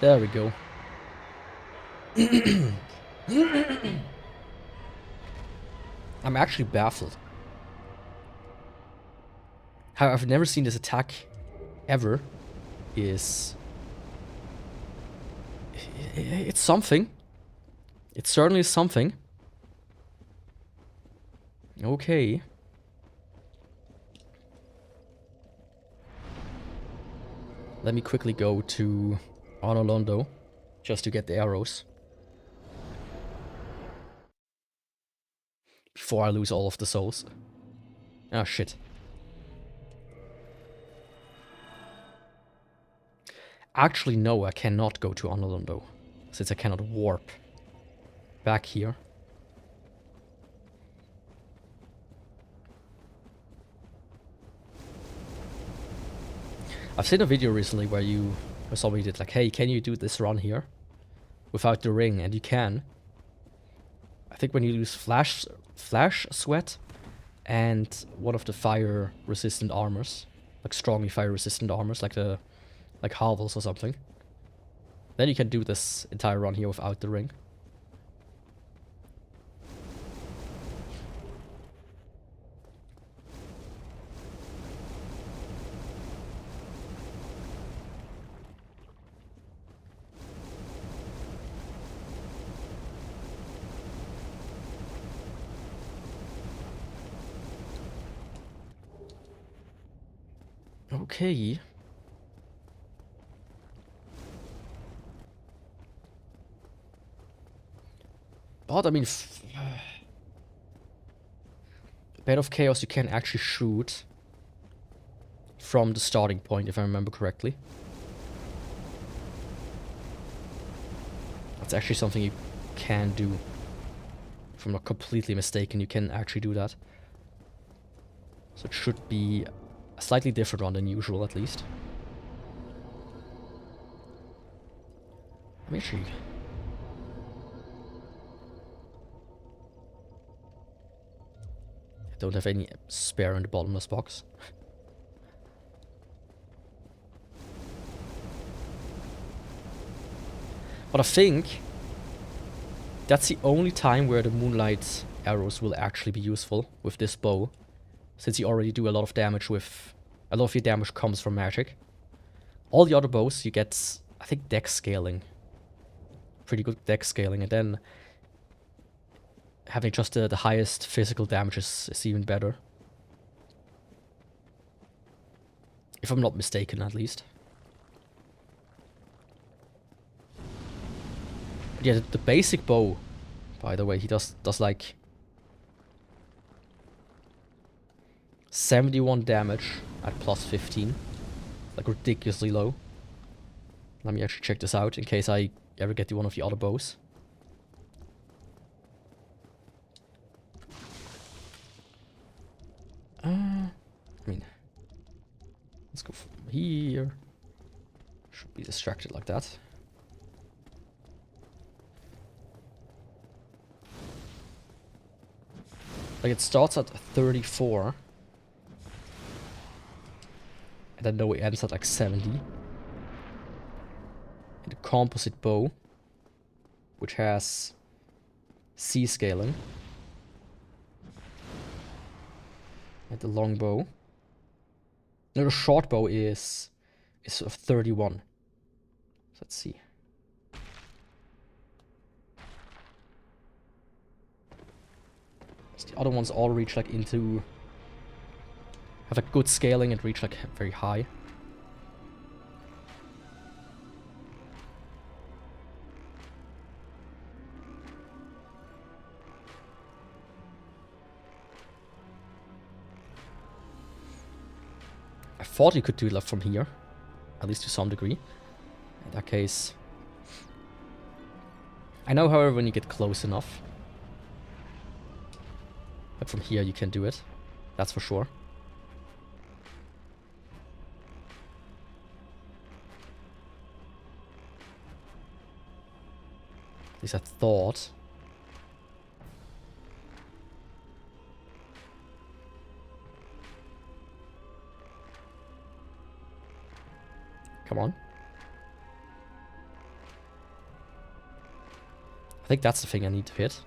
There we go. I'm actually baffled. How I've never seen this attack ever is It's something. It certainly is something. Okay. Let me quickly go to Honorlondo just to get the arrows. Before I lose all of the souls. Ah, shit. Actually, no, I cannot go to Honorlondo, since I cannot warp back here. I've seen a video recently where somebody did like, hey, can you do this run here without the ring? And you can. I think when you use flash sweat and one of the fire resistant armors, like strongly fire resistant armors, like Hovels or something, then you can do this entire run here without the ring. Okay. But I mean, Bed of Chaos you can actually shoot from the starting point, if I remember correctly. That's actually something you can do. If I'm not completely mistaken, you can actually do that. So it should be a slightly different one than usual, at least. Let me actually... I don't have any spare in the bottomless box. But I think that's the only time where the moonlight arrows will actually be useful with this bow. Since you already do a lot of damage with... A lot of your damage comes from magic. All the other bows you get, I think, dex scaling. Pretty good dex scaling, and then having just the highest physical damage is even better. If I'm not mistaken, at least. But yeah, the basic bow, by the way, he does like 71 damage at plus 15. Like ridiculously low. Let me actually check this out in case I ever get to one of the other bows. I mean, let's go from here. Should be distracted like that. Like it starts at 34. And then though it ends at like 70. And the composite bow, which has C scaling. And the long bow. No, the short bow is of 31. So let's see. So the other ones all reach like into... have like good scaling and reach like very high. I thought you could do it like from here, at least to some degree. In that case, I know, however, when you get close enough, but from here you can do it. That's for sure. At least I thought. Come on. I think that's the thing I need to hit.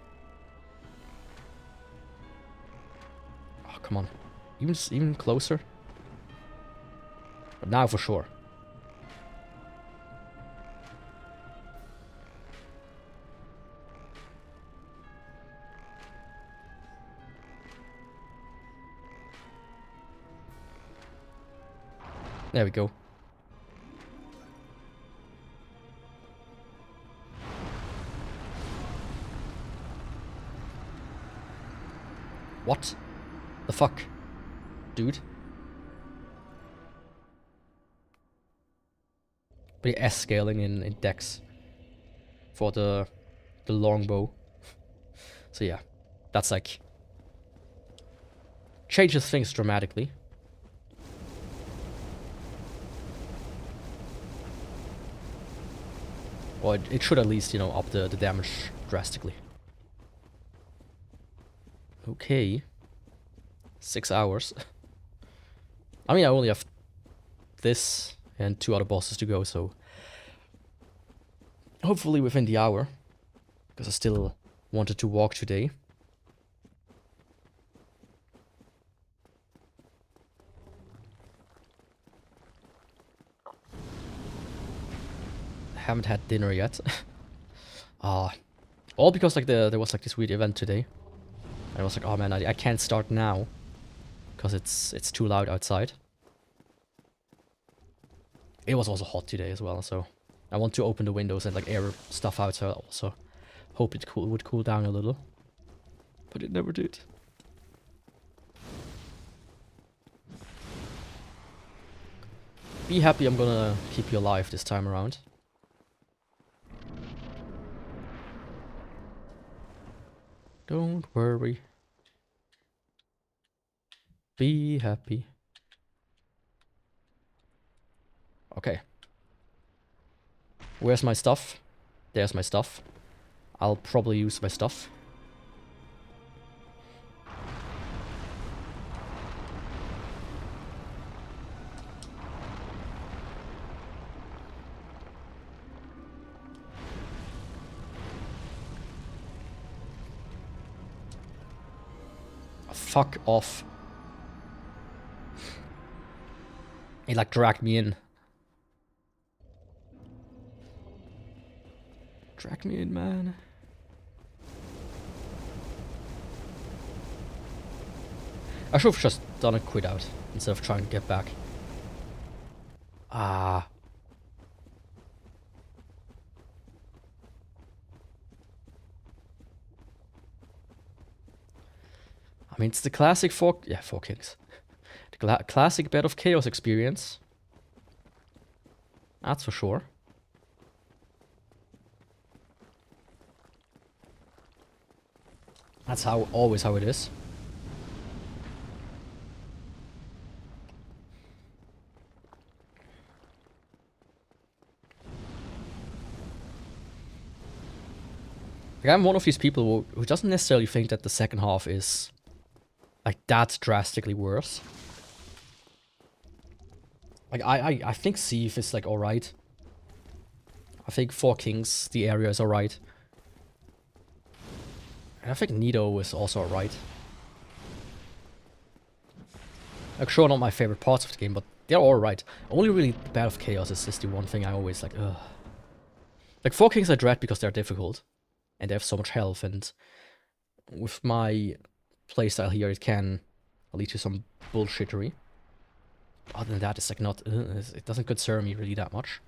Oh, come on. Even closer. But now for sure. There we go. What the fuck, dude? Pretty S-scaling in dex for the longbow. So yeah, that's like changes things dramatically. Or it should at least, you know, up the damage drastically. Okay. 6 hours. I mean, I only have this and 2 other bosses to go, so hopefully within the hour, because I still wanted to walk today. I haven't had dinner yet. All because like there was like this weird event today. And I was like, oh man, I can't start now because it's too loud outside. It was also hot today as well, so I want to open the windows and like air stuff out, so I also hope it would cool down a little. But it never did. Be happy I'm gonna keep you alive this time around. Don't worry. Be happy. Okay. Where's my stuff? There's my stuff. I'll probably use my stuff. Fuck off. It like dragged me in. Drag me in, man. I should have just done a quit out instead of trying to get back. Ah. I mean, it's the classic four kings. The classic Bed of Chaos experience. That's for sure. That's always how it is. Like, I'm one of these people who doesn't necessarily think that the second half is like that drastically worse. Like I think Sieve is like alright. I think Four Kings, the area is alright. And I think Nido is also alright. Like, sure, not my favorite parts of the game, but they're alright. Only really Bed of Chaos is the one thing I always like, ugh. Like, Four Kings I dread because they're difficult. And they have so much health, and with my playstyle here, it can lead to some bullshittery. Other than that, it's like not, it doesn't concern me really that much.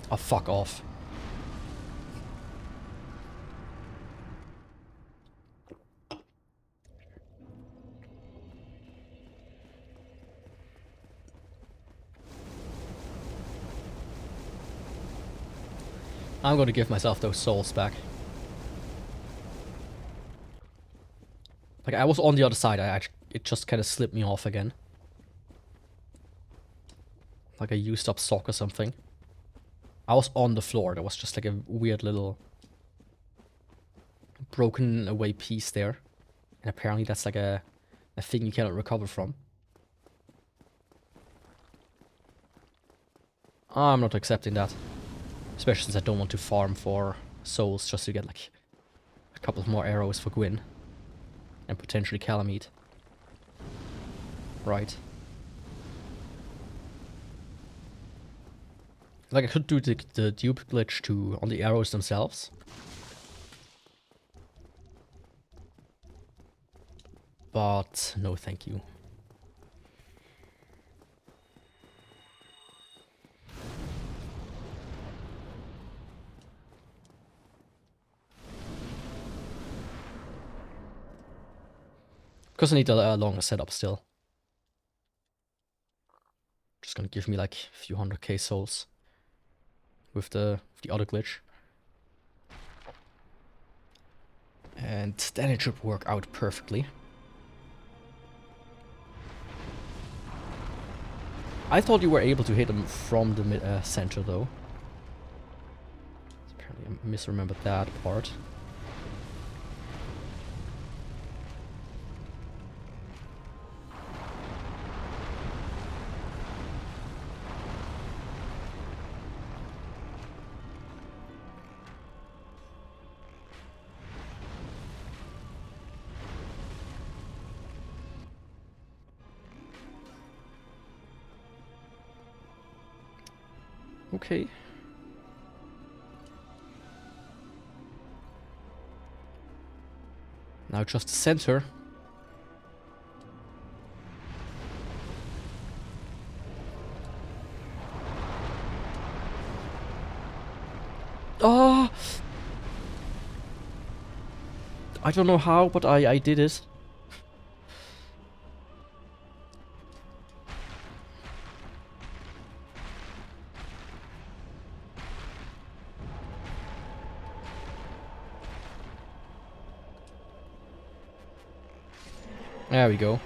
Oh, fuck off. I'm going to give myself those souls back. Like, I was on the other side, it just kind of slipped me off again. Like I used up sock or something. I was on the floor, there was just like a weird little broken away piece there. And apparently that's like a thing you cannot recover from. I'm not accepting that. Especially since I don't want to farm for souls just to get like a couple more arrows for Gwyn. And potentially Calamite. Right. Like, I could do the dupe glitch on the arrows themselves. But no thank you. Because I need a longer setup still. Just gonna give me like a few 100k souls with the other glitch. And then it should work out perfectly. I thought you were able to hit them from the center though. Apparently I misremembered that part. Okay. Now just the center. Oh! I don't know how, but I did it. There we go.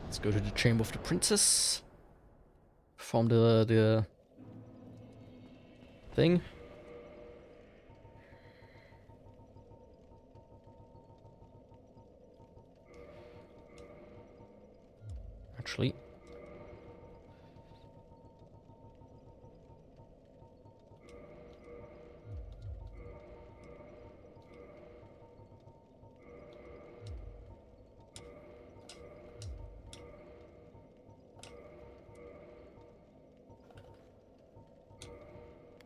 Let's go to the Chamber of the Princess. From the thing. Actually.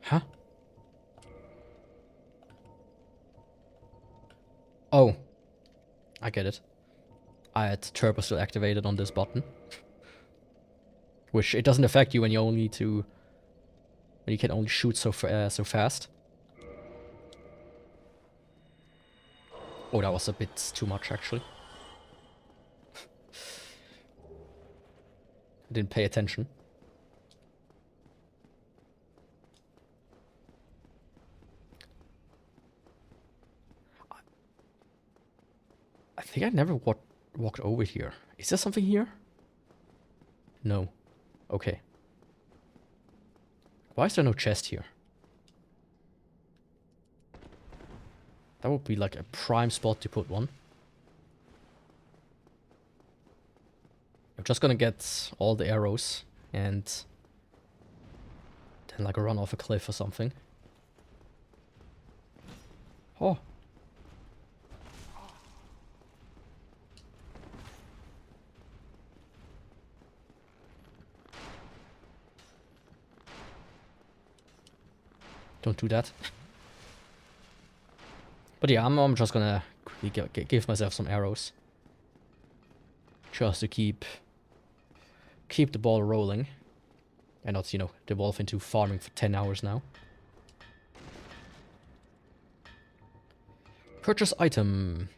Huh? Oh. I get it. I had turbo still activated on this button. Which it doesn't affect you when you only when you can only shoot so fast. Oh, that was a bit too much actually. I didn't pay attention. I think I never walked over here. Is there something here? No. Okay. Why is there no chest here? That would be like a prime spot to put one. I'm just gonna get all the arrows and then like run off a cliff or something. Oh. Don't do that. But yeah, I'm just gonna quickly give myself some arrows. Just to keep the ball rolling. And not, you know, devolve into farming for 10 hours now. Purchase item.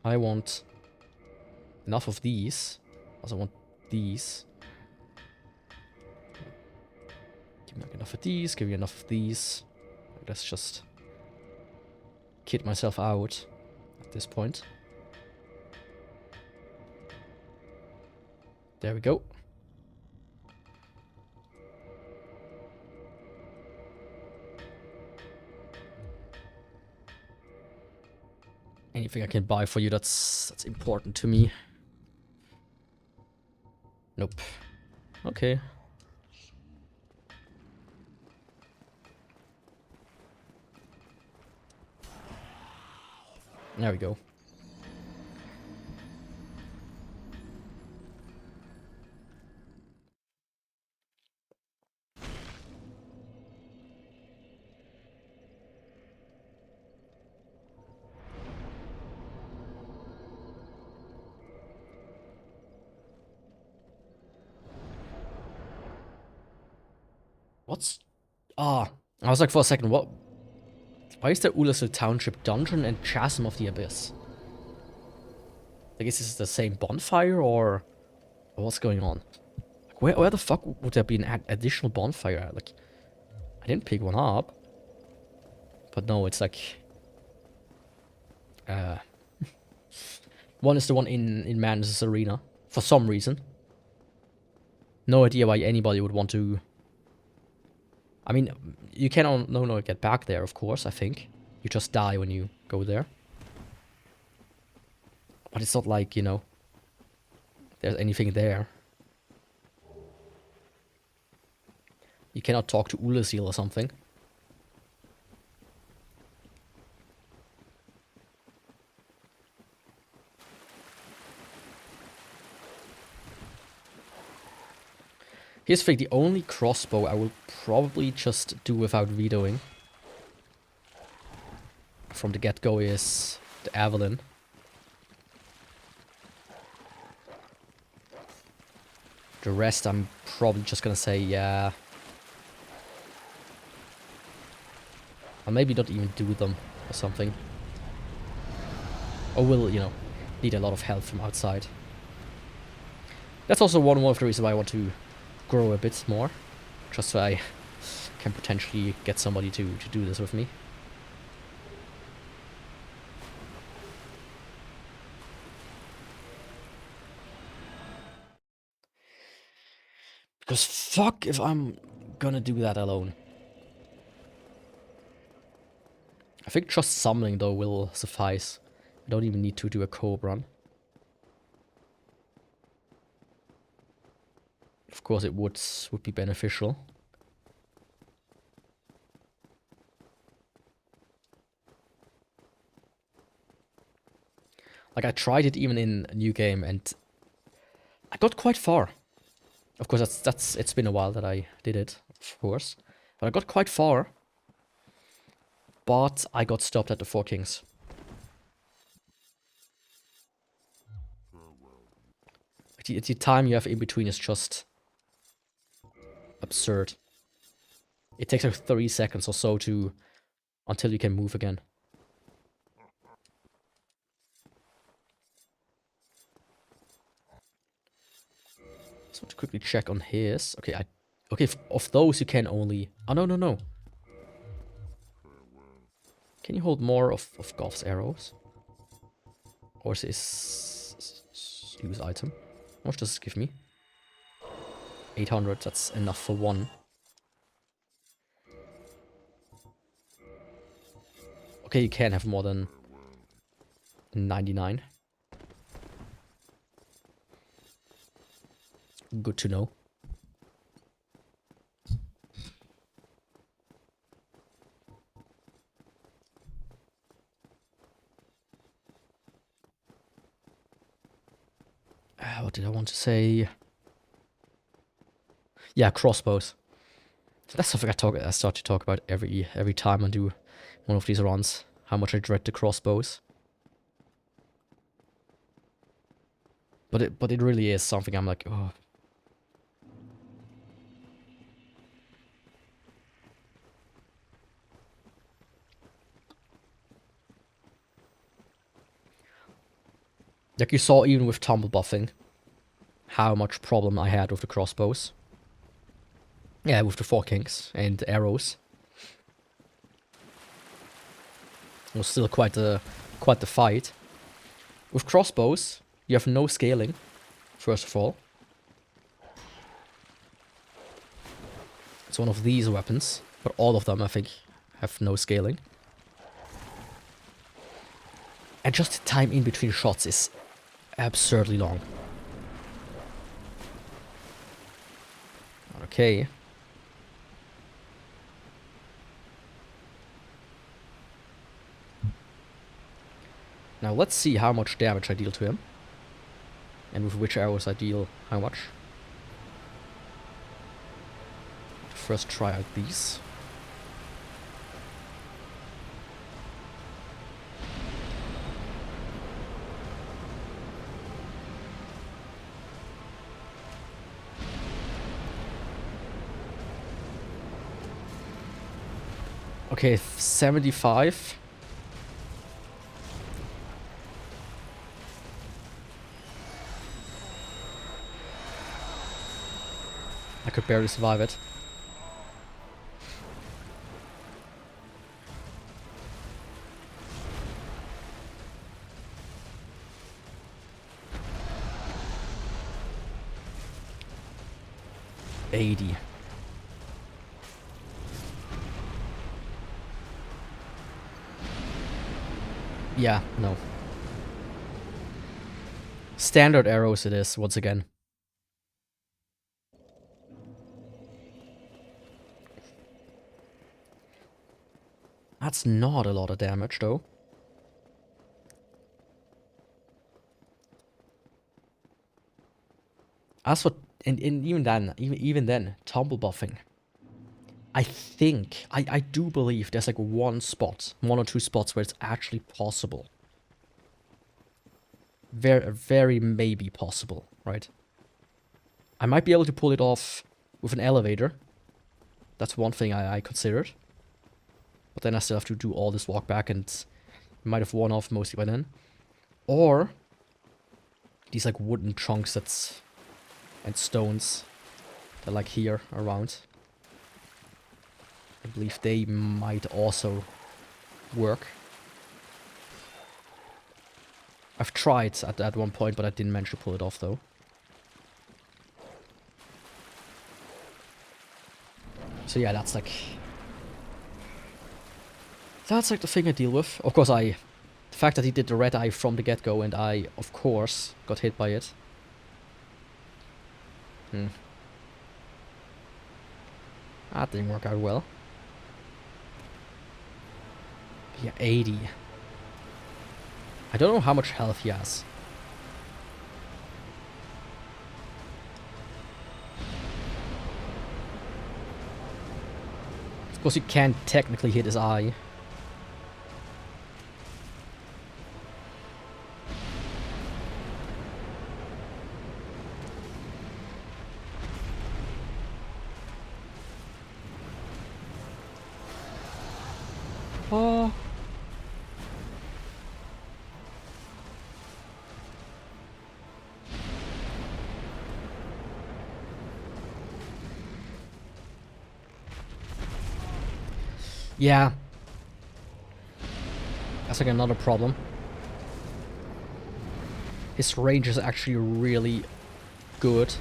I want enough of these. Also want these. Give me enough of these, give me enough of these. Let's just kid myself out at this point. There we go. Anything I can buy for you that's important to me. Nope. Okay. There we go. What's... Ah, I was like for a second, what... Why is there Ullersil Township Dungeon and Chasm of the Abyss? I guess this is the same bonfire, or what's going on? Like, where the fuck would there be an additional bonfire? Like, I didn't pick one up. But no, it's like... one is the one in Manus' arena, for some reason. No idea why anybody would want to... I mean, you can no get back there, of course, I think. You just die when you go there. But it's not like, you know, there's anything there. You cannot talk to Ullersil or something. Here's the thing, the only crossbow I will probably just do without vetoing from the get-go is the Avalon. The rest I'm probably just gonna say, yeah. I'll maybe not even do them or something. Or will, you know, need a lot of help from outside. That's also one of the reasons why I want to grow a bit more. Just so I can potentially get somebody to do this with me. Because fuck if I'm gonna do that alone. I think just summoning though will suffice. I don't even need to do a co-op run. Of course it would be beneficial. Like I tried it even in a new game and I got quite far. Of course it's been a while that I did it, of course. But I got quite far. But I got stopped at the Four Kings. The time you have in between is just absurd. It takes like 30 seconds or so until you can move again. So to quickly check on his. Okay, of those you can only... Oh, no. Can you hold more of Goth's arrows? Or is this... use item? How much does this give me? 800, that's enough for one. Okay, you can have more than 99. Good to know. What did I want to say? Yeah, crossbows. That's something I start to talk about every time I do one of these runs. How much I dread the crossbows. But it really is something I'm like, oh. Like you saw even with tumble buffing, how much problem I had with the crossbows. Yeah, with the Four Kings and arrows. It was still quite the fight. With crossbows, you have no scaling, first of all. It's one of these weapons, but all of them, I think, have no scaling. And just the time in between shots is absurdly long. Okay. Now let's see how much damage I deal to him. And with which arrows I deal how much. First try out these. Okay, 75. I could barely survive it. $80. Yeah, no. Standard arrows it is, once again. That's not a lot of damage, though. As for... And even then, tumble buffing. I think... I do believe there's like one or two spots where it's actually possible. Very maybe possible, right? I might be able to pull it off with an elevator. That's one thing I considered. But then I still have to do all this walk back and might have worn off mostly by then. Or these like wooden chunks and stones that are like here around. I believe they might also work. I've tried at one point, but I didn't manage to pull it off though. So yeah, that's like the thing I deal with. Of course, the fact that he did the red eye from the get-go and I, of course, got hit by it. That didn't work out well. Yeah, 80. I don't know how much health he has. Of course, you can't technically hit his eye. Oh. Yeah. That's like another problem. His range is actually really good.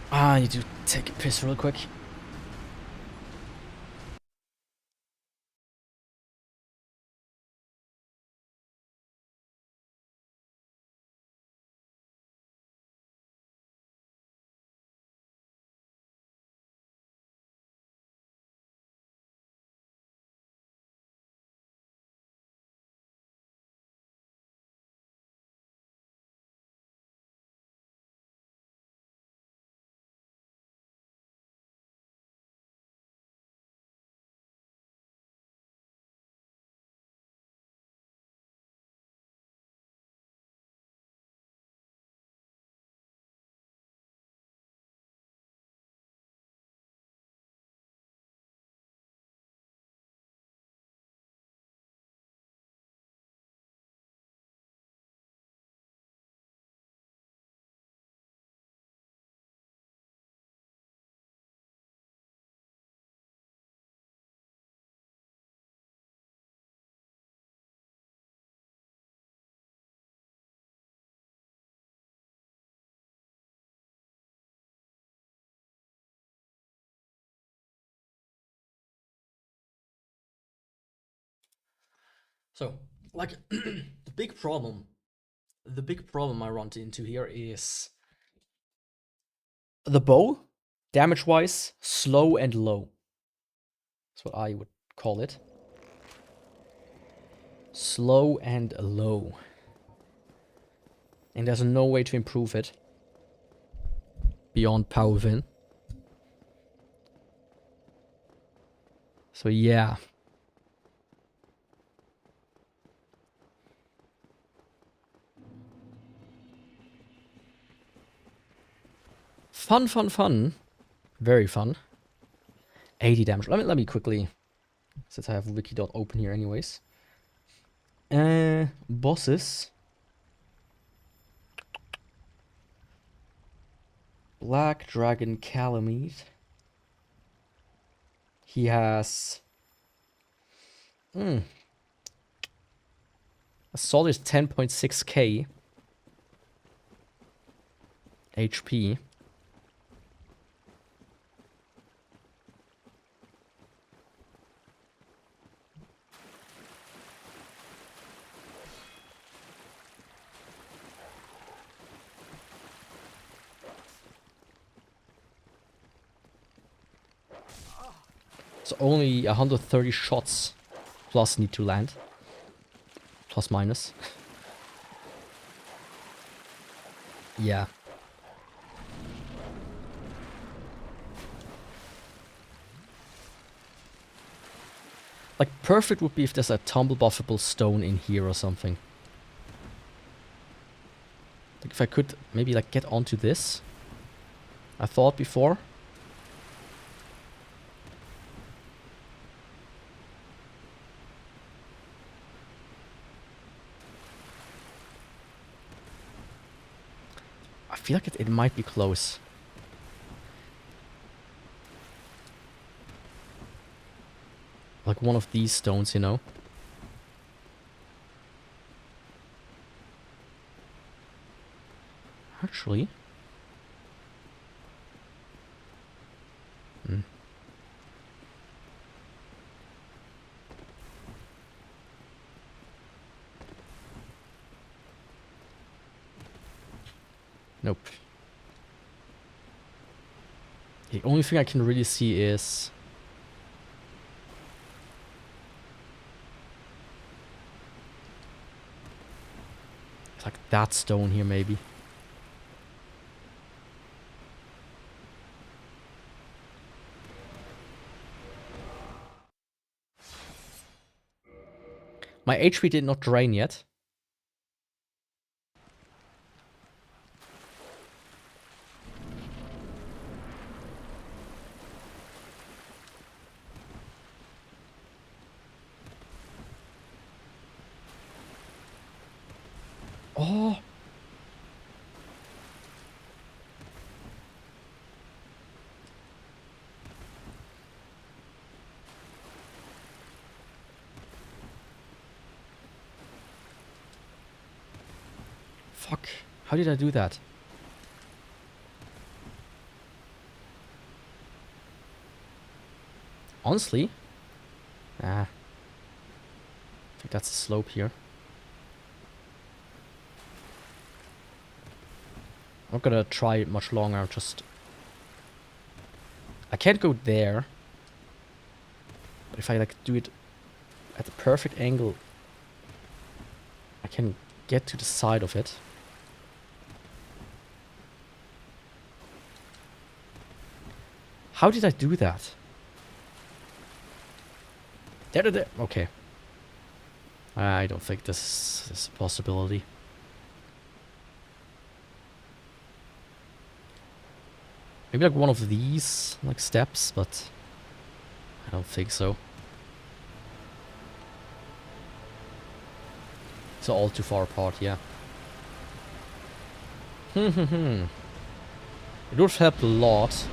I need to take a piss real quick. So, like, the big problem I run into here is the bow, damage-wise, slow and low. That's what I would call it. Slow and low. And there's no way to improve it beyond power within. So yeah. Fun. Very fun. 80 damage. Let me quickly, since I have wiki.open here anyways. Bosses. Black Dragon Calamite. He has a solid 10.6k HP. So only 130 shots plus need to land. Plus minus. Yeah. Like, perfect would be if there's a tumble buffable stone in here or something. Like, if I could maybe, like, get onto this. I thought before. I feel like it might be close. Like one of these stones, you know? Actually. Nope. The only thing I can really see is... it's like that stone here, maybe. My HP did not drain yet. Oh! Fuck. How did I do that? Honestly? I think that's a slope here. I'm not gonna try it much longer, I'm just... I can't go there. But if I like do it at the perfect angle, I can get to the side of it. How did I do that? There. Okay. I don't think this is a possibility. Maybe like one of these like steps, but I don't think so. It's all too far apart, yeah. It would have helped a lot.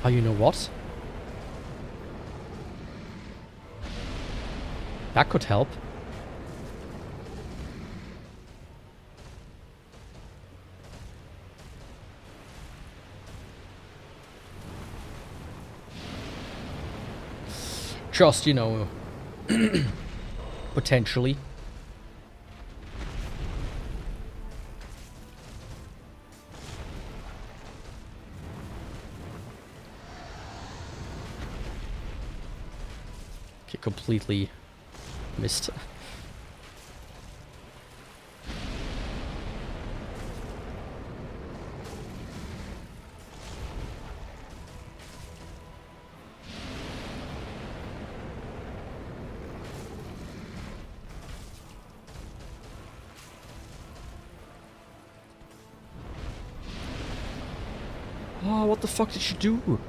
Oh, you know what? That could help. Just, you know, potentially. Okay, completely missed. Oh, what the fuck did you do?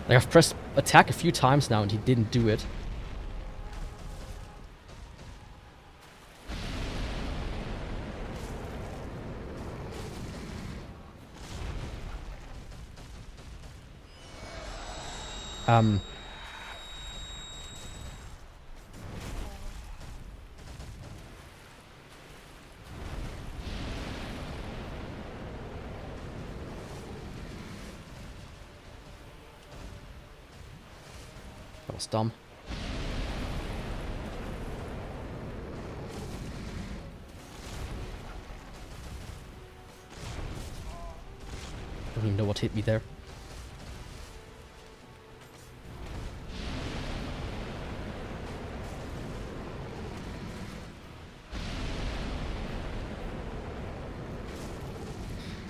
Like, I've pressed attack a few times now and he didn't do it. That was dumb. I don't even know what hit me there.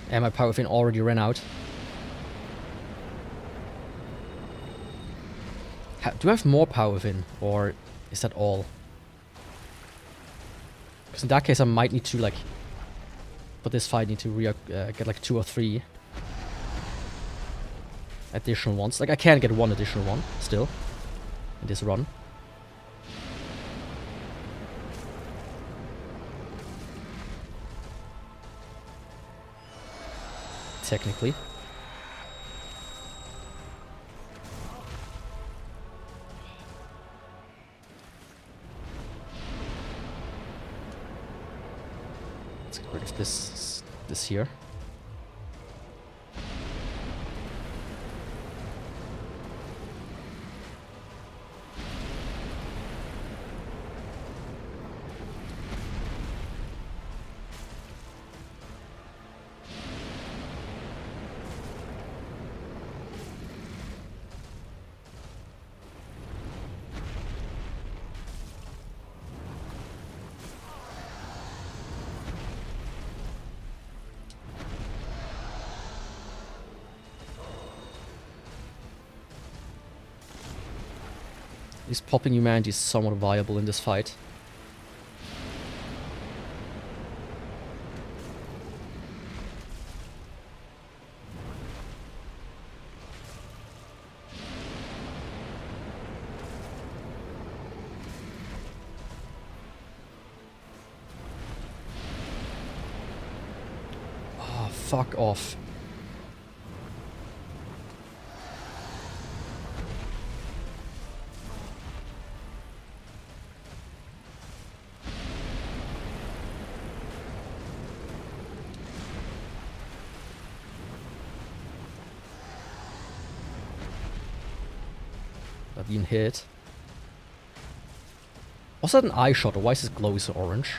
And my power fin already ran out. Do I have more power fin, or is that all? Because in that case I might need to, like, for this fight, need to get like 2 or 3 additional ones. Like, I can get 1 additional one still in this run. Technically. Let's get rid of this here. At least popping humanity is somewhat viable in this fight. Oh, fuck off. I've been hit. Was that an eye shot, or why is this glow so orange?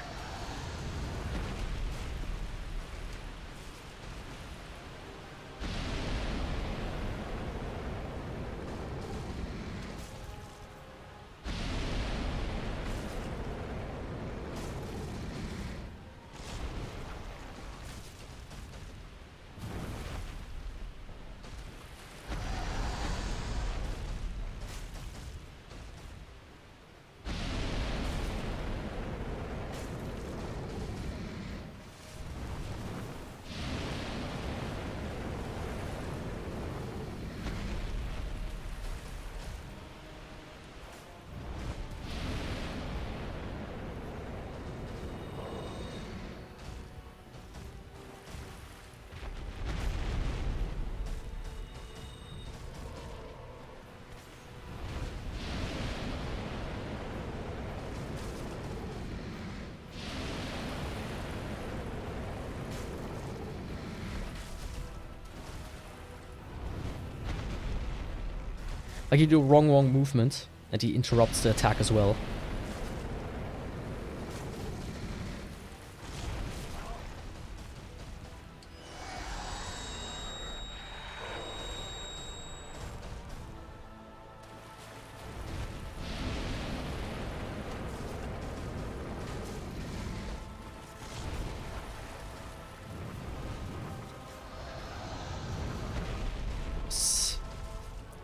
Like you do wrong movement, and he interrupts the attack as well.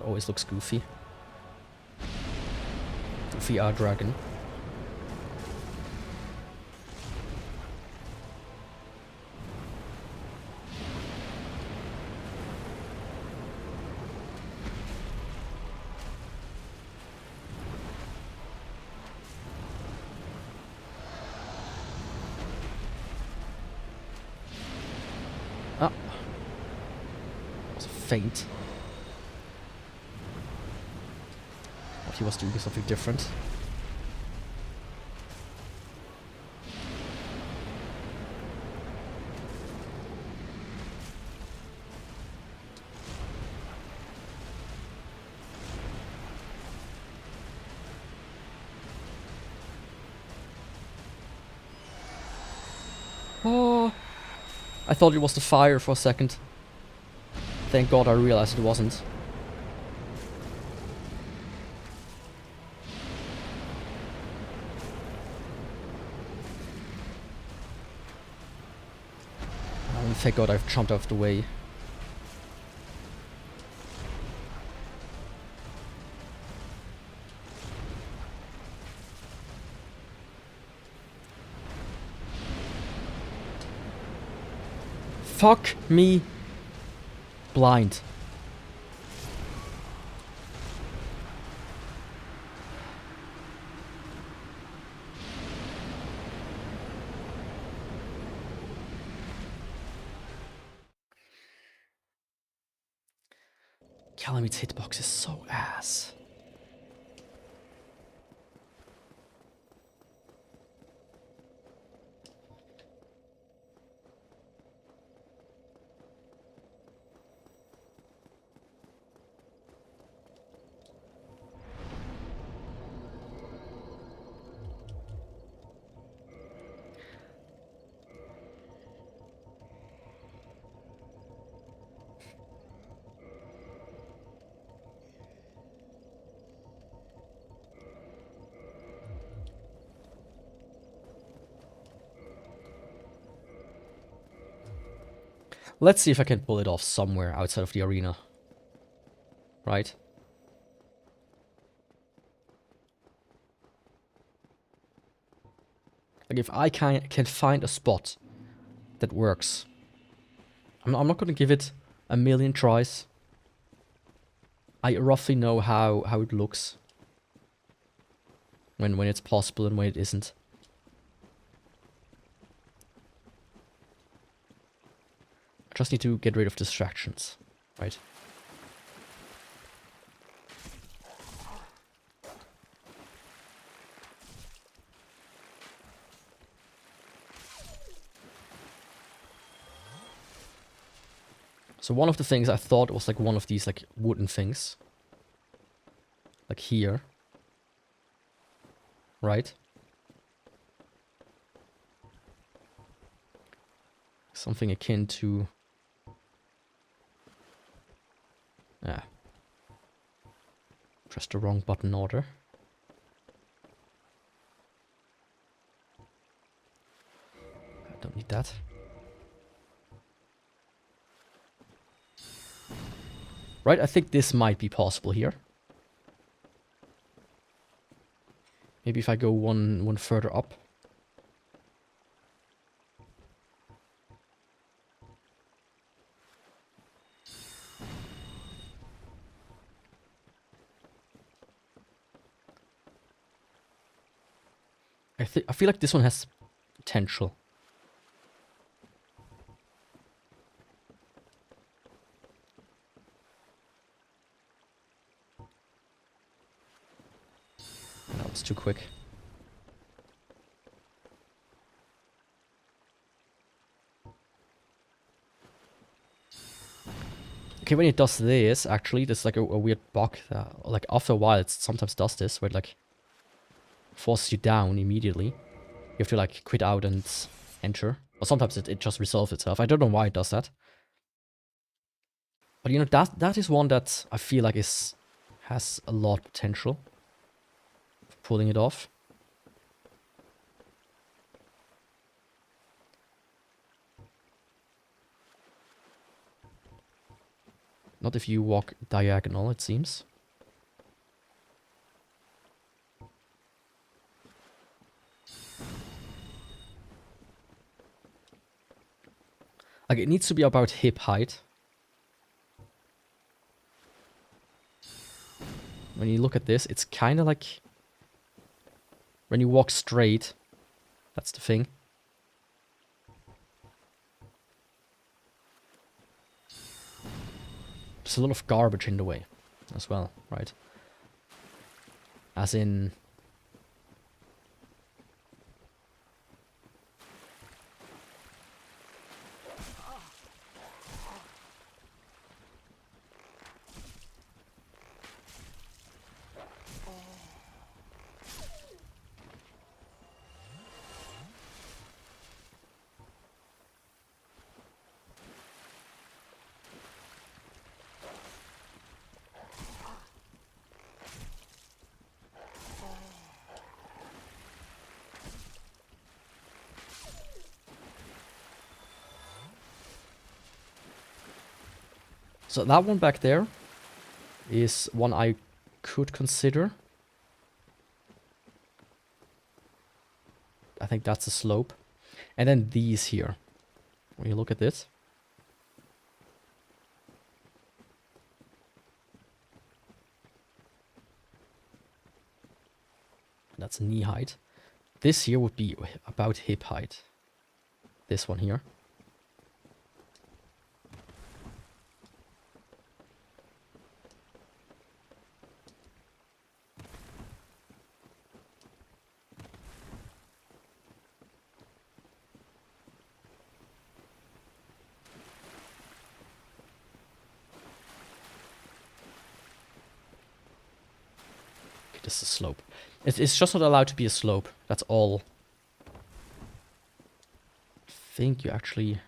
Always looks goofy. Goofy our dragon. Ah. That was a feint. He was doing something different. Oh, I thought it was the fire for a second. Thank God I realized it wasn't. Thank God I've jumped out of the way. Fuck me blind. Calamit's hitbox is so ass. Let's see if I can pull it off somewhere outside of the arena. Right? Like if I can find a spot that works. I'm not gonna give it a million tries. I roughly know how it looks. When it's possible and when it isn't. I just need to get rid of distractions, right? So one of the things I thought was like one of these like wooden things. Like here. Right? Something akin to... Yeah. Pressed the wrong button order. I don't need that. Right, I think this might be possible here. Maybe if I go one further up. I feel like this one has potential. That was too quick. Okay, when it does this, actually, there's like a weird bug that, like, after a while, it sometimes does this, where it, like, forces you down immediately. You have to, like, quit out and enter. Or sometimes it just resolves itself. I don't know why it does that. But, you know, that is one that I feel like has a lot of potential for pulling it off. Not if you walk diagonal, it seems. Like, it needs to be about hip height. When you look at this, it's kind of like... when you walk straight, that's the thing. There's a lot of garbage in the way as well, right? As in... So that one back there is one I could consider. I think that's a slope. And then these here. When you look at this. That's knee height. This here would be about hip height. This one here. This is a slope. It's just not allowed to be a slope. That's all. I think you actually...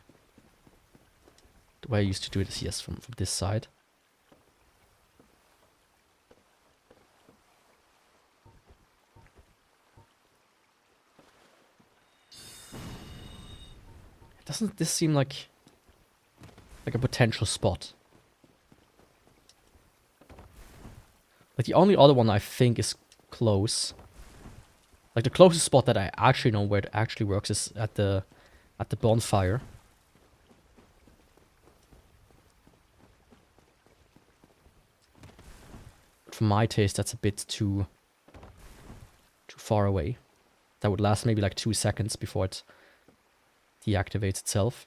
the way I used to do it is, yes, from this side. Doesn't this seem like a potential spot? Like, the only other one I think is close. Like, the closest spot that I actually know where it actually works is at the bonfire. But for my taste, that's a bit too far away. That would last maybe like 2 seconds before it deactivates itself.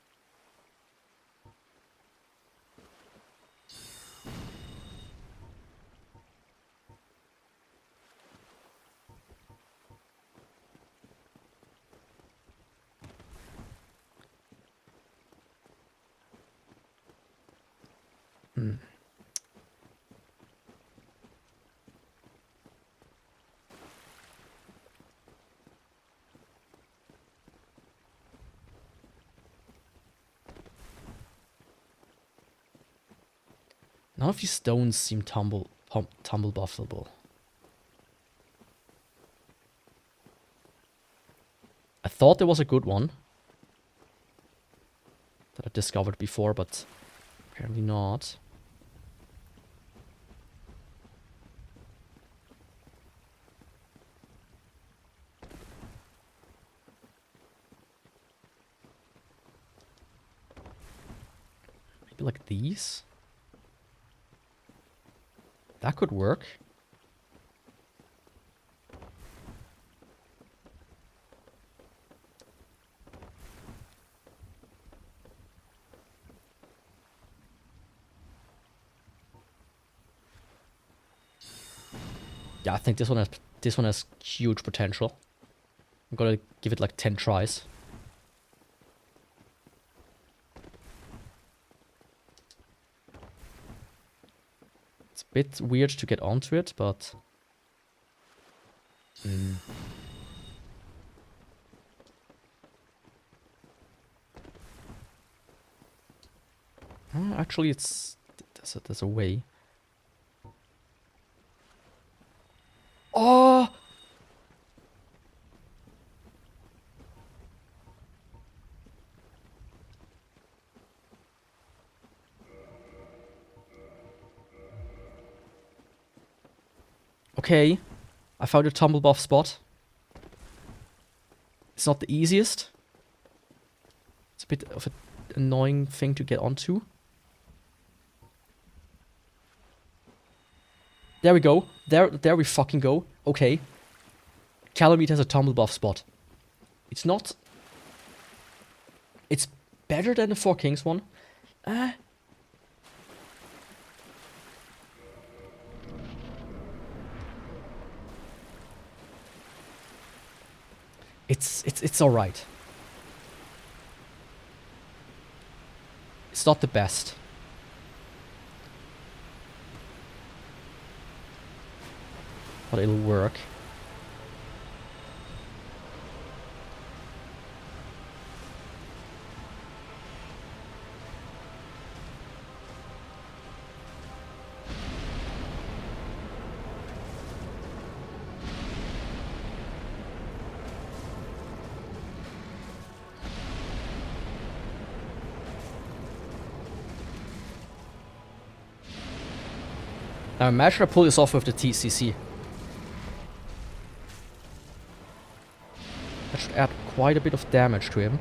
None of these stones seem tumble buffable. I thought there was a good one that I discovered before, but apparently not. Maybe like these? That could work. Yeah, I think this one has huge potential. I'm gonna give it like 10 tries. Bit weird to get onto it, but... Actually, it's... There's a way. Oh! Okay. I found a tumble buff spot. It's not the easiest. It's a bit of an annoying thing to get onto. There we go. There we fucking go. Okay. Calamite has a tumble buff spot. It's not... It's better than the 4 Kings one. It's alright. It's not the best. But it'll work. Now imagine I pull this off with the TCC. That should add quite a bit of damage to him.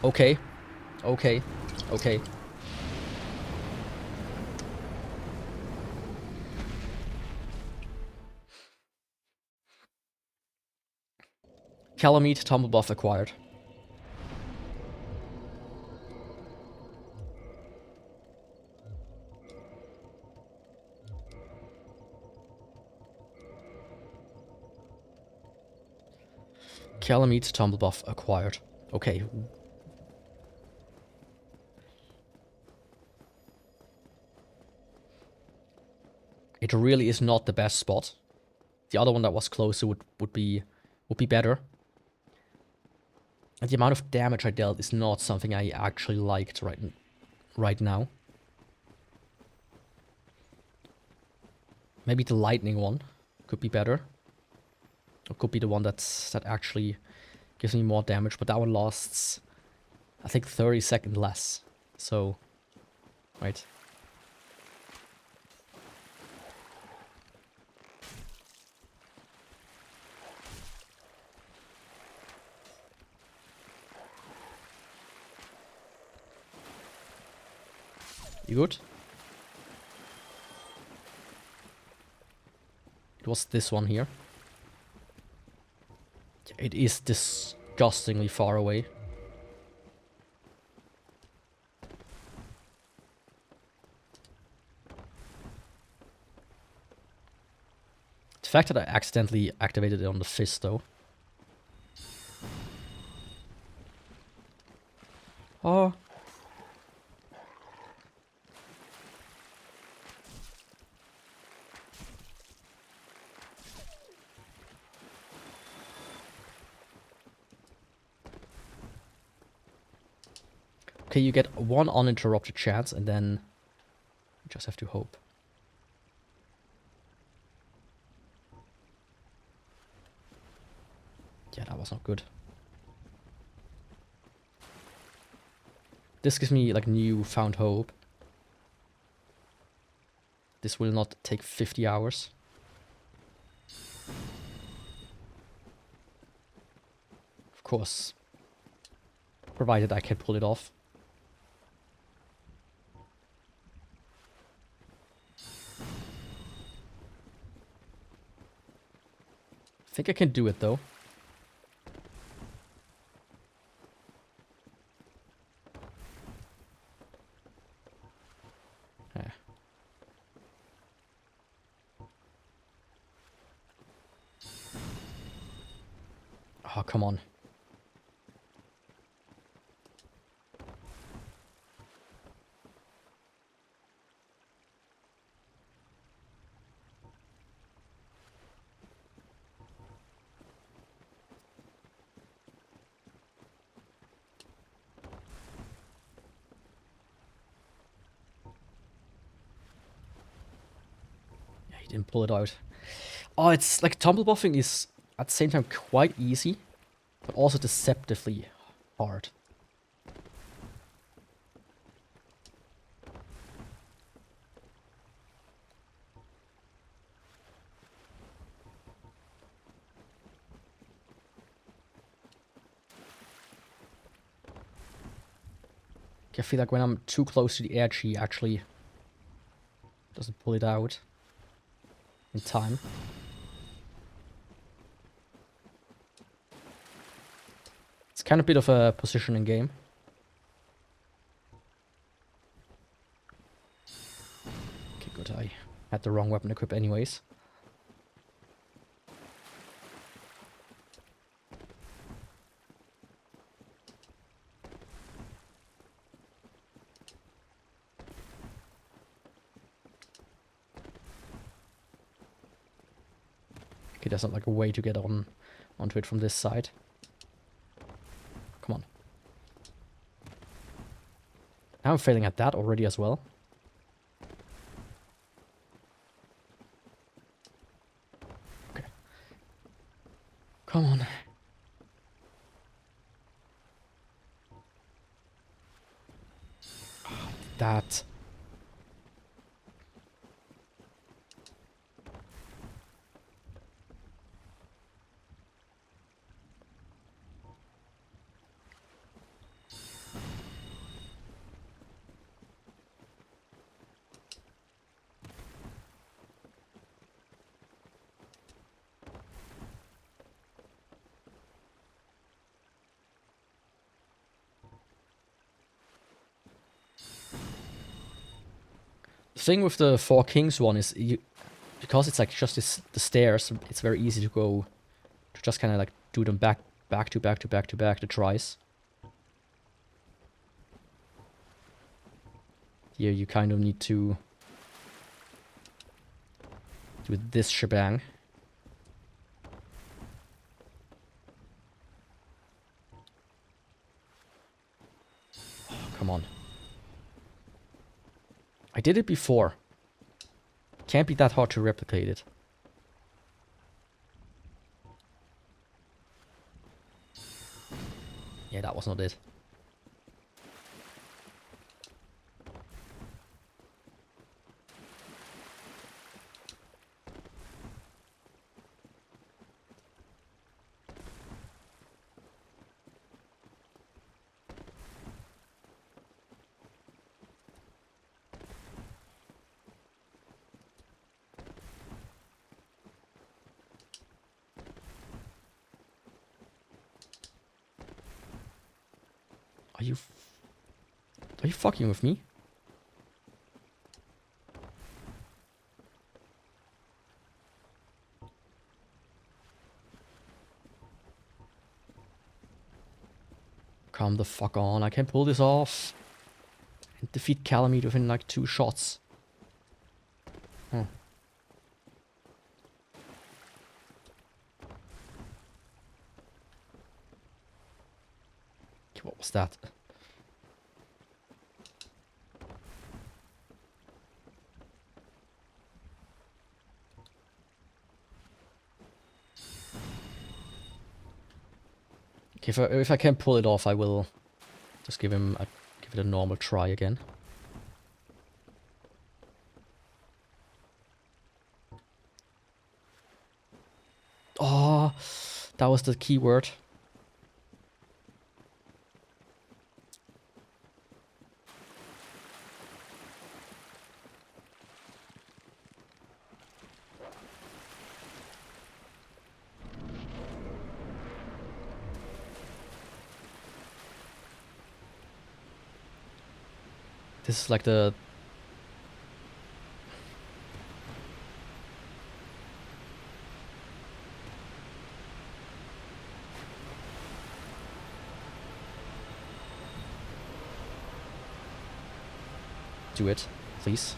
Okay. Okay. Okay. Calamite tumble buff acquired. Calamite tumble buff acquired. Okay. It really is not the best spot. The other one that was closer would be better. And the amount of damage I dealt is not something I actually liked right now. Maybe the lightning one could be better. Or could be the one that actually gives me more damage, but that one lasts, I think, 30 seconds less. So, right. You good? It was this one here. It is disgustingly far away. The fact that I accidentally activated it on the fist, though. Oh. Okay, you get one uninterrupted chance, and then you just have to hope. Yeah, that was not good. This gives me, like, newfound hope. This will not take 50 hours. Of course. Provided I can pull it off. I think I can do it, though. Oh, come on. Yeah, he didn't pull it out. Oh, it's like tumble buffing is at the same time quite easy, but also deceptively hard. I feel like when I'm too close to the edge, he actually doesn't pull it out in time. It's kind of a bit of a positioning game. Okay, good. I had the wrong weapon equipped anyways. Okay, there's not like a way to get onto it from this side. Come on. Now I'm failing at that already as well. Okay. Come on. That. The thing with the Four Kings one is because it's like just the stairs, it's very easy to just kind of like do them back to back, the tries. Here you kind of need to do this shebang. Oh, come on. I did it before. Can't be that hard to replicate it. Yeah, that was not it. Are you fucking with me? Come the fuck on, I can pull this off. And defeat Calamite within like 2 shots. Huh. Okay, what was that? Okay, if I can pull it off, I will just give it a normal try again. Oh, that was the key word. This is like the... do it, please.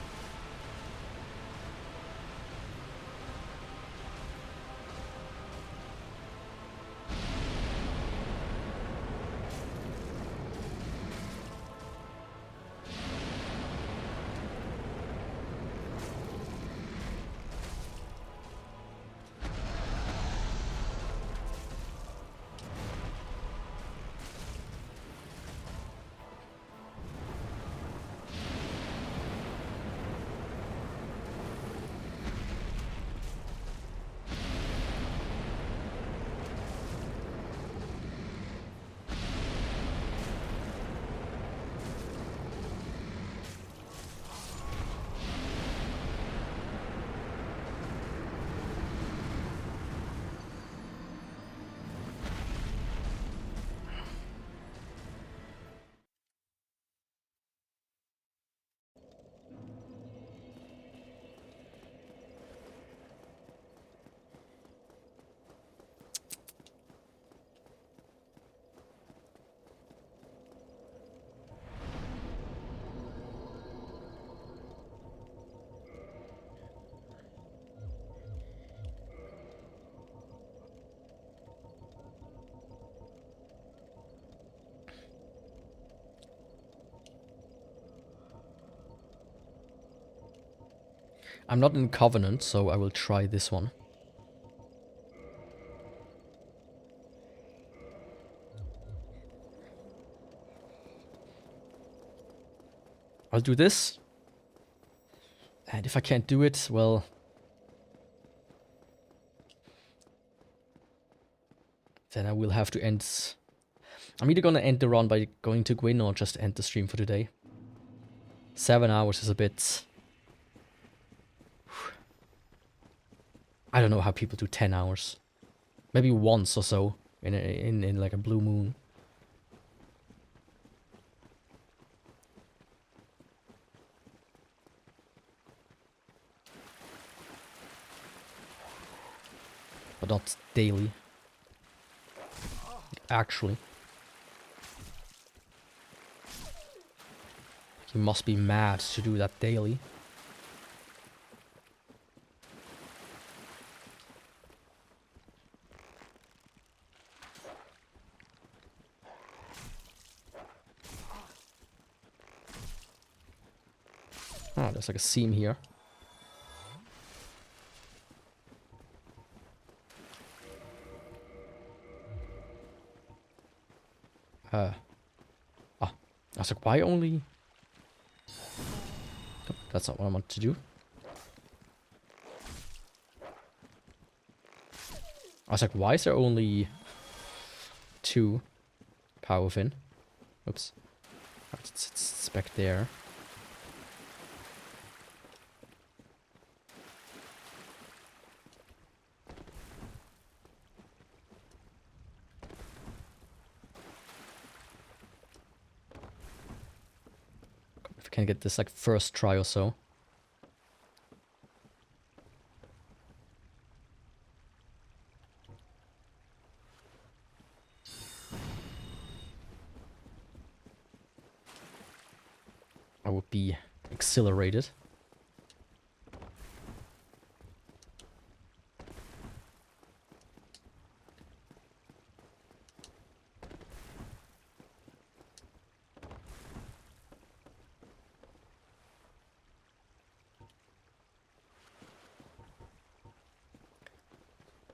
I'm not in Covenant, so I will try this one. I'll do this. And if I can't do it, well... then I will have to end... I'm either gonna end the run by going to Gwyn or just end the stream for today. 7 hours is a bit... I don't know how people do 10 hours. Maybe once or so in like a blue moon. But not daily. Actually. You must be mad to do that daily. Oh, there's like a seam here. I was like, why only... Oh, that's not what I want to do. I was like, why is there only 2 power within? Oops. Right, it's back there. If I can get this like first try or so. I would be exhilarated.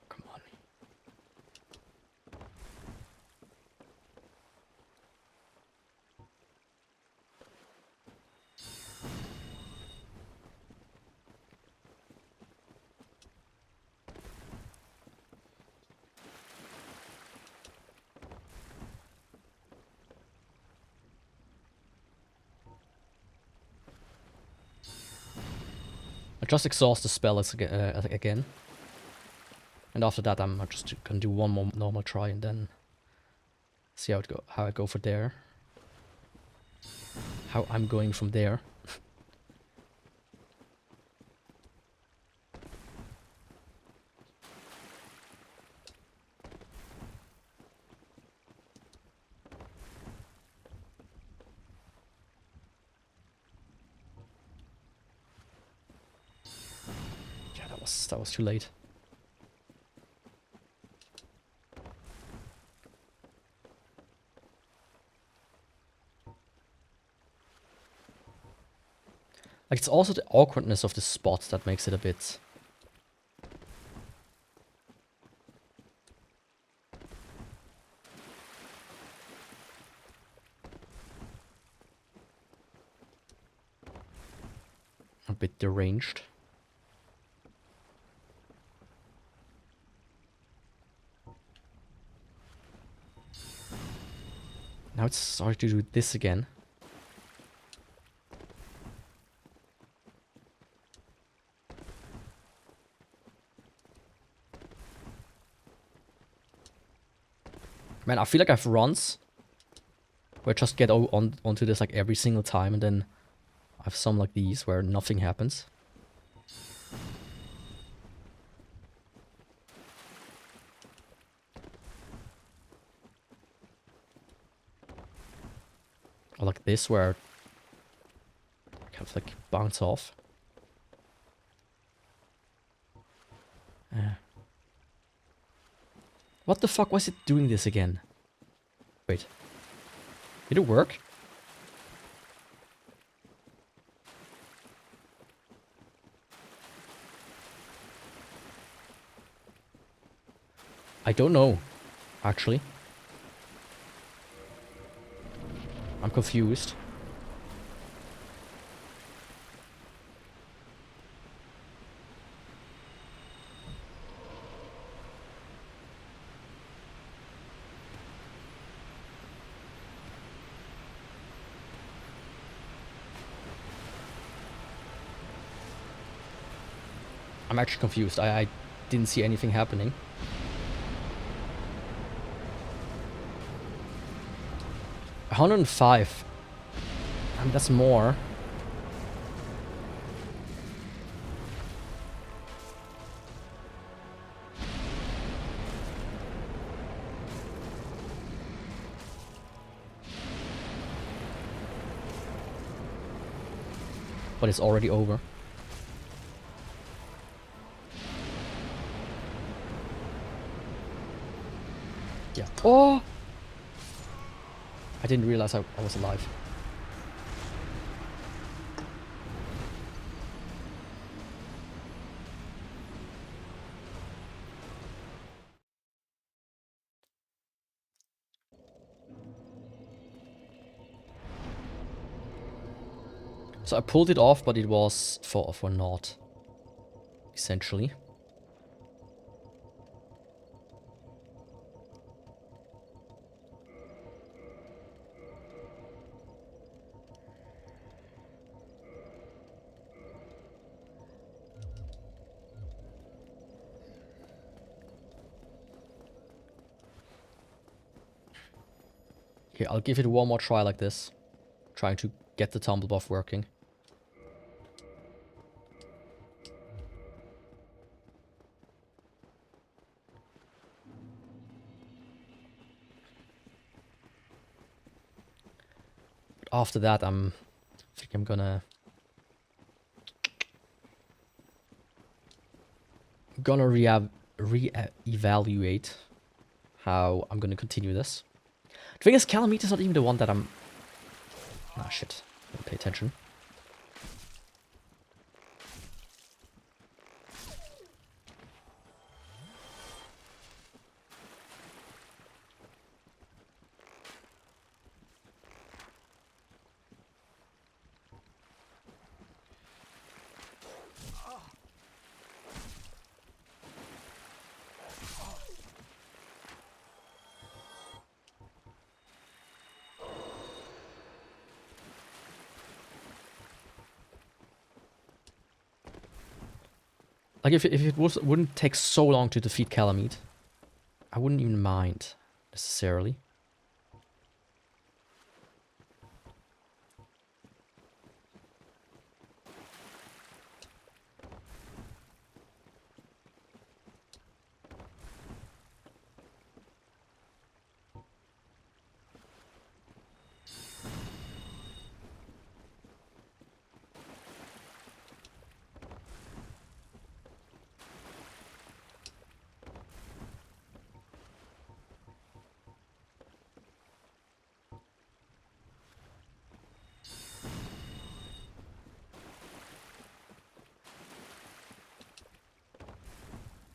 Come on. I just exhaust the spell again. And after that I'm just gonna do one more normal try and then see how I go for there. How I'm going from there. That was too late. Like, it's also the awkwardness of the spot that makes it a bit... a bit deranged. Now it's starting to do this again. Man, I feel like I've runs where I just get onto this like every single time, and then I have some like these where nothing happens. Or like this where I kind of like bounce off. What the fuck was it doing this again? Wait. Did it work? I don't know, actually. I'm confused. I'm actually confused. I didn't see anything happening. $105. I mean, that's more. But it's already over. Yeah. Oh! I didn't realize I was alive. So I pulled it off, but it was for naught, essentially. Okay, I'll give it one more try like this. Trying to get the tumble buff working. But after that, I think I'm gonna re-evaluate how I'm gonna continue this. The thing is, Calamite is not even the one that I'm... Ah, shit. Don't pay attention. Like, if it wouldn't take so long to defeat Calamite, I wouldn't even mind, necessarily.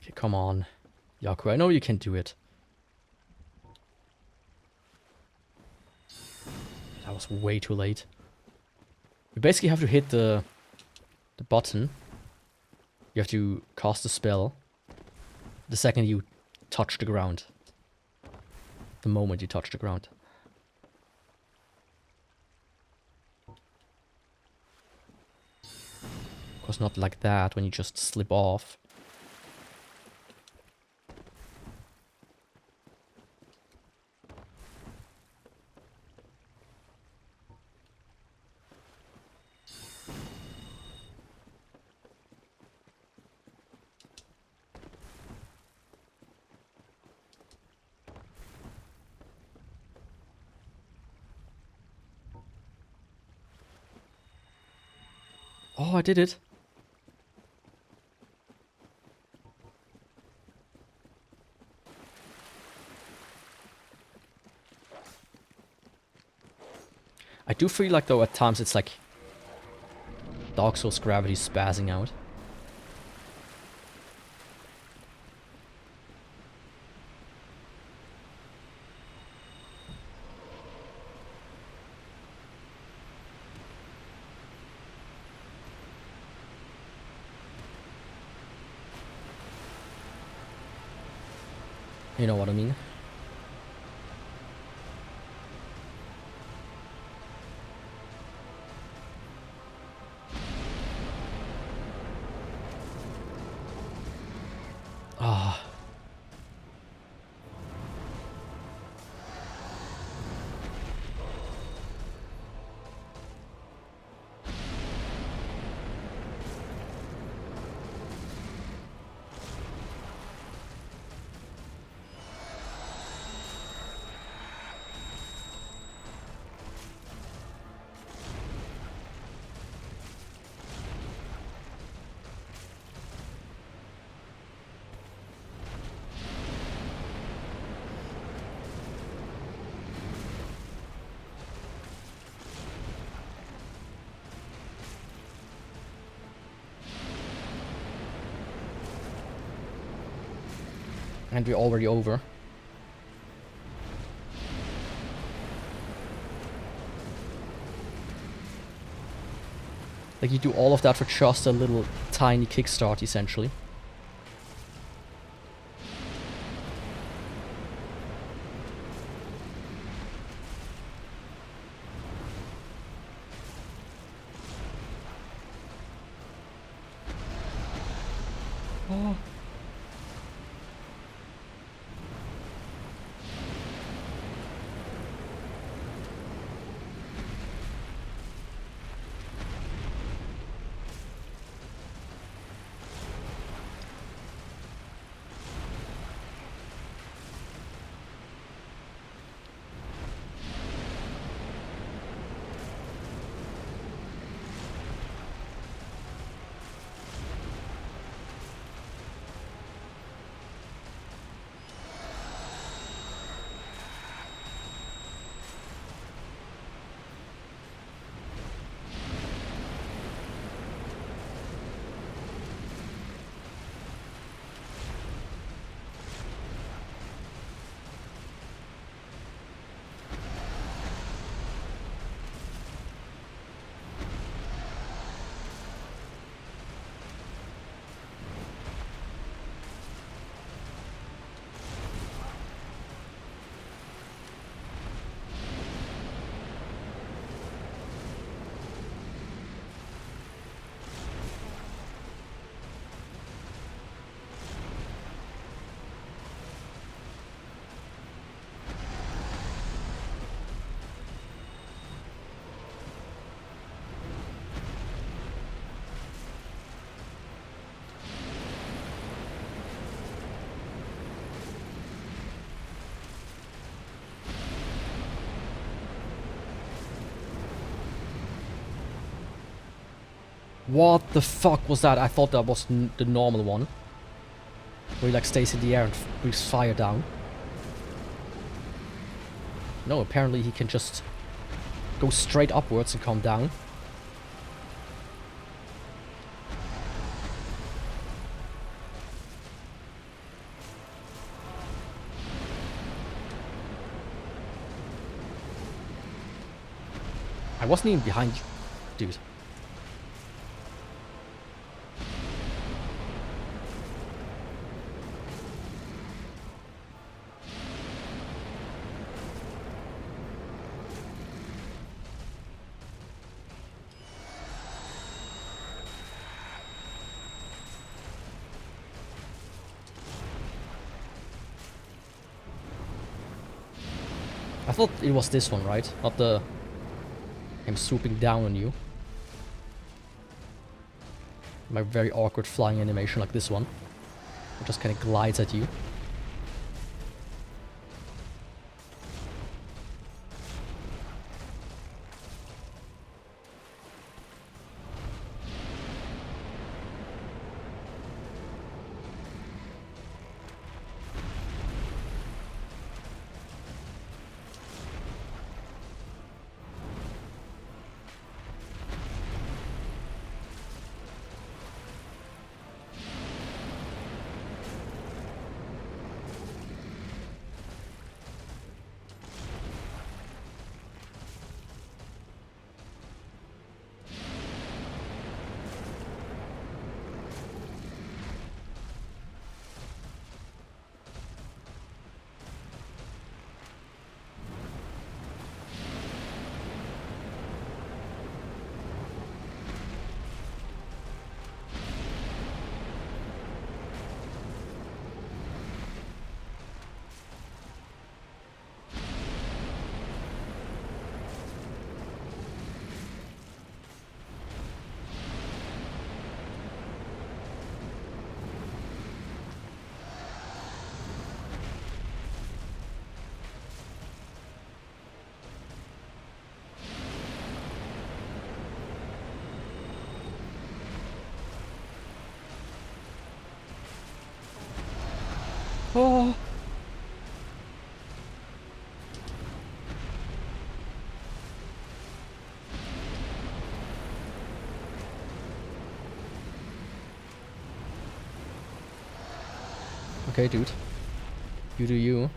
Okay, come on. Yaku, I know you can do it. That was way too late. You basically have to hit the button. You have to cast a spell the second you touch the ground. The moment you touch the ground. Of course not like that when you just slip off. Oh, I did it. I do feel like though at times it's like Dark Souls gravity spazzing out. You know what I mean? Ah. And we're already over. Like you do all of that for just a little tiny kickstart essentially. Oh. What the fuck was that? I thought that was the normal one. Where he like stays in the air and breathes fire down. No, apparently he can just go straight upwards and come down. I wasn't even behind you, dude. I thought it was this one, right? Not the him swooping down on you. My very awkward flying animation like this one. It just kind of glides at you. Oh. Okay, dude. You do you.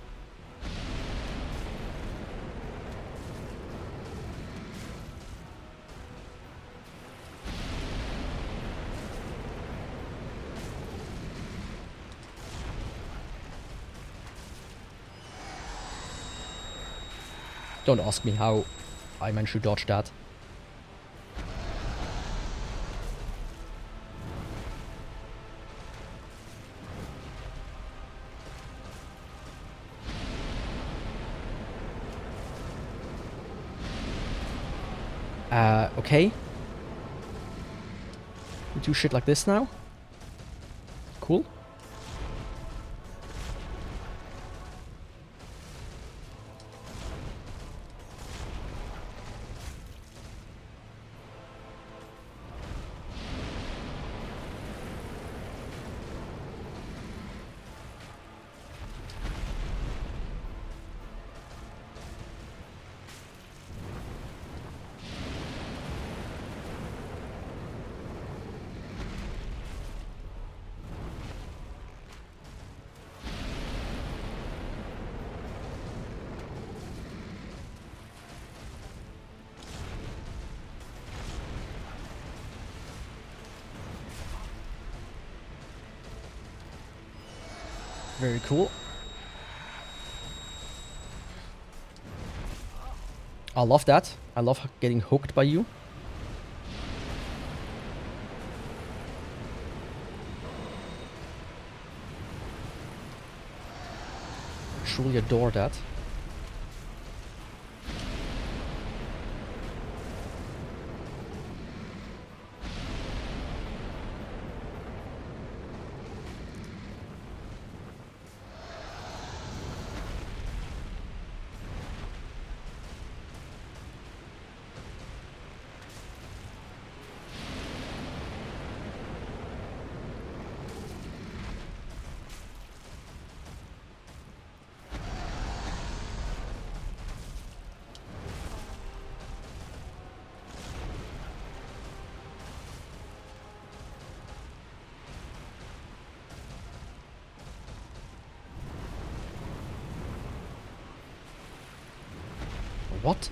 Don't ask me how I managed to dodge that. Okay. We do shit like this now. Cool. Very cool. I love that. I love getting hooked by you. Truly adore that. What?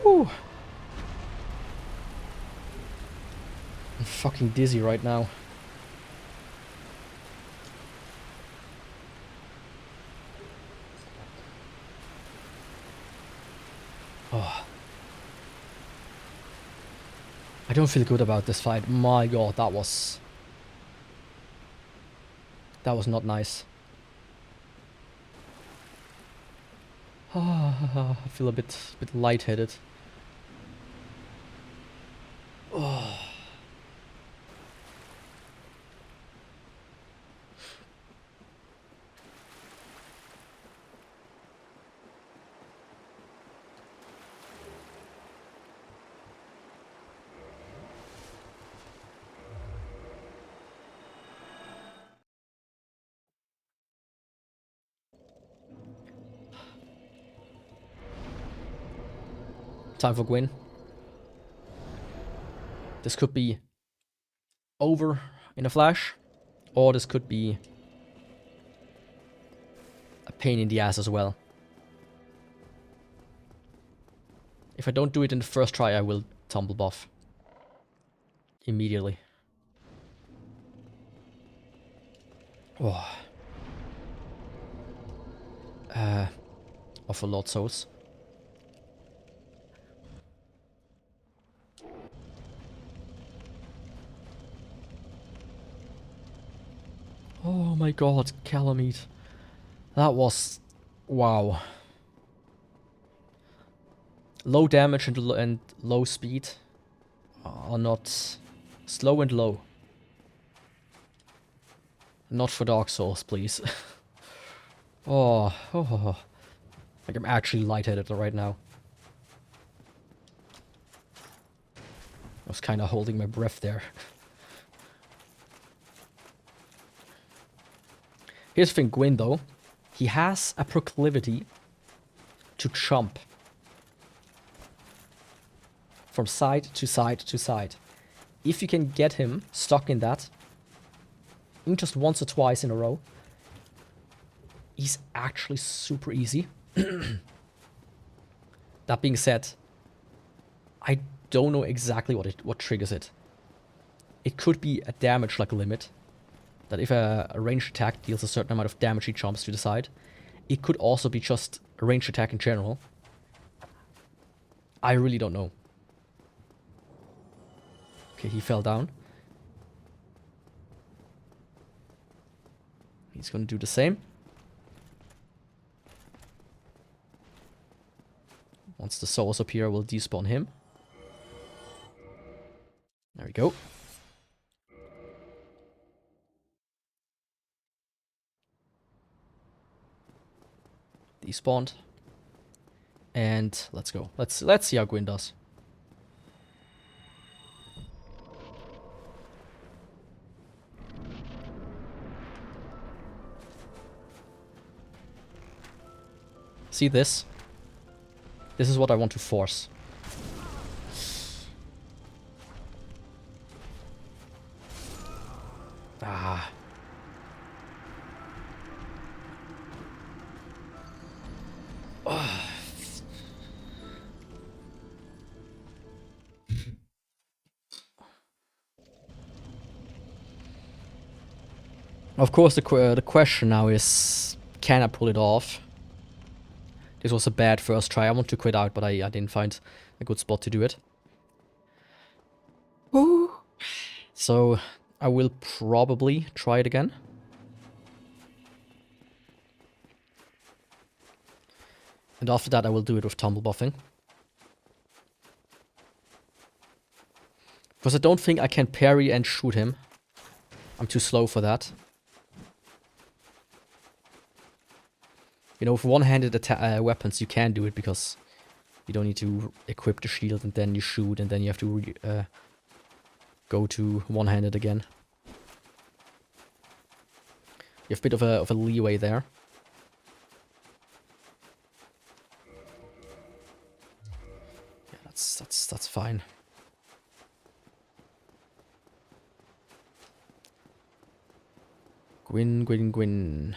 Whew. I'm fucking dizzy right now. Oh. I don't feel good about this fight. My god, that was not nice. I feel a bit lightheaded. Oh. Time for Gwyn. This could be over in a flash, or this could be a pain in the ass as well. If I don't do it in the first try, I will tumble buff immediately. Oh. Of a Lord Souls. Oh my god, Calamite. That was... wow. Low damage and low speed are not... slow and low. Not for Dark Souls, please. oh. Like I'm actually lightheaded right now. I was kind of holding my breath there. Here's the thing, Gwyn though. He has a proclivity to jump from side to side to side. If you can get him stuck in that, in just once or twice in a row, he's actually super easy. That being said, I don't know exactly what triggers it. It could be a damage like limit. That if a ranged attack deals a certain amount of damage, he jumps to the side. It could also be just a ranged attack in general. I really don't know. Okay, he fell down. He's gonna do the same. Once the souls appear, we'll despawn him. There we go. Despawned. And let's go. Let's see how Gwyn does. See this? This is what I want to force. Ah. Oh. Of course, the question now is, can I pull it off? This was a bad first try. I want to quit out, but I didn't find a good spot to do it. Ooh. So I will probably try it again. And after that I will do it with tumble buffing. Because I don't think I can parry and shoot him. I'm too slow for that. You know, with one-handed weapons you can do it because you don't need to equip the shield and then you shoot and then you have to go to one-handed again. You have a bit of a leeway there. Yeah, that's fine. Gwyn.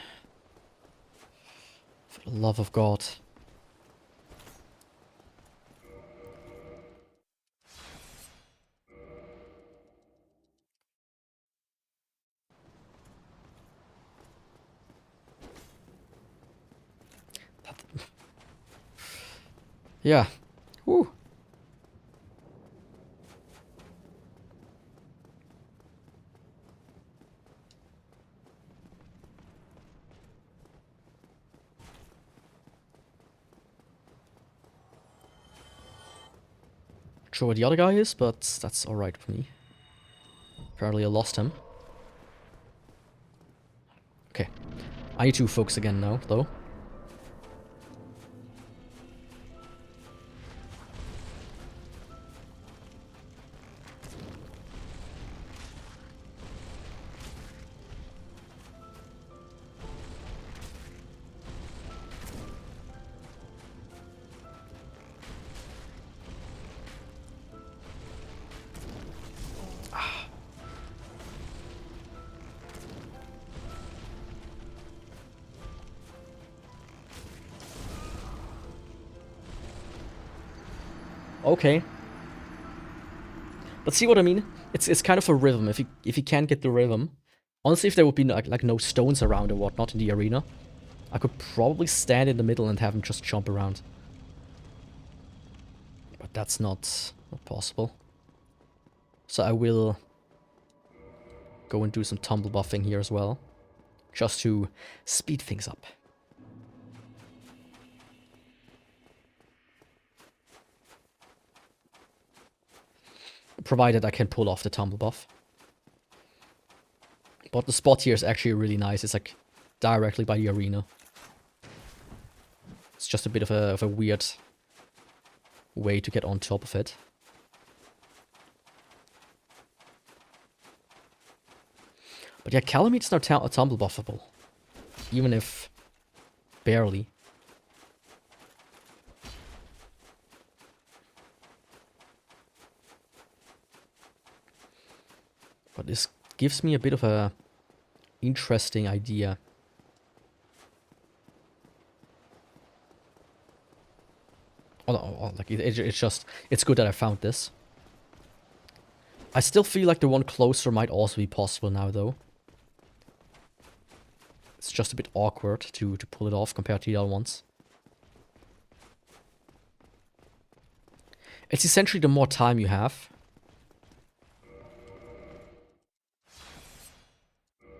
For the love of God. Yeah. Woo. Not sure where the other guy is, but that's alright with me. Apparently I lost him. Okay. I need to focus again now, though. Okay. But see what I mean? It's kind of a rhythm. If you can't get the rhythm, honestly, if there would be like no stones around or whatnot in the arena, I could probably stand in the middle and have him just jump around. But that's not possible. So I will go and do some tumble buffing here as well, just to speed things up. Provided I can pull off the tumble buff. But the spot here is actually really nice. It's like directly by the arena. It's just a bit of a weird way to get on top of it. But yeah, Calamete's now tumble buffable. Even if barely. But this gives me a bit of a interesting idea. Like it's just, it's good that I found this. I still feel like the one closer might also be possible now, though. It's just a bit awkward to pull it off compared to the other ones. It's essentially the more time you have.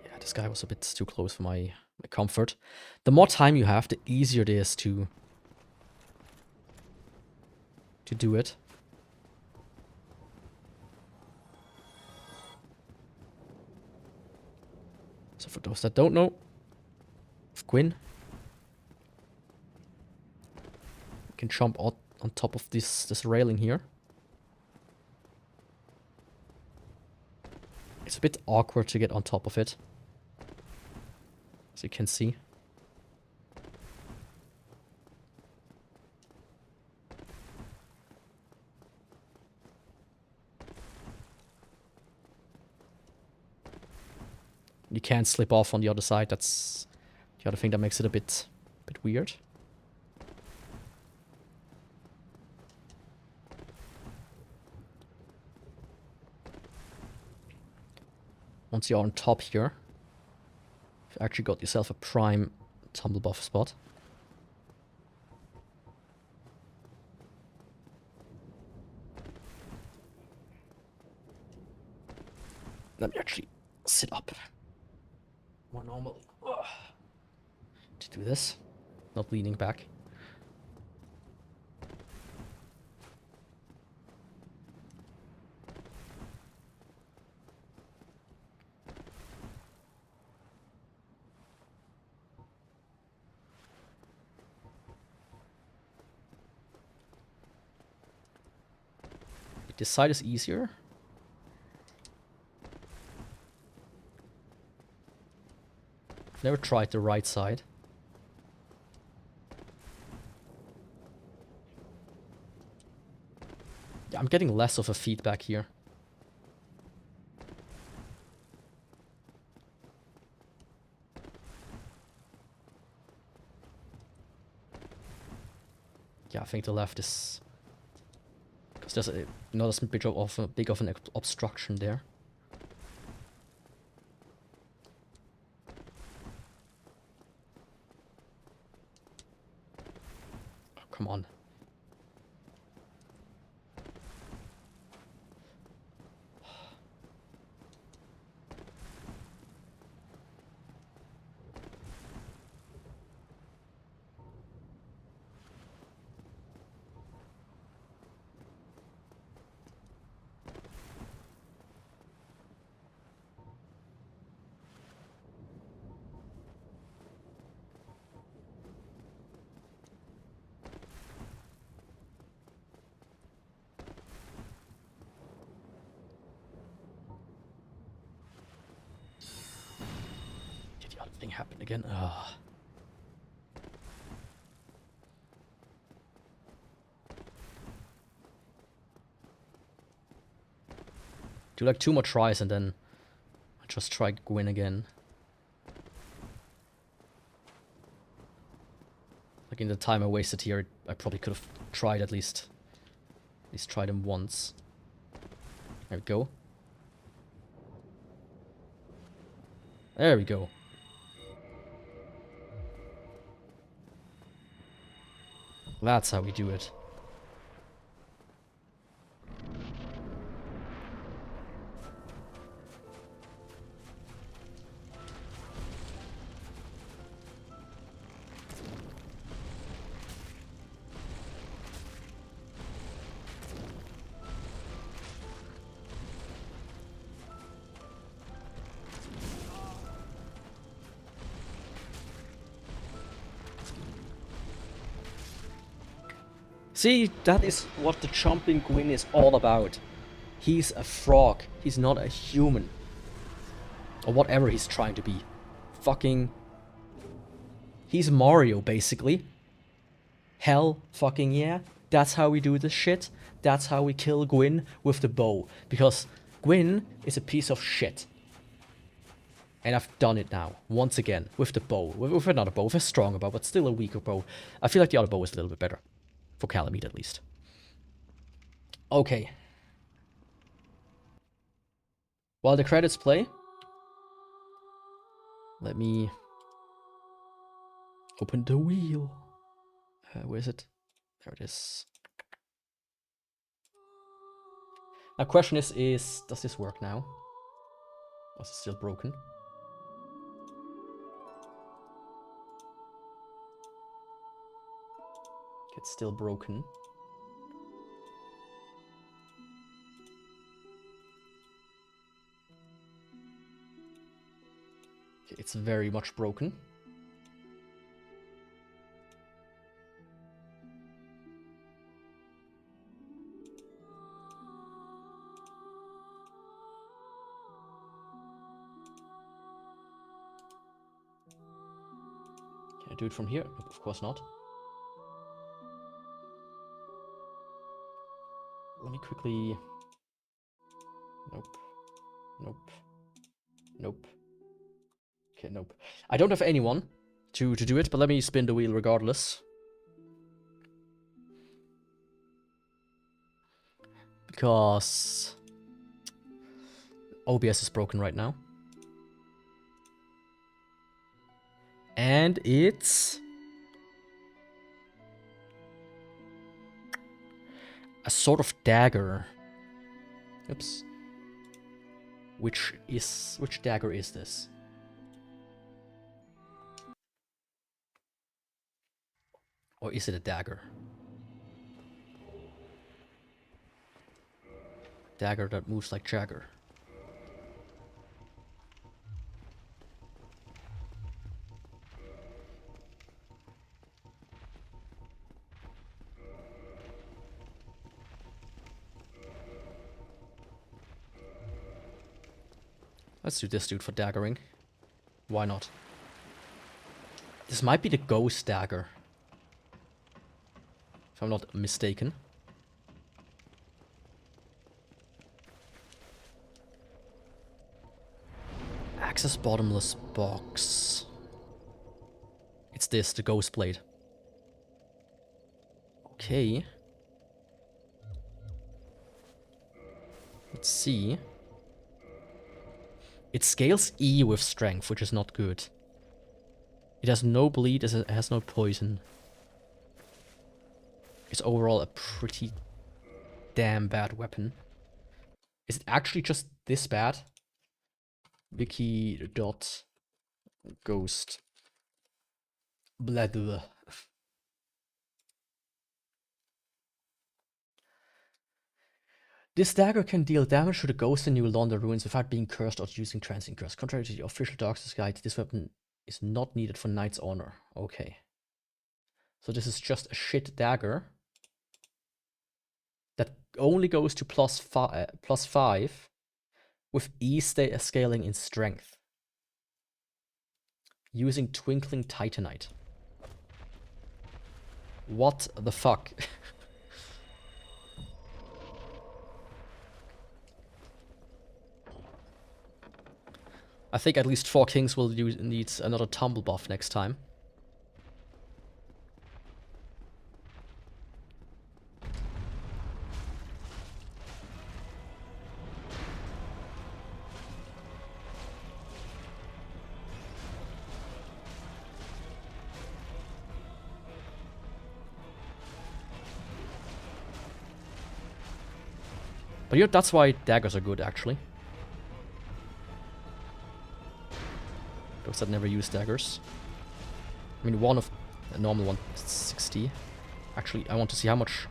Yeah, this guy was a bit too close for my comfort. The more time you have, the easier it is to do it. So for those that don't know, Gwyn, you can jump on top of this railing here. It's a bit awkward to get on top of it, as you can see. You can't slip off on the other side. That's the other thing that makes it a bit weird. Once you're on top here, you've actually got yourself a prime tumble buff spot. Let me actually sit up more normally to do this, not leaning back. This side is easier. Never tried the right side. Yeah, I'm getting less of a feedback here. Yeah, I think the left is, because there's not as big of an obstruction there. Come on. thing happened again. Ugh. Do like 2 more tries and then I just try Gwyn again. Like in the time I wasted here, I probably could have tried at least try them once. There we go. There we go. That's how we do it. See, that is what the jumping Gwyn is all about. He's a frog. He's not a human. Or whatever he's trying to be. Fucking... He's Mario, basically. Hell fucking yeah. That's how we do this shit. That's how we kill Gwyn with the bow. Because Gwyn is a piece of shit. And I've done it now, once again, with the bow. With another bow, with a stronger bow, but still a weaker bow. I feel like the other bow is a little bit better. For Calamite, at least. Okay. While the credits play, let me open the wheel. Where is it? There it is. Now, question is does this work now? Or is it still broken? It's still broken. Okay, it's very much broken. Can I do it from here? Nope, of course not. Let me quickly... Nope. Nope. Nope. Okay, nope. I don't have anyone to do it, but let me spin the wheel regardless. Because... OBS is broken right now. And it's... a sort of dagger. Oops. Which dagger is this? Or is it a dagger? Dagger that moves like Jagger. Let's do this dude for daggering. Why not? This might be the ghost dagger. If I'm not mistaken. Access bottomless box. It's this, the ghost blade. Okay. Let's see. It scales E with strength, which is not good. It has no bleed, it has no poison. It's overall a pretty damn bad weapon. Is it actually just this bad? Wiki.ghost. Blah, blah. This dagger can deal damage to the ghost in New London ruins without being cursed or using transient curse. Contrary to the official Dark Souls guide, this weapon is not needed for Knight's Honor. Okay. So this is just a shit dagger that only goes to +5 with E scaling in strength. using Twinkling Titanite. What the fuck? I think at least 4 kings will need another tumble buff next time. But yeah, that's why daggers are good, actually. Those that never use daggers. I mean, one of a normal one, 60. Actually, I want to see how much.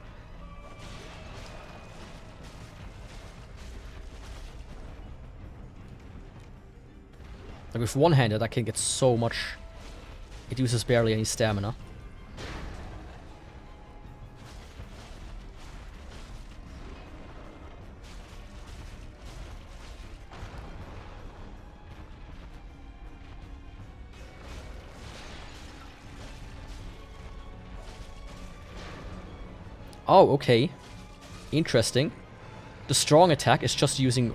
Like with one-handed, I can get so much. It uses barely any stamina. Oh, okay. Interesting. The strong attack is just using...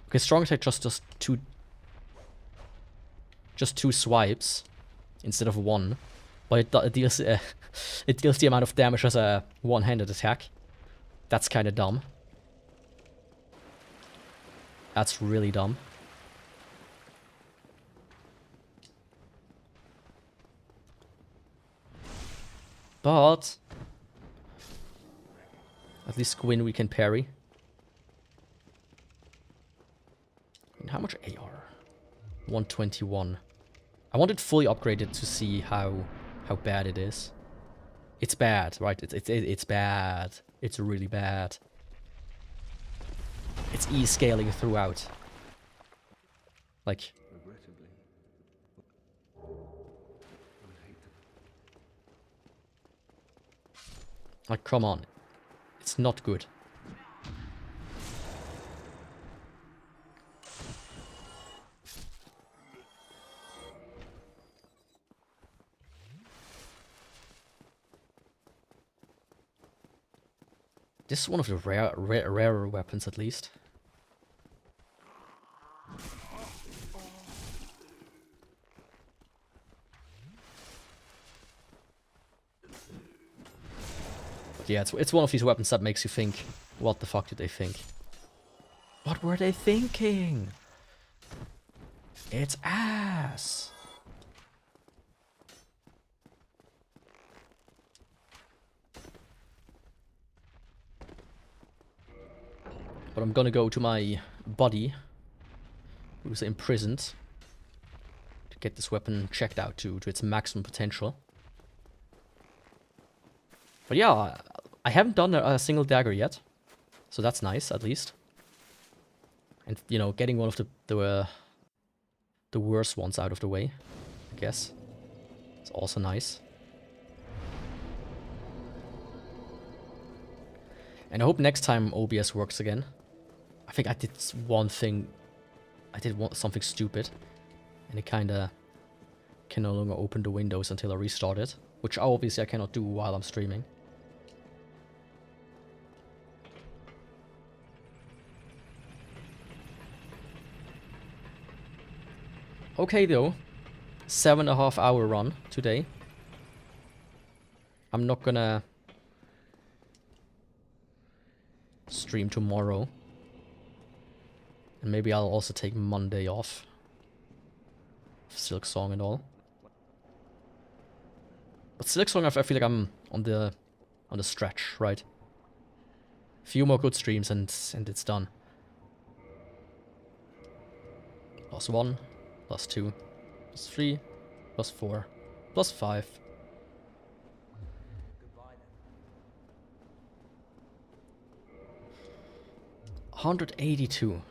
Okay, strong attack just does two swipes instead of one. But it deals it deals the amount of damage as a one-handed attack. That's kind of dumb. That's really dumb. But at least Gwyn we can parry. And how much AR? 121. I want it fully upgraded to see how bad it is. It's bad, right? It's bad. It's really bad. It's E-scaling throughout. Like... Like, come on. It's not good. This is one of the rarer weapons, at least. But yeah, it's one of these weapons that makes you think, what the fuck did they think? What were they thinking? It's ass. But I'm gonna go to my buddy, who's imprisoned, to get this weapon checked out to its maximum potential. But yeah, I haven't done a single dagger yet, so that's nice, at least. And, you know, getting one of the worst ones out of the way, I guess. It's also nice. And I hope next time OBS works again. I think I did one thing. I did something stupid. And it kinda can no longer open the windows until I restart it. Which obviously I cannot do while I'm streaming. Okay though. 7.5 hour run today. I'm not gonna stream tomorrow. And maybe I'll also take Monday off. Silk Song and all. But Silk Song, I feel like I'm on the stretch, right? Few more good streams and it's done. +1, +2, +3, +4, +5. 182.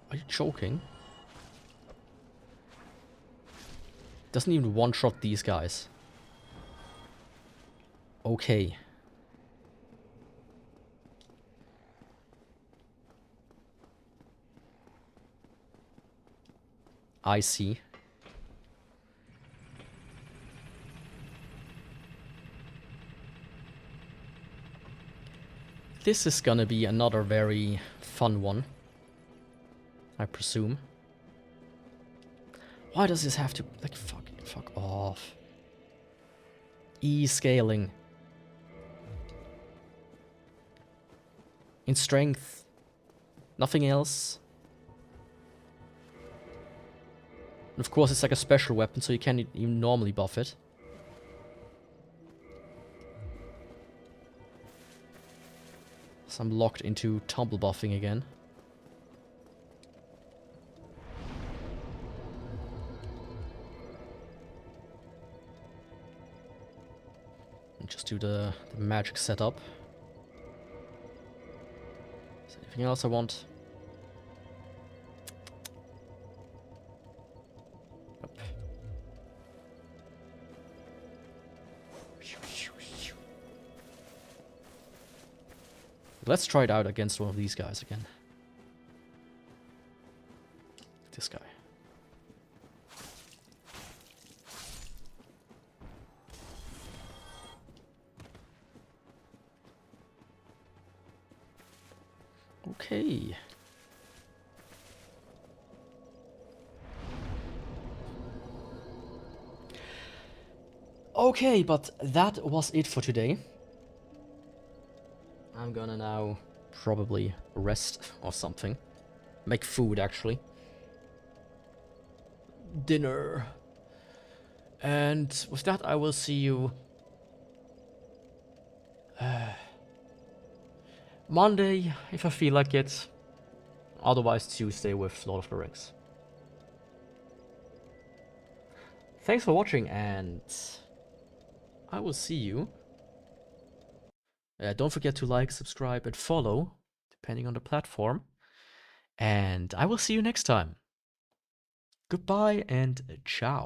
Are you joking? Doesn't even one-shot these guys. Okay. I see. This is gonna be another very fun one, I presume. Why does this have to, like, fuck off. E-scaling. In strength. Nothing else. And of course it's like a special weapon, so you can't even normally buff it. So I'm locked into tumble buffing again. And just do the magic setup. Is there anything else I want? Nope. Let's try it out against one of these guys again. This guy. Okay. Okay, but that was it for today. I'm gonna now probably rest or something. Make food, actually. Dinner. And with that, I will see you Monday, if I feel like it. Otherwise, Tuesday with Lord of the Rings. Thanks for watching, and I will see you. Don't forget to like, subscribe, and follow, depending on the platform. And I will see you next time. Goodbye and ciao.